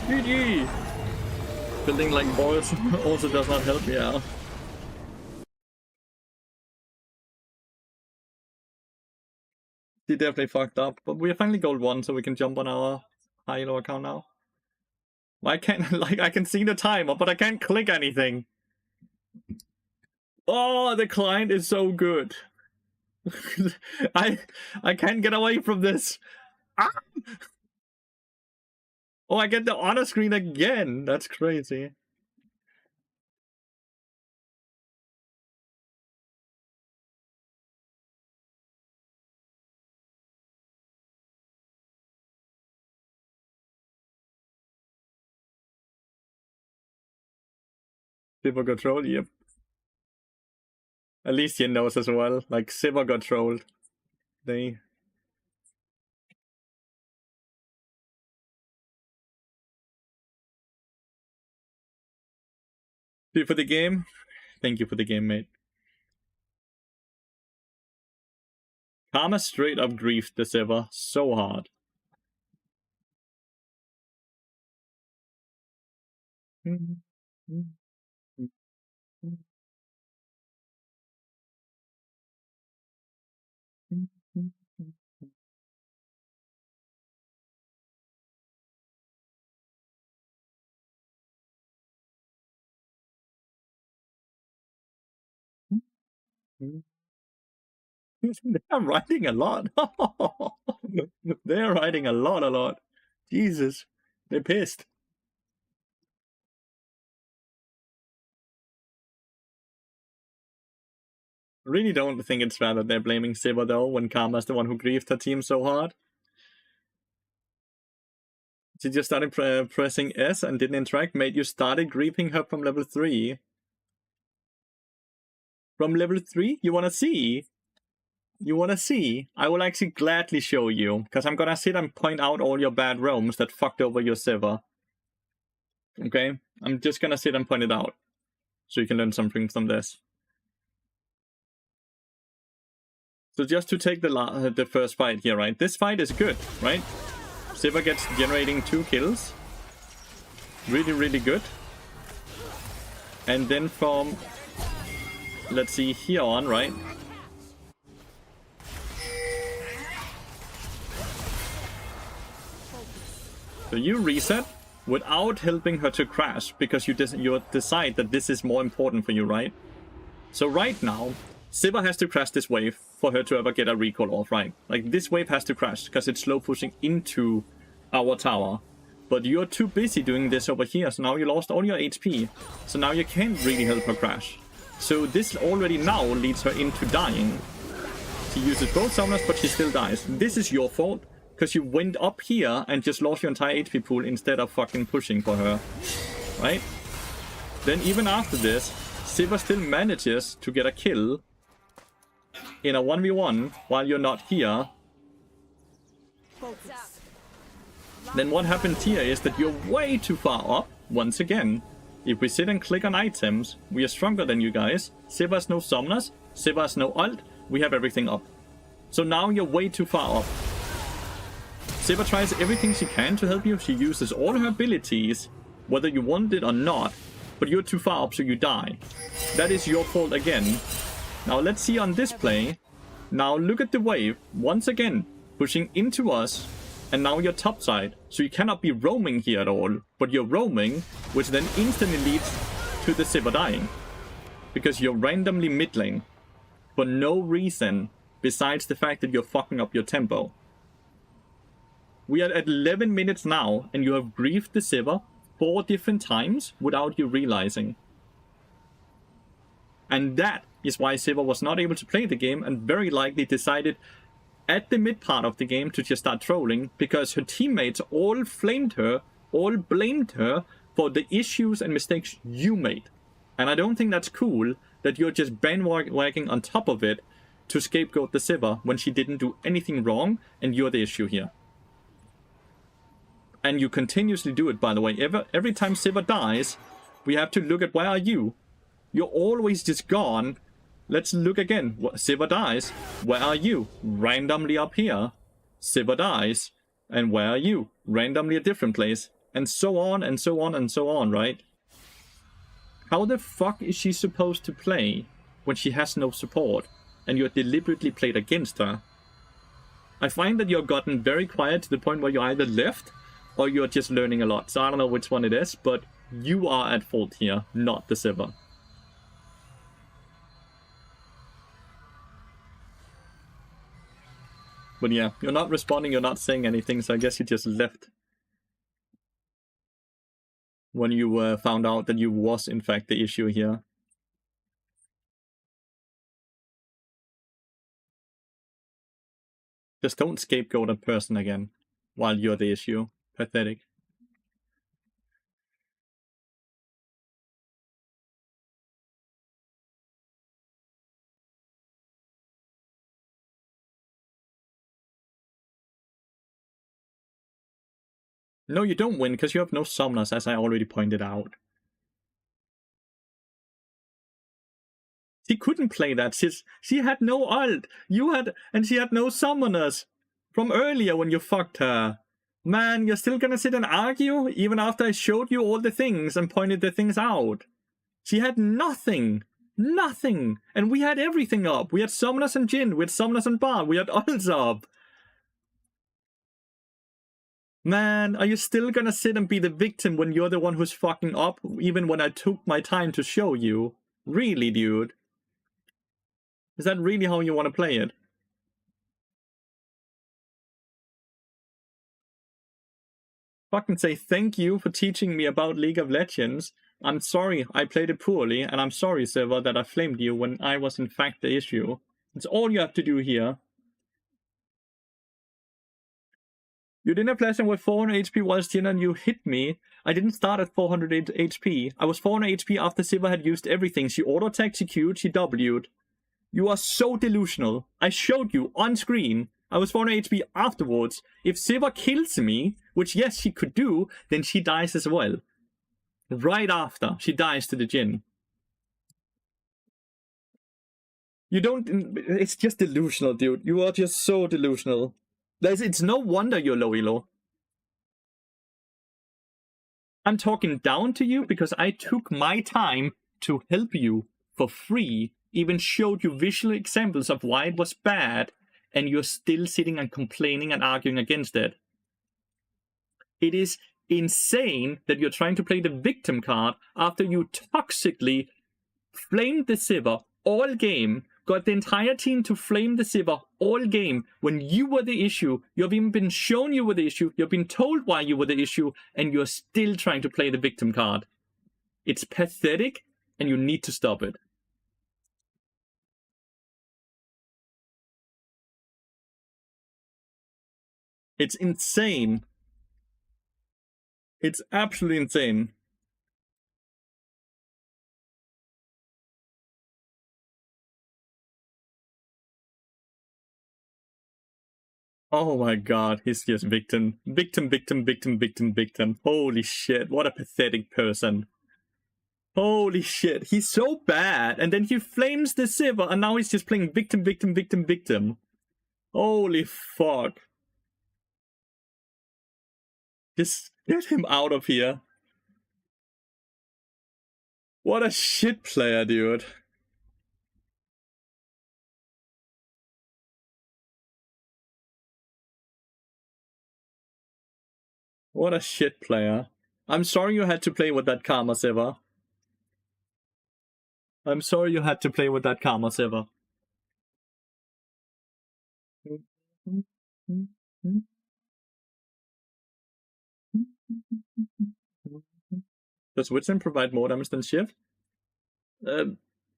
GG! Building like boys also does not help me out. She definitely fucked up, but we are finally gold 1, so we can jump on our high-elo account now. Why can't, like, I can see the timer, but I can't click anything. Oh, the client is so good. I can't get away from this. Ah! Oh, I get the honor screen again. That's crazy. Silver got trolled, yep. At least he knows as well. Like, Silver got trolled. They... Thank you for the game. Thank you for the game, mate. Karma straight up griefed the Silver so hard. They're writing a lot. They're writing a lot. Jesus. They're pissed. I really don't think it's fair that they're blaming Siva though, when Karma's the one who griefed her team so hard. She just started pressing S and didn't interact, made you started griefing her from level 3. From level 3? You wanna see? You wanna see? I will actually gladly show you, because I'm gonna sit and point out all your bad roams that fucked over your Siva. Okay? I'm just gonna sit and point it out, so you can learn something from this. So just to take the first fight here, right? This fight is good, right? Siva gets generating 2 kills. Really good. And then from, let's see, here on, right? So you reset without helping her to crash, because you decide that this is more important for you, right? So right now, Sivir has to crash this wave for her to ever get a recall off, right? Like, this wave has to crash, because it's slow pushing into our tower. But you're too busy doing this over here, so now you lost all your HP. So now you can't really help her crash. So this already now leads her into dying. She uses both summoners, but she still dies. This is your fault, because you went up here and just lost your entire HP pool instead of fucking pushing for her. Right? Then even after this, Sivir still manages to get a kill in a 1v1 while you're not here. Then what happens here is that you're way too far up once again. If we sit and click on items, we are stronger than you guys. Sivir has no summoners, Sivir has no ult, we have everything up. So now you're way too far up. Sivir tries everything she can to help you. She uses all her abilities, whether you want it or not, but you're too far up, so you die. That is your fault again. Now let's see on this play. Now look at the wave, once again, pushing into us, and now you're topside. So you cannot be roaming here at all, but you're roaming, which then instantly leads to the Sivir dying. Because you're randomly mid lane, for no reason, besides the fact that you're fucking up your tempo. We are at 11 minutes now, and you have griefed the Sivir 4 different times without you realizing. And that is why Sivir was not able to play the game, and very likely decided at the mid part of the game to just start trolling, because her teammates all flamed her, all blamed her for the issues and mistakes you made. And I don't think that's cool that you're just bandwagging on top of it to scapegoat the Sivir when she didn't do anything wrong and you're the issue here. And you continuously do it, by the way. Every time Sivir dies, we have to look at where are you? You're always just gone. Let's look again. Sivir dies. Where are you? Randomly up here. Sivir dies. And where are you? Randomly a different place. And so on and so on and so on, right? How the fuck is she supposed to play when she has no support and you're deliberately played against her? I find that you've gotten very quiet to the point where you either left or you're just learning a lot. So I don't know which one it is, but you are at fault here, not the Sivir. But yeah, you're not responding, you're not saying anything, so I guess you just left when you found out that you was in fact the issue here. Just don't scapegoat a person again while you're the issue. Pathetic. No, you don't win because you have no summoners, as I already pointed out. She couldn't play that. She had no ult. You had, and she had no summoners from earlier when you fucked her. Man, you're still gonna sit and argue even after I showed you all the things and pointed the things out. She had nothing. Nothing. And we had everything up. We had summoners and Jhin. We had summoners and BARD. We had ults up. Man, are you still gonna sit and be the victim when you're the one who's fucking up, even when I took my time to show you? Really, dude? Is that really how you want to play it? Fucking say thank you for teaching me about League of Legends. I'm sorry I played it poorly, and I'm sorry, Sivir, that I flamed you when I was in fact the issue. It's all you have to do here. You did a pleasure with 400 HP whilst Jhin and you hit me. I didn't start at 400 HP. I was 400 HP after Sivir had used everything. She auto-attacked, she Q'd, she W'd. You are so delusional. I showed you on screen. I was 400 HP afterwards. If Sivir kills me, which yes she could do, then she dies as well. Right after, she dies to the Jhin. You don't... It's just delusional, dude. You are just so delusional. It's no wonder you're low elo. I'm talking down to you because I took my time to help you for free, even showed you visual examples of why it was bad, and you're still sitting and complaining and arguing against it. It is insane that you're trying to play the victim card after you toxically flamed the Sivir all game, got the entire team to flame the Sivir all game when you were the issue. You've even been shown you were the issue. You've been told why you were the issue, and you're still trying to play the victim card. It's pathetic, and you need to stop it. It's insane. It's absolutely insane. Oh my god, he's just victim. Victim, victim, victim, victim, victim. Holy shit, what a pathetic person. Holy shit, he's so bad. And then he flames the Sivir, and now he's just playing victim, victim, victim, victim. Holy fuck. Just get him out of here. What a shit player, dude. What a shit player. I'm sorry you had to play with that Karma Sivir. I'm sorry you had to play with that Karma Sivir. Does Witsen provide more damage than Shiv?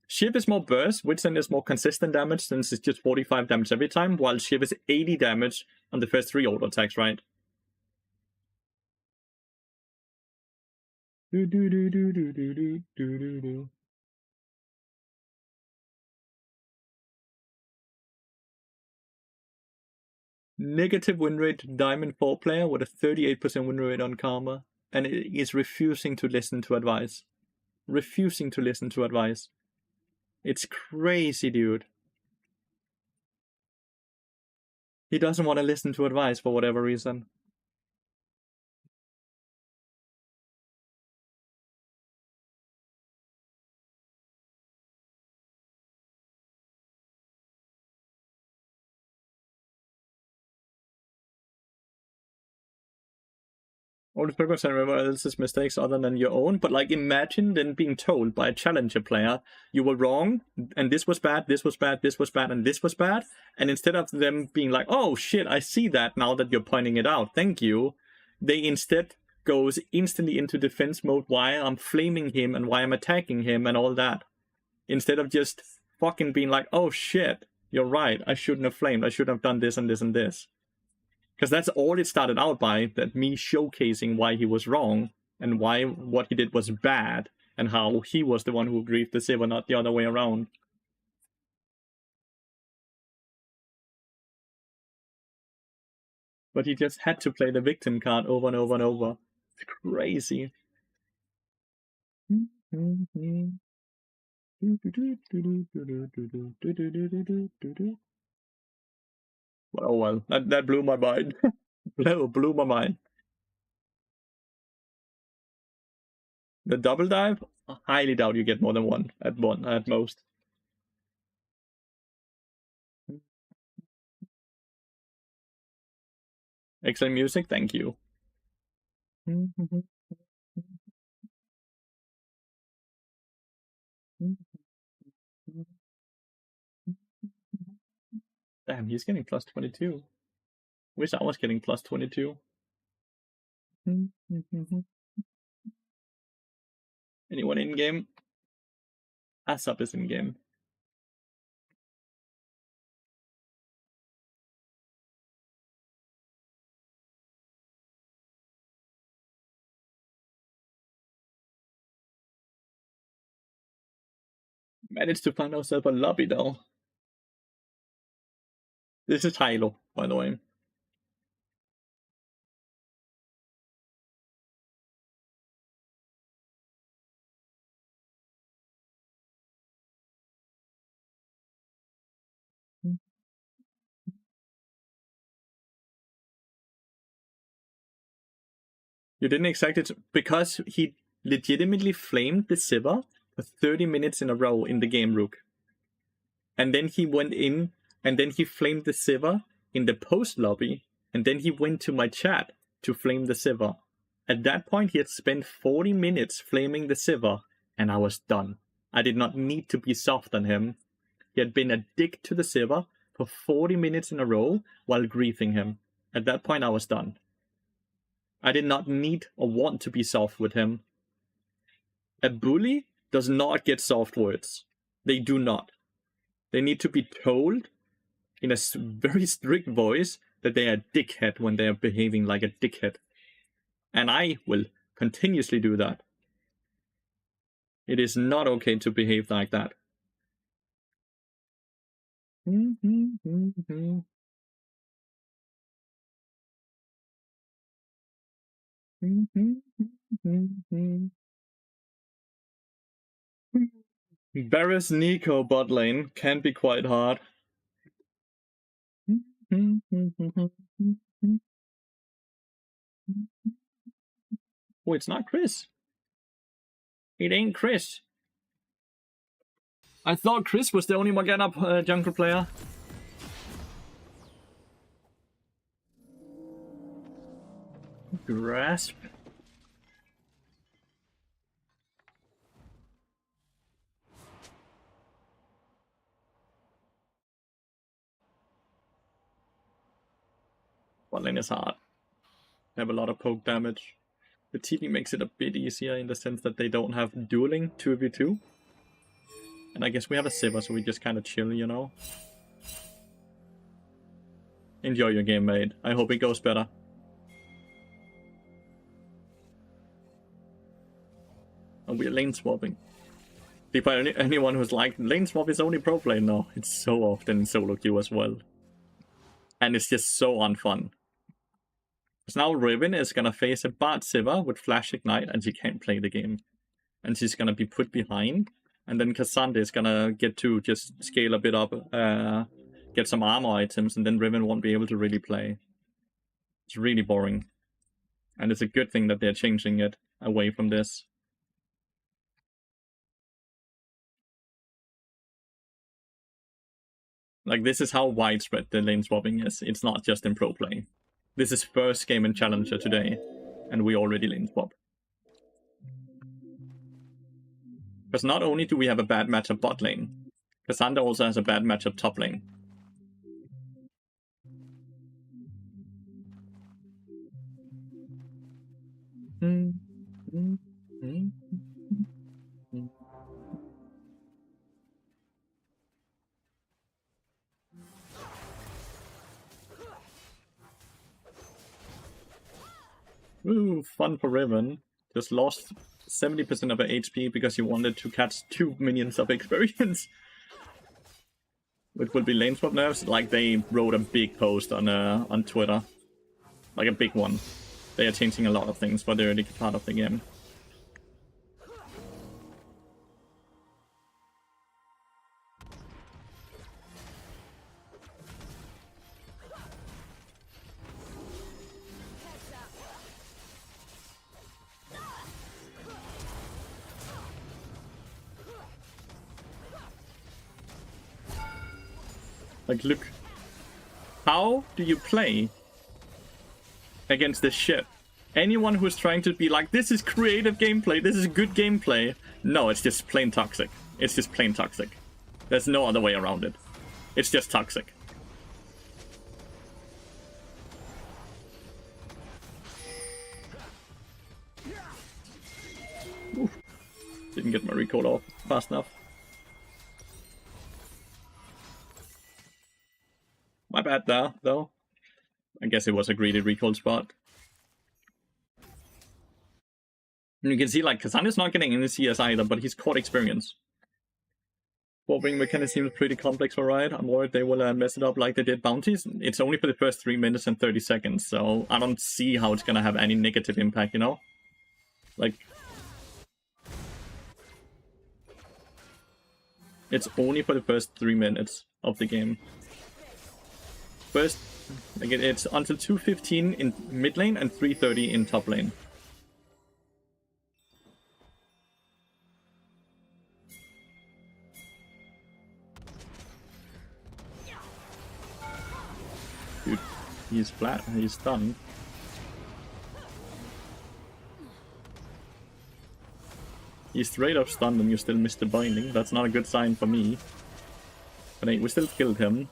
Shiv is more burst, Witsen is more consistent damage since it's just 45 damage every time, while Shiv is 80 damage on the first 3 auto attacks, right? Negative win rate Diamond 4 player with a 38% win rate on Karma, and it is refusing to listen to advice. Refusing to listen to advice. It's crazy, dude. He doesn't want to listen to advice for whatever reason. All the purpose and everyone else's mistakes other than your own, but like imagine then being told by a challenger player, you were wrong, and this was bad, this was bad, this was bad, and this was bad, and instead of them being like, oh shit, I see that now that you're pointing it out, thank you, they instead goes instantly into defense mode why I'm flaming him and why I'm attacking him and all that. Instead of just fucking being like, oh shit, you're right, I shouldn't have flamed, I should have done this and this and this. Because that's all it started out by, that me showcasing why he was wrong, and why what he did was bad, and how he was the one who griefed the Sivir, not the other way around. But he just had to play the victim card over and over and over. It's crazy. Oh well, that blew my mind. blew my mind. The double dive? I highly doubt you get more than one at most. Excellent music, thank you. Damn, he's getting plus 22. Wish I was getting plus 22. Anyone in game? Asap is in game. Managed to find ourselves a lobby though. This is Hilo, by the way. You didn't expect it because he legitimately flamed the Sivir for 30 minutes in a row in the game, Rook. And then he went in, and then he flamed the Sivir in the post lobby, and then he went to my chat to flame the Sivir. At that point, he had spent 40 minutes flaming the Sivir, and I was done. I did not need to be soft on him. He had been a dick to the Sivir for 40 minutes in a row while griefing him. At that point, I was done. I did not need or want to be soft with him. A bully does not get soft words. They do not. They need to be told in a very strict voice that they are a dickhead when they are behaving like a dickhead. And I will continuously do that. It is not okay to behave like that. Varus Nico bot lane can be quite hard. Oh, it's not Chris. It ain't Chris. I thought Chris was the only Morgana jungle player. Grasp. Bot lane is hard. They have a lot of poke damage. The TP makes it a bit easier in the sense that they don't have dueling 2v2. And I guess we have a Sivir, so we just kind of chill, you know? Enjoy your game, mate. I hope it goes better. And we're lane swapping. For anyone who's like, lane swap is only pro play. No, it's so often in solo queue as well. And it's just so unfun. Because now Riven is gonna face a BARD Sivir with Flash Ignite and she can't play the game. And she's gonna be put behind. And then Cassandra is gonna get to just scale a bit up, get some armor items, and then Riven won't be able to really play. It's really boring. And it's a good thing that they're changing it away from this. Like, this is how widespread the lane swapping is. It's not just in pro play. This is first game in Challenger today, and we already lane swap. Because not only do we have a bad matchup bot lane, Cassandra also has a bad matchup top lane. Ooh, fun for Riven. Just lost 70% of her HP because he wanted to catch 2 minions of experience. It will be lane swap nerfs. Like, they wrote a big post on Twitter. Like a big one. They are changing a lot of things for the early part of the game. Like, look. How do you play against this shit? Anyone who's trying to be like, this is creative gameplay, this is good gameplay. No, it's just plain toxic. It's just plain toxic. There's no other way around it. It's just toxic. Oof. Didn't get my recall off fast enough. My bad there, though. I guess it was a greedy recall spot. And you can see, like, Cassandra's not getting any CS either, but he's caught experience. Swapping mechanics seems pretty complex for Riot. I'm worried they will mess it up like they did bounties. It's only for the first 3 minutes and 30 seconds, so I don't see how it's gonna have any negative impact, you know? Like... It's only for the first 3 minutes of the game. First, like it's until 2:15 in mid lane and 3:30 in top lane. Dude, he's flat, he's stunned. He straight up stunned and you still missed the binding. That's not a good sign for me. But hey, we still killed him.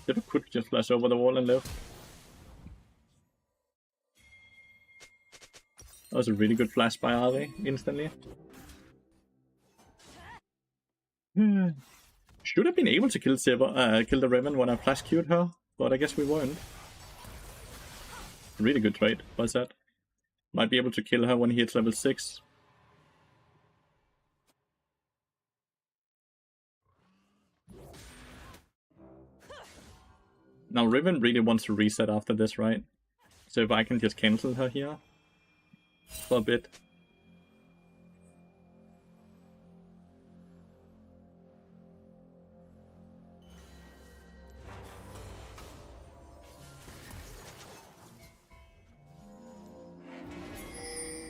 If I could just flash over the wall and live. That was a really good flash by Ari, instantly. Should have been able to kill the Riven when I flash queued her, but I guess we weren't. Really good trade, was that? Might be able to kill her when he hits level 6. Now Riven really wants to reset after this, right? So if I can just cancel her here for a bit.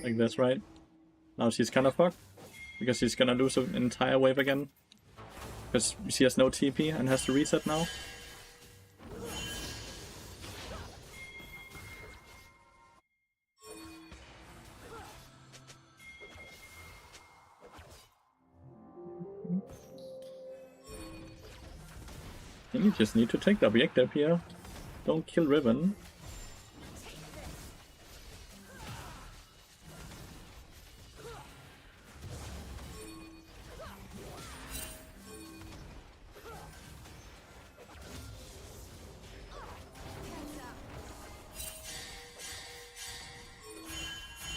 Like this, right? Now she's kind of fucked, because she's gonna lose an entire wave again. Because she has no TP and has to reset now. And you just need to take the objective here. Don't kill Riven.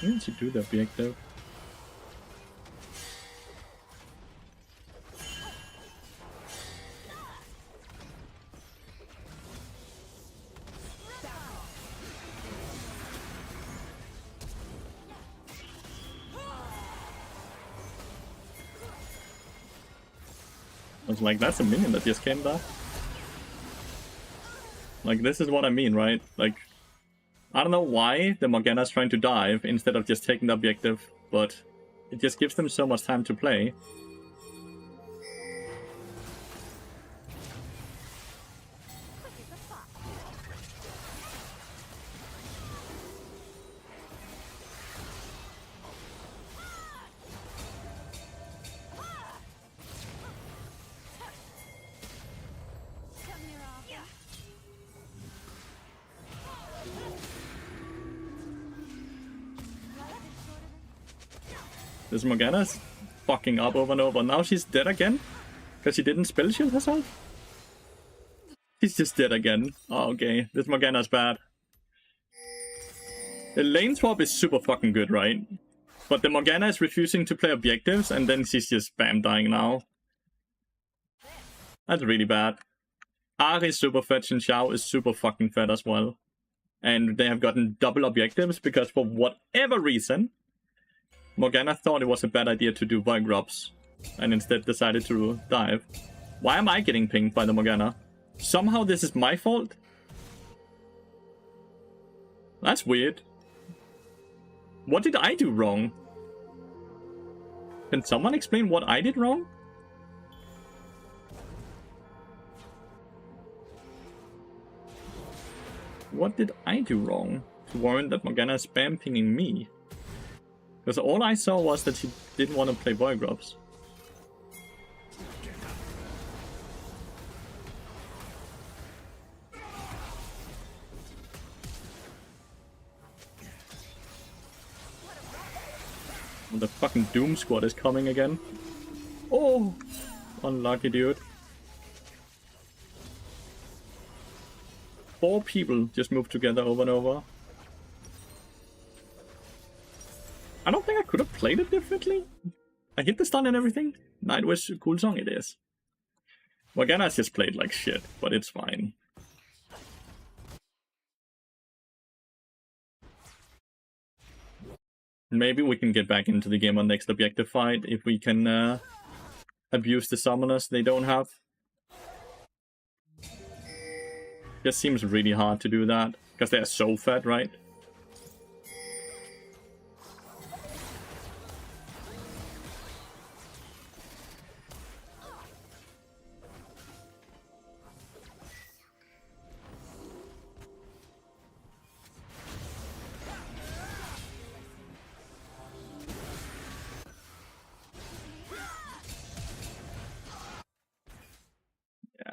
I need to do the objective. I was like, that's a minion that just came there. Like, this is what I mean, right? Like, I don't know why the Morgana's trying to dive instead of just taking the objective, but it just gives them so much time to play. This Morgana's fucking up over and over. Now she's dead again? Because she didn't spell shield herself? She's just dead again. Oh, okay. This Morgana's bad. The lane swap is super fucking good, right? But the Morgana is refusing to play objectives, and then she's just spam dying now. That's really bad. Ari is super fetch and Xiao is super fucking fed as well. And they have gotten double objectives because for whatever reason, Morgana thought it was a bad idea to do Void Grubs, and instead decided to dive. Why am I getting pinged by the Morgana? Somehow this is my fault? That's weird. What did I do wrong? Can someone explain what I did wrong? What did I do wrong to warrant that Morgana is spam pinging me? Because all I saw was that she didn't want to play Void Grubs. Oh, the fucking Doom Squad is coming again. Oh! Unlucky, dude. 4 people just moved together over and over. I don't think I could have played it differently. I hit the stun and everything. Nightwish, cool song it is. Morgana's just played like shit, but it's fine. Maybe we can get back into the game on next objective fight if we can abuse the summoners they don't have. Just seems really hard to do that, because they're so fed, right?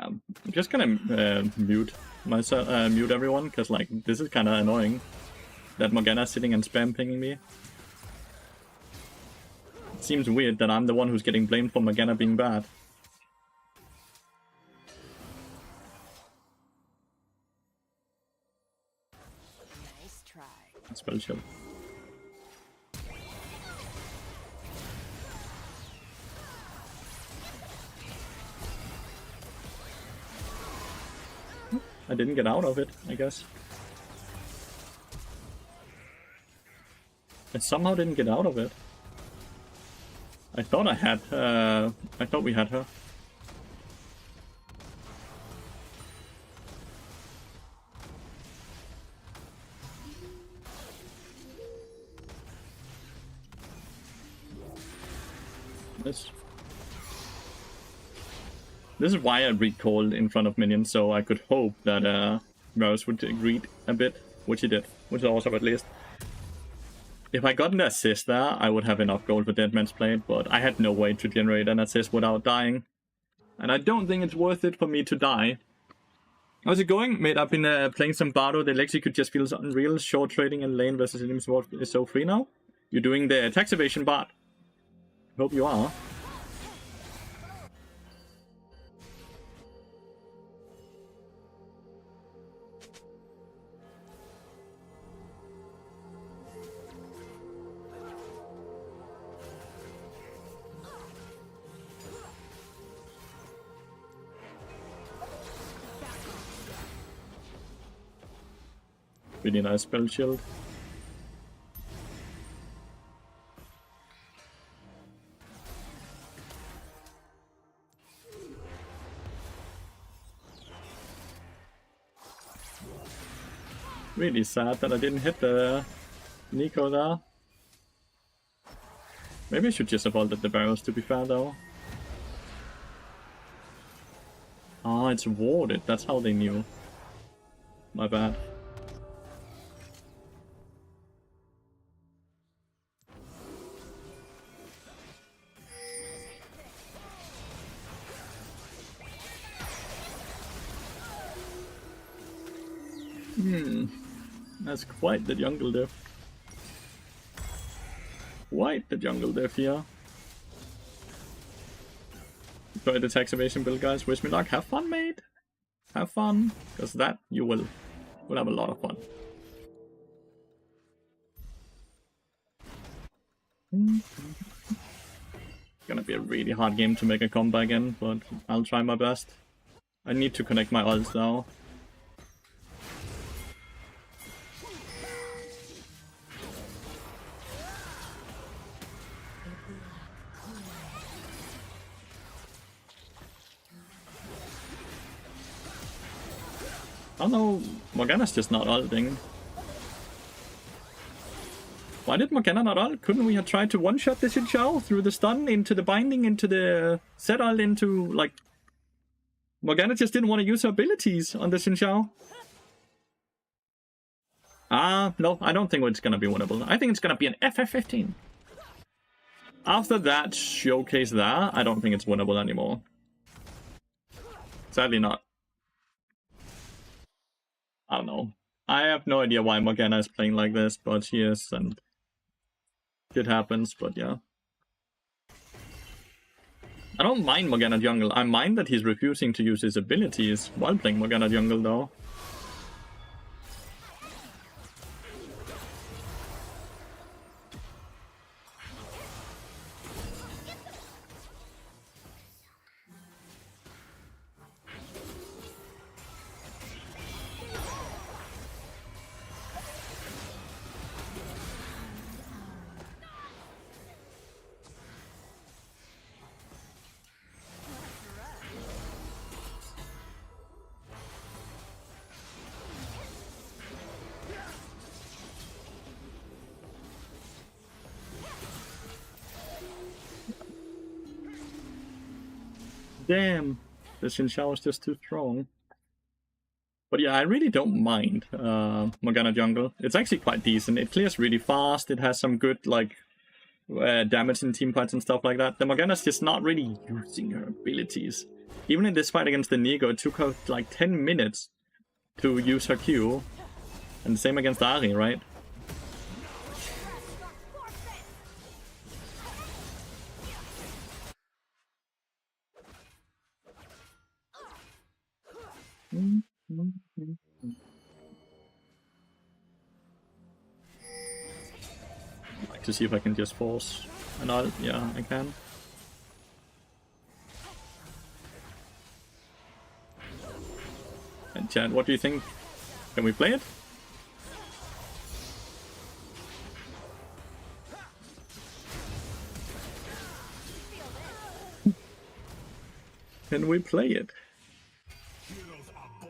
I'm just gonna mute myself, mute everyone, because like this is kind of annoying that Morgana's sitting and spam pinging me. It seems weird that I'm the one who's getting blamed for Morgana being bad. Nice try. Spell shield. I didn't get out of it, I guess. I somehow didn't get out of it. I thought I had, I thought we had her. This is why I recalled in front of minions, so I could hope that Varus would greet a bit, which he did, which is awesome at least. If I got an assist there, I would have enough gold for Dead Man's Plate, but I had no way to generate an assist without dying. And I don't think it's worth it for me to die. How's it going? Mate, I've been playing some Bardo. The Lexi could just feel unreal. Short trading and lane versus enemies is so free now. You're doing the tax evasion bot. Hope you are. Really nice spell shield. Really sad that I didn't hit the Nico there. Maybe I should just have ulted the barrels to be fair though. Ah, it's warded, that's how they knew. My bad. That's quite the jungle diff. Quite the jungle diff here. Try the tax evasion build, guys. Wish me luck. Have fun, mate. Have fun. Because that you will. We'll have a lot of fun. Gonna be a really hard game to make a comeback in, but I'll try my best. I need to connect my ults now. Oh no, Morgana's just not ulting. Why did Morgana not ult? Couldn't we have tried to one-shot the Xin Zhao through the stun into the binding, into the set ult, into like... Morgana just didn't want to use her abilities on the Xin Zhao. No, I don't think it's gonna be winnable. I think it's gonna be an FF15. After that showcase there, I don't think it's winnable anymore. Sadly not. I don't know. I have no idea why Morgana is playing like this, but she is, and it happens, but yeah. I don't mind Morgana jungle. I mind that he's refusing to use his abilities while playing Morgana jungle, though. Damn, the Xinxiao is just too strong. But yeah, I really don't mind Morgana Jungle. It's actually quite decent. It clears really fast. It has some good like damage in team fights and stuff like that. The Morgana's just not really using her abilities. Even in this fight against the Nigo, it took her like 10 minutes to use her Q. And the same against Ari, right? I'd like to see if I can just force an ult. Yeah, I can. And Chad, what do you think? Can we play it? Can we play it?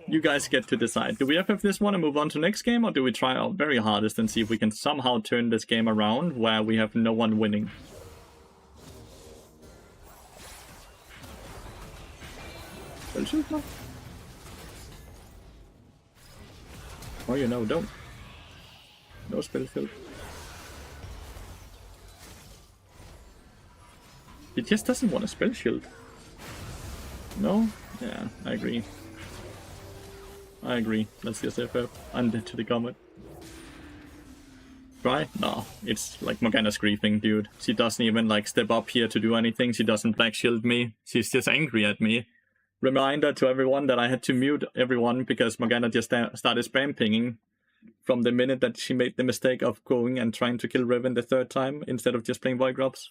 You guys get to decide. Do we FF this one and move on to next game, or do we try our very hardest and see if we can somehow turn this game around where we have no one winning? Or you know, don't. No spell field. He just doesn't want a spell shield. No? Yeah, I agree. I agree. Let's just FF. Undead to the Comet. Try? No. It's like Morgana's griefing, dude. She doesn't even like step up here to do anything. She doesn't black shield me. She's just angry at me. Reminder to everyone that I had to mute everyone because Morgana just started spam pinging from the minute that she made the mistake of going and trying to kill Riven the third time instead of just playing Void Drops.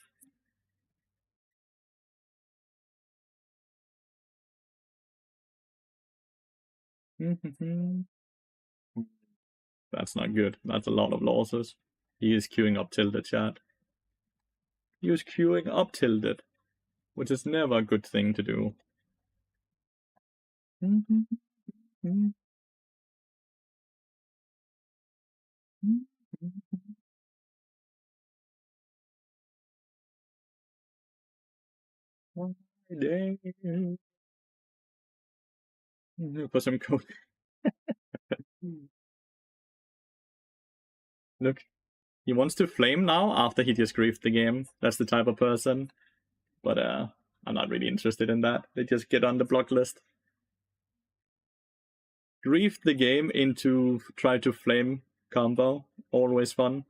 That's not good. That's a lot of losses. He is queuing up tilted, chat. He is queuing up tilted, which is never a good thing to do. For some code. Look, he wants to flame now after he just griefed the game. That's the type of person. But I'm not really interested in that. They just get on the block list. Griefed the game into try to flame combo. Always fun.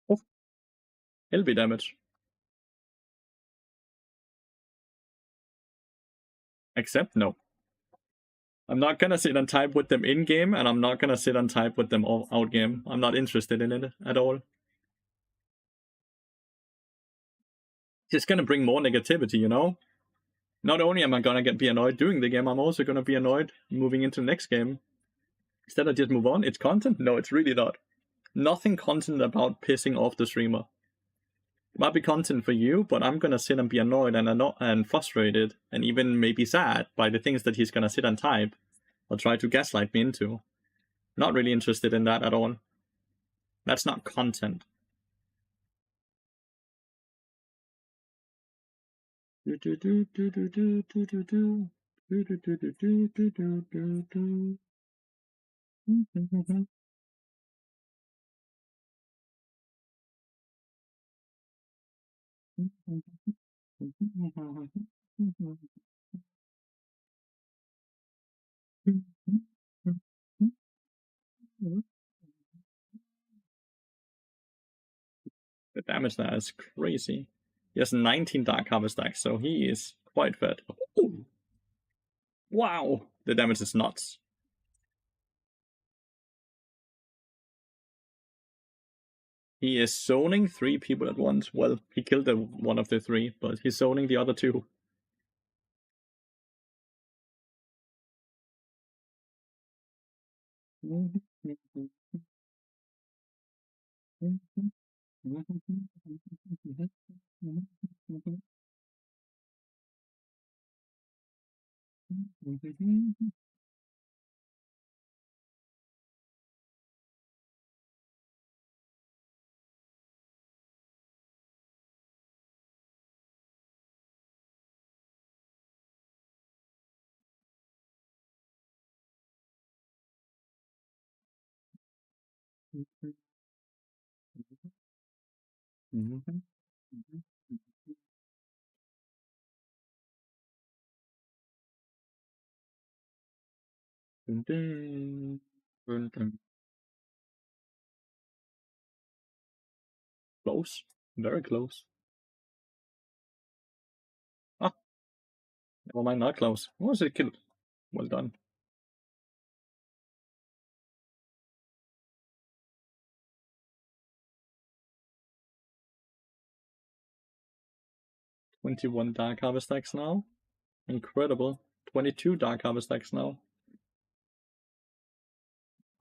Oh. LB damage. Except no. I'm not gonna sit and type with them in-game, and I'm not gonna sit and type with them out-game. I'm not interested in it at all. Just gonna bring more negativity, you know? Not only am I gonna be annoyed doing the game, I'm also gonna be annoyed moving into the next game. Instead of just move on, it's content? No, it's really not. Nothing content about pissing off the streamer. It might be content for you, but I'm gonna sit and be annoyed and frustrated, and even maybe sad by the things that he's gonna sit and type, or try to gaslight me into. Not really interested in that at all. That's not content. The damage there is crazy. He has 19 Dark Harvest stacks, so he is quite fed. Ooh. Wow! The damage is nuts. He is zoning 3 people at once. Well, he killed one of the 3, but he's zoning the other 2. Close. Very close. Ah, never mind, not close. What was it killed? Well done. $21 Dark Harvest stacks now. Incredible. 22 Dark Harvest stacks now.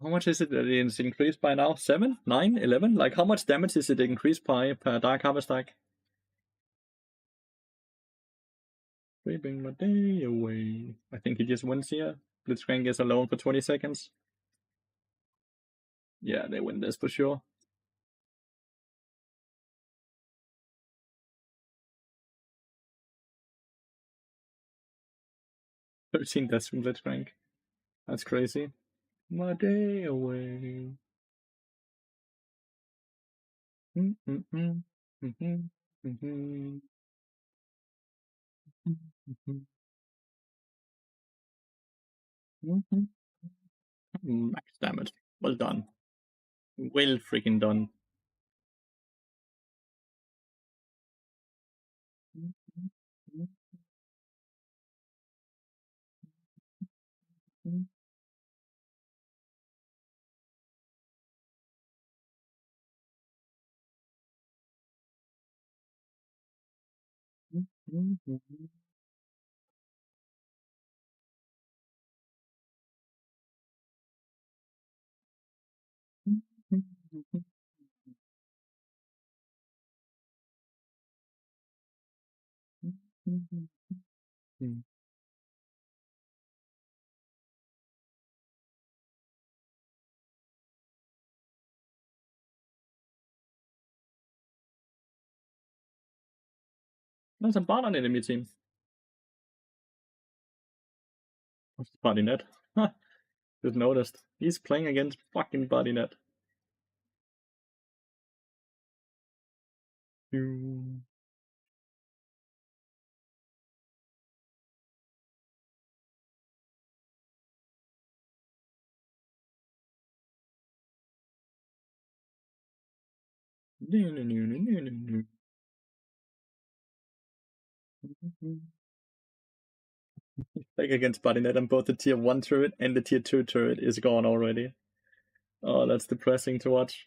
How much is it that it's increased by now? 7? 9? 11? Like, how much damage is it increased by per Dark Harvest stack? Sweeping my day away. I think he just wins here. Blitzcrank is alone for 20 seconds. Yeah, they win this for sure. $13 deaths from Blitzcrank. That's crazy. My day away. Max damage. Well done. Well freaking done. There's a BARD on enemy team. What's the Body Net? Just noticed. He's playing against fucking Body Net. Like against Body Net, and both the tier 1 turret and the tier 2 turret is gone already. Oh, that's depressing to watch.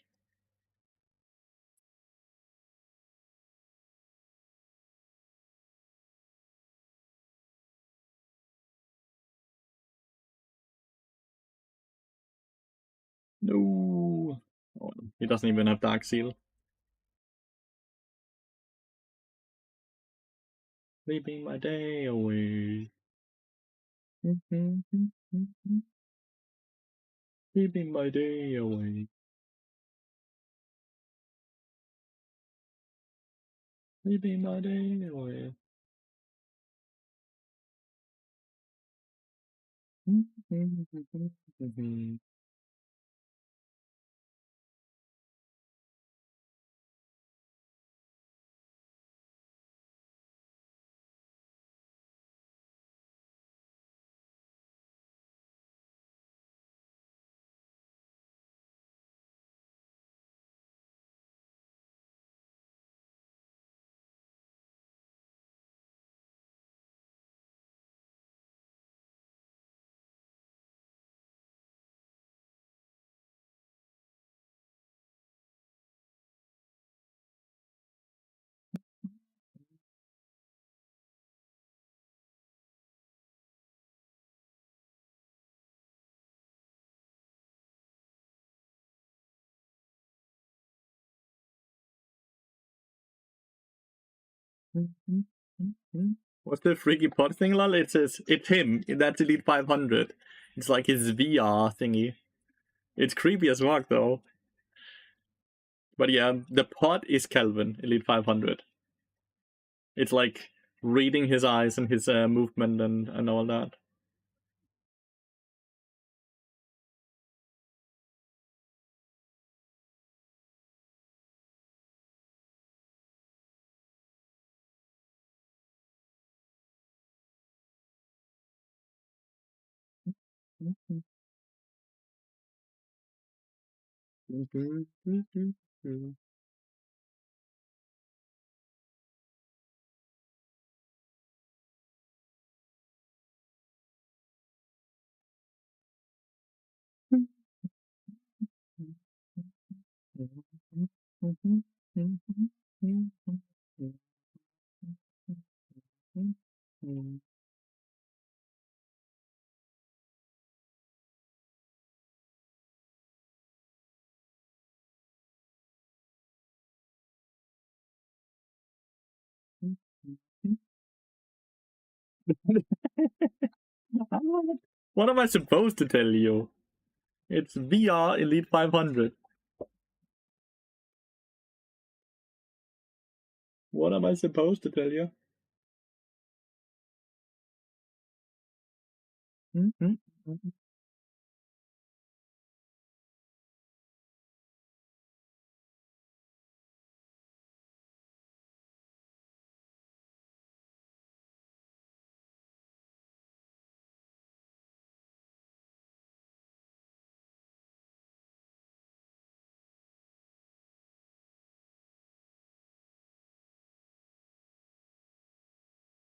No. Oh, he doesn't even have Dark Seal. Sleeping my day away. Sleeping my day away. Sleeping my day away. What's the freaky pod thing, lol? It says, it's him. That's Elite 500. It's like his VR thingy. It's creepy as fuck, though. But yeah, the pod is Kelvin, Elite 500. It's like reading his eyes and his movement and all that. What am I supposed to tell you? It's VR Elite 500. What am I supposed to tell you?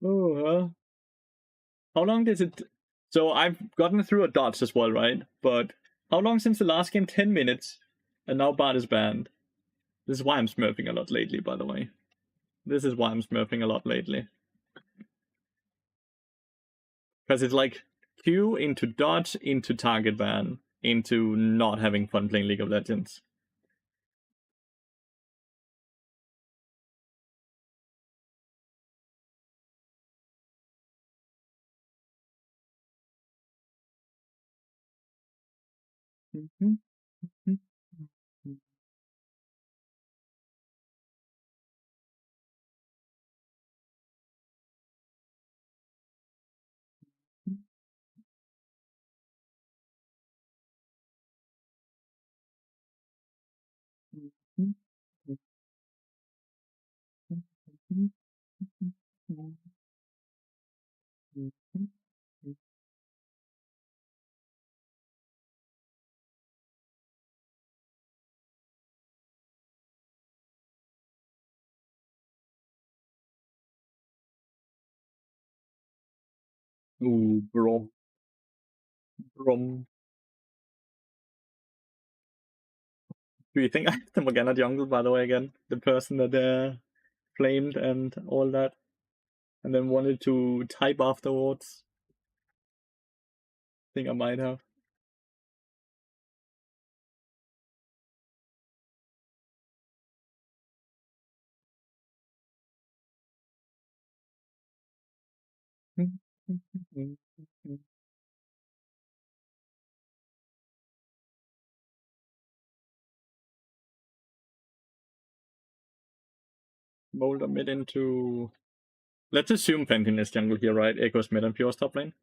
Oh, how long does it... So I've gotten through a dodge as well, right? But how long since the last game? 10 minutes. And now BARD is banned. This is why I'm smurfing a lot lately, by the way. This is why I'm smurfing a lot lately. Because it's like Q into dodge into target ban into not having fun playing League of Legends. Ooh, bro. Bro. Do you think I have the Morgana jungle, by the way, again? The person that flamed and all that? And then wanted to type afterwards? Think I might have. Molder mid into... Let's assume Pentin is jungle here, right? Echo's mid and Pure top lane.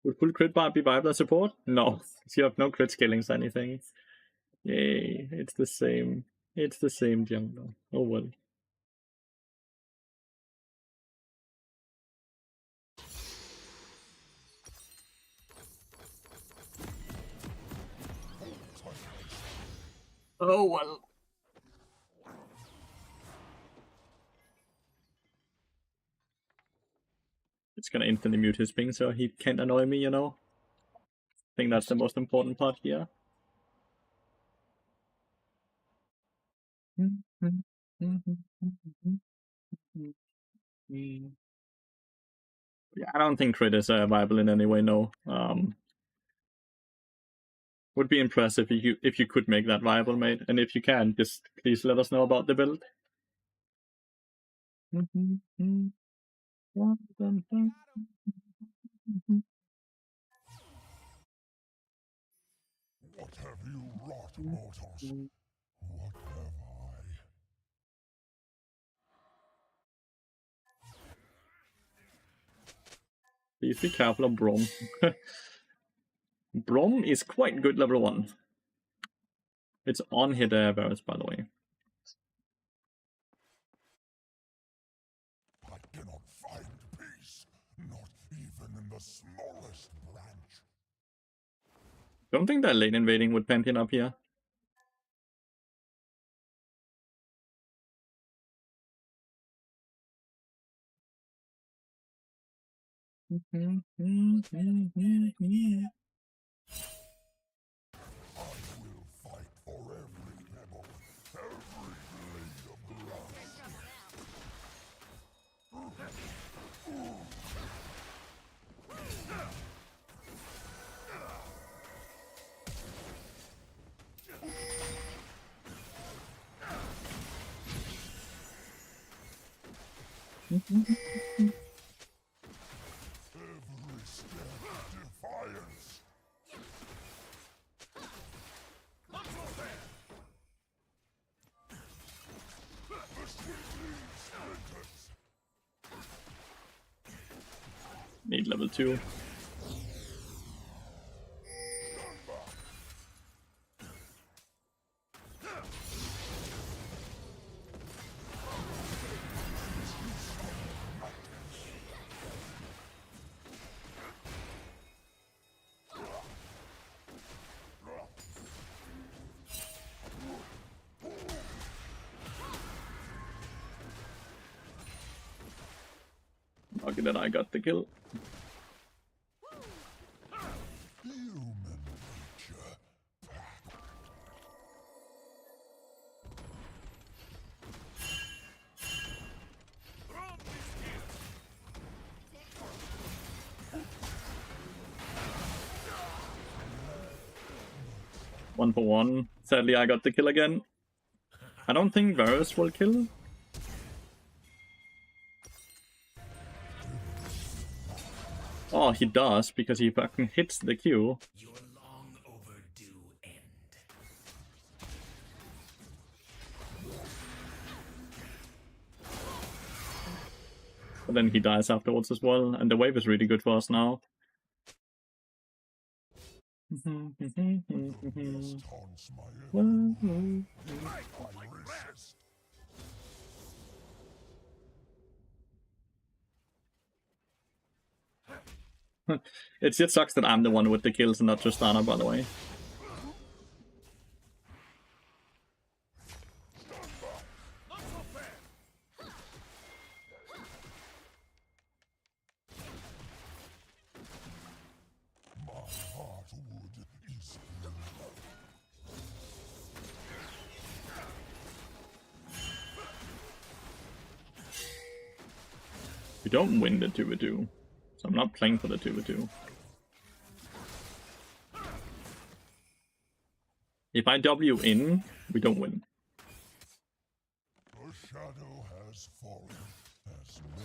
Would full crit bar be viable as support? No. You have no crit scalings or anything. Yay, it's the same. It's the same jungle. Oh well. Oh well. It's gonna instantly mute his ping so he can't annoy me, you know? I think that's the most important part here. Yeah, I don't think crit is viable in any way, no. Would be impressive if you could make that viable, mate. And if you can, just please let us know about the build. What have you wrought, mortals? What have I? Please be careful of Brom. Brom is quite good level 1. It's on hit Varus, by the way. I cannot find peace, not even in the smallest branch. Don't think they're lane invading with Pantheon up here. I will fight for every pebble, every blade of grass. Every step defiance. Need level 2. Lucky that I got the kill. Human nature. One for one. Sadly, I got the kill again. I don't think Varus will kill. Oh, he does, because he fucking hits the Q. Your long overdue end. But then he dies afterwards as well, and the wave is really good for us now. Yes, taunts my enemy. I resist. It just sucks that I'm the one with the kills and not just Anna, by the way. My heartwood is blue. We don't win the 2v2, so I'm not playing for the 2v2. If I W in, we don't win. The shadow has fallen, as many.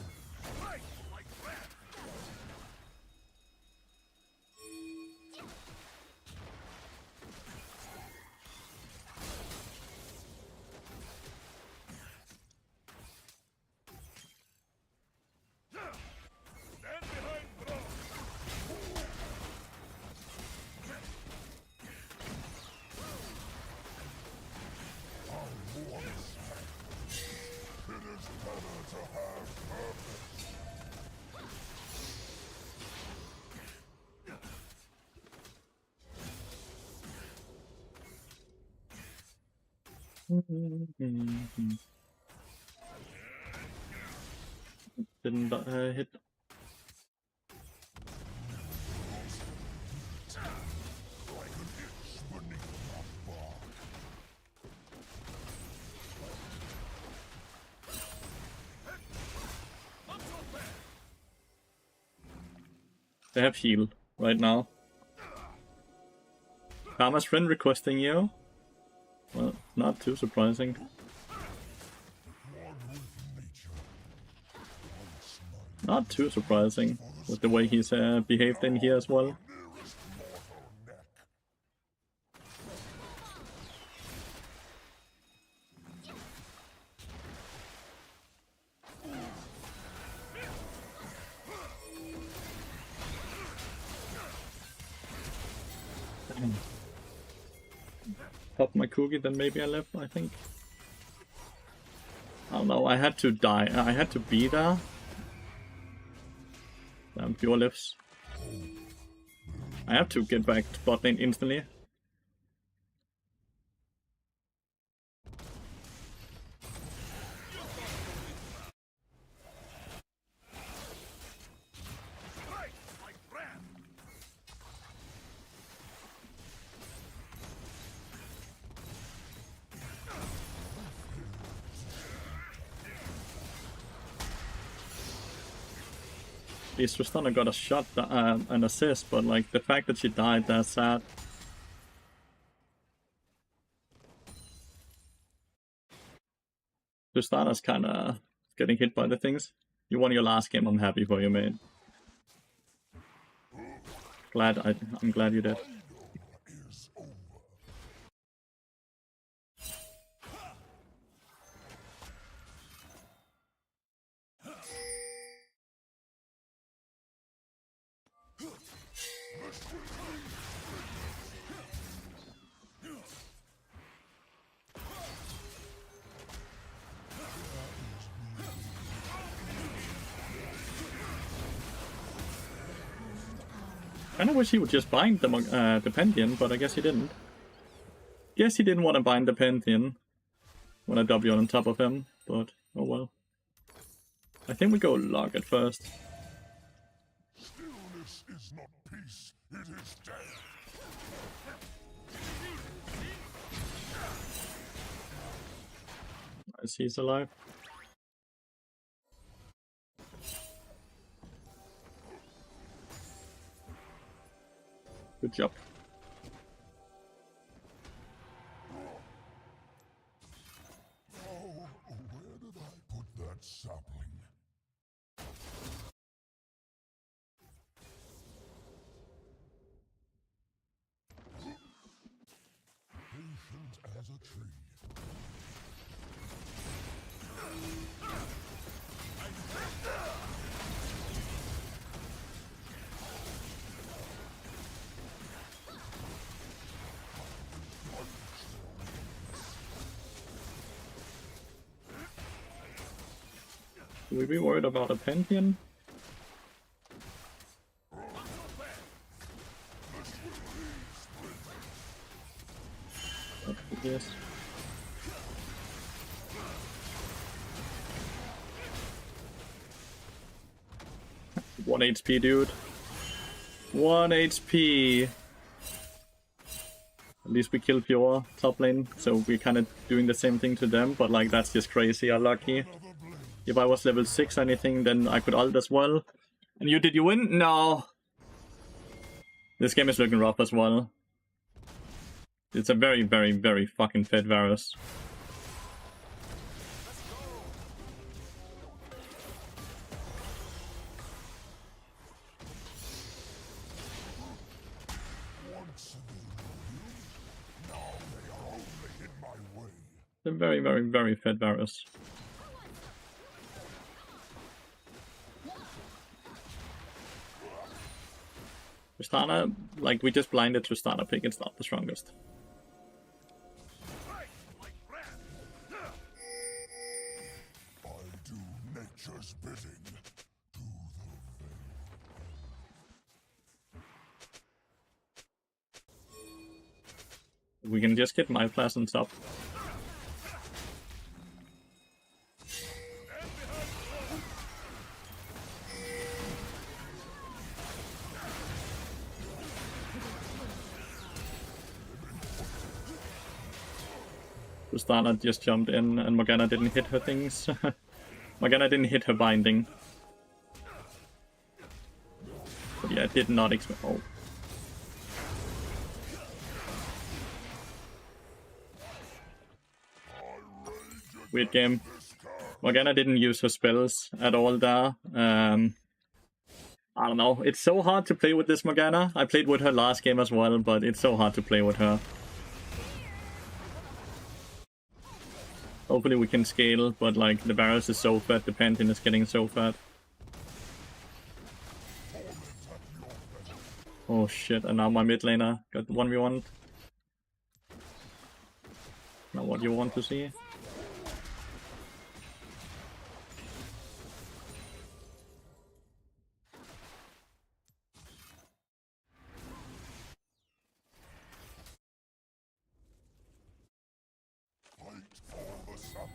Didn't hit. They have heal right now. Karma's friend requesting you? Well, not too surprising. Not too surprising with the way he's behaved in here as well. popped my cookie, then maybe I left, I think. I don't know, I had to die. I had to be there. Damn, pure lives. I have to get back to bot lane instantly. At least Tristana got a shot, an assist, but like the fact that she died, that's sad. Tristana's kinda getting hit by the things. You won your last game, I'm happy for you, mate. I'm glad you did. I kinda wish he would just bind the Pantheon, but I guess he didn't. Guess he didn't want to bind the Pantheon when I W on top of him, but oh well. I think we go log at first. Stillness is not peace, it is death. Nice, he's alive. Good job. Oh, where did I put that sapling? Patient as a tree. Should we be worried about a Pantheon? Yes. One HP, dude. 1 HP. At least we killed Pure top lane, so we're kind of doing the same thing to them, but like that's just crazy unlucky. If I was level 6 or anything, then I could ult as well. And did you win? No. This game is looking rough as well. It's a very, very, very fucking fed Varus. It's a very, very, very fed Varus. Tristana, like, we just blinded Tristana pick, it's not the strongest. I do nature's bidding. To the We can just get my class on top. Tristana just jumped in and Morgana didn't hit her things. Morgana didn't hit her binding. But yeah, did not expect. Oh. Weird game. Morgana didn't use her spells at all there. I don't know. It's so hard to play with this Morgana. I played with her last game as well, but it's so hard to play with her. Hopefully we can scale, but like the Varus is so fat, the Pantheon is getting so fat. Oh shit, and now my mid laner got 1v1. Not what you want to see. Fight for the something.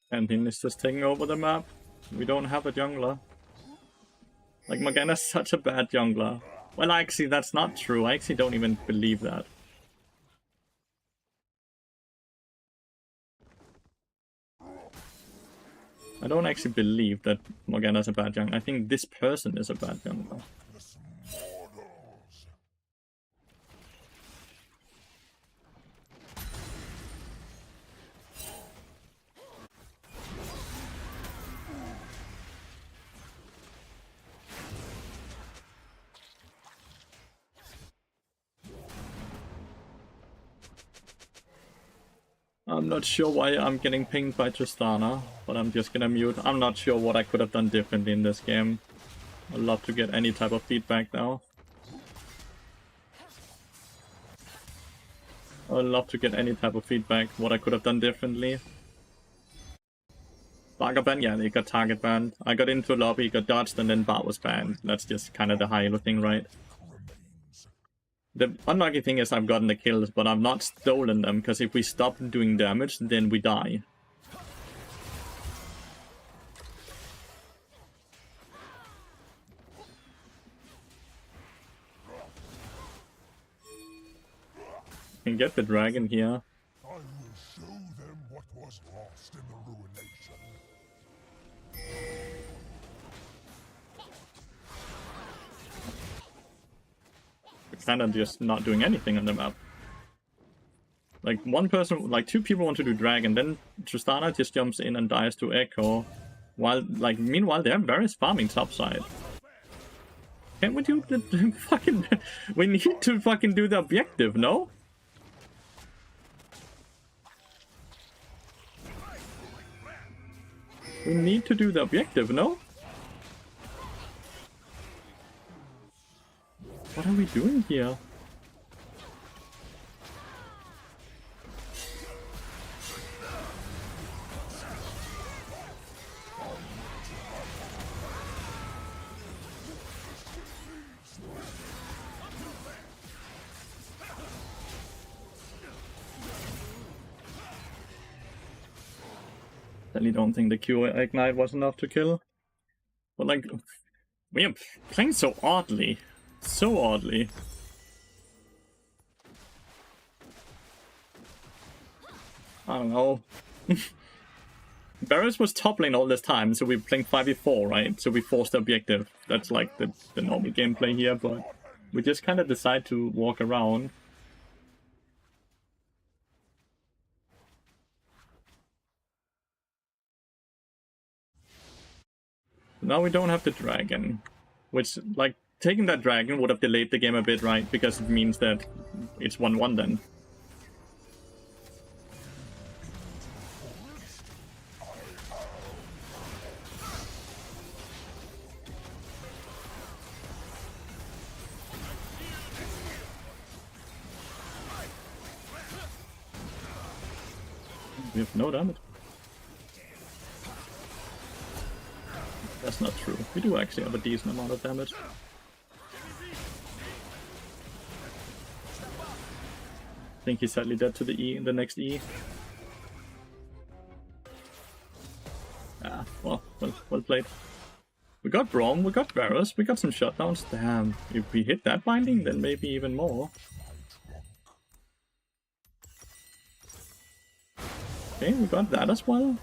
Pantheon is just taking over the map. We don't have a jungler. Like, Morgana's such a bad jungler. Well, actually, that's not true. I actually don't even believe that. I don't actually believe that Morgana's a bad jungler. I think this person is a bad jungler. I'm not sure why I'm getting pinged by Tristana, but I'm just gonna mute. I'm not sure what I could have done differently in this game. I'd love to get any type of feedback now. I'd love to get any type of feedback, what I could have done differently. Bard got banned? Yeah, they got target banned. I got into a lobby, got dodged, and then Bard was banned. That's just kind of the high-elo thing, right? The unlucky thing is I've gotten the kills, but I've not stolen them, because if we stop doing damage, then we die. Can get the dragon here. I will show them what was lost in the ruination. We're kind of just not doing anything on the map. Like, one person, like, two people want to do dragon, then Tristana just jumps in and dies to Echo. While, like, meanwhile, they're very farming topside. Can't we do the fucking... We need to fucking do the objective, no? We need to do the objective, no? What are we doing here? I don't think the Q ignite was enough to kill. But like, we are playing so oddly. So oddly. I don't know. Barris was top lane all this time, so we're playing 5v4, right? So we forced the objective. That's like the normal gameplay here, but we just kind of decide to walk around. Now we don't have the dragon, which, like, taking that dragon would have delayed the game a bit, right? Because it means that it's 1-1 then. We have no damage. That's not true. We do actually have a decent amount of damage. I think he's sadly dead to the E in the next E. Ah, well played. We got Braum, we got Varus, we got some shutdowns. Damn, if we hit that binding, then maybe even more. Okay, we got that as well.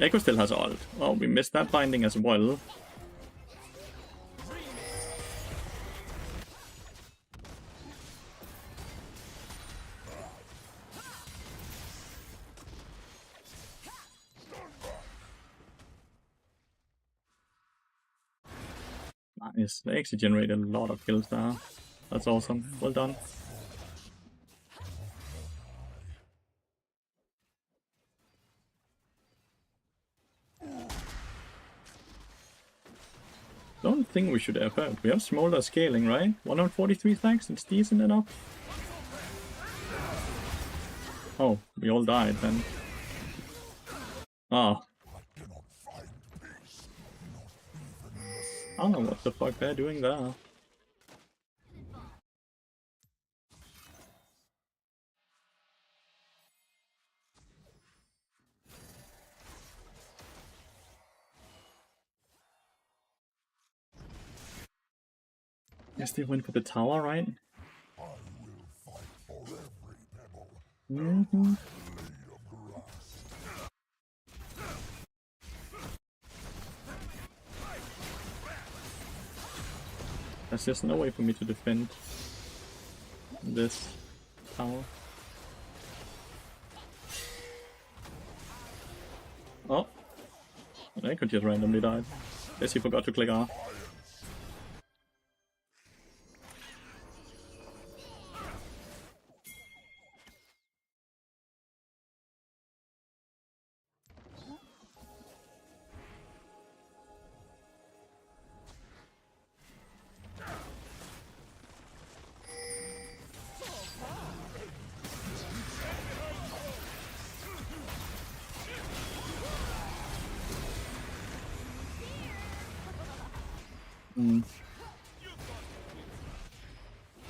Echo still has ult. Oh, we missed that binding as well. Nice. They actually generated a lot of kills there. That's awesome. Well done. Don't think we should effort. We have smaller scaling, right? 143 stacks, it's decent enough. Oh, we all died then. Ah. I don't know what the fuck they're doing there. Guess they went for the tower, right? Mm-hmm. There's just no way for me to defend this tower. Oh, I could just randomly die. Guess he forgot to click R.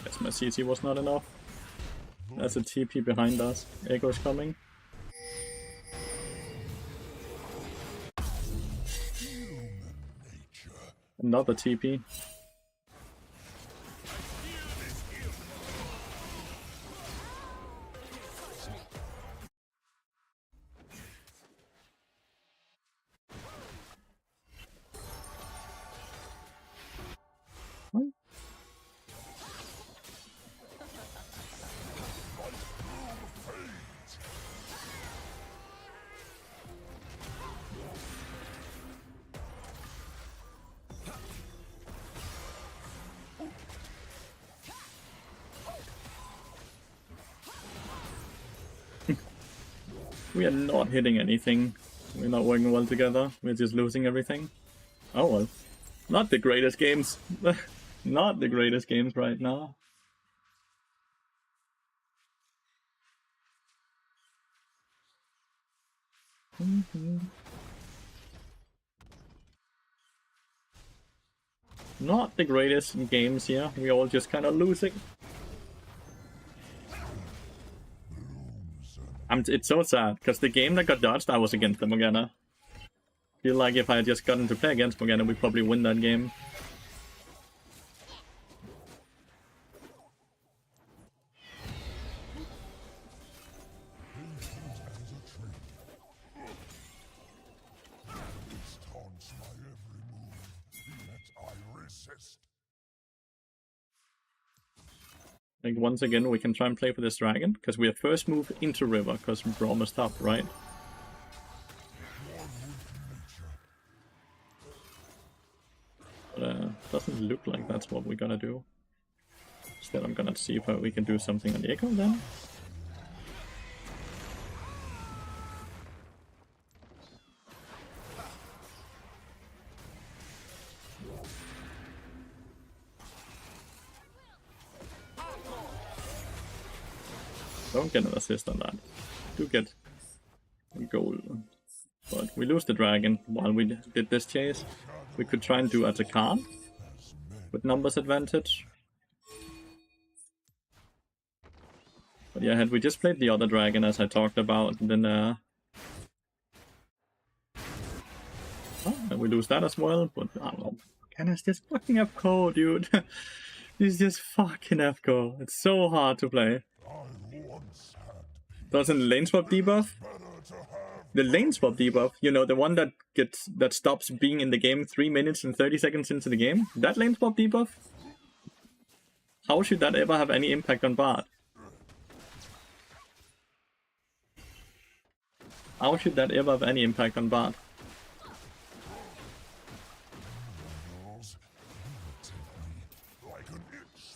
Guess my CC was not enough. There's a TP behind us. Echo's coming. Another TP. What? We are not hitting anything. We're not working well together. We're just losing everything. Oh well. Not the greatest games. Not the greatest games right now. Not the greatest games here. We're all just kind of losing. It's so sad, because the game that got dodged, I was against the Morgana. Feel like if I had just gotten to play against Morgana, we'd probably win that game. Like once again, we can try and play for this dragon, because we have first move into river, because we're almost up, right? But doesn't look like that's what we're gonna do. Instead, I'm gonna see if we can do something on the echo then. Don't get an assist on that. Do get a goal. But we lose the dragon while we did this chase. We could try and do as a card with numbers advantage. But yeah, had we just played the other dragon as I talked about, then oh, and we lose that as well. But I don't know. Morgana's just fucking FK, dude. He's just fucking FK. It's so hard to play. Doesn't lane swap debuff? The lane swap debuff, you know, the one that stops being in the game 3 minutes and 30 seconds into the game? That lane swap debuff? How should that ever have any impact on BARD? How should that ever have any impact on BARD?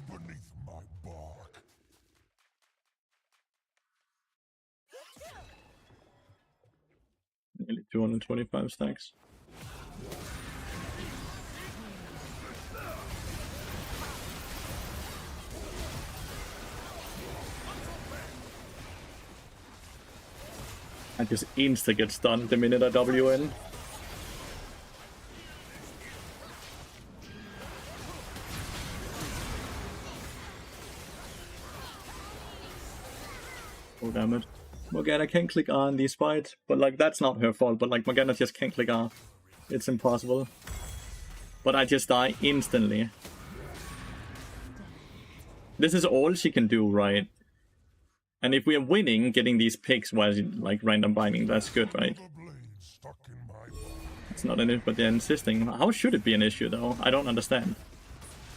beneath my bark. Nearly 225 stacks. I just insta get stunned the minute I W in. Oh damn it. Morgana can click R in these fights, but like that's not her fault, but like Morgana just can't click R. It's impossible. But I just die instantly. This is all she can do, right? And if we are winning, getting these picks while like random binding, that's good, right? The blade stuck in my bark. It's not an issue, but they're insisting. How should it be an issue though? I don't understand.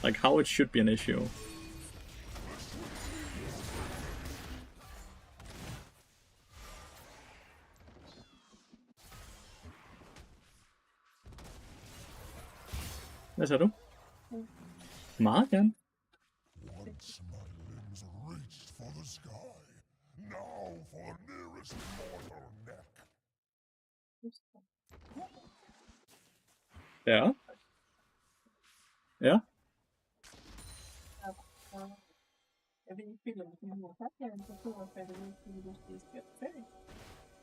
Like how it should be an issue. Hvad sagde du? Meget gerne. Once my limbs reached for the sky. Now for the nearest mortal neck. Ja. Ja. Jeg ved ikke, om det er noget fattigere, så tror jeg, at det er fordi, du skal spille ferie.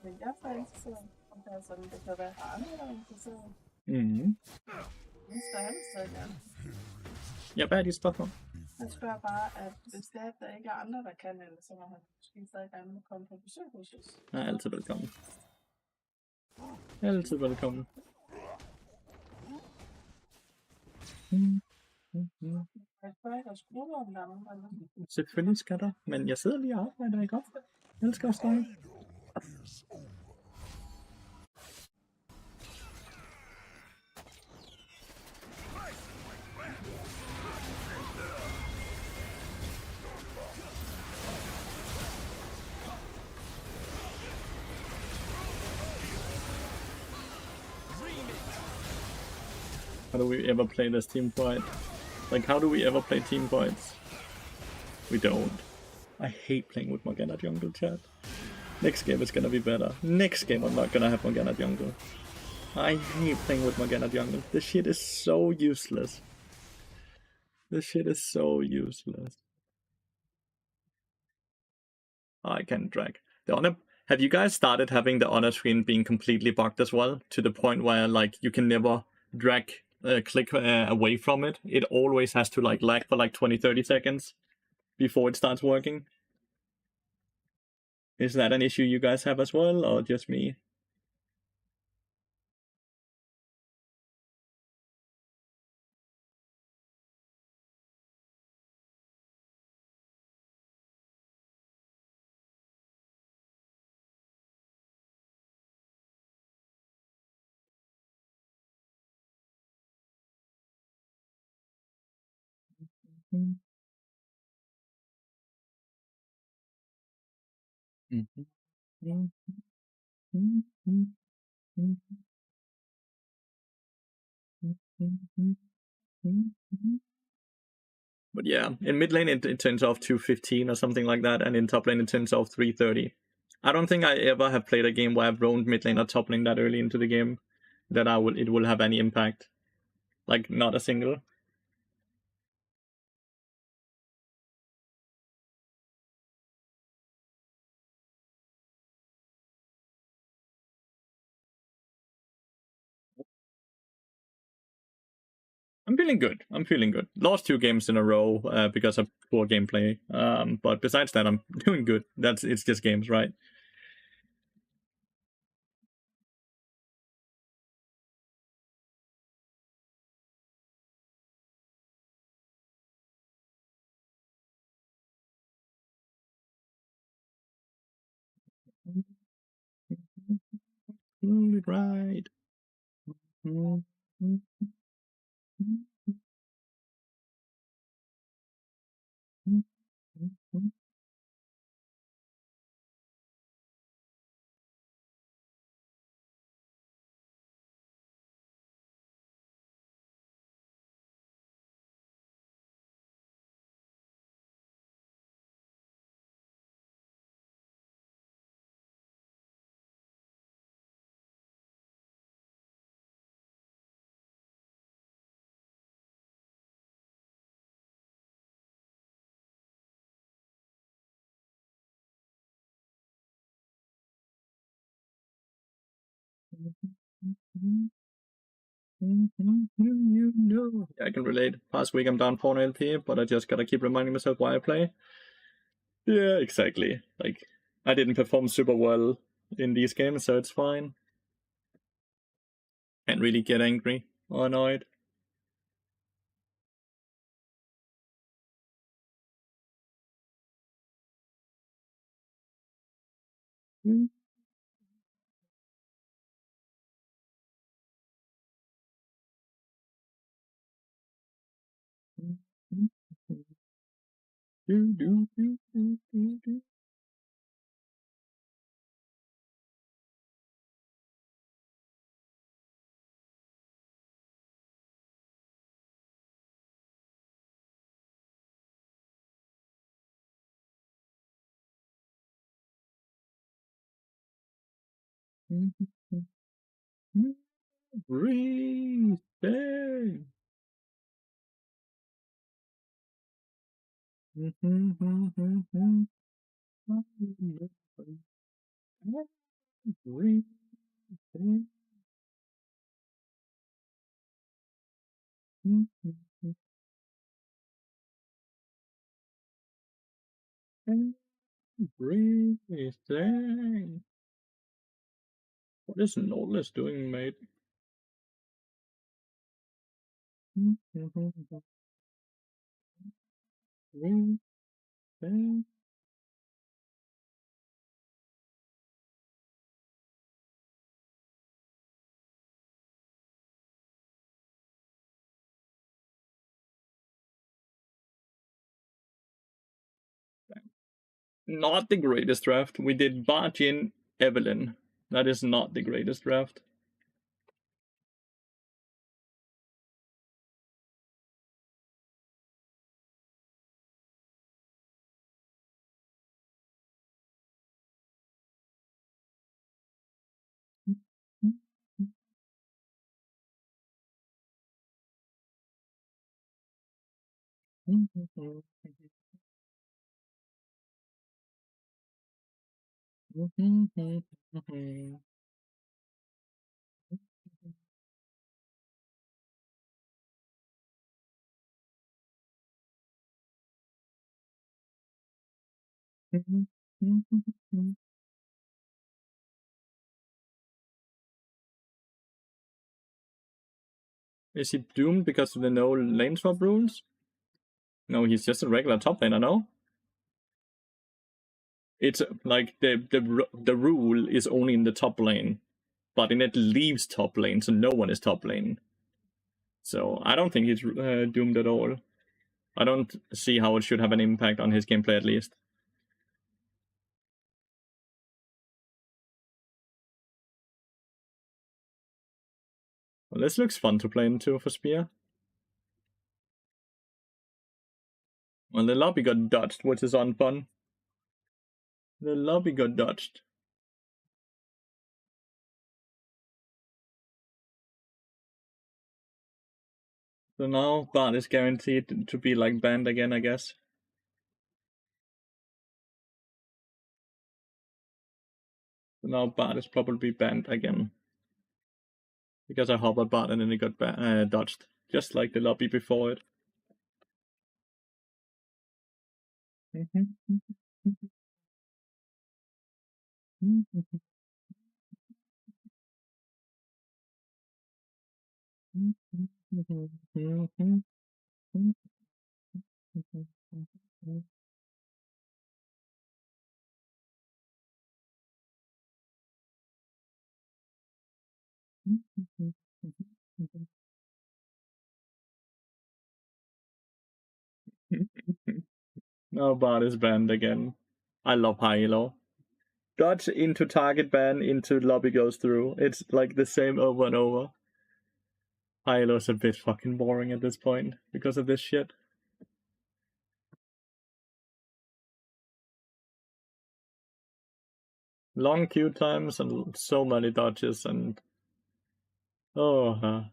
Men jeg er så interesseret, om der er sådan, det kan være andre, der er interesseret. Mhm. Jeg spørger ham stadig gerne. Ja, hvad er dit spørgsmål? Jeg spørger bare, at hvis det er, at der ikke er andre, der kan, eller så må han måske stadig gerne komme på besøg hos os. Ja, altid velkommen. Altid velkommen. Jeg spørger ikke at skrue om der er nogen, der Selvfølgelig skal der, men jeg sidder lige og arbejder, ikke ofte. Jeg elsker at snakke. Is over. How do we ever play this team fight? Like, how do we ever play team fights? We don't. I hate playing with Morgana jungle, chat. Next game is gonna be better. Next game I'm not gonna have Morgana jungle. I hate playing with Morgana jungle. This shit is so useless. This shit is so useless. Oh, I can't drag. The honor. Have you guys started having the honor screen being completely bugged as well? To the point where like you can never drag click away from it. It always has to like lag for like 20-30 seconds before it starts working. Is that an issue you guys have as well, or just me? But yeah, in mid lane it turns off 215 or something like that, and in top lane it turns off 330. I don't think I ever have played a game where I've roamed mid lane or top lane that early into the game that it will have any impact. Like, not a single. I'm feeling good. I'm feeling good. Lost 2 games in a row because of poor gameplay. But besides that, I'm doing good. It's just games, right? Right. You know. Yeah, I can relate. Past week I'm down 4 LP, but I just gotta keep reminding myself why I play. Yeah, exactly. Like, I didn't perform super well in these games, so it's fine. Can't really get angry or annoyed. Breathe. Breathing. What is Norlis doing, mate? Breathing. Not the greatest draft. We did Bartin Evelyn. That is not the greatest draft. Is he doomed because of the no lane swap rules? No, he's just a regular top laner, no? It's like the rule is only in the top lane, but it leaves top lane, so no one is top lane. So I don't think he's doomed at all. I don't see how it should have an impact on his gameplay, at least. Well, this looks fun to play into for Spear. Well, the lobby got dodged, which is unfun. The lobby got dodged. So now BARD is guaranteed to be like banned again, I guess. So now BARD is probably banned again. Because I hovered BARD and then it got dodged. Just like the lobby before it. Now BARD is banned again. I love Hilo. Dodge into target ban into lobby goes through. It's like the same over and over. Hilo's a bit fucking boring at this point because of this shit. Long queue times and so many dodges and... Oh,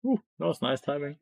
Ooh, that was nice timing.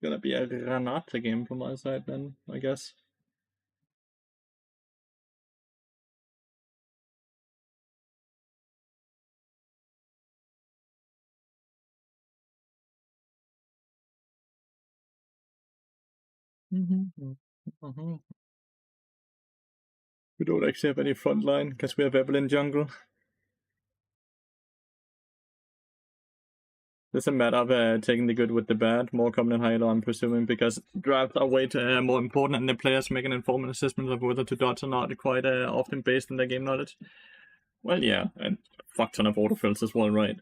Gonna be a Granate game from my side then, I guess. We don't actually have any front line because we have Evelyn jungle. It's a matter of taking the good with the bad, more common in high I'm presuming, because drafts are way more important and the players make an informed assessment of whether to dodge or not, quite often based on their game knowledge. Well, yeah, and a fuck ton of autofills as well, right?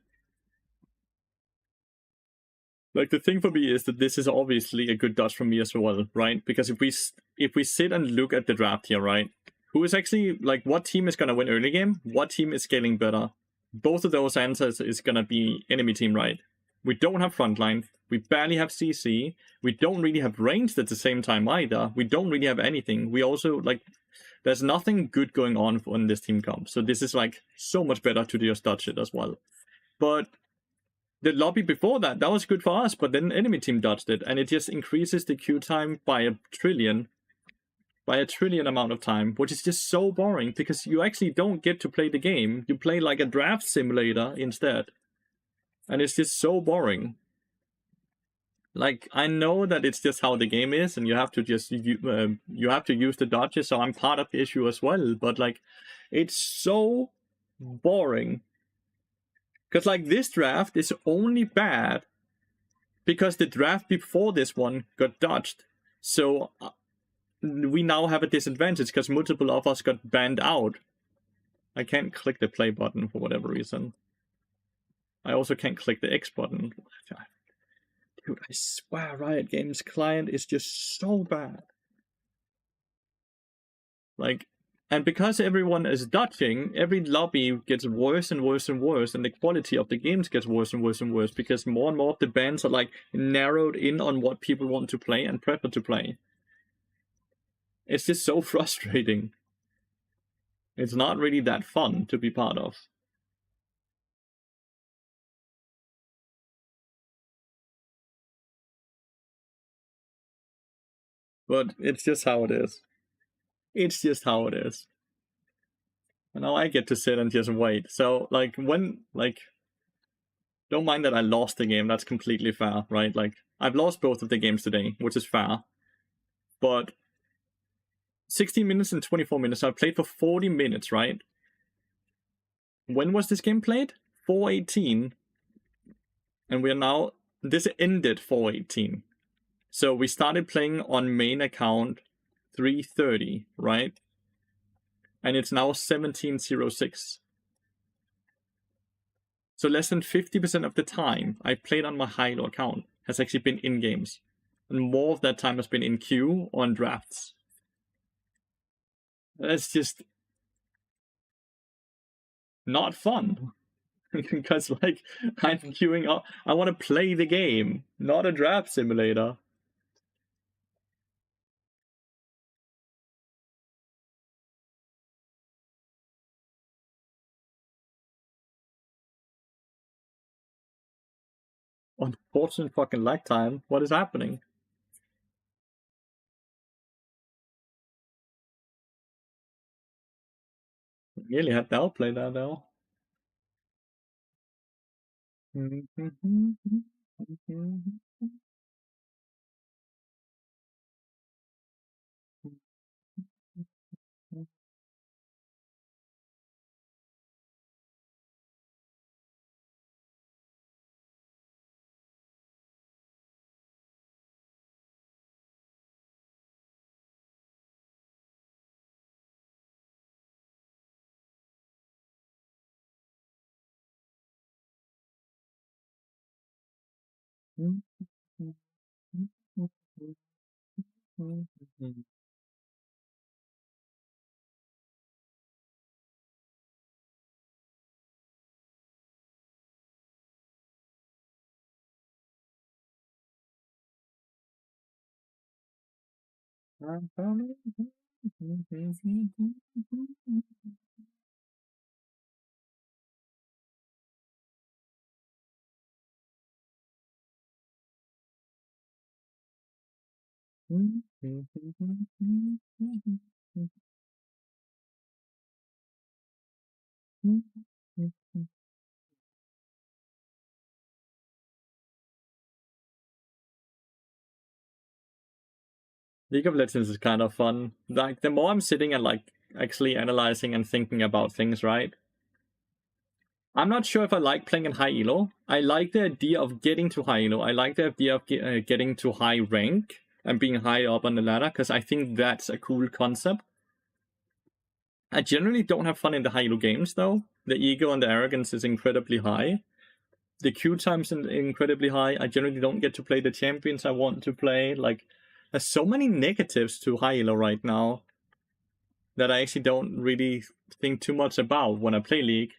Like, the thing for me is that this is obviously a good dodge from me as well, right? Because if we sit and look at the draft here, right? Who is actually, like, what team is gonna win early game? What team is scaling better? Both of those answers is gonna be enemy team, right? We don't have frontline. We barely have CC. We don't really have ranged at the same time either. We don't really have anything. We also, like, there's nothing good going on when this team comes. So this is, like, so much better to just dodge it as well. But the lobby before that was good for us, but then enemy team dodged it, and it just increases the queue time by a trillion amount of time, which is just so boring, because you actually don't get to play the game. You play like a draft simulator instead. And it's just so boring. Like, I know that it's just how the game is, and you have to just you have to use the dodges, so I'm part of the issue as well, but like, it's so boring. Because like, this draft is only bad because the draft before this one got dodged. So we now have a disadvantage because multiple of us got banned out. I can't click the play button for whatever reason. I also can't click the X button. Dude, I swear Riot Games client is just so bad. Like, and because everyone is dodging, every lobby gets worse and worse and worse, and the quality of the games gets worse and worse and worse, because more and more of the bans are like narrowed in on what people want to play and prefer to play. It's just so frustrating. It's not really that fun to be part of. But it's just how it is. It's just how it is. And now I get to sit and just wait. So, like, don't mind that I lost the game. That's completely fair, right? Like, I've lost both of the games today, which is fair. But 16 minutes and 24 minutes. So I played for 40 minutes, right? When was this game played? 4:18. And we're now... This ended 4:18. So we started playing on main account 3:30, right? And it's now 17:06. So less than 50% of the time I played on my Hilo account has actually been in games. And more of that time has been in queue or on drafts. That's just not fun. Because, like, I'm queuing up. I want to play the game, not a draft simulator. Unfortunate fucking lag time. What is happening? Really had to outplay that though. League of Legends is kind of fun. Like, the more I'm sitting and, like, actually analyzing and thinking about things, right? I'm not sure if I like playing in high elo. I like the idea of getting to high elo. I like the idea of getting to high rank and being high up on the ladder, because I think that's a cool concept. I generally don't have fun in the high elo games, though. The ego and the arrogance is incredibly high. The queue time's incredibly high. I generally don't get to play the champions I want to play. Like, there's so many negatives to high elo right now that I actually don't really think too much about when I play League.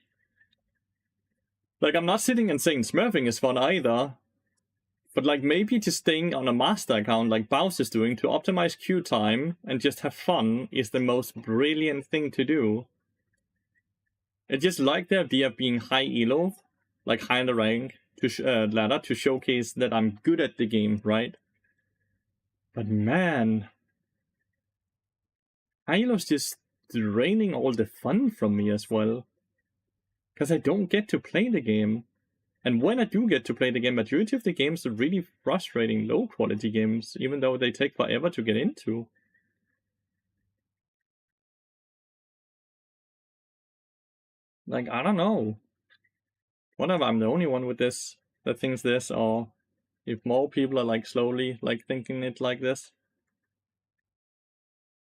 Like, I'm not sitting and saying smurfing is fun either, but like maybe just staying on a master account like Baus is doing to optimize queue time and just have fun is the most brilliant thing to do. I just like the idea of being high elo, like high in the rank, to ladder, to showcase that I'm good at the game, right? But man, high elo's just draining all the fun from me as well. Because I don't get to play the game. And when I do get to play the game, majority of the games are really frustrating, low-quality games, even though they take forever to get into. Like, I don't know. What if I'm the only one with this that thinks this, or if more people are like slowly like thinking it like this?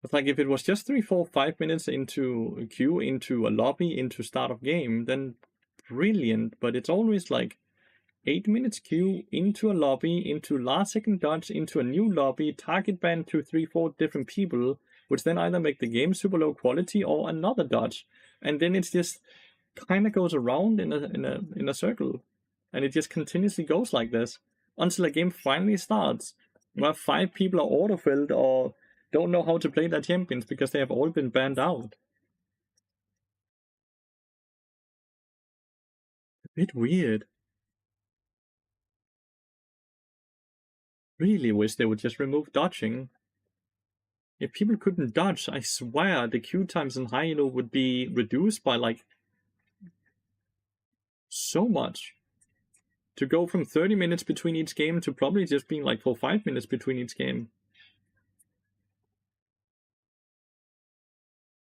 But like, if it was just 3, 4, 5 minutes into a queue, into a lobby, into start of game, then brilliant. But it's always like 8 minutes queue, into a lobby, into last second dodge, into a new lobby, target ban to 3, 4 different people, which then either make the game super low quality or another dodge. And then it's just kind of goes around in a circle. And it just continuously goes like this until a game finally starts, where 5 people are auto-filled or don't know how to play their champions because they have all been banned out. A bit weird. Really wish they would just remove dodging. If people couldn't dodge, I swear the queue times in high elo would be reduced by like so much. To go from 30 minutes between each game to probably just being like 4 or 5 minutes between each game.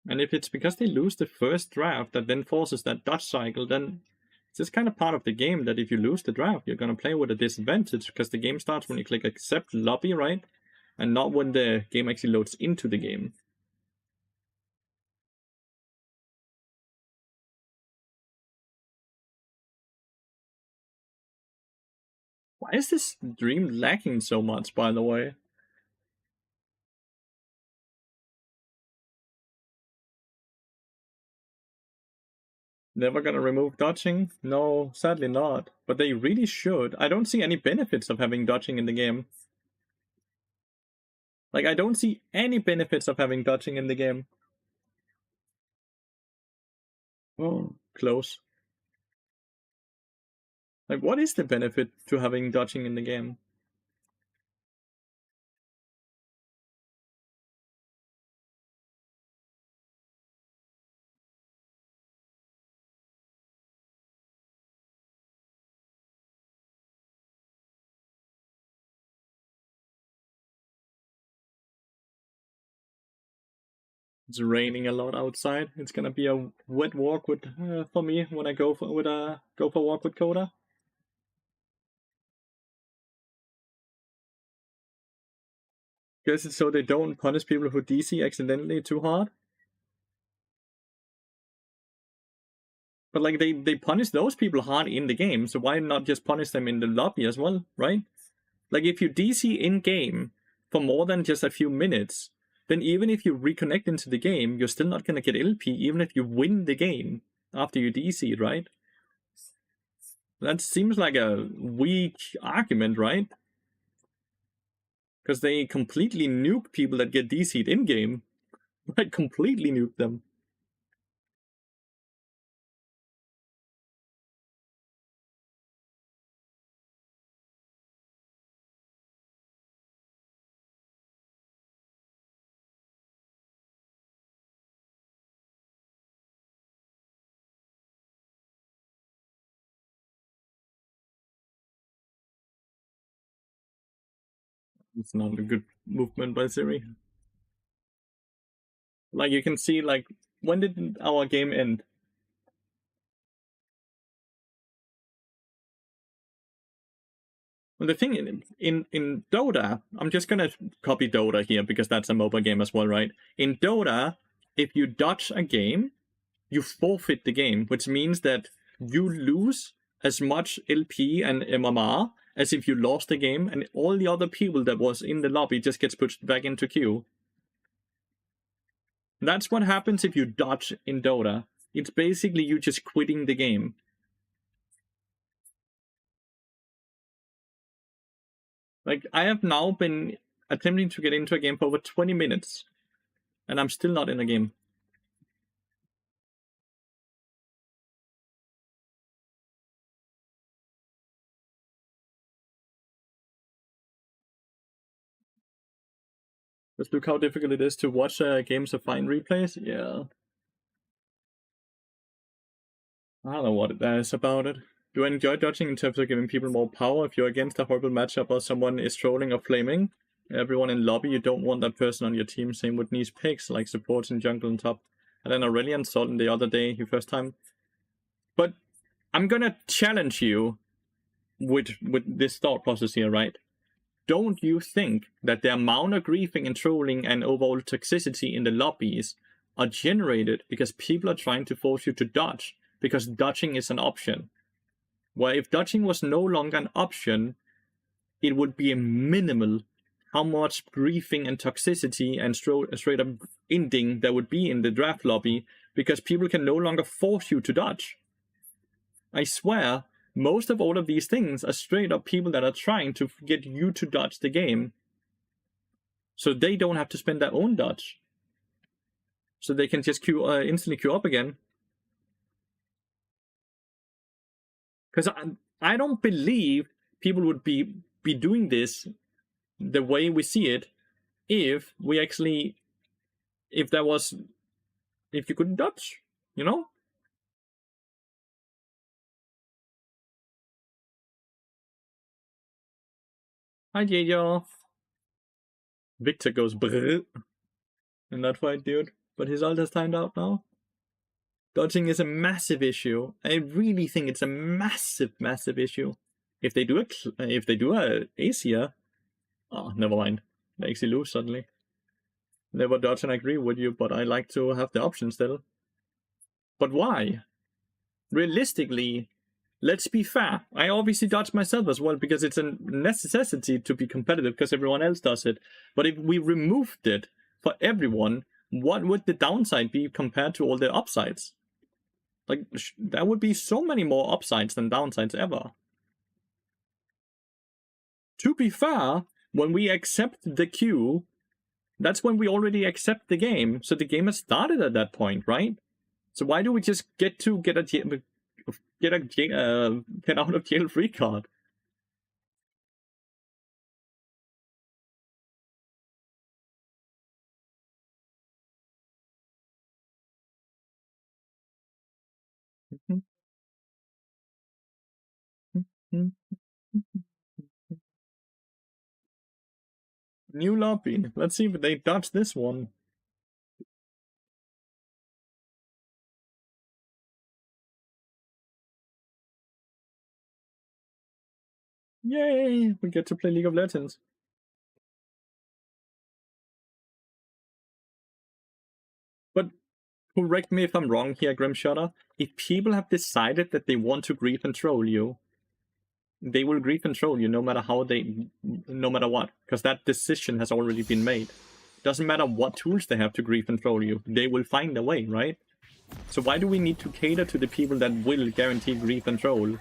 And if it's because they lose the first draft that then forces that dodge cycle, then it's just kind of part of the game that if you lose the draft, you're going to play with a disadvantage because the game starts when you click accept lobby, right? And not when the game actually loads into the game. Why is this dream lacking so much, by the way? Never gonna remove dodging? No, sadly not. But they really should. I don't see any benefits of having dodging in the game. Like, I don't see any benefits of having dodging in the game. Oh, close. Like, what is the benefit to having dodging in the game? It's raining a lot outside. It's gonna be a wet walk with for me when I go for a walk with Coda. Guess it's so they don't punish people who DC accidentally too hard. But like they punish those people hard in the game, so why not just punish them in the lobby as well, right? Like if you DC in game for more than just a few minutes, then even if you reconnect into the game, you're still not gonna get LP, even if you win the game after you DC, right? That seems like a weak argument, right? Because they completely nuke people that get DC'd in game. Like completely nuke them. It's not a good movement by Siri. Like you can see, like, when did our game end? Well, the thing in Dota, I'm just gonna copy Dota here because that's a mobile game as well, right? In Dota, if you dodge a game, you forfeit the game, which means that you lose as much LP and MMR as if you lost the game, and all the other people that was in the lobby just gets pushed back into queue. That's what happens if you dodge in Dota. It's basically you just quitting the game. Like, I have now been attempting to get into a game for over 20 minutes, and I'm still not in a game. Just look how difficult it is to watch games of fine replays. Yeah. I don't know what it is about it. Do I enjoy dodging in terms of giving people more power? If you're against a horrible matchup or someone is trolling or flaming, everyone in lobby, you don't want that person on your team. Same with niche picks, like supports in jungle and top. And then Aurelian Sultan the other day, the first time. But I'm gonna challenge you with this thought process here, right? Don't you think that the amount of griefing and trolling and overall toxicity in the lobbies are generated because people are trying to force you to dodge? Because dodging is an option. Where if dodging was no longer an option, it would be a minimal how much griefing and toxicity and straight up ending there would be in the draft lobby because people can no longer force you to dodge. I swear, most of all of these things are straight up people that are trying to get you to dodge the game so they don't have to spend their own dodge. So they can just instantly queue up again. Because I don't believe people would be doing this the way we see it if we actually, if you couldn't dodge, you know? Hi, Jaeger. Victor goes brrr in that fight, dude. But his ult has timed out now. Dodging is a massive issue. I really think it's a massive, massive issue. If they do a ace here, oh, never mind. They actually lose suddenly. Never dodge, and I agree with you, but I like to have the option still. But why? Realistically, let's be fair. I obviously dodge myself as well because it's a necessity to be competitive because everyone else does it. But if we removed it for everyone, what would the downside be compared to all the upsides? Like, there would be so many more upsides than downsides ever. To be fair, when we accept the queue, that's when we already accept the game. So the game has started at that point, right? So why do we just get out of jail free card? New lobby. Let's see if they dodge this one. Yay! We get to play League of Legends. But correct me if I'm wrong here, Grimshutter. If people have decided that they want to grief and troll you, they will grief and troll you no matter what, because that decision has already been made. Doesn't matter what tools they have to grief and troll you, they will find a way, right? So why do we need to cater to the people that will guarantee grief and troll?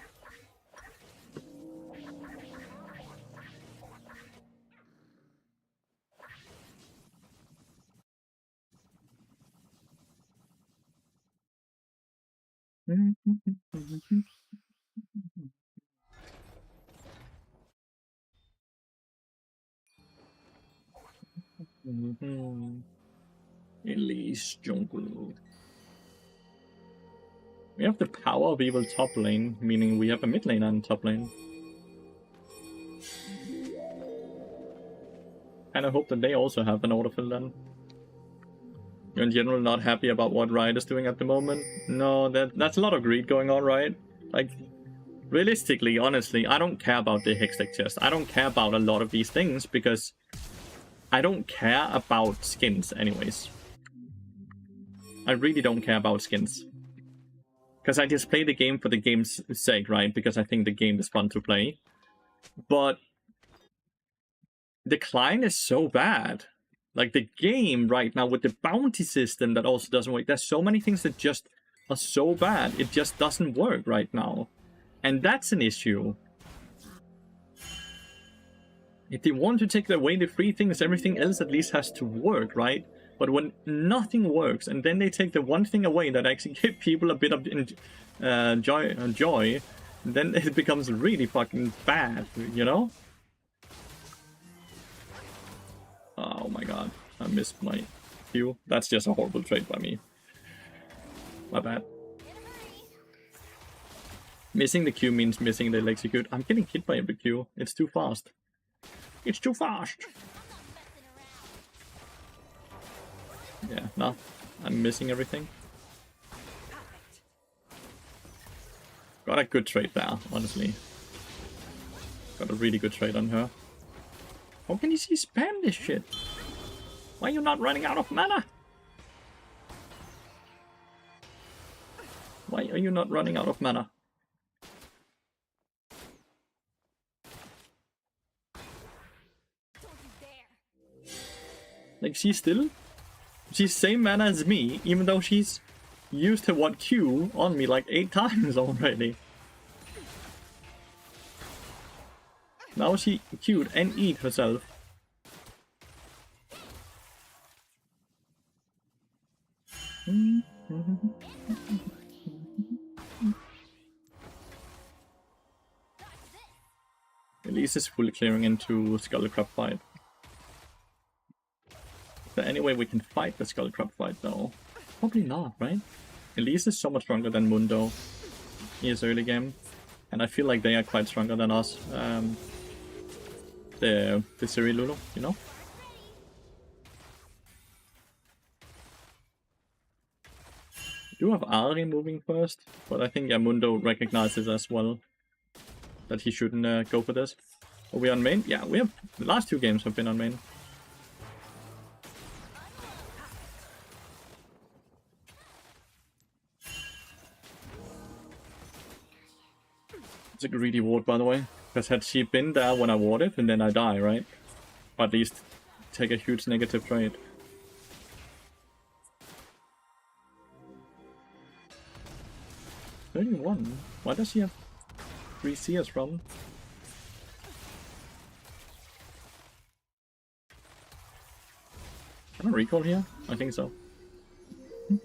Elise jungle. We have the power of evil top lane, meaning we have a mid lane and top lane. And I hope that they also have an autofill then. You're in general not happy about what Riot is doing at the moment? No, that's a lot of greed going on, right? Like, realistically, honestly, I don't care about the Hextech chest. I don't care about a lot of these things because I don't care about skins anyways. I really don't care about skins. Because I just play the game for the game's sake, right? Because I think the game is fun to play. But the client is so bad. Like, the game right now with the bounty system that also doesn't work. There's so many things that just are so bad. It just doesn't work right now. And that's an issue. If they want to take away the free things, everything else at least has to work, right? But when nothing works, and then they take the one thing away that actually give people a bit of joy, then it becomes really fucking bad, you know? Oh my god, I missed my Q. That's just a horrible trade by me. My bad. Missing the Q means missing the execute. I'm getting hit by every Q. It's too fast. It's too fast! Yeah, no. I'm missing everything. Got a good trade there, honestly. Got a really good trade on her. How can you see spam this shit? Why are you not running out of mana? Why are you not running out of mana? Like, she's same mana as me, even though she's used her what Q on me like 8 times already. Now she Q'd and E'd herself. Elise is fully clearing into Skullcrab fight. Is there any way we can fight the Skullcrab fight though? Probably not, right? Elise is so much stronger than Mundo in his early game. And I feel like they are quite stronger than us. The Siri Lulu, you know? I do have Ari moving first, but I think Mundo recognizes as well that he shouldn't go for this. Are we on main? Yeah, we have. The last 2 games have been on main. It's a greedy ward, by the way. Because had she been there when I warded, and then I die, right? Or at least take a huge negative trade. $31? Why does she have 3 CS from? Can I recall here? I think so.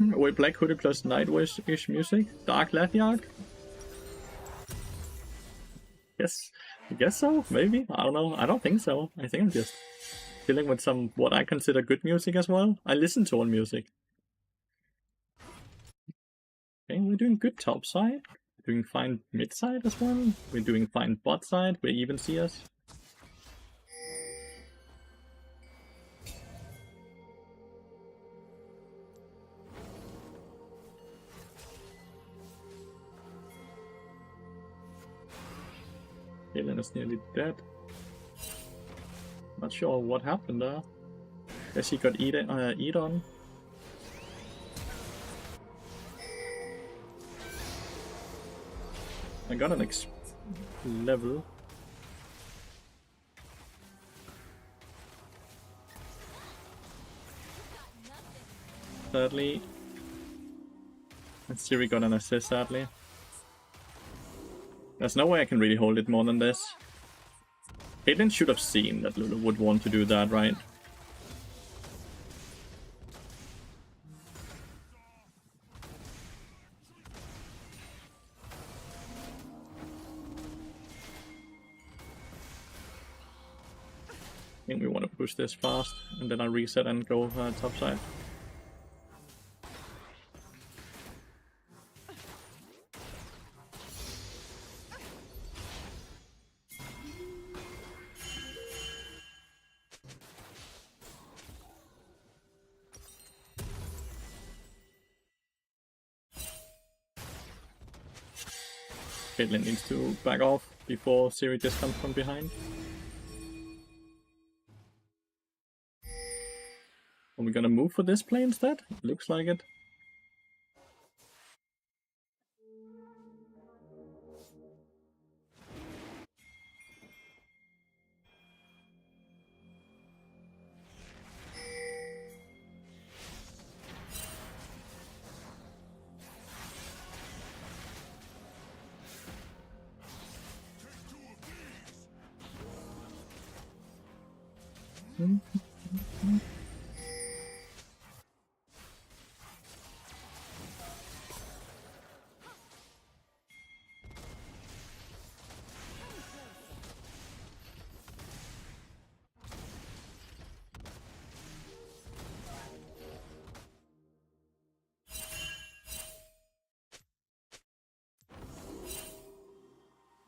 Wait, Black Hoodie plus Nightwish-ish music? Dark Lathyrus? Yes, I guess so, maybe? I don't know, I don't think so. I think I'm just dealing with some, what I consider good music as well. I listen to all music. Okay, we're doing good top side. We're doing fine mid side as well. We're doing fine bot side, we even see us. Kaylin is nearly dead. Not sure what happened there. Guess he got eat on. I got an level. Sadly. And Siri got an assist, sadly. There's no way I can really hold it more than this. Caitlyn should have seen that Lulu would want to do that, right? I think we want to push this fast, and then I reset and go top side. Caitlyn needs to back off before Siri just comes from behind. Are we gonna move for this play instead? Looks like it.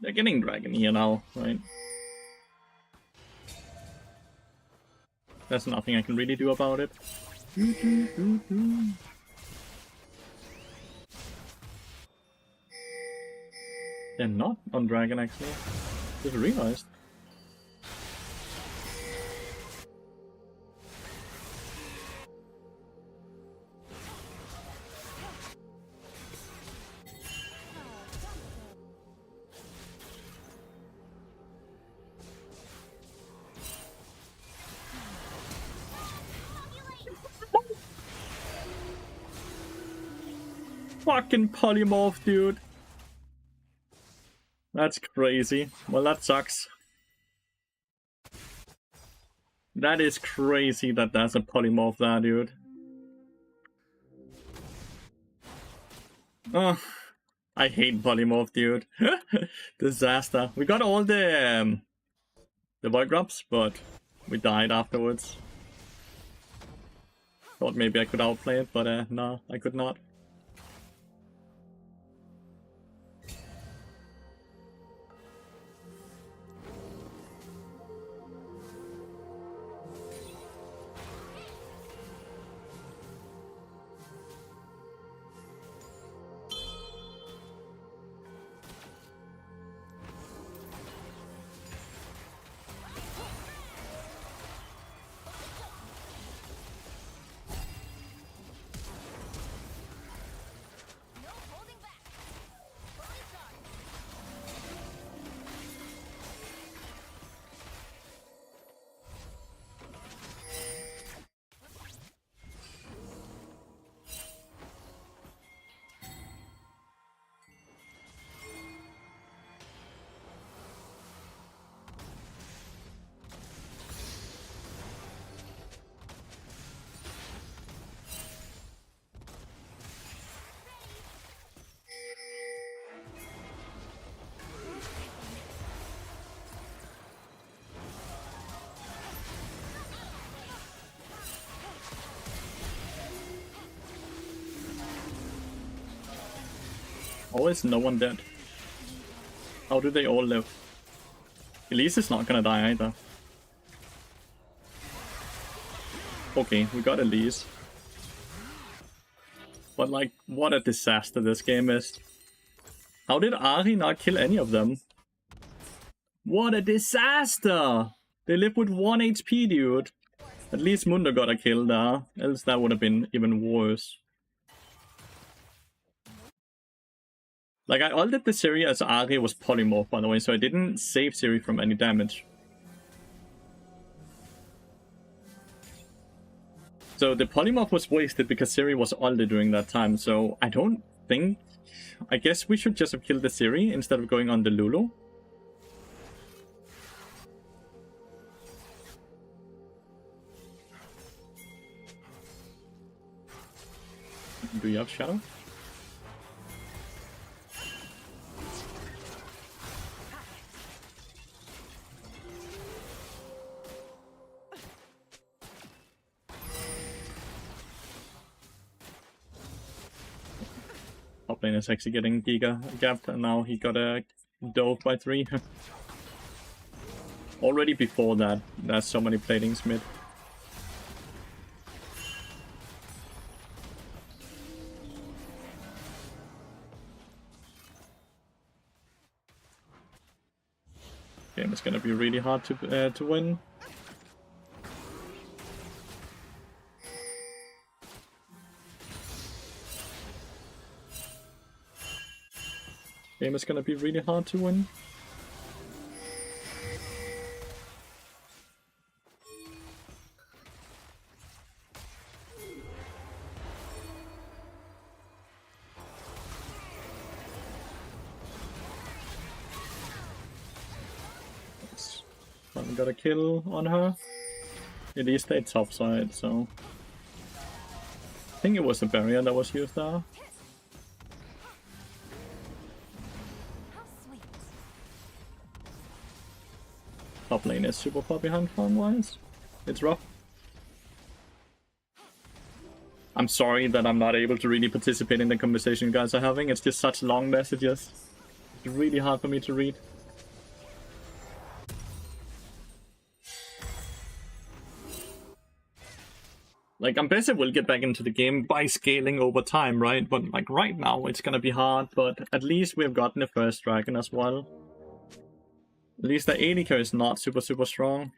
They're getting dragon here now, right? There's nothing I can really do about it. They're not on dragon, actually. Just realized. Fucking polymorph, dude. That's crazy. Well, that sucks. That is crazy that there's a polymorph there, dude. Oh, I hate polymorph, dude. Disaster. We got all the void grubs, but we died afterwards. Thought maybe I could outplay it, but no, I could not. Always no one dead. How do they all live? Elise is not gonna die either. Okay, we got Elise. But like, what a disaster this game is. How did Ari not kill any of them? What a disaster! They live with 1 HP, dude. At least Mundo got a kill there, else that would have been even worse. Like, I ulted the Siri as Ari was polymorph, by the way, so I didn't save Siri from any damage. So the polymorph was wasted because Siri was ulted during that time, so I don't think... I guess we should just have killed the Siri instead of going on the Lulu. Do you have Shadow? Top lane is actually getting Giga gapped, and now he got a dove by 3. Already before that, there's so many platings mid. Game is gonna be really hard to win. Game is gonna be really hard to win. Finally got a kill on her. At least they top side, so I think it was the barrier that was used there. Top lane is super far behind farm-wise. It's rough. I'm sorry that I'm not able to really participate in the conversation you guys are having. It's just such long messages. It's really hard for me to read. Like, I'm basically will get back into the game by scaling over time, right? But like right now it's gonna be hard, but at least we've gotten the first dragon as well. At least the AD is not super strong.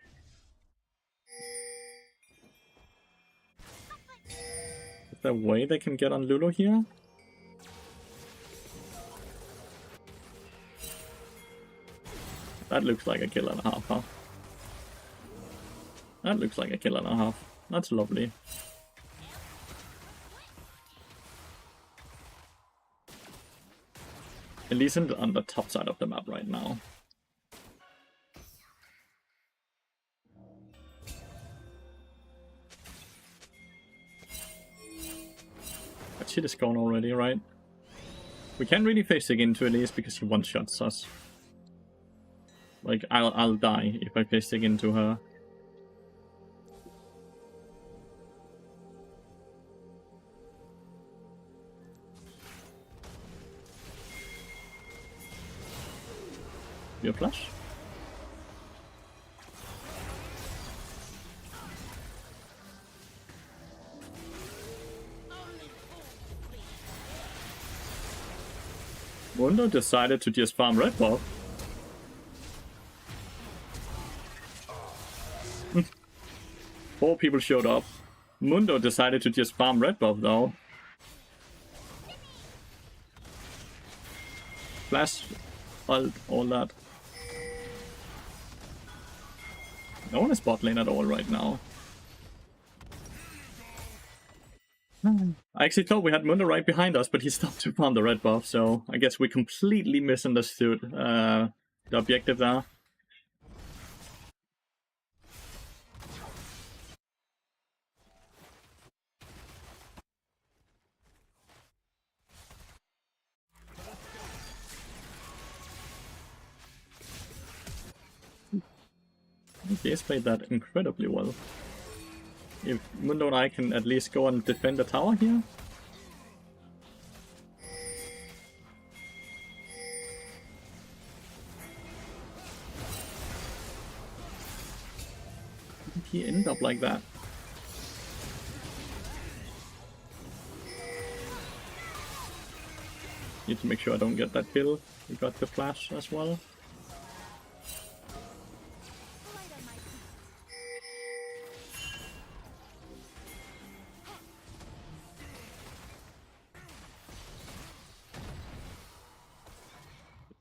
Is there a way they can get on Lulu here? That looks like a kill and a half, huh? That looks like a kill and a half. That's lovely. At least on the top side of the map right now. That shit is gone already, right? We can't really face dig into at least because he one-shots us. Like, I'll die if I face dig into her. Your flash? Mundo decided to just farm red buff. 4 people showed up. Mundo decided to just farm red buff though. Flash, ult, all that. No one is bot lane at all right now. I actually thought we had Mundo right behind us, but he stopped to farm the red buff, so I guess we completely misunderstood the objective there. He has played that incredibly well. If Mundo and I can at least go and defend the tower here. How did he end up like that? Need to make sure I don't get that kill. We got the flash as well.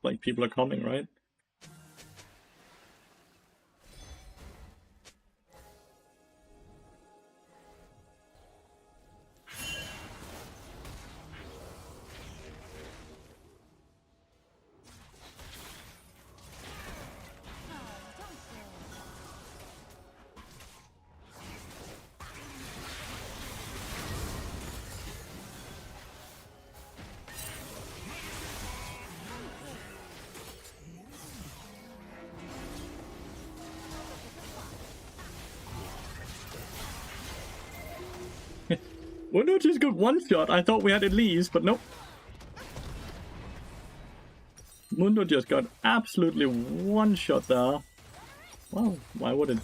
like people are coming, right? Mundo just got one shot. I thought we had Elise, but nope. Mundo just got absolutely one shot there. Wow, why would it?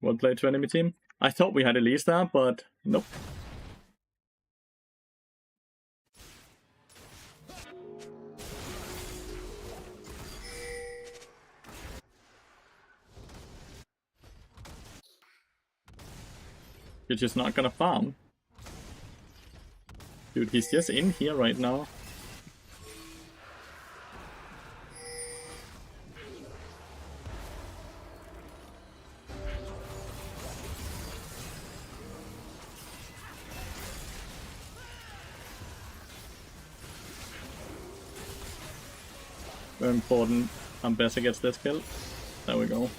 Well played to enemy team. I thought we had Elise there, but nope. You're just not gonna farm. Dude, he's just in here right now. Very important. Ambessa gets this kill. There we go.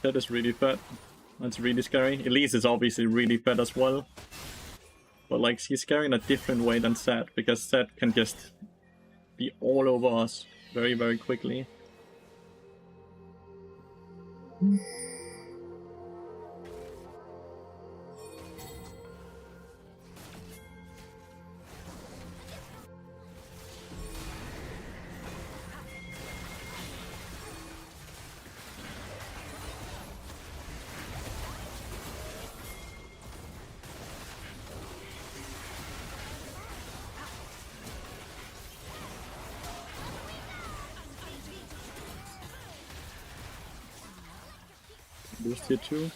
That is really fat. That's really scary. Elise is obviously really fat as well. But like, she's scary in a different way than Zed, because Zed can just be all over us very, very quickly. Boost here too.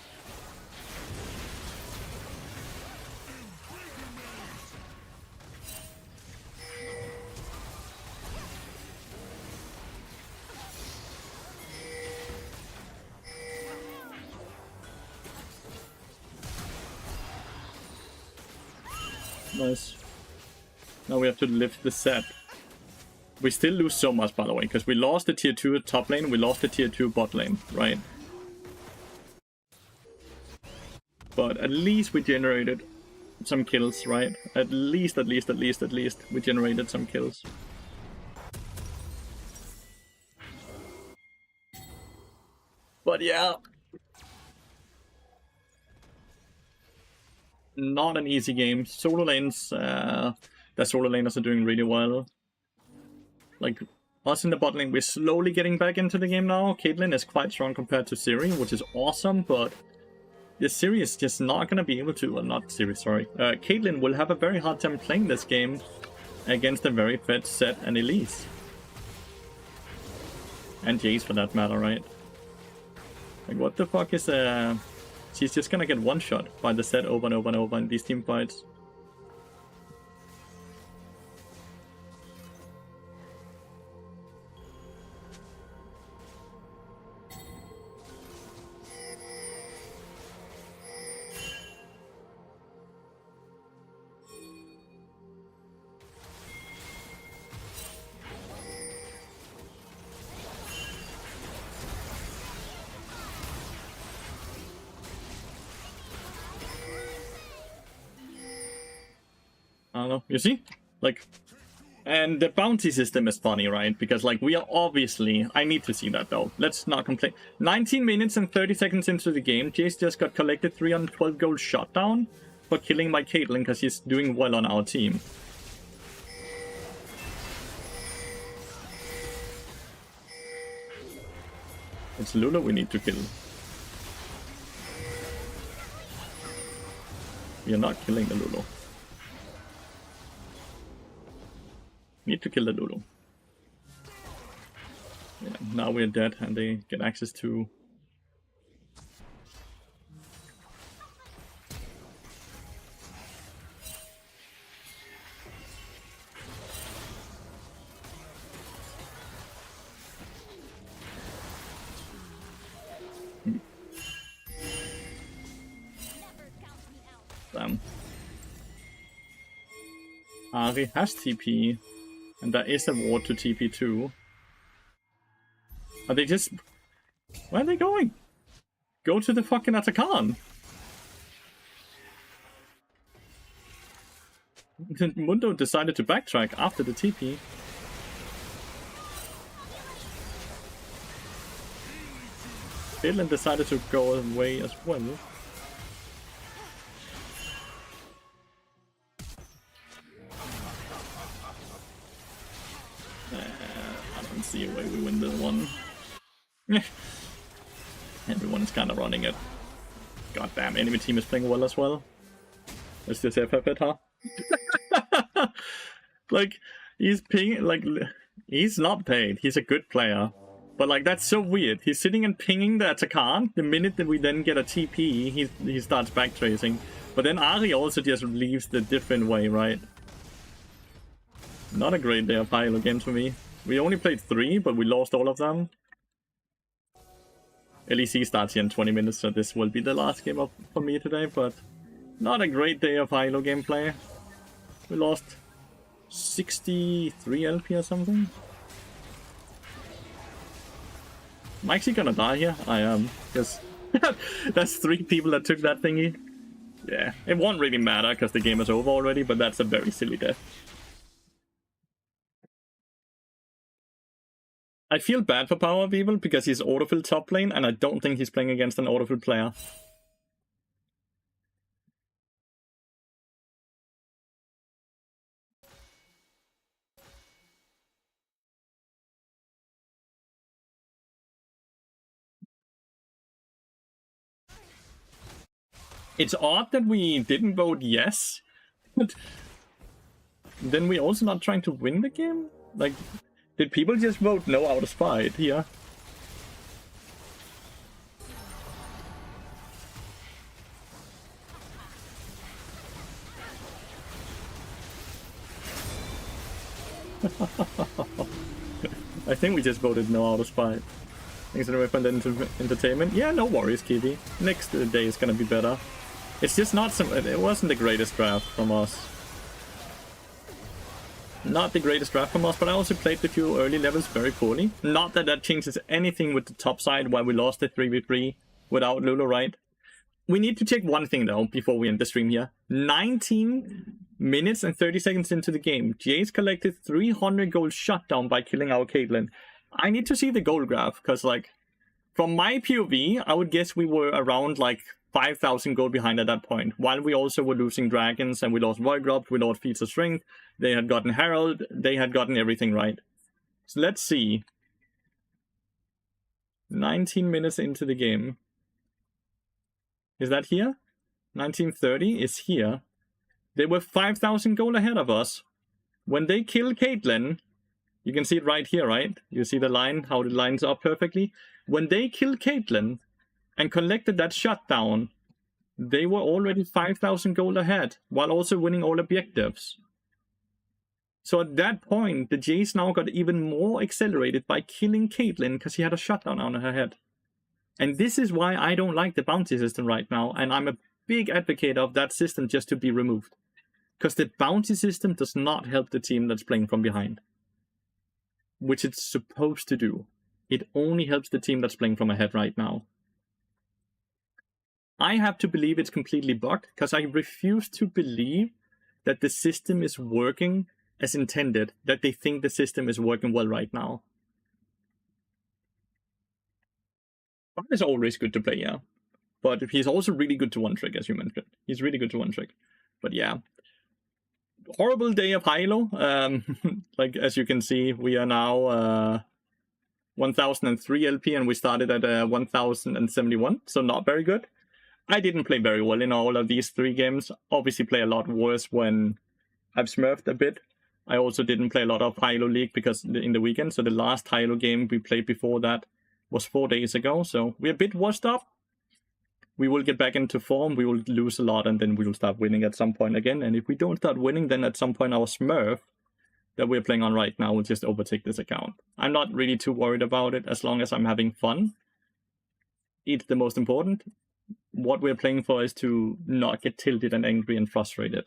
Nice. Now we have to lift the set. We still lose so much, by the way, because we lost the tier 2 top lane, we lost the tier 2 bot lane, right? But at least we generated some kills, right? At least we generated some kills. But yeah. Not an easy game. Solo lanes, the solo laners are doing really well. Like, us in the bot lane, we're slowly getting back into the game now. Caitlyn is quite strong compared to Siri, which is awesome, but this Siri is just not gonna be able to, well, not Siri, sorry. Caitlyn will have a very hard time playing this game against a very fed Zed and Elise. And Jace for that matter, right? Like, what the fuck is she's just gonna get one shot by the Zed over and over and over in these team fights. I don't know, you see? Like, and the bounty system is funny, right? Because, like, we are obviously... I need to see that, though. Let's not complain. 19 minutes and 30 seconds into the game, Jace just got collected 312 gold shot down. for killing my Caitlyn because she's doing well on our team. It's Lulu we need to kill. We are not killing the Lulu. Need to kill the Lulu. Yeah, now we're dead and they get access to... Damn. Ahri has TP, and there is a ward to TP too. Are they just... Where are they going? Go to the fucking Atakan! Mundo decided to backtrack after the TP. Caitlyn decided to go away as well. I don't see a way we win this one. Everyone is kind of running it. Goddamn, enemy team is playing well as well. Let's just FF it, huh? Like, he's pinging, like, he's not paid. He's a good player. But, like, that's so weird. He's sitting and pinging the Atakan. The minute that we then get a TP, he starts backtracing. But then Ahri also just leaves the different way, right? Not a great day of high-elo games for me. We only played 3, but we lost all of them. LEC starts here in 20 minutes, so this will be the last game for me today, but not a great day of high-elo gameplay. We lost 63 LP or something. Am I actually gonna die here? I am, because that's 3 people that took that thingy. Yeah, it won't really matter because the game is over already, but that's a very silly death. I feel bad for Power of Evil because he's autofill top lane, and I don't think he's playing against an autofill player. It's odd that we didn't vote yes, but then we're also not trying to win the game? Like, did people just vote no out of spite here? I think we just voted no out of spite. Thanks for the entertainment. Yeah, no worries, Kiwi. Next day is gonna be better. It's just not some. It wasn't the greatest draft from us. Not the greatest draft from us, but I also played the few early levels very poorly. Not that that changes anything with the top side, why we lost the 3v3 without Lulu, right? We need to check one thing though before we end the stream here. 19 minutes and 30 seconds into the game, Jace collected 300 gold shutdown by killing our Caitlyn. I need to see the gold graph, because like, from my POV, I would guess we were around like 5,000 gold behind at that point, while we also were losing dragons, and we lost Void Dropped, we lost Feats of Strength, they had gotten Herald, they had gotten everything right. So let's see. 19 minutes into the game. Is that here? 1930 is here. They were 5,000 gold ahead of us. When they kill Caitlyn, you can see it right here, right? You see the line, how it lines up perfectly. When they killed Caitlyn and collected that shutdown, they were already 5,000 gold ahead, while also winning all objectives. So at that point, the Jace now got even more accelerated by killing Caitlyn because he had a shutdown on her head. And this is why I don't like the bounty system right now, and I'm a big advocate of that system just to be removed. Because the bounty system does not help the team that's playing from behind. Which it's supposed to do. It only helps the team that's playing from ahead right now. I have to believe it's completely bugged, because I refuse to believe that the system is working as intended, that they think the system is working well right now. But it's always good to play, yeah. But he's also really good to one-trick, as you mentioned. He's really good to one-trick. But yeah. Horrible day of Hilo. Like, as you can see, we are now 1003 LP, and we started at 1071, so not very good. I didn't play very well in all of these 3 games. Obviously play a lot worse when I've smurfed a bit. I also didn't play a lot of Hilo League because in the weekend, so the last Hilo game we played before that was 4 days ago, so we're a bit washed up. We will get back into form, we will lose a lot, and then we will start winning at some point again. And if we don't start winning, then at some point our Smurf that we're playing on right now will just overtake this account. I'm not really too worried about it as long as I'm having fun. It's the most important. What we're playing for is to not get tilted and angry and frustrated.